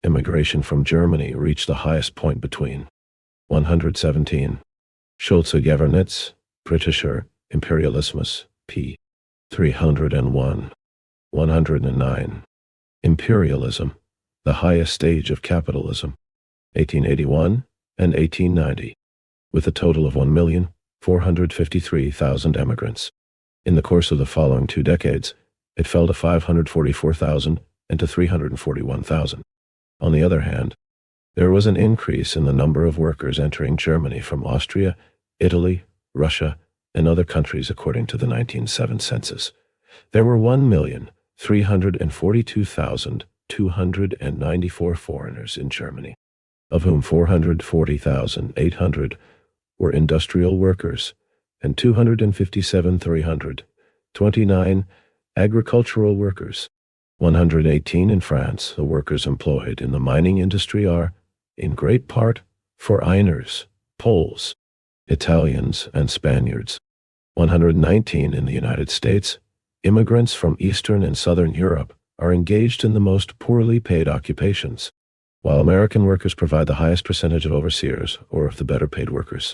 Immigration from Germany reached the highest point between 117. Schulze Gevernitz, Britischer Imperialismus, p. 301. 109. Imperialism, the highest stage of capitalism, 1881 and 1890, with a total of 1,453,000 emigrants. In the course of the following 2 decades, it fell to 544,000 and to 341,000. On the other hand, there was an increase in the number of workers entering Germany from Austria, Italy, Russia, and other countries according to the 1907 census. There were 1,342,294 foreigners in Germany, of whom 440,800 were industrial workers and 257,329 agricultural workers. 118 in France, the workers employed in the mining industry are, in great part, foreigners, Poles, Italians, and Spaniards. 119 in the United States, immigrants from Eastern and Southern Europe are engaged in the most poorly paid occupations, while American workers provide the highest percentage of overseers or of the better paid workers.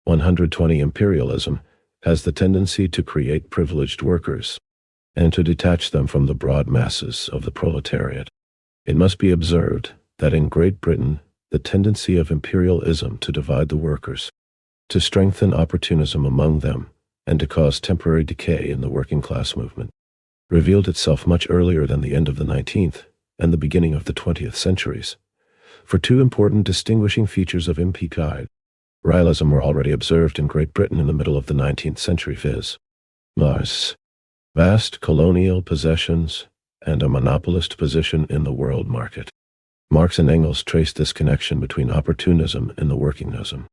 120 imperialism has the tendency to create privileged workers and to detach them from the broad masses of the proletariat. It must be observed that in Great Britain, the tendency of imperialism to divide the workers, to strengthen opportunism among them, and to cause temporary decay in the working class movement, revealed itself much earlier than the end of the 19th and the beginning of the 20th centuries. For 2 important distinguishing features of imperialism were already observed in Great Britain in the middle of the 19th century, viz. Vast colonial possessions and a monopolist position in the world market. Marx and Engels traced this connection between opportunism and the workingism,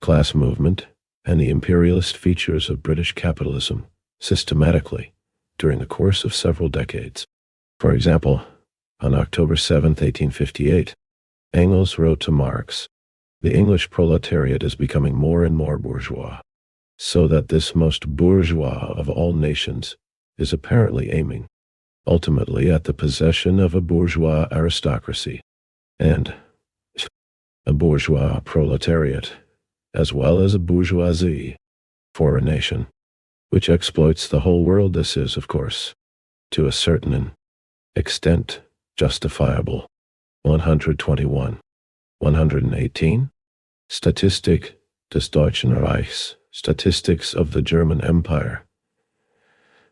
class movement, and the imperialist features of British capitalism systematically during the course of several decades. For example, on October 7, 1858, Engels wrote to Marx, "The English proletariat is becoming more and more bourgeois, so that this most bourgeois of all nations is apparently aiming, ultimately, at the possession of a bourgeois aristocracy and a bourgeois proletariat, as well as a bourgeoisie, for a nation which exploits the whole world. This is, of course, to a certain extent, justifiable." 121. 118. Statistik des Deutschen Reichs, Statistics of the German Empire,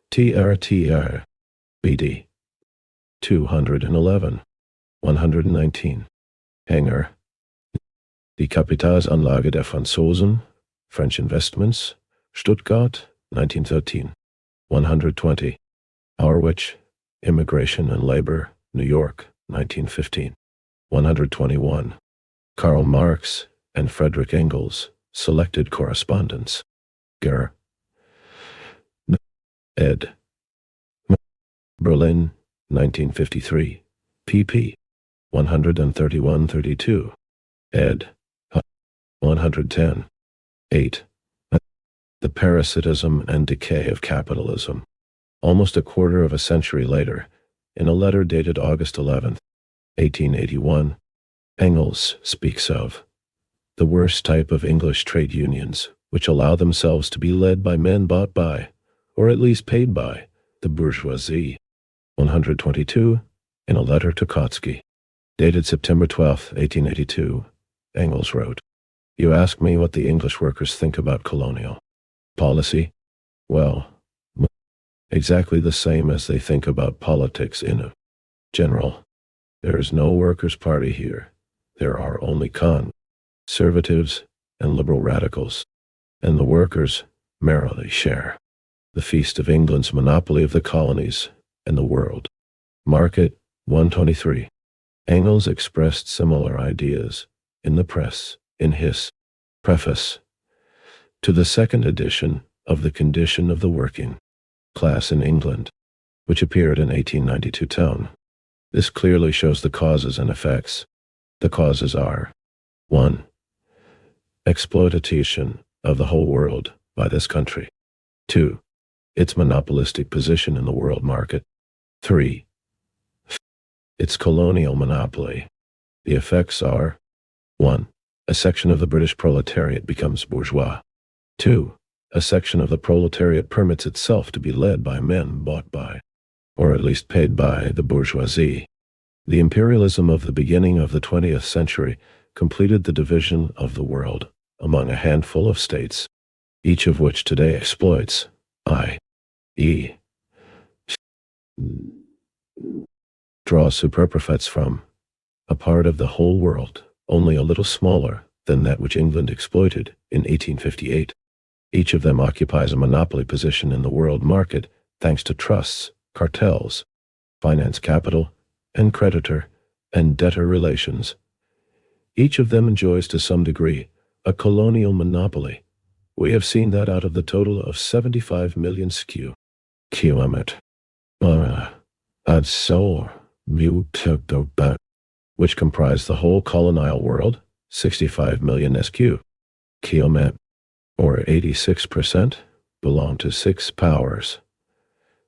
TRTR, BD. 211. 119. Hänger. Die Kapitalsanlage der Franzosen, French Investments, Stuttgart, 1913. 120. Harwich, Immigration and Labor, New York, 1915. 121. Karl Marx and Friedrich Engels, Selected Correspondence. Ger. ed. Berlin, 1953. pp. 131-32. ed. 110. 8. The Parasitism and Decay of Capitalism. Almost a quarter of a century later, in a letter dated August 11, 1881, Engels speaks of The worst type of English trade unions, which allow themselves to be led by men bought by, or at least paid by, the bourgeoisie. 122, in a letter to Kautsky, dated September 12, 1882, Engels wrote, "You ask me what the English workers think about colonial policy? Well, exactly the same as they think about politics in general. There is no workers' party here. There are only conservatives and liberal radicals, and the workers merrily share the feast of England's monopoly of the colonies and the world market." 123. Engels expressed similar ideas in the press in his preface to the second edition of The Condition of the Working Class in England, which appeared in 1892 tone. This clearly shows the causes and effects. The causes are: 1. Exploitation of the whole world by this country. 2. Its monopolistic position in the world market. 3. Its colonial monopoly. The effects are: 1. A section of the British proletariat becomes bourgeois. 2. A section of the proletariat permits itself to be led by men bought by, or at least paid by, the bourgeoisie. The imperialism of the beginning of the 20th century completed the division of the world among a handful of states, each of which today exploits, i.e., draws superprofits from, a part of the whole world only a little smaller than that which England exploited in 1858. Each of them occupies a monopoly position in the world market thanks to trusts, cartels, finance capital, and creditor and debtor relations. Each of them enjoys to some degree a colonial monopoly. We have seen that out of the total of 75 million km. Which comprise the whole colonial world, 65 million km, or 86%, belong to 6 powers.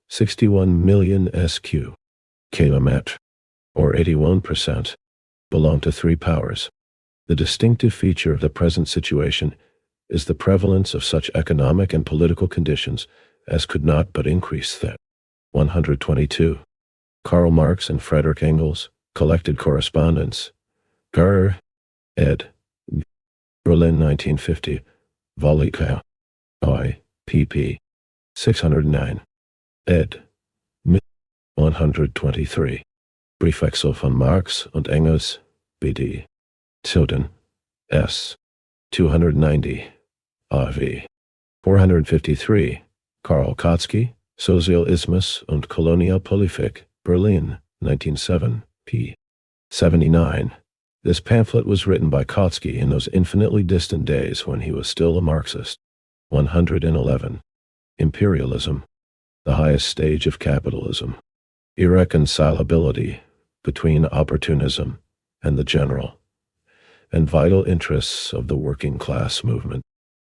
61 million km, or 81%, belong to 3 powers. The distinctive feature of the present situation is the prevalence of such economic and political conditions as could not but increase that. 122. Karl Marx and Frederick Engels, Collected Correspondence. Ger. ed. Berlin 1950. Volika. I. pp. 609. ed. 123. Briefwechsel von Marx und Engels, B.D. Tilden, S. 290. AV. 453. Karl Kautsky, Sozialismus und Kolonialpolitik, Berlin, 1907, p. 79. This pamphlet was written by Kautsky in those infinitely distant days when he was still a Marxist. 111. Imperialism, the highest stage of capitalism. Irreconcilability between opportunism and the general and vital interests of the working class movement.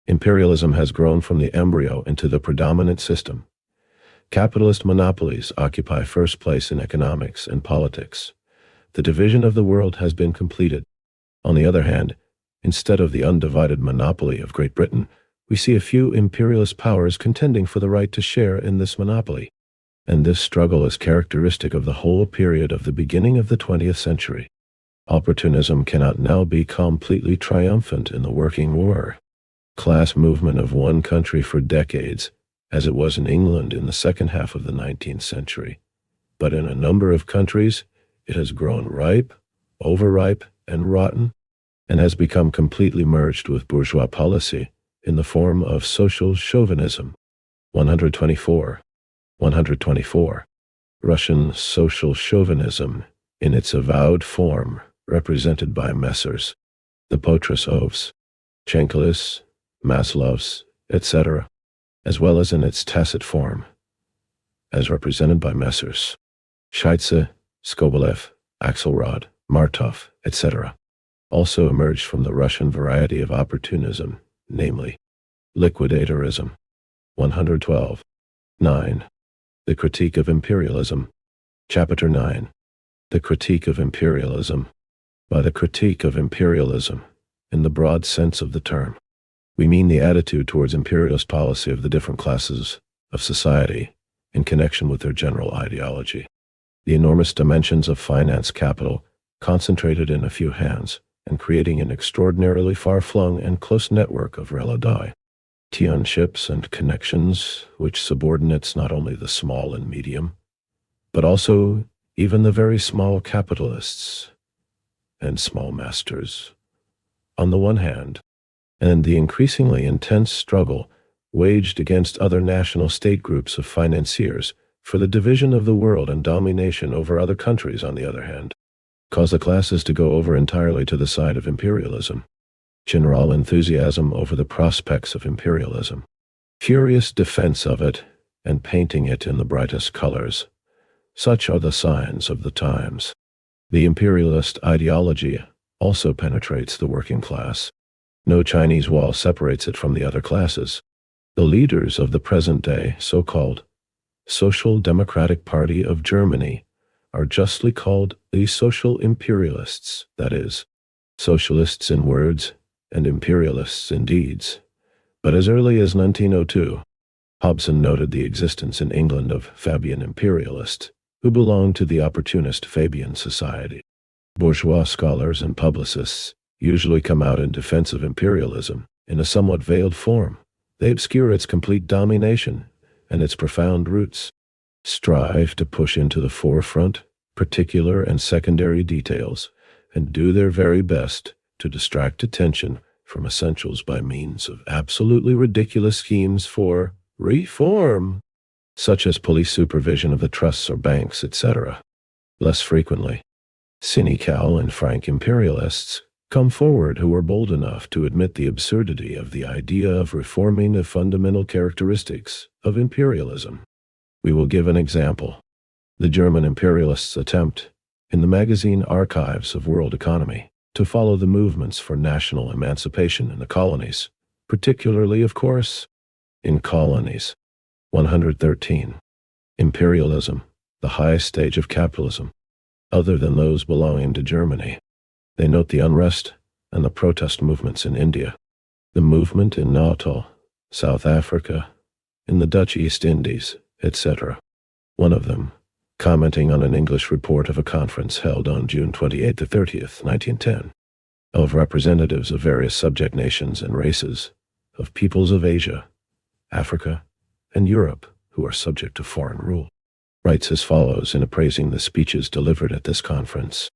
Imperialism has grown from the embryo into the predominant system. Capitalist monopolies occupy first place in economics and politics. The division of the world has been completed. On the other hand, instead of the undivided monopoly of Great Britain, we see a few imperialist powers contending for the right to share in this monopoly. And this struggle is characteristic of the whole period of the beginning of the 20th century. Opportunism cannot now be completely triumphant in the working war class movement of one country for decades, as it was in England in the second half of the 19th century. But in a number of countries, it has grown ripe, overripe, and rotten, and has become completely merged with bourgeois policy in the form of social chauvinism. 124. 124. Russian social chauvinism, in its avowed form, represented by Messrs. the Potrasovs, Chenkelis, Maslovs, etc., as well as in its tacit form, as represented by Messrs. Scheitze, Skobelev, Axelrod, Martov, etc., also emerged from the Russian variety of opportunism, namely, liquidatorism. 112. 9. The Critique of Imperialism. Chapter 9. The Critique of Imperialism. By the critique of imperialism, in the broad sense of the term. We mean the attitude towards imperialist policy of the different classes of society in connection with their general ideology. The enormous dimensions of finance capital concentrated in a few hands and creating an extraordinarily far-flung and close network of relationships and connections which subordinates not only the small and medium, but also even the very small capitalists and small masters on the one hand, and the increasingly intense struggle waged against other national state groups of financiers for the division of the world and domination over other countries on the other hand, cause the classes to go over entirely to the side of imperialism. General enthusiasm over the prospects of imperialism, furious defense of it, and painting it in the brightest colors. Such are the signs of the times. The imperialist ideology also penetrates the working class. No Chinese wall separates it from the other classes. The leaders of the present-day so-called Social Democratic Party of Germany are justly called the social imperialists, that is, socialists in words and imperialists in deeds. But as early as 1902, Hobson noted the existence in England of Fabian imperialists, who belonged to the opportunist Fabian Society. Bourgeois scholars and publicists usually come out in defense of imperialism in a somewhat veiled form. They obscure its complete domination and its profound roots, strive to push into the forefront particular and secondary details, and do their very best to distract attention from essentials by means of absolutely ridiculous schemes for reform, such as police supervision of the trusts or banks, etc. Less frequently, cynical and frank imperialists come forward who are bold enough to admit the absurdity of the idea of reforming the fundamental characteristics of imperialism. We will give an example. The German imperialists' attempt, in the magazine Archives of World Economy, to follow the movements for national emancipation in the colonies, particularly, of course, in colonies. 113. Imperialism, the highest stage of capitalism, other than those belonging to Germany. They note the unrest and the protest movements in India, the movement in Natal, South Africa, in the Dutch East Indies, etc. One of them, commenting on an English report of a conference held on June 28 to 30th, 1910, of representatives of various subject nations and races, of peoples of Asia, Africa, and Europe who are subject to foreign rule, writes as follows in appraising the speeches delivered at this conference.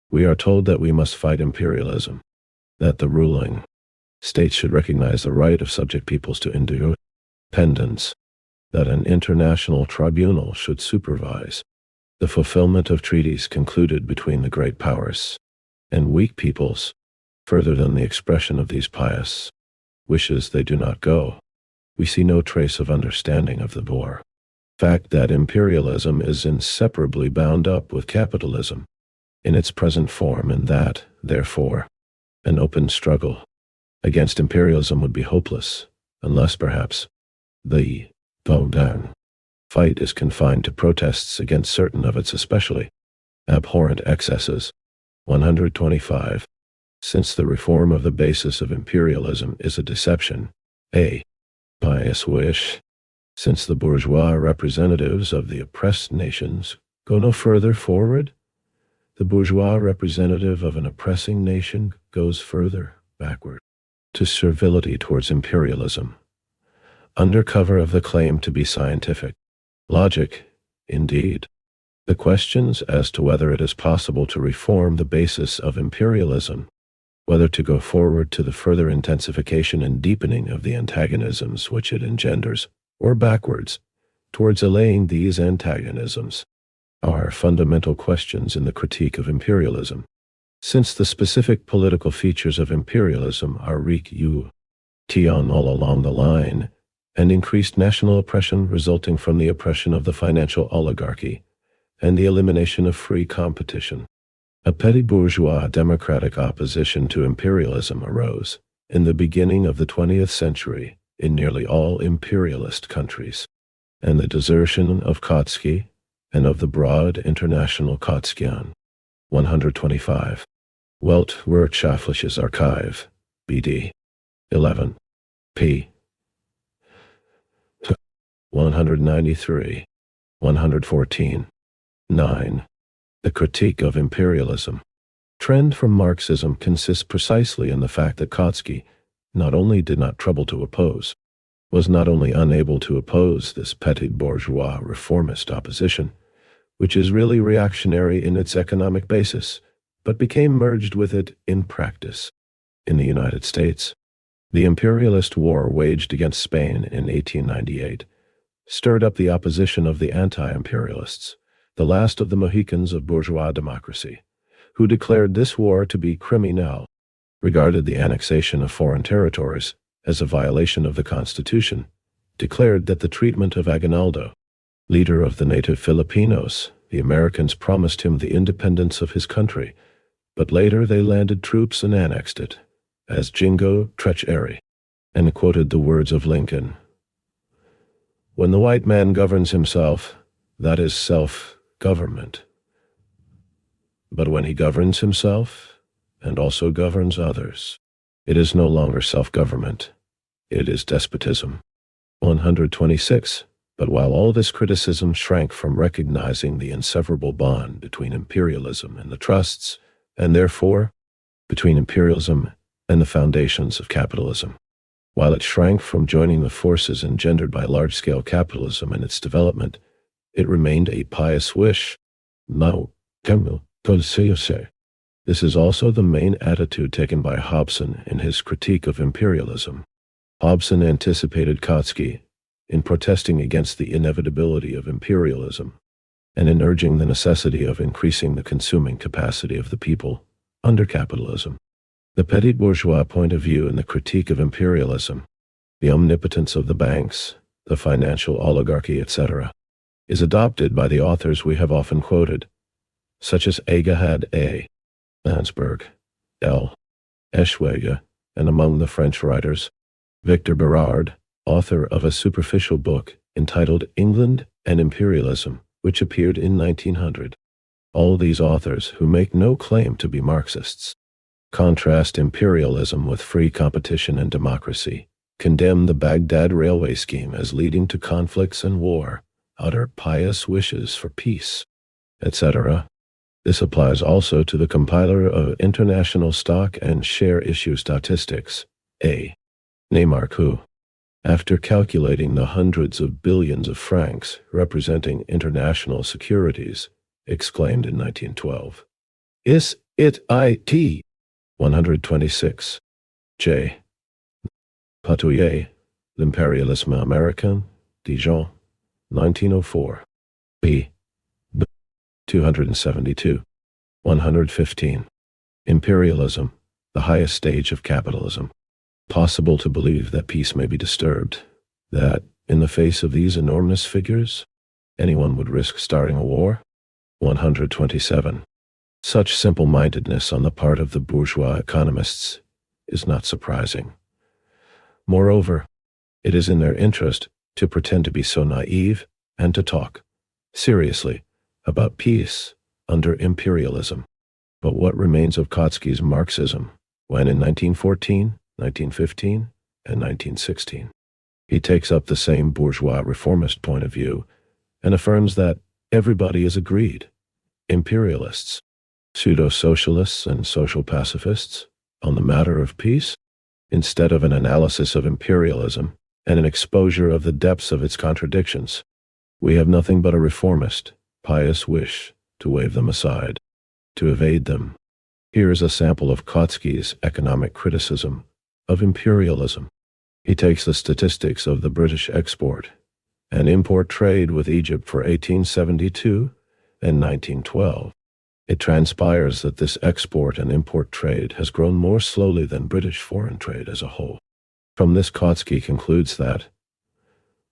We are told that we must fight imperialism, that the ruling states should recognize the right of subject peoples to independence, that an international tribunal should supervise the fulfillment of treaties concluded between the great powers and weak peoples. Further than the expression of these pious wishes they do not go. We see no trace of understanding of the war fact that imperialism is inseparably bound up with capitalism in its present form, and that, therefore, an open struggle against imperialism would be hopeless, unless perhaps the fight is confined to protests against certain of its especially abhorrent excesses. 125. Since the reform of the basis of imperialism is a deception, a pious wish, since the bourgeois representatives of the oppressed nations go no further forward, the bourgeois representative of an oppressing nation goes further backward to servility towards imperialism, under cover of the claim to be scientific. Logic, indeed. The questions as to whether it is possible to reform the basis of imperialism, whether to go forward to the further intensification and deepening of the antagonisms which it engenders, or backwards, towards allaying these antagonisms, are fundamental questions in the critique of imperialism, since the specific political features of imperialism are all along the line, and increased national oppression resulting from the oppression of the financial oligarchy, and the elimination of free competition. A petty bourgeois democratic opposition to imperialism arose in the beginning of the 20th century in nearly all imperialist countries, and the desertion of Kautsky and of the broad international Kautskyism. 125. Weltwirtschaftliches Archive, BD 11 p. 193 114 9. The critique of imperialism. Trend from Marxism consists precisely in the fact that Kautsky not only did not trouble to oppose, was not only unable to oppose this petit bourgeois reformist opposition, which is really reactionary in its economic basis, but became merged with it in practice. In the United States, the imperialist war waged against Spain in 1898 stirred up the opposition of the anti-imperialists, the last of the Mohicans of bourgeois democracy, who declared this war to be criminal, regarded the annexation of foreign territories as a violation of the Constitution, declared that the treatment of Aguinaldo, leader of the native Filipinos, the Americans promised him the independence of his country, but later they landed troops and annexed it, as jingo treachery, and quoted the words of Lincoln, "When the white man governs himself, that is self-government. But when he governs himself, and also governs others, it is no longer self-government, it is despotism." 126. But while all this criticism shrank from recognizing the inseparable bond between imperialism and the trusts, and therefore, between imperialism and the foundations of capitalism, while it shrank from joining the forces engendered by large-scale capitalism and its development, it remained a pious wish. This is also the main attitude taken by Hobson in his critique of imperialism. Hobson anticipated Kautsky in protesting against the inevitability of imperialism and in urging the necessity of increasing the consuming capacity of the people under capitalism. The petit bourgeois point of view in the critique of imperialism, the omnipotence of the banks, the financial oligarchy, etc., is adopted by the authors we have often quoted, such as Agahad A. Landsberg, L. Eschwege, and among the French writers, Victor Berard, author of a superficial book entitled England and Imperialism, which appeared in 1900. All these authors, who make no claim to be Marxists, contrast imperialism with free competition and democracy, condemn the Baghdad railway scheme as leading to conflicts and war, utter pious wishes for peace, etc. This applies also to the compiler of international stock and share issue statistics, A. Neymark, who, after calculating the hundreds of billions of francs representing international securities, exclaimed in 1912, "Is it it?" 126. J. Patouillet, L'Impérialisme Américain, Dijon, 1904. B. 272. 115. Imperialism, the highest stage of capitalism. Possible to believe that peace may be disturbed, that, in the face of these enormous figures, anyone would risk starting a war? 127. Such simple-mindedness on the part of the bourgeois economists is not surprising. Moreover, it is in their interest to pretend to be so naive and to talk seriously about peace under imperialism. But what remains of Kautsky's Marxism when in 1914, 1915, and 1916, he takes up the same bourgeois reformist point of view and affirms that everybody is agreed, imperialists, pseudo-socialists and social pacifists, on the matter of peace? Instead of an analysis of imperialism and an exposure of the depths of its contradictions, we have nothing but a reformist, pious wish to wave them aside, to evade them. Here is a sample of Kautsky's economic criticism of imperialism. He takes the statistics of the British export and import trade with Egypt for 1872 and 1912. It transpires that this export and import trade has grown more slowly than British foreign trade as a whole. From this, Kautsky concludes that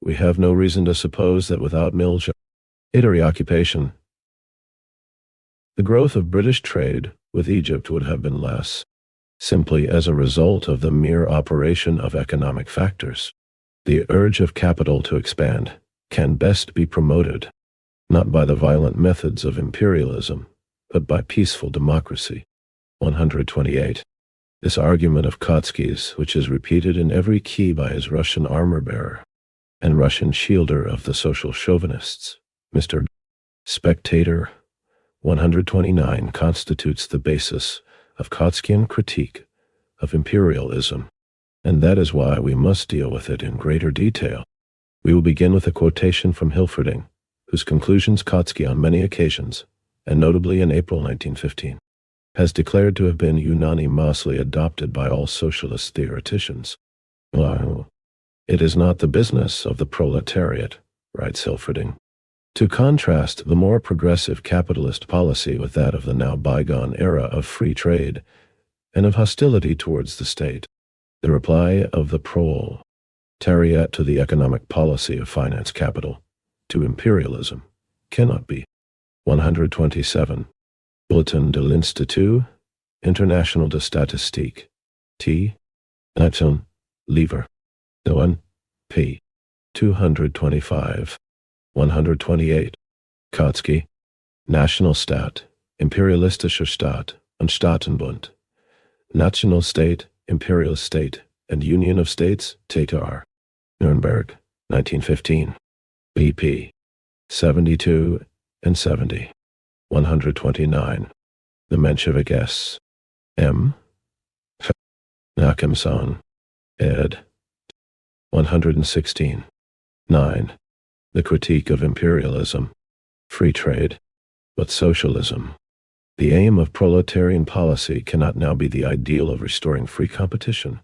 we have no reason to suppose that without military occupation, the growth of British trade with Egypt would have been less, simply as a result of the mere operation of economic factors. The urge of capital to expand can best be promoted, not by the violent methods of imperialism, but by peaceful democracy. 128. This argument of Kautsky's, which is repeated in every key by his Russian armor-bearer and Russian shielder of the social chauvinists, Mr. Spectator 129, constitutes the basis of Kautskyan critique of imperialism, and that is why we must deal with it in greater detail. We will begin with a quotation from Hilferding, whose conclusions Kautsky on many occasions, and notably in April 1915, has declared to have been unanimously adopted by all socialist theoreticians. It is not the business of the proletariat, writes Hilferding, to contrast the more progressive capitalist policy with that of the now bygone era of free trade and of hostility towards the state. The reply of the proletariat to the economic policy of finance capital, to imperialism, cannot be. 127. Bulletin de l'Institut International de Statistique, T. Nation, Livre, 1, p. 225. 128. Kautsky, Nationalstaat, Imperialistischer Staat und Staatenbund, National State, Imperial State, and Union of States, Tatar, Nuremberg, 1915, pp. 72 and 70. 129. The Menshevik S. M. Nakimson, ed. 116. 9. The Critique of Imperialism, Free Trade, but Socialism. The aim of proletarian policy cannot now be the ideal of restoring free competition,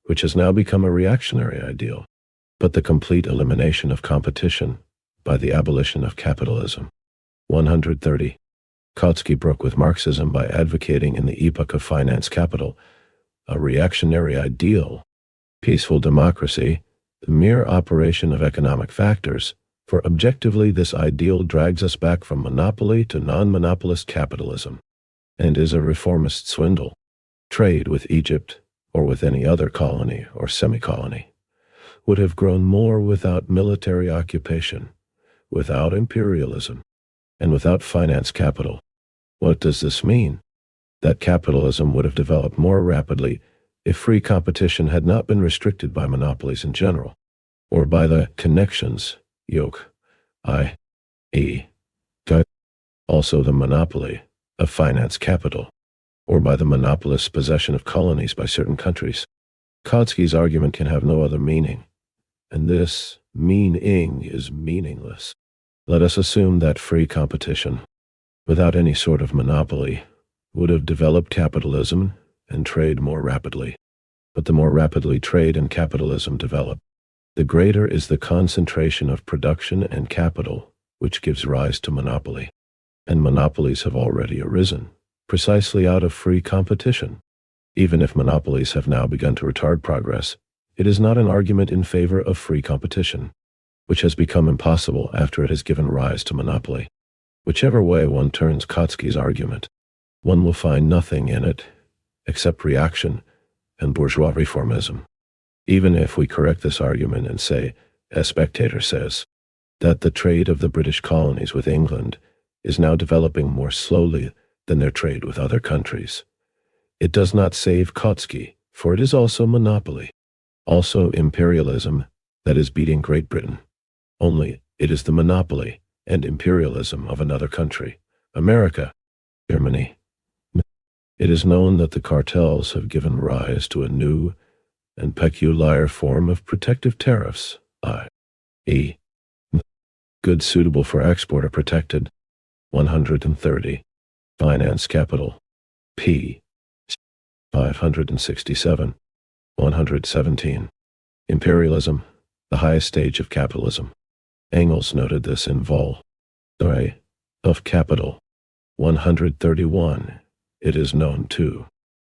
which has now become a reactionary ideal, but the complete elimination of competition by the abolition of capitalism. 130. Kautsky broke with Marxism by advocating in the epoch of finance capital a reactionary ideal, peaceful democracy, the mere operation of economic factors, for objectively this ideal drags us back from monopoly to non-monopolist capitalism, and is a reformist swindle. Trade with Egypt, or with any other colony or semi-colony, would have grown more without military occupation, without imperialism, and without finance capital. What does this mean? That capitalism would have developed more rapidly if free competition had not been restricted by monopolies in general, or by the connections, yoke, i.e., also the monopoly of finance capital, or by the monopolist's possession of colonies by certain countries. Kautsky's argument can have no other meaning, and this meaning is meaningless. Let us assume that free competition, without any sort of monopoly, would have developed capitalism and trade more rapidly. But the more rapidly trade and capitalism develop, the greater is the concentration of production and capital, which gives rise to monopoly. And monopolies have already arisen, precisely out of free competition. Even if monopolies have now begun to retard progress, it is not an argument in favor of free competition, which has become impossible after it has given rise to monopoly. Whichever way one turns Kautsky's argument, one will find nothing in it except reaction and bourgeois reformism. Even if we correct this argument and say, as Spectator says, that the trade of the British colonies with England is now developing more slowly than their trade with other countries, it does not save Kautsky, for it is also monopoly, also imperialism that is beating Great Britain. Only it is the monopoly and imperialism of another country, America, Germany. It is known that the cartels have given rise to a new and peculiar form of protective tariffs, i.e., goods suitable for export are protected. 130. Finance capital, p. 567. 117. Imperialism, the highest stage of capitalism. Engels noted this in Vol. 3 of Capital. 131. It is known, too,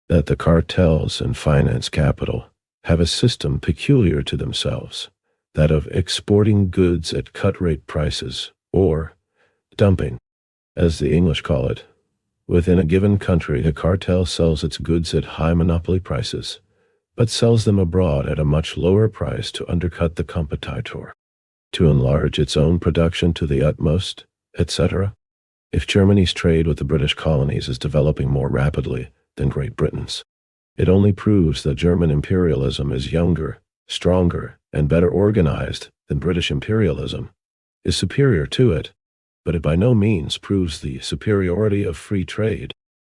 that the cartels in finance capital have a system peculiar to themselves, that of exporting goods at cut-rate prices, or dumping, as the English call it. Within a given country, the cartel sells its goods at high monopoly prices, but sells them abroad at a much lower price to undercut the competitor, to enlarge its own production to the utmost, etc. If Germany's trade with the British colonies is developing more rapidly than Great Britain's, It only proves that German imperialism is younger, stronger, and better organized than British imperialism, is superior to it, but it by no means proves the superiority of free trade,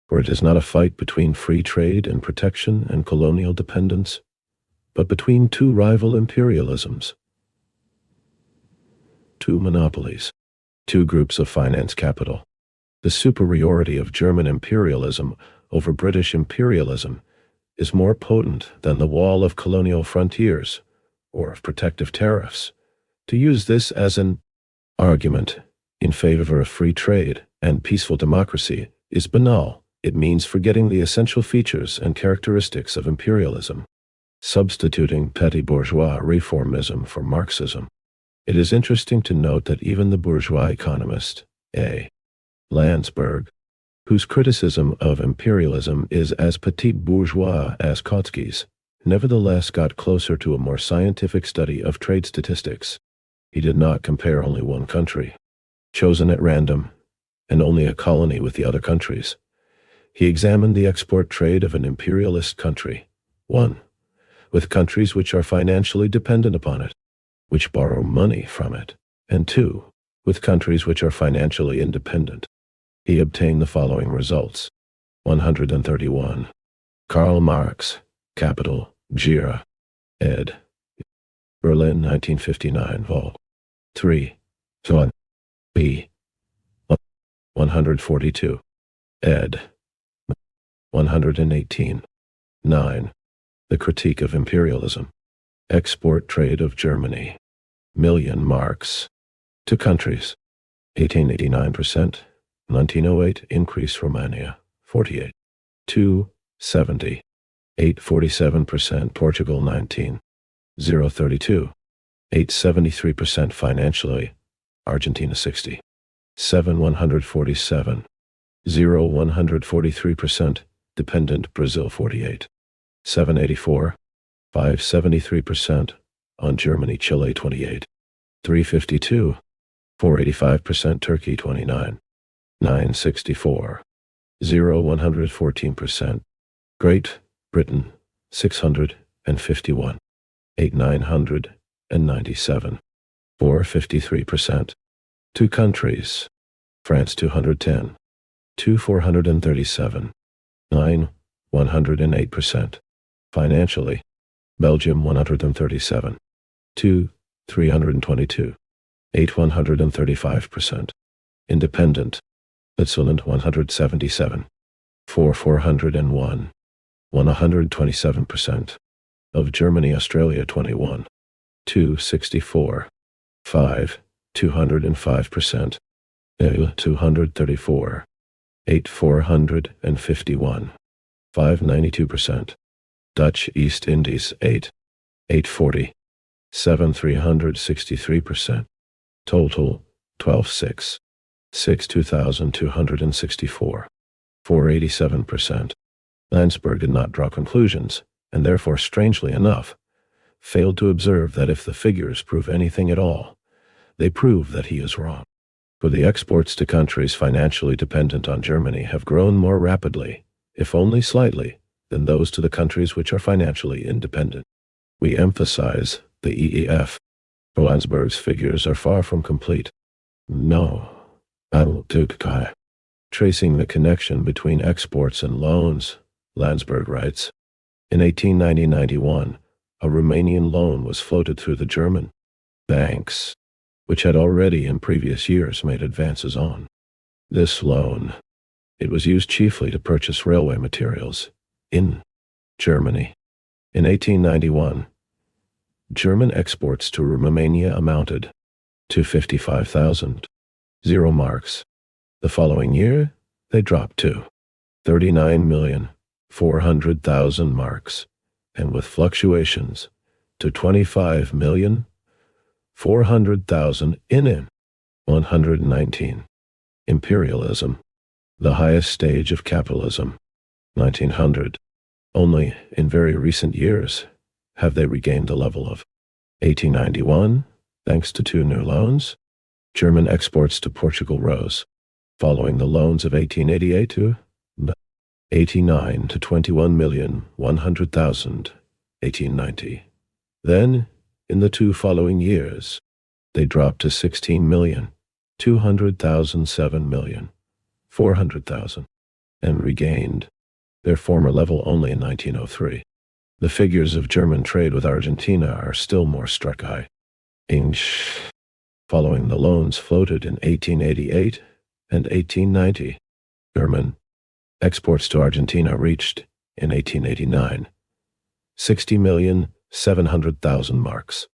for it is not a fight between free trade and protection and colonial dependence, but between two rival imperialisms, two monopolies, two groups of finance capital. The superiority of German imperialism over British imperialism is more potent than the wall of colonial frontiers or of protective tariffs. To use this as an argument in favor of free trade and peaceful democracy is banal. It means forgetting the essential features and characteristics of imperialism, substituting petty bourgeois reformism for Marxism. It is interesting to note that even the bourgeois economist, A. Landsberg, whose criticism of imperialism is as petit bourgeois as Kautsky's, nevertheless got closer to a more scientific study of trade statistics. He did not compare only one country, chosen at random, and only a colony with the other countries. He examined the export trade of an imperialist country, 1. with countries which are financially dependent upon it, which borrow money from it, and 2. with countries which are financially independent. He obtained the following results. 131. Karl Marx, Capital, Gira, ed. Berlin, 1959, vol. 3. Son. B. 142. ed. 118. 9. The Critique of Imperialism. Export Trade of Germany. Million marks. To countries. 1889%. 1908 increase Romania. 48. 270. 847% Portugal 19. 032. 873% financially. Argentina 60. 7 147. 0 143% dependent Brazil 48. 784. 573% on Germany Chile 28. 352. 485% Turkey 29. 964. 0 114%. Great Britain 651. 8997. 453%. Two countries. France 210. 437. 9 108%. Financially. Belgium 137. 322. 8 135%. Independent. Switzerland 177. 401. 127%. Of Germany Australia 21. 264. 5 205%. 234. 8 451. 592%. Dutch East Indies 8. 840. 7 363%. Total 12.6. 6 2,264. 487%. Landsberg did not draw conclusions, and therefore, strangely enough, failed to observe that if the figures prove anything at all, they prove that he is wrong. For the exports to countries financially dependent on Germany have grown more rapidly, if only slightly, than those to the countries which are financially independent. We emphasize the EEF. Landsberg's figures are far from complete. No, tracing the connection between exports and loans, Landsberg writes, in 1890-91, a Romanian loan was floated through the German banks, which had already in previous years made advances on this loan. It was used chiefly to purchase railway materials in Germany. In 1891, German exports to Romania amounted to 55,000 marks. The following year, they dropped to 39,400,000 marks, and with fluctuations to 25,400,000 in 119. Imperialism, the highest stage of capitalism, 1900. Only in very recent years have they regained the level of 1891, thanks to two new loans. German exports to Portugal rose, following the loans of 1888 to 89 to 21,100,000, 1890. Then, in the 2 following years, they dropped to 16,200,000, 7,000,000, 400,000, and regained their former level only in 1903. The figures of German trade with Argentina are still more striking. Following the loans floated in 1888 and 1890, German exports to Argentina reached, in 1889, 60,700,000 marks.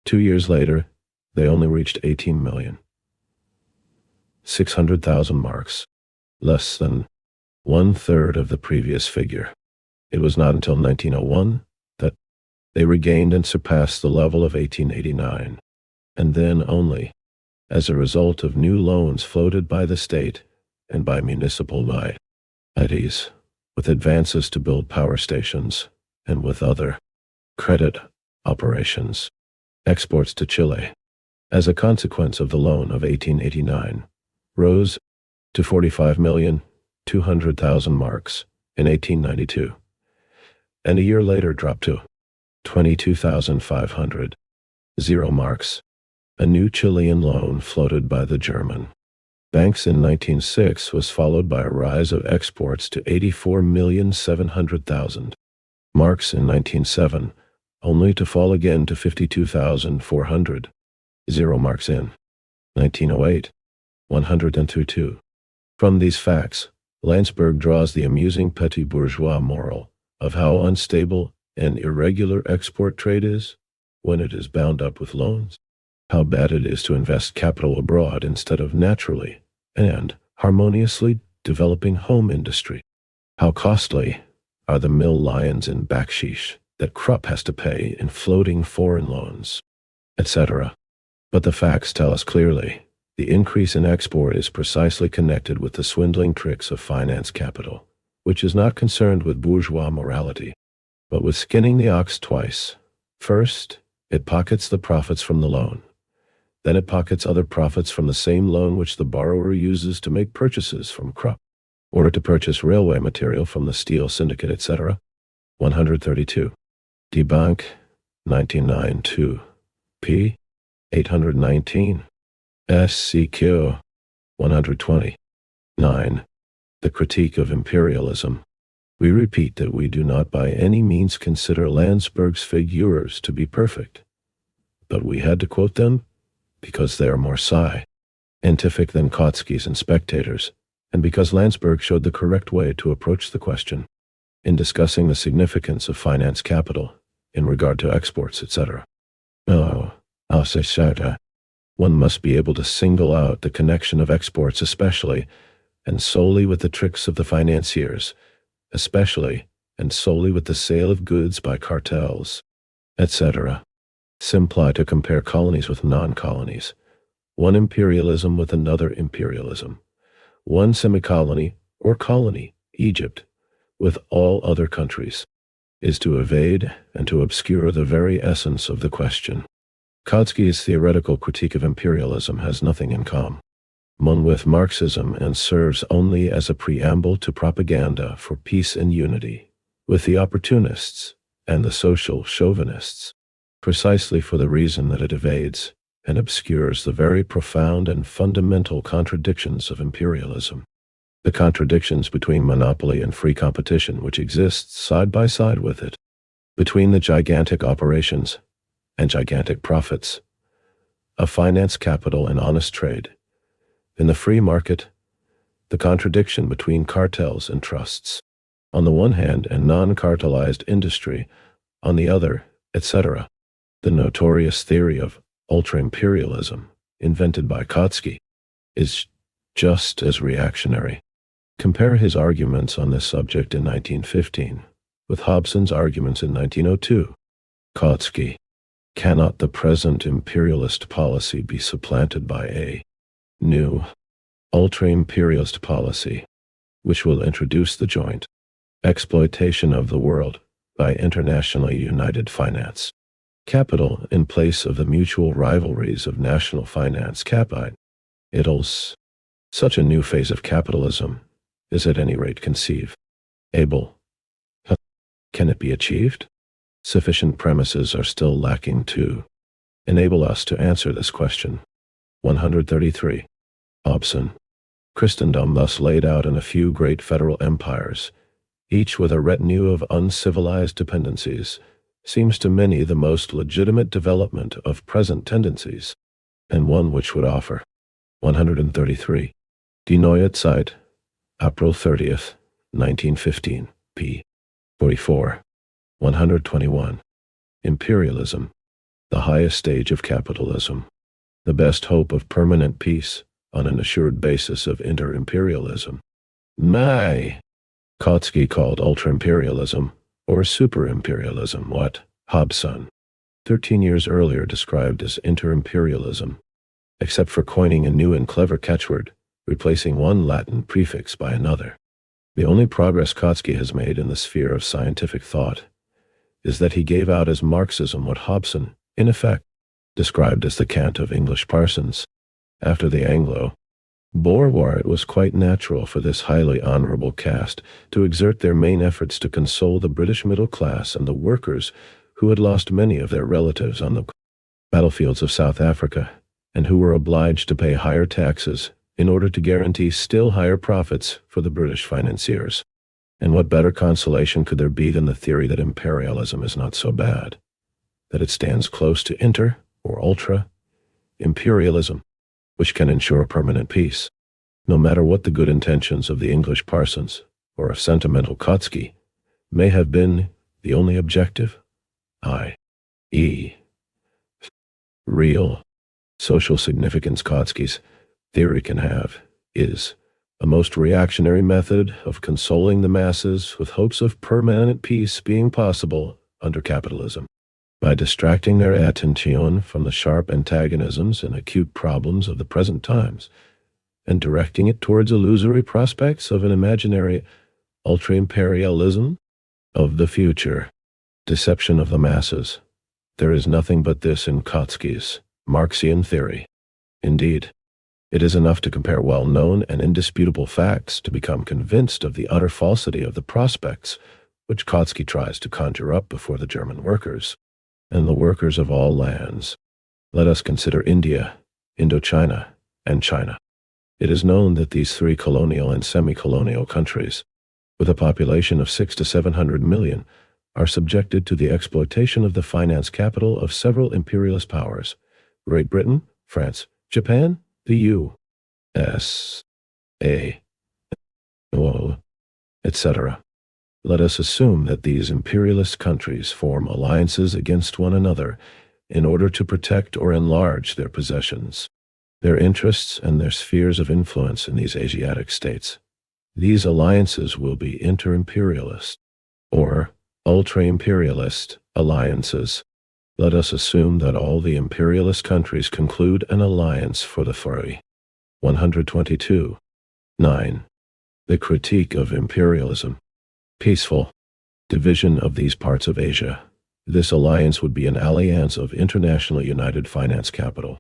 2 years later, they only reached 18,600,000 marks, less than 1/3 of the previous figure. It was not until 1901 that they regained and surpassed the level of 1889, and then only as a result of new loans floated by the state and by municipalities, with advances to build power stations and with other credit operations. Exports to Chile, as a consequence of the loan of 1889, rose to 45,200,000 marks in 1892, and a year later dropped to 22,500 marks. A new Chilean loan floated by the German banks in 1906 was followed by a rise of exports to 84,700,000 marks in 1907, only to fall again to 52,400 marks in 1908, 102. From these facts, Landsberg draws the amusing petit bourgeois moral of how unstable and irregular export trade is when it is bound up with loans, how bad it is to invest capital abroad instead of naturally and harmoniously developing home industry, how costly are the mill lions in baksheesh that Krupp has to pay in floating foreign loans, etc. But the facts tell us clearly the increase in export is precisely connected with the swindling tricks of finance capital, which is not concerned with bourgeois morality, but with skinning the ox twice. First, it pockets the profits from the loan. Then it pockets other profits from the same loan which the borrower uses to make purchases from Krupp, or to purchase railway material from the steel syndicate, etc. 132. Die Bank, 1992, p. 819. SCQ, 120. 9. The Critique of Imperialism. We repeat that we do not by any means consider Landsberg's figures to be perfect, but we had to quote them because they are more scientific than Kautsky's and Spectators, and because Landsberg showed the correct way to approach the question in discussing the significance of finance capital in regard to exports, etc. One must be able to single out the connection of exports especially and solely with the tricks of the financiers, especially and solely with the sale of goods by cartels, etc. Simply to compare colonies with non-colonies, one imperialism with another imperialism, one semi-colony or colony, Egypt, with all other countries, is to evade and to obscure the very essence of the question. Kautsky's theoretical critique of imperialism has nothing in common with Marxism and serves only as a preamble to propaganda for peace and unity with the opportunists and the social chauvinists, precisely for the reason that it evades and obscures the very profound and fundamental contradictions of imperialism, the contradictions between monopoly and free competition which exists side by side with it, between the gigantic operations and gigantic profits of finance capital and honest trade. In the free market, the contradiction between cartels and trusts, on the one hand, and non-cartelized industry, on the other, etc. The notorious theory of ultra-imperialism, invented by Kautsky, is just as reactionary. Compare his arguments on this subject in 1915 with Hobson's arguments in 1902. Kautsky: cannot the present imperialist policy be supplanted by a new ultra-imperialist policy, which will introduce the joint exploitation of the world by internationally united finance capital in place of the mutual rivalries of national finance capitals? Such a new phase of capitalism is at any rate conceived able. Can it be achieved? Sufficient premises are still lacking to enable us to answer this question. 133. Hobson. Christendom thus laid out in a few great federal empires, each with a retinue of uncivilized dependencies, seems to many the most legitimate development of present tendencies, and one which would offer. 133. Die Neue Zeit, April 30th, 1915, p. 44. 121. Imperialism, the highest stage of capitalism, the best hope of permanent peace on an assured basis of inter-imperialism. Kautsky called ultra-imperialism, or super-imperialism, what Hobson, 13 years earlier, described as inter-imperialism, except for coining a new and clever catchword, replacing one Latin prefix by another. The only progress Kautsky has made in the sphere of scientific thought is that he gave out as Marxism what Hobson, in effect, described as the cant of English parsons. After the Anglo-Boer War, it was quite natural for this highly honorable caste to exert their main efforts to console the British middle class and the workers who had lost many of their relatives on the battlefields of South Africa, and who were obliged to pay higher taxes in order to guarantee still higher profits for the British financiers. And what better consolation could there be than the theory that imperialism is not so bad, that it stands close to inter, or ultra-imperialism, which can ensure permanent peace, no matter what the good intentions of the English parsons, or of sentimental Kautsky, may have been the only objective, i.e., real social significance Kautsky's theory can have, is a most reactionary method of consoling the masses with hopes of permanent peace being possible under capitalism, by distracting their attention from the sharp antagonisms and acute problems of the present times, and directing it towards illusory prospects of an imaginary ultra-imperialism of the future. Deception of the masses. There is nothing but this in Kautsky's Marxian theory. Indeed, it is enough to compare well-known and indisputable facts to become convinced of the utter falsity of the prospects which Kautsky tries to conjure up before the German workers, and the workers of all lands. Let us consider India, Indochina, and China. It is known that these three colonial and semi-colonial countries, with a population of 600 to 700 million, are subjected to the exploitation of the finance capital of several imperialist powers: Great Britain, France, Japan, the U.S.A., etc. Let us assume that these imperialist countries form alliances against one another in order to protect or enlarge their possessions, their interests, and their spheres of influence in these Asiatic states. These alliances will be inter-imperialist or ultra-imperialist alliances. Let us assume that all the imperialist countries conclude an alliance for the free. 122. 9. The critique of imperialism. Peaceful division of these parts of Asia. This alliance would be an alliance of internationally united finance capital.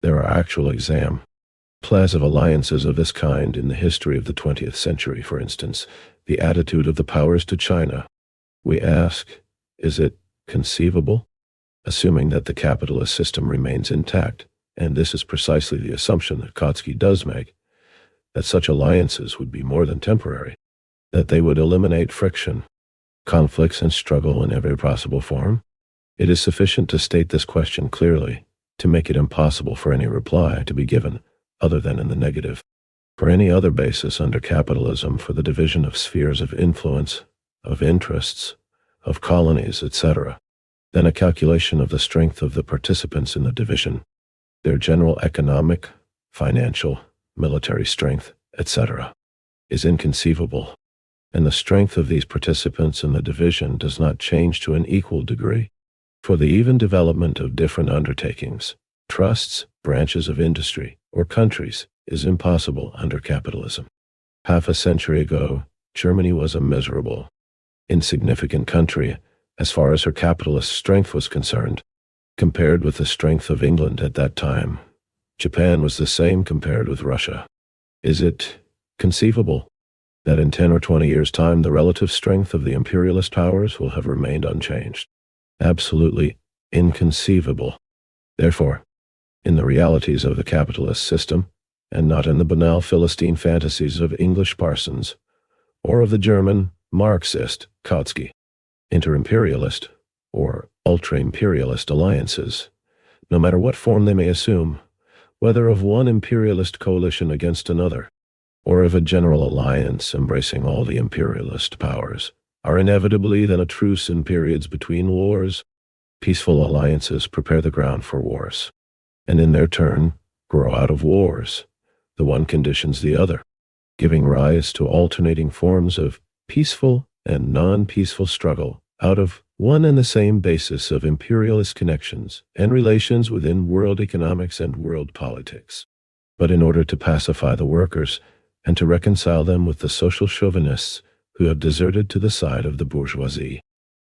There are actual examples of alliances of this kind in the history of the 20th century. For instance, the attitude of the powers to China. We ask, is it conceivable? Assuming that the capitalist system remains intact, and this is precisely the assumption that Kautsky does make, that such alliances would be more than temporary, that they would eliminate friction, conflicts, and struggle in every possible form. It is sufficient to state this question clearly, to make it impossible for any reply to be given other than in the negative. For any other basis under capitalism for the division of spheres of influence, of interests, of colonies, etc., then a calculation of the strength of the participants in the division, their general economic, financial, military strength, etc., is inconceivable, and the strength of these participants in the division does not change to an equal degree. For the even development of different undertakings, trusts, branches of industry, or countries is impossible under capitalism. Half a century ago, Germany was a miserable, insignificant country as far as her capitalist strength was concerned, compared with the strength of England at that time. Japan was the same compared with Russia. Is it conceivable that in 10 or 20 years' time the relative strength of the imperialist powers will have remained unchanged. Absolutely inconceivable. Therefore, in the realities of the capitalist system, and not in the banal Philistine fantasies of English parsons, or of the German Marxist Kautsky, inter-imperialist or ultra-imperialist alliances, no matter what form they may assume, whether of one imperialist coalition against another, or of a general alliance embracing all the imperialist powers, are inevitably then a truce in periods between wars. Peaceful alliances prepare the ground for wars, and in their turn grow out of wars. The one conditions the other, giving rise to alternating forms of peaceful and non-peaceful struggle out of one and the same basis of imperialist connections and relations within world economics and world politics. But in order to pacify the workers and to reconcile them with the social chauvinists who have deserted to the side of the bourgeoisie,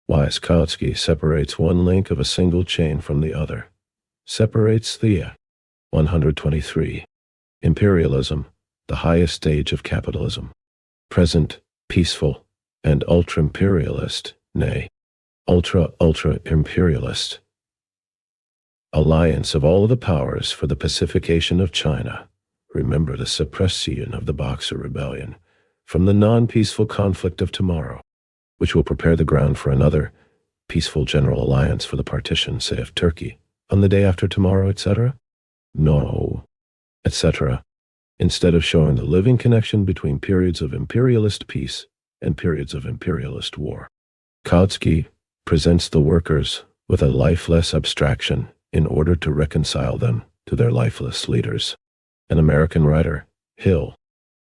wise Kautsky separates one link of a single chain from the other, separates the 123. Imperialism, the highest stage of capitalism. Present, peaceful, and ultra-imperialist, nay, ultra-imperialist. Alliance of all the powers for the pacification of China. Remember the suppression of the Boxer Rebellion from the non-peaceful conflict of tomorrow, which will prepare the ground for another peaceful general alliance for the partition, say, of Turkey, on the day after tomorrow, etc.? No, etc. Instead of showing the living connection between periods of imperialist peace and periods of imperialist war. Kautsky presents the workers with a lifeless abstraction in order to reconcile them to their lifeless leaders. An American writer, Hill,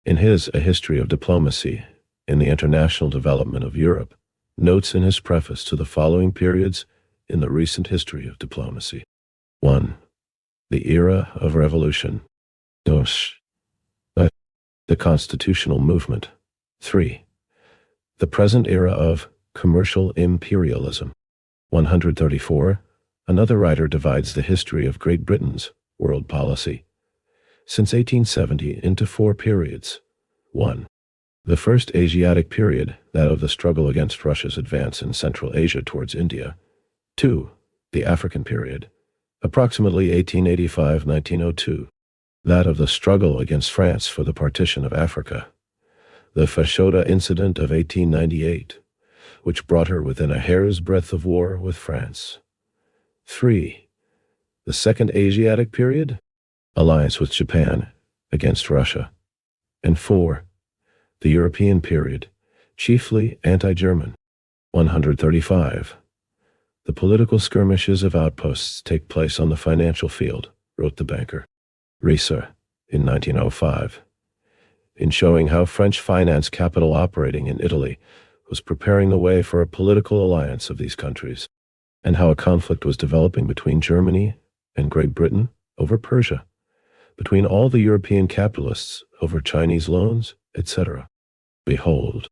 in his A History of Diplomacy in the International Development of Europe, notes in his preface to the following periods in the recent history of diplomacy. 1. The era of revolution. 2. The constitutional movement. 3. The present era of commercial imperialism. 134. Another writer divides the history of Great Britain's world policy since 1870 into 4 periods. 1. The first Asiatic period, that of the struggle against Russia's advance in Central Asia towards India. 2. The African period, approximately 1885-1902, that of the struggle against France for the partition of Africa. The Fashoda incident of 1898, which brought her within a hair's breadth of war with France. 3. The second Asiatic period, alliance with Japan against Russia. And 4. The European period, chiefly anti-German. 135. The political skirmishes of outposts take place on the financial field, wrote the banker Rieser in 1905, in showing how French finance capital operating in Italy was preparing the way for a political alliance of these countries, and how a conflict was developing between Germany and Great Britain over Persia, between all the European capitalists over Chinese loans, etc. Behold,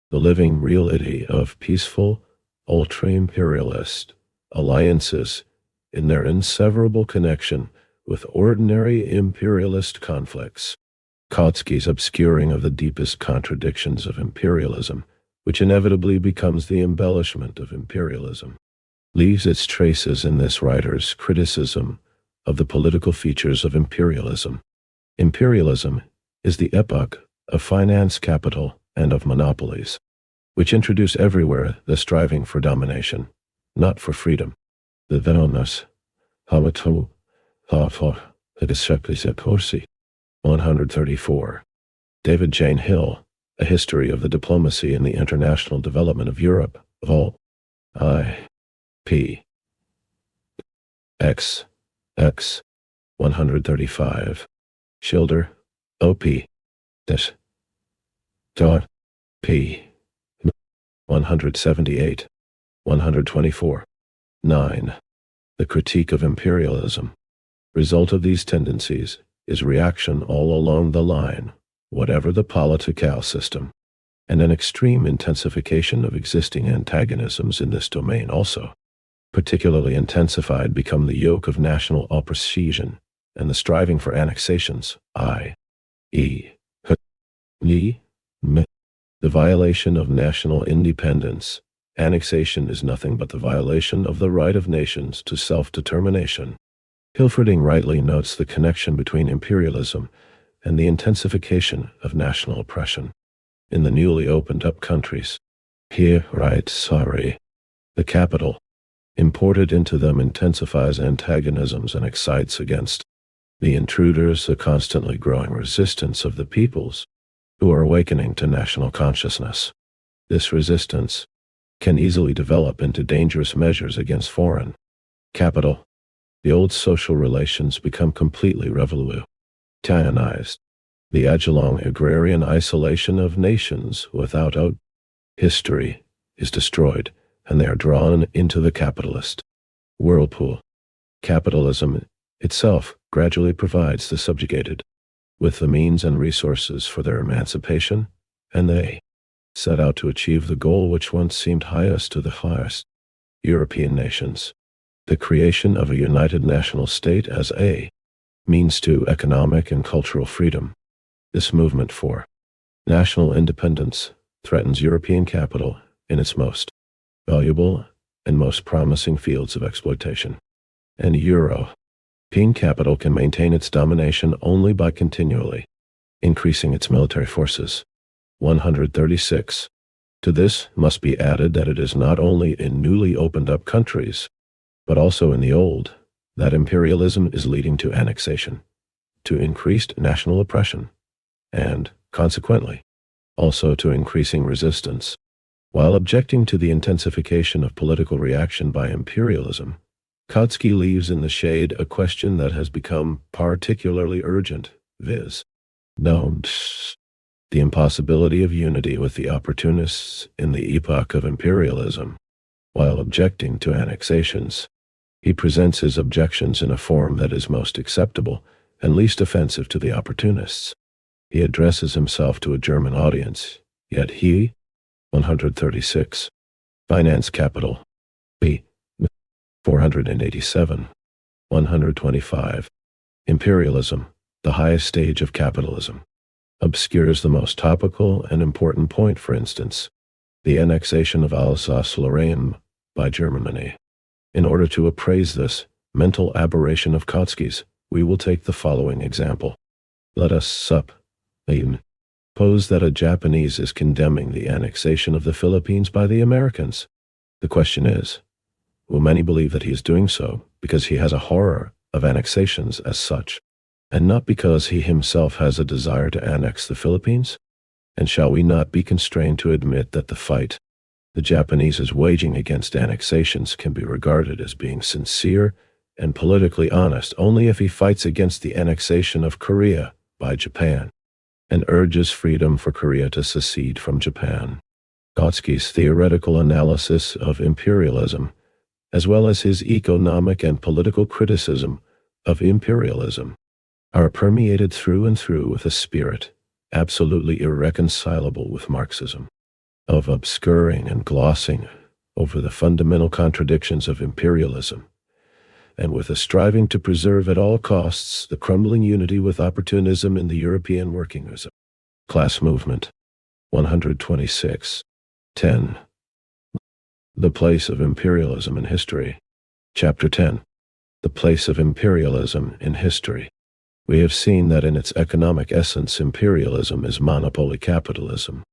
the living reality of peaceful, ultra-imperialist alliances in their inseverable connection with ordinary imperialist conflicts. Kautsky's obscuring of the deepest contradictions of imperialism, which inevitably becomes the embellishment of imperialism, leaves its traces in this writer's criticism of the political features of imperialism. Imperialism is the epoch of finance capital and of monopolies, which introduce everywhere the striving for domination, not for freedom. The Venonus, Hamatu, Thawfor, Corsi. 134. David Jane Hill, A History of the Diplomacy and the International Development of Europe, Vol. I. P. X. 135. Schilder, O.P. Des. Dot. P. 178. 124. 9. The Critique of Imperialism. Result of these tendencies is reaction all along the line, whatever the political system, and an extreme intensification of existing antagonisms in this domain also. Particularly intensified become the yoke of national opposition and the striving for annexations, i.e., The violation of national independence. Annexation is nothing but the violation of the right of nations to self-determination. Hilferding rightly notes the connection between imperialism and the intensification of national oppression in the newly opened-up countries. He writes, sorry, the capital, imported into them, intensifies antagonisms and excites against the intruders the constantly growing resistance of the peoples who are awakening to national consciousness. This resistance can easily develop into dangerous measures against foreign capital. The old social relations become completely revolutionized. The age-long agrarian isolation of nations without out history is destroyed, and they are drawn into the capitalist whirlpool. Capitalism itself gradually provides the subjugated with the means and resources for their emancipation, and they set out to achieve the goal which once seemed highest to the highest European nations, the creation of a united national state as a means to economic and cultural freedom. This movement for national independence threatens European capital in its most valuable and most promising fields of exploitation. And European capital can maintain its domination only by continually increasing its military forces. 136. To this must be added that it is not only in newly opened-up countries, but also in the old, that imperialism is leading to annexation, to increased national oppression, and, consequently, also to increasing resistance. While objecting to the intensification of political reaction by imperialism, Kautsky leaves in the shade a question that has become particularly urgent, viz. The impossibility of unity with the opportunists in the epoch of imperialism. While objecting to annexations, he presents his objections in a form that is most acceptable and least offensive to the opportunists. He addresses himself to a German audience, yet he, 136, Finance Capital, p. 487, 125, Imperialism, the highest stage of capitalism, obscures the most topical and important point, for instance, the annexation of Alsace-Lorraine by Germany. In order to appraise this mental aberration of Kautsky's, we will take the following example. Let us suppose that a Japanese is condemning the annexation of the Philippines by the Americans. The question is, will many believe that he is doing so because he has a horror of annexations as such, and not because he himself has a desire to annex the Philippines? And shall we not be constrained to admit that the fight the Japanese is waging against annexations can be regarded as being sincere and politically honest only if he fights against the annexation of Korea by Japan and urges freedom for Korea to secede from Japan? Kautsky's theoretical analysis of imperialism, as well as his economic and political criticism of imperialism, are permeated through and through with a spirit absolutely irreconcilable with Marxism, of obscuring and glossing over the fundamental contradictions of imperialism, and with a striving to preserve at all costs the crumbling unity with opportunism in the European working class movement. 126. 10. The place of imperialism in history. Chapter 10. The place of imperialism in history. We have seen that in its economic essence, imperialism is monopoly capitalism.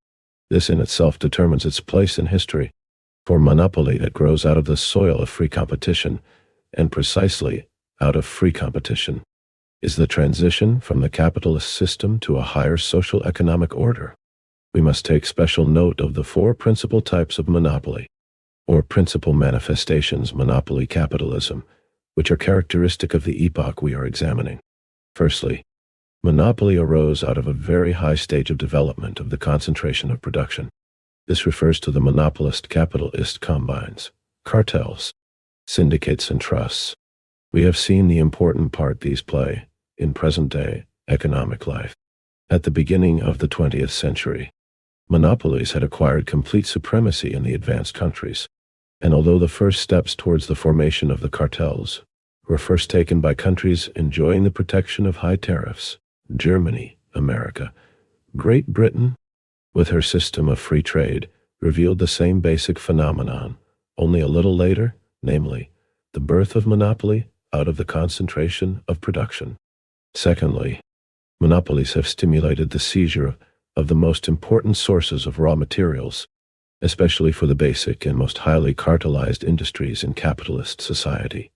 This in itself determines its place in history, for monopoly that grows out of the soil of free competition, and precisely out of free competition, is the transition from the capitalist system to a higher social economic order. We must take special note of the four principal types of monopoly, or principal manifestations monopoly capitalism, which are characteristic of the epoch we are examining. Firstly, monopoly arose out of a very high stage of development of the concentration of production. This refers to the monopolist capitalist combines, cartels, syndicates, and trusts. We have seen the important part these play in present-day economic life. At the beginning of the 20th century, monopolies had acquired complete supremacy in the advanced countries, and although the first steps towards the formation of the cartels were first taken by countries enjoying the protection of high tariffs, Germany, America, Great Britain, with her system of free trade, revealed the same basic phenomenon, only a little later, namely, the birth of monopoly out of the concentration of production. Secondly, monopolies have stimulated the seizure of the most important sources of raw materials, especially for the basic and most highly cartelized industries in capitalist society.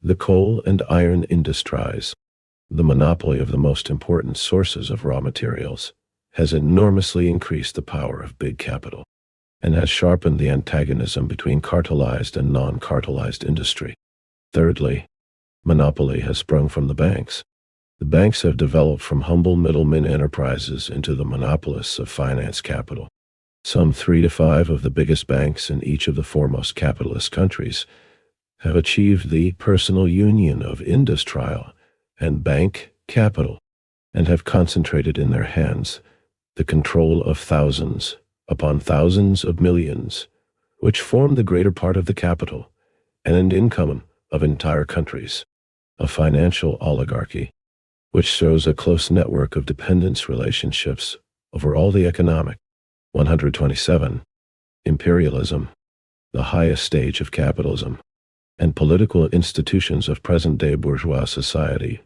The coal and iron industries, the monopoly of the most important sources of raw materials, has enormously increased the power of big capital and has sharpened the antagonism between cartelized and non-cartelized industry. Thirdly, monopoly has sprung from the banks. The banks have developed from humble middlemen enterprises into the monopolists of finance capital. Some 3 to 5 of the biggest banks in each of the foremost capitalist countries have achieved the personal union of industrial and bank capital and have concentrated in their hands the control of thousands upon thousands of millions, which form the greater part of the capital and income of entire countries. A financial oligarchy, which shows a close network of dependence relationships over all the economic. 127. Imperialism, the highest stage of capitalism, and political institutions of present-day bourgeois society,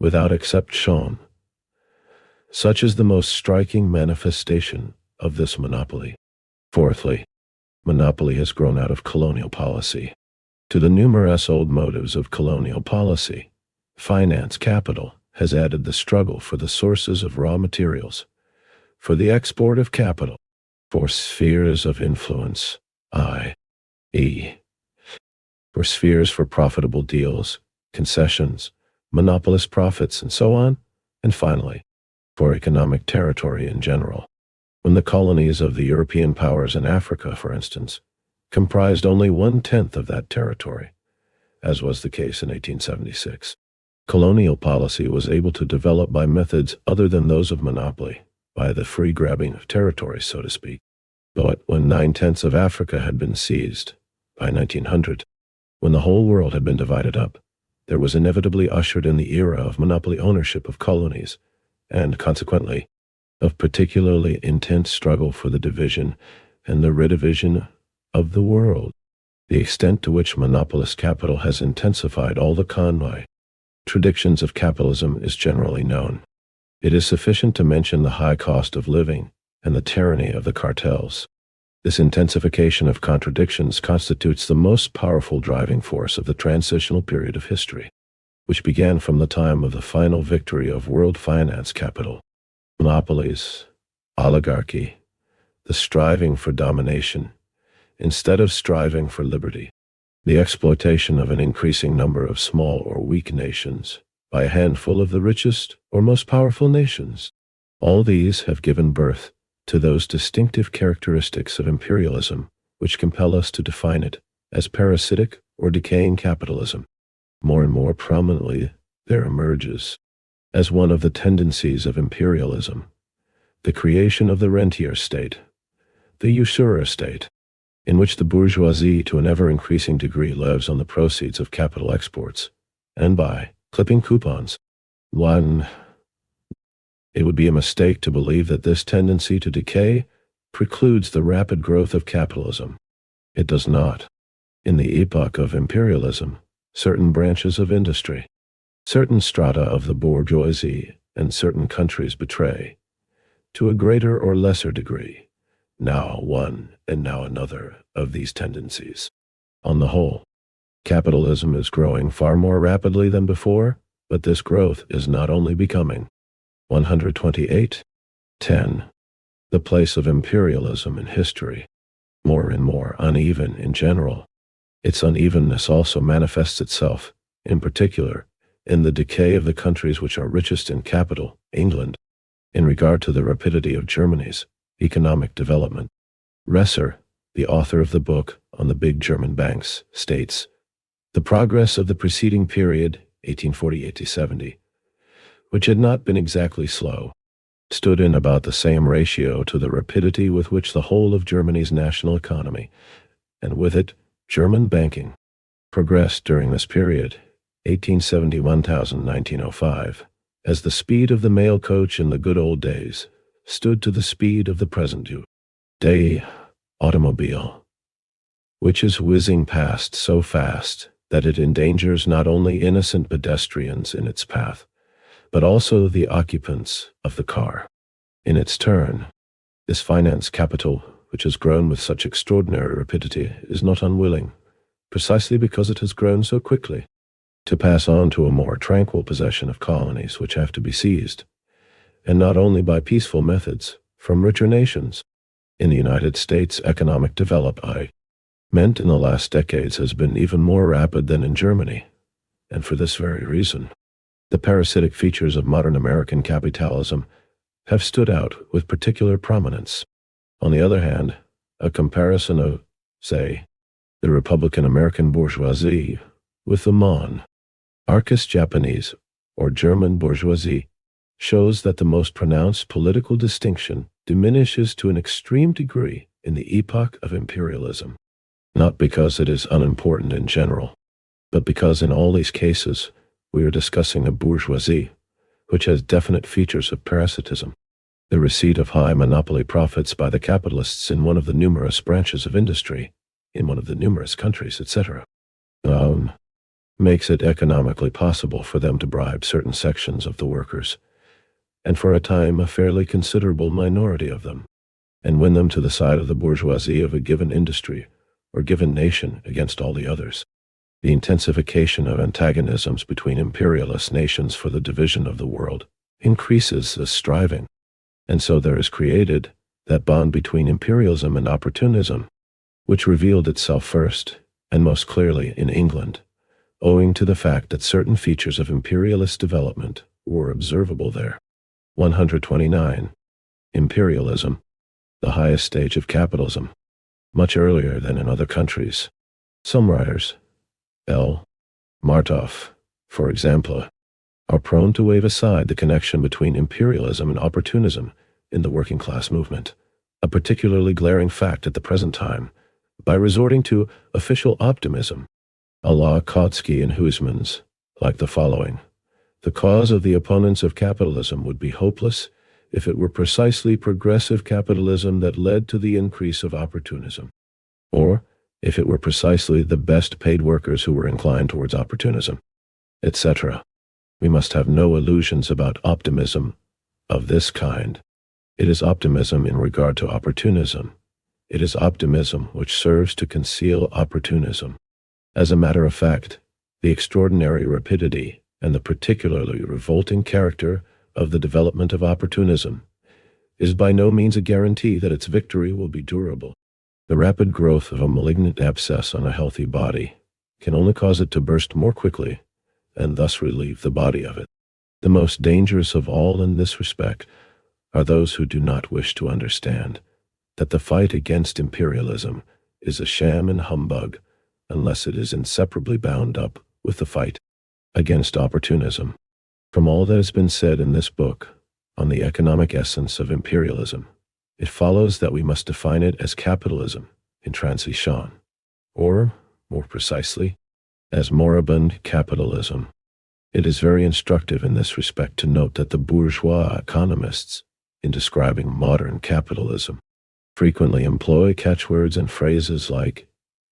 without exception. Such is the most striking manifestation of this monopoly. Fourthly, monopoly has grown out of colonial policy. To the numerous old motives of colonial policy, finance capital has added the struggle for the sources of raw materials, for the export of capital, for spheres of influence, i.e., for spheres for profitable deals, concessions, monopolist profits, and so on, and finally, for economic territory in general. When the colonies of the European powers in Africa, for instance, comprised only 1/10 of that territory, as was the case in 1876, colonial policy was able to develop by methods other than those of monopoly, by the free grabbing of territory, so to speak. But when 9/10 of Africa had been seized, by 1900, when the whole world had been divided up, there was inevitably ushered in the era of monopoly ownership of colonies, and consequently, of particularly intense struggle for the division and the redivision of the world. The extent to which monopolist capital has intensified all the contradictions of capitalism is generally known. It is sufficient to mention the high cost of living and the tyranny of the cartels. This intensification of contradictions constitutes the most powerful driving force of the transitional period of history, which began from the time of the final victory of world finance capital. Monopolies, oligarchy, the striving for domination, instead of striving for liberty, the exploitation of an increasing number of small or weak nations by a handful of the richest or most powerful nations. All these have given birth to those distinctive characteristics of imperialism which compel us to define it as parasitic or decaying capitalism. More and more prominently, there emerges, as one of the tendencies of imperialism, the creation of the rentier state, the usurer state, in which the bourgeoisie to an ever-increasing degree lives on the proceeds of capital exports, and by clipping coupons. 1. It would be a mistake to believe that this tendency to decay precludes the rapid growth of capitalism. It does not. In the epoch of imperialism, certain branches of industry, certain strata of the bourgeoisie, and certain countries betray, to a greater or lesser degree, now one and now another of these tendencies. On the whole, capitalism is growing far more rapidly than before, but this growth is not only becoming. 128. 10. The place of imperialism in history, more and more uneven in general. Its unevenness also manifests itself, in particular, in the decay of the countries which are richest in capital, England, in regard to the rapidity of Germany's economic development. Resser, the author of the book on the big German banks, states, the progress of the preceding period, 1848-70, which had not been exactly slow, stood in about the same ratio to the rapidity with which the whole of Germany's national economy, and with it, German banking, progressed during this period, 1871-1905, as the speed of the mail coach in the good old days, stood to the speed of the present day automobile, which is whizzing past so fast that it endangers not only innocent pedestrians in its path, but also the occupants of the car. In its turn, this finance capital, which has grown with such extraordinary rapidity, is not unwilling, precisely because it has grown so quickly, to pass on to a more tranquil possession of colonies which have to be seized, and not only by peaceful methods, from richer nations. In the United States, economic development in the last decades has been even more rapid than in Germany, and for this very reason, the parasitic features of modern American capitalism have stood out with particular prominence. On the other hand, a comparison of, say, the Republican American bourgeoisie with the monarchist Japanese or German bourgeoisie shows that the most pronounced political distinction diminishes to an extreme degree in the epoch of imperialism, not because it is unimportant in general, but because in all these cases we are discussing a bourgeoisie which has definite features of parasitism, the receipt of high monopoly profits by the capitalists in one of the numerous branches of industry, in one of the numerous countries, etc., makes it economically possible for them to bribe certain sections of the workers, and for a time a fairly considerable minority of them, and win them to the side of the bourgeoisie of a given industry or given nation against all the others. The intensification of antagonisms between imperialist nations for the division of the world increases this striving, and so there is created that bond between imperialism and opportunism, which revealed itself first and most clearly in England, owing to the fact that certain features of imperialist development were observable there. 129. Imperialism, the highest stage of capitalism, much earlier than in other countries. Some writers, L. Martov, for example, are prone to wave aside the connection between imperialism and opportunism in the working class movement, a particularly glaring fact at the present time, by resorting to official optimism, a la Kautsky and Huysmans, like the following: the cause of the opponents of capitalism would be hopeless if it were precisely progressive capitalism that led to the increase of opportunism, or if it were precisely the best paid workers who were inclined towards opportunism, etc. We must have no illusions about optimism of this kind. It is optimism in regard to opportunism. It is optimism which serves to conceal opportunism. As a matter of fact, the extraordinary rapidity and the particularly revolting character of the development of opportunism is by no means a guarantee that its victory will be durable. The rapid growth of a malignant abscess on a healthy body can only cause it to burst more quickly and thus relieve the body of it. The most dangerous of all in this respect are those who do not wish to understand that the fight against imperialism is a sham and humbug unless it is inseparably bound up with the fight against opportunism. From all that has been said in this book on the economic essence of imperialism, it follows that we must define it as capitalism in transition, or, more precisely, as moribund capitalism. It is very instructive in this respect to note that the bourgeois economists, in describing modern capitalism, frequently employ catchwords and phrases like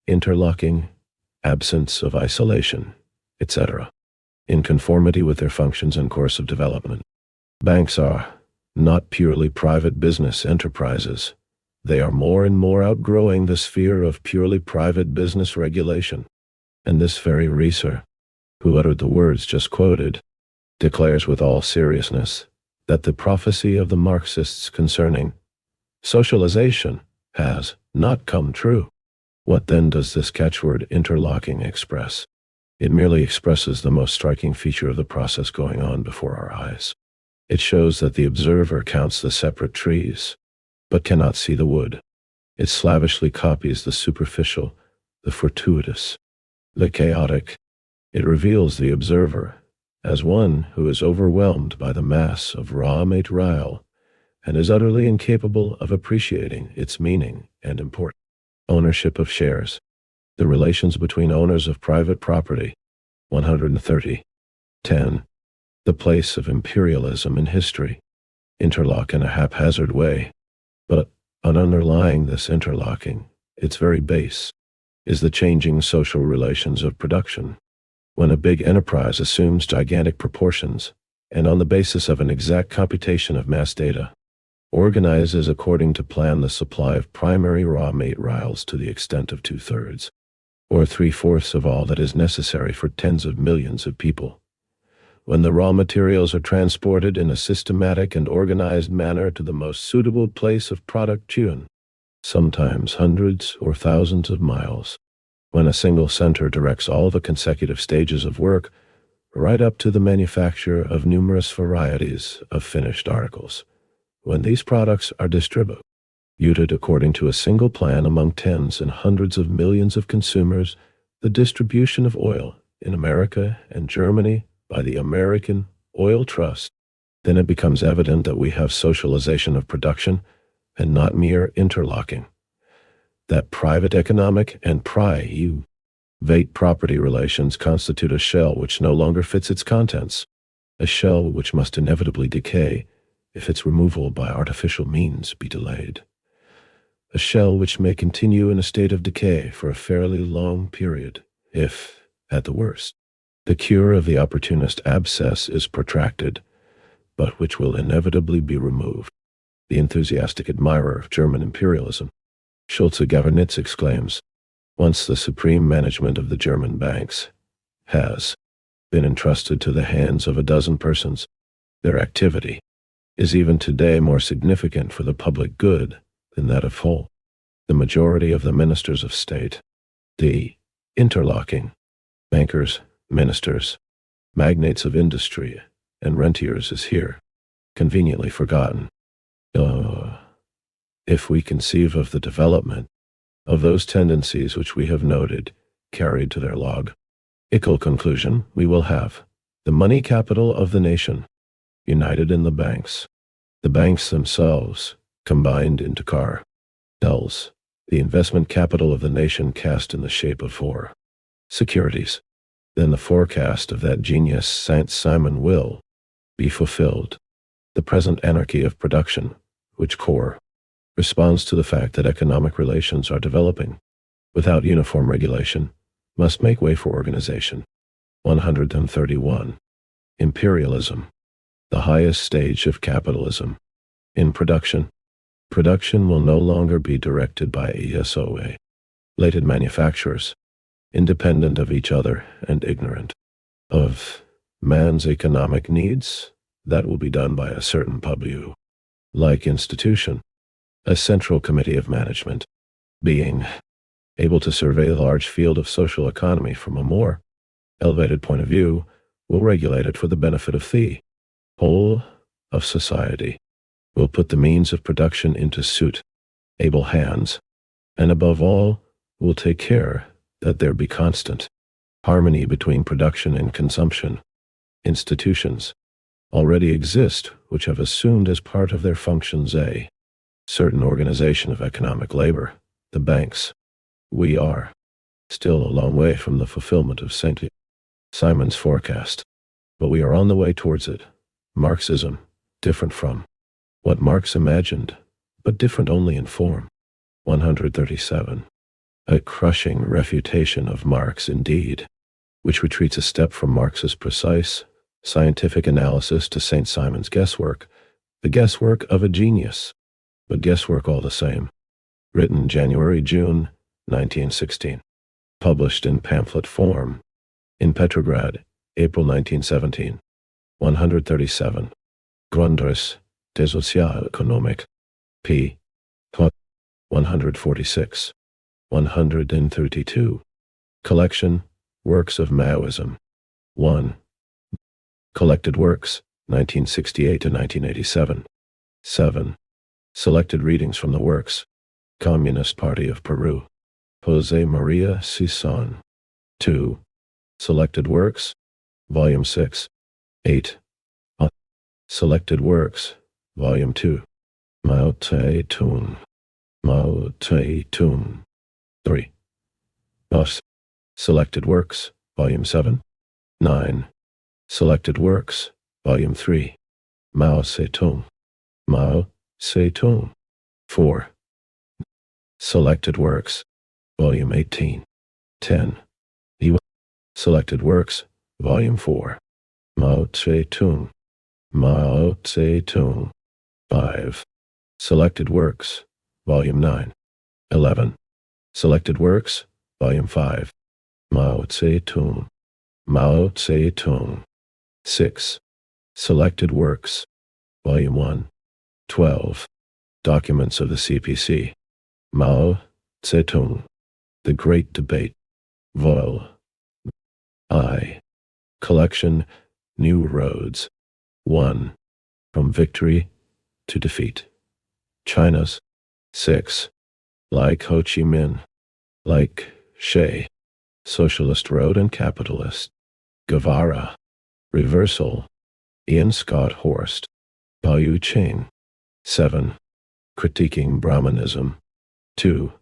interlocking, absence of isolation, etc., in conformity with their functions and course of development. Banks are not purely private business enterprises. They are more and more outgrowing the sphere of purely private business regulation. And this very Reeser, who uttered the words just quoted, declares with all seriousness that the prophecy of the Marxists concerning socialization has not come true. What then does this catchword interlocking express? It merely expresses the most striking feature of the process going on before our eyes. It shows that the observer counts the separate trees, but cannot see the wood. It slavishly copies the superficial, the fortuitous, the chaotic. It reveals the observer as one who is overwhelmed by the mass of raw material and is utterly incapable of appreciating its meaning and importance. Ownership of shares. The relations between owners of private property. 130. 10. The place of imperialism in history. interlock in a haphazard way. But underlying this interlocking, its very base, is the changing social relations of production. When a big enterprise assumes gigantic proportions, and on the basis of an exact computation of mass data, organizes according to plan the supply of primary raw materials to the extent of 2/3, or 3/4 of all that is necessary for tens of millions of people. When the raw materials are transported in a systematic and organized manner to the most suitable place of production, sometimes hundreds or thousands of miles, when a single center directs all the consecutive stages of work, right up to the manufacture of numerous varieties of finished articles, when these products are distributed according to a single plan among tens and hundreds of millions of consumers, the distribution of oil in America and Germany by the American Oil Trust, then it becomes evident that we have socialization of production and not mere interlocking. That private economic and private property relations constitute a shell which no longer fits its contents, a shell which must inevitably decay if its removal by artificial means be delayed, a shell which may continue in a state of decay for a fairly long period, if, at the worst, the cure of the opportunist abscess is protracted, but which will inevitably be removed. The enthusiastic admirer of German imperialism, Schulze Gavernitz, exclaims, "Once the supreme management of the German banks has been entrusted to the hands of a dozen persons, their activity is even today more significant for the public good than that of whole. The majority of the ministers of state, the interlocking bankers, ministers, magnates of industry, and rentiers is here, conveniently forgotten. If we conceive of the development of those tendencies which we have noted, carried to their logical conclusion, we will have the money capital of the nation united in the banks themselves combined into cartels, the investment capital of the nation cast in the shape of 4 securities. Then the forecast of that genius Saint-Simon will be fulfilled. The present anarchy of production, which responds to the fact that economic relations are developing without uniform regulation, must make way for organization. 131. Imperialism, the highest stage of capitalism. In production, production will no longer be directed by isolated manufacturers, independent of each other and ignorant of man's economic needs. That will be done by a certain public-like institution, a central committee of management, being able to survey the large field of social economy from a more elevated point of view, will regulate it for the benefit of the whole of society, will put the means of production into able hands, and above all, will take care that there be constant harmony between production and consumption. Institutions already exist which have assumed as part of their functions a certain organization of economic labor, the banks. We are still a long way from the fulfillment of St. Simon's forecast, but we are on the way towards it. Marxism, different from what Marx imagined, but different only in form. 137. A crushing refutation of Marx indeed, which retreats a step from Marx's precise, scientific analysis to St. Simon's guesswork, the guesswork of a genius, but guesswork all the same. Written January-June 1916. Published in pamphlet form in Petrograd, April 1917. 137. Grundriss der Sozialökonomik. p. 146. 132. Collection, Works of Maoism. 1. Collected Works, 1968 to 1987. 7. Selected readings from the works, Communist Party of Peru. Jose Maria Sison. 2. Selected Works, Volume 6. 8. Selected Works, Volume 2. Mao Tse-tung. Mao Tse-tung. 3. Selected Works, Volume 7. 9. Selected Works, Volume 3. Mao Tse-tung. Mao Zedong. 4. Selected Works, Volume 18. 10. Selected Works, Volume 4. Mao Zedong. Mao Zedong. 5. Selected Works, Volume 9. 11. Selected Works, Volume 5. Mao Zedong. Mao Zedong. 6. Selected Works, Volume 1. 12. Documents of the CPC. Mao Zedong. The Great Debate. Vol. I. Collection, New Roads. 1. From Victory to Defeat. China's. 6. Like Ho Chi Minh. Like Che. Socialist Road and Capitalist. Guevara. Reversal. Ian Scott Horst. Pao Yu Chain. 7. Critiquing Brahmanism. 2.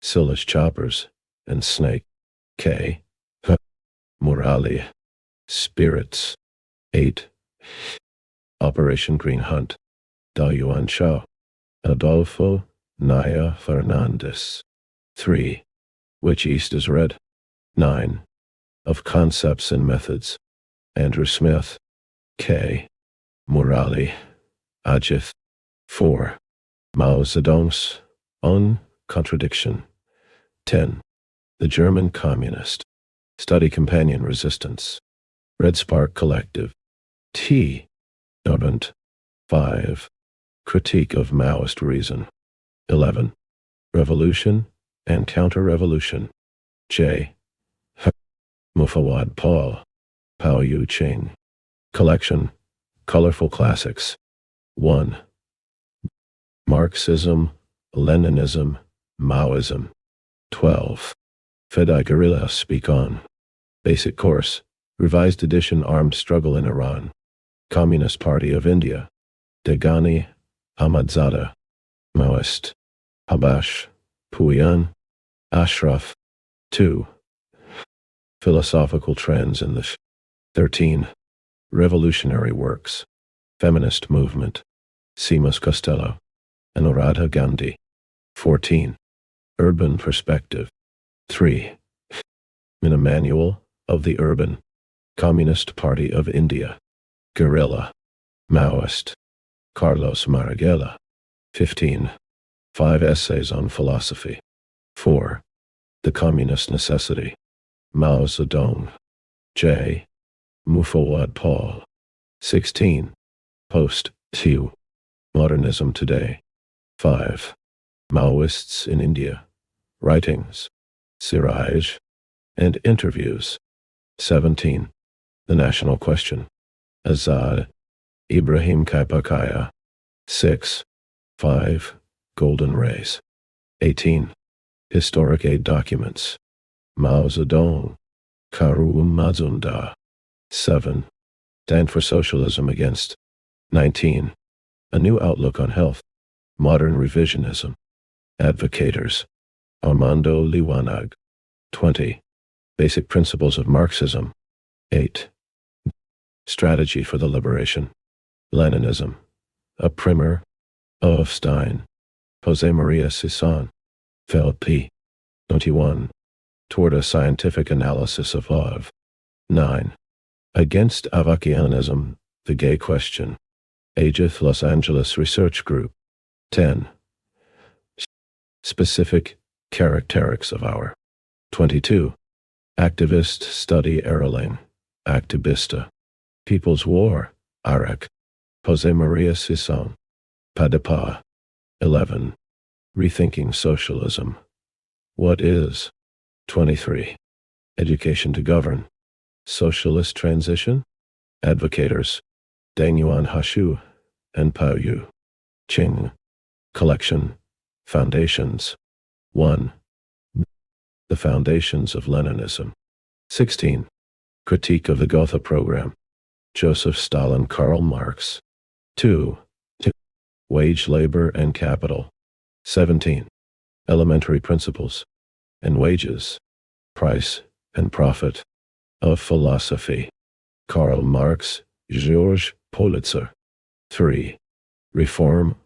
Silas Choppers and Snake. K. Morali. Spirits. 8. Operation Green Hunt. Da Yuan Chao. Adolfo Naya Fernandez. 3. Which East is Red. 9. Of Concepts and Methods. Andrew Smith. K. Morali. Ajith. 4. Mao Zedong's Own Contradiction. 10. The German Communist. Study Companion Resistance. Red Spark Collective. T. Nobent. 5. Critique of Maoist Reason. 11. Revolution and Counter-Revolution. J. Mufawad Paul. Pao Yu Chain. Collection, Colorful Classics. 1. Marxism, Leninism, Maoism. 12. Fedi Guerrilla Speak On. Basic Course, Revised Edition Armed Struggle in Iran. Communist Party of India. Degani, Ahmadzada. Maoist. Habash, Puyan, Ashraf. 2. Philosophical Trends in the 13. Revolutionary Works. Feminist Movement. Seamus Costello. Anuradha Gandhi. 14. Urban Perspective. 3. In a Manual of the Urban Communist Party of India. Guerrilla. Maoist. Carlos Marighella. 15. 5 Essays on Philosophy. 4. The Communist Necessity. Mao Zedong. J. Mufawad Paul. 16. Post-Q. Modernism Today. 5. Maoists in India. Writings. Siraj. And Interviews. 17. The National Question. Azad. Ibrahim Kaipakaya. 6. 5. Golden Rays. 18. Historic Aid Documents. Mao Zedong. Karu Mazunda. 7. Stand for Socialism Against. 19. A New Outlook on Health. Modern Revisionism. Advocators. Armando Liwanag. 20. Basic Principles of Marxism. 8. Strategy for the Liberation. Leninism. A Primer. of Stein. Jose Maria Sison. Fel P. 21. Toward a Scientific Analysis of Love. 9. Against Avakianism, the Gay Question. Aegith Los Angeles Research Group. 10. Specific Characteristics of Our. 22. Activist Study Erling. Activista. People's War. Arak. Jose Maria Sison. Padapa. 11. Rethinking Socialism. What is? 23. Education to Govern. Socialist Transition. Advocators. Deng Yuan Hashu and Pao Yu. Qing. Collection. Foundations. 1. The Foundations of Leninism. 16. Critique of the Gotha Program. Joseph Stalin, Karl Marx. 2. Wage Labor and Capital. 17. Elementary Principles and Wages, Price and Profit of Philosophy. Karl Marx, George Politzer. 3. Reform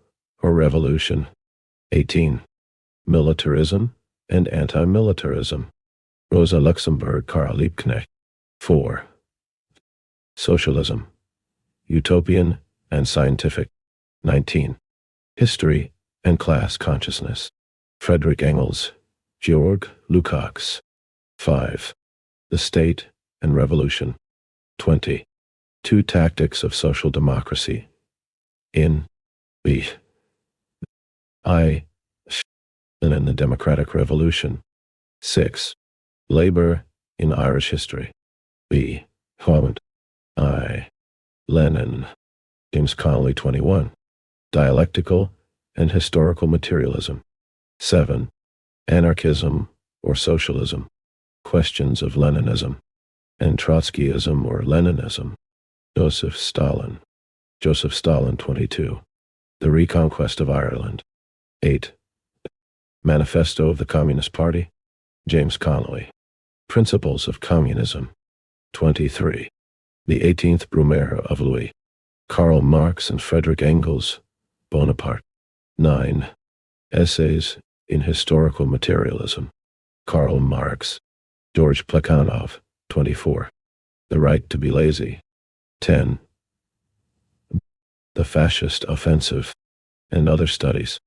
or revolution. 18. Militarism and anti-militarism. Rosa Luxemburg, Karl Liebknecht. 4. Socialism. Utopian and scientific. 19. History and class consciousness. Friedrich Engels, Georg Lukács. 5. The state and revolution. 20. Two tactics of social democracy. In B. I. And in the Democratic Revolution. 6. Labor in Irish history. B. Howard. I. Lenin. James Connolly. 21. Dialectical and historical materialism. 7. Anarchism or socialism. Questions of Leninism and Trotskyism or Leninism. Joseph Stalin. 22. The Reconquest of Ireland. 8. Manifesto of the Communist Party. James Connolly. Principles of Communism. 23. The 18th Brumaire of Louis. Karl Marx and Friedrich Engels. Bonaparte. 9. Essays in Historical Materialism. Karl Marx. George Plekhanov. 24. The Right to be Lazy. 10. The Fascist Offensive and Other Studies,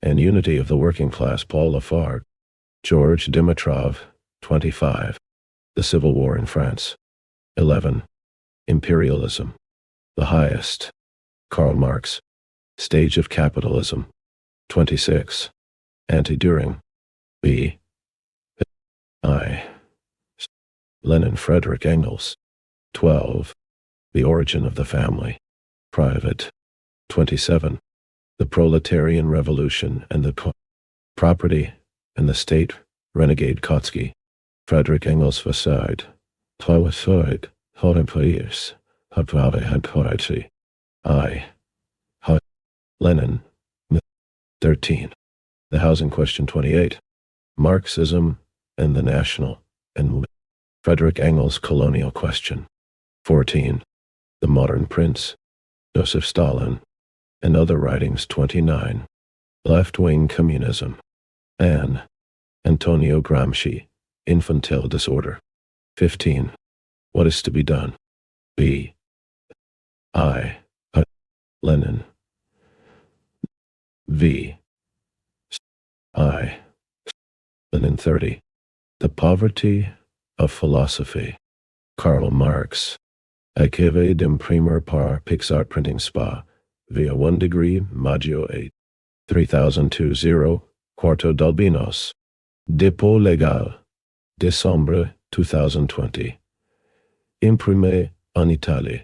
and Unity of the Working Class. Paul Lafargue. George Dimitrov. 25. The Civil War in France. 11. Imperialism. The Highest. Karl Marx. Stage of Capitalism. 26. Anti-Düring. B. I. Lenin Friedrich Engels. 12. The Origin of the Family. Private. 27. The Proletarian Revolution and the Property and the State. Renegade Kautsky. Friedrich Engels Facade. Tawassoid. Hodenplayers. Hubwave and Poetry. I. Lenin. 13. The Housing Question. 28. Marxism and the National and Friedrich Engels' Colonial Question. 14. The Modern Prince. Joseph Stalin and Other Writings. 29. Left-Wing Communism. Anne. Antonio Gramsci. Infantile Disorder. 15. What is to be done? B. I. Lenin. V. I. Lenin. 30. The Poverty of Philosophy. Karl Marx. Aceve d'imprimer par Pixart Printing Spa, via 1 degree Maggio 8. 3020, Quarto d'Albinos. Dépôt légal. Décembre 2020. Imprimé en Italie.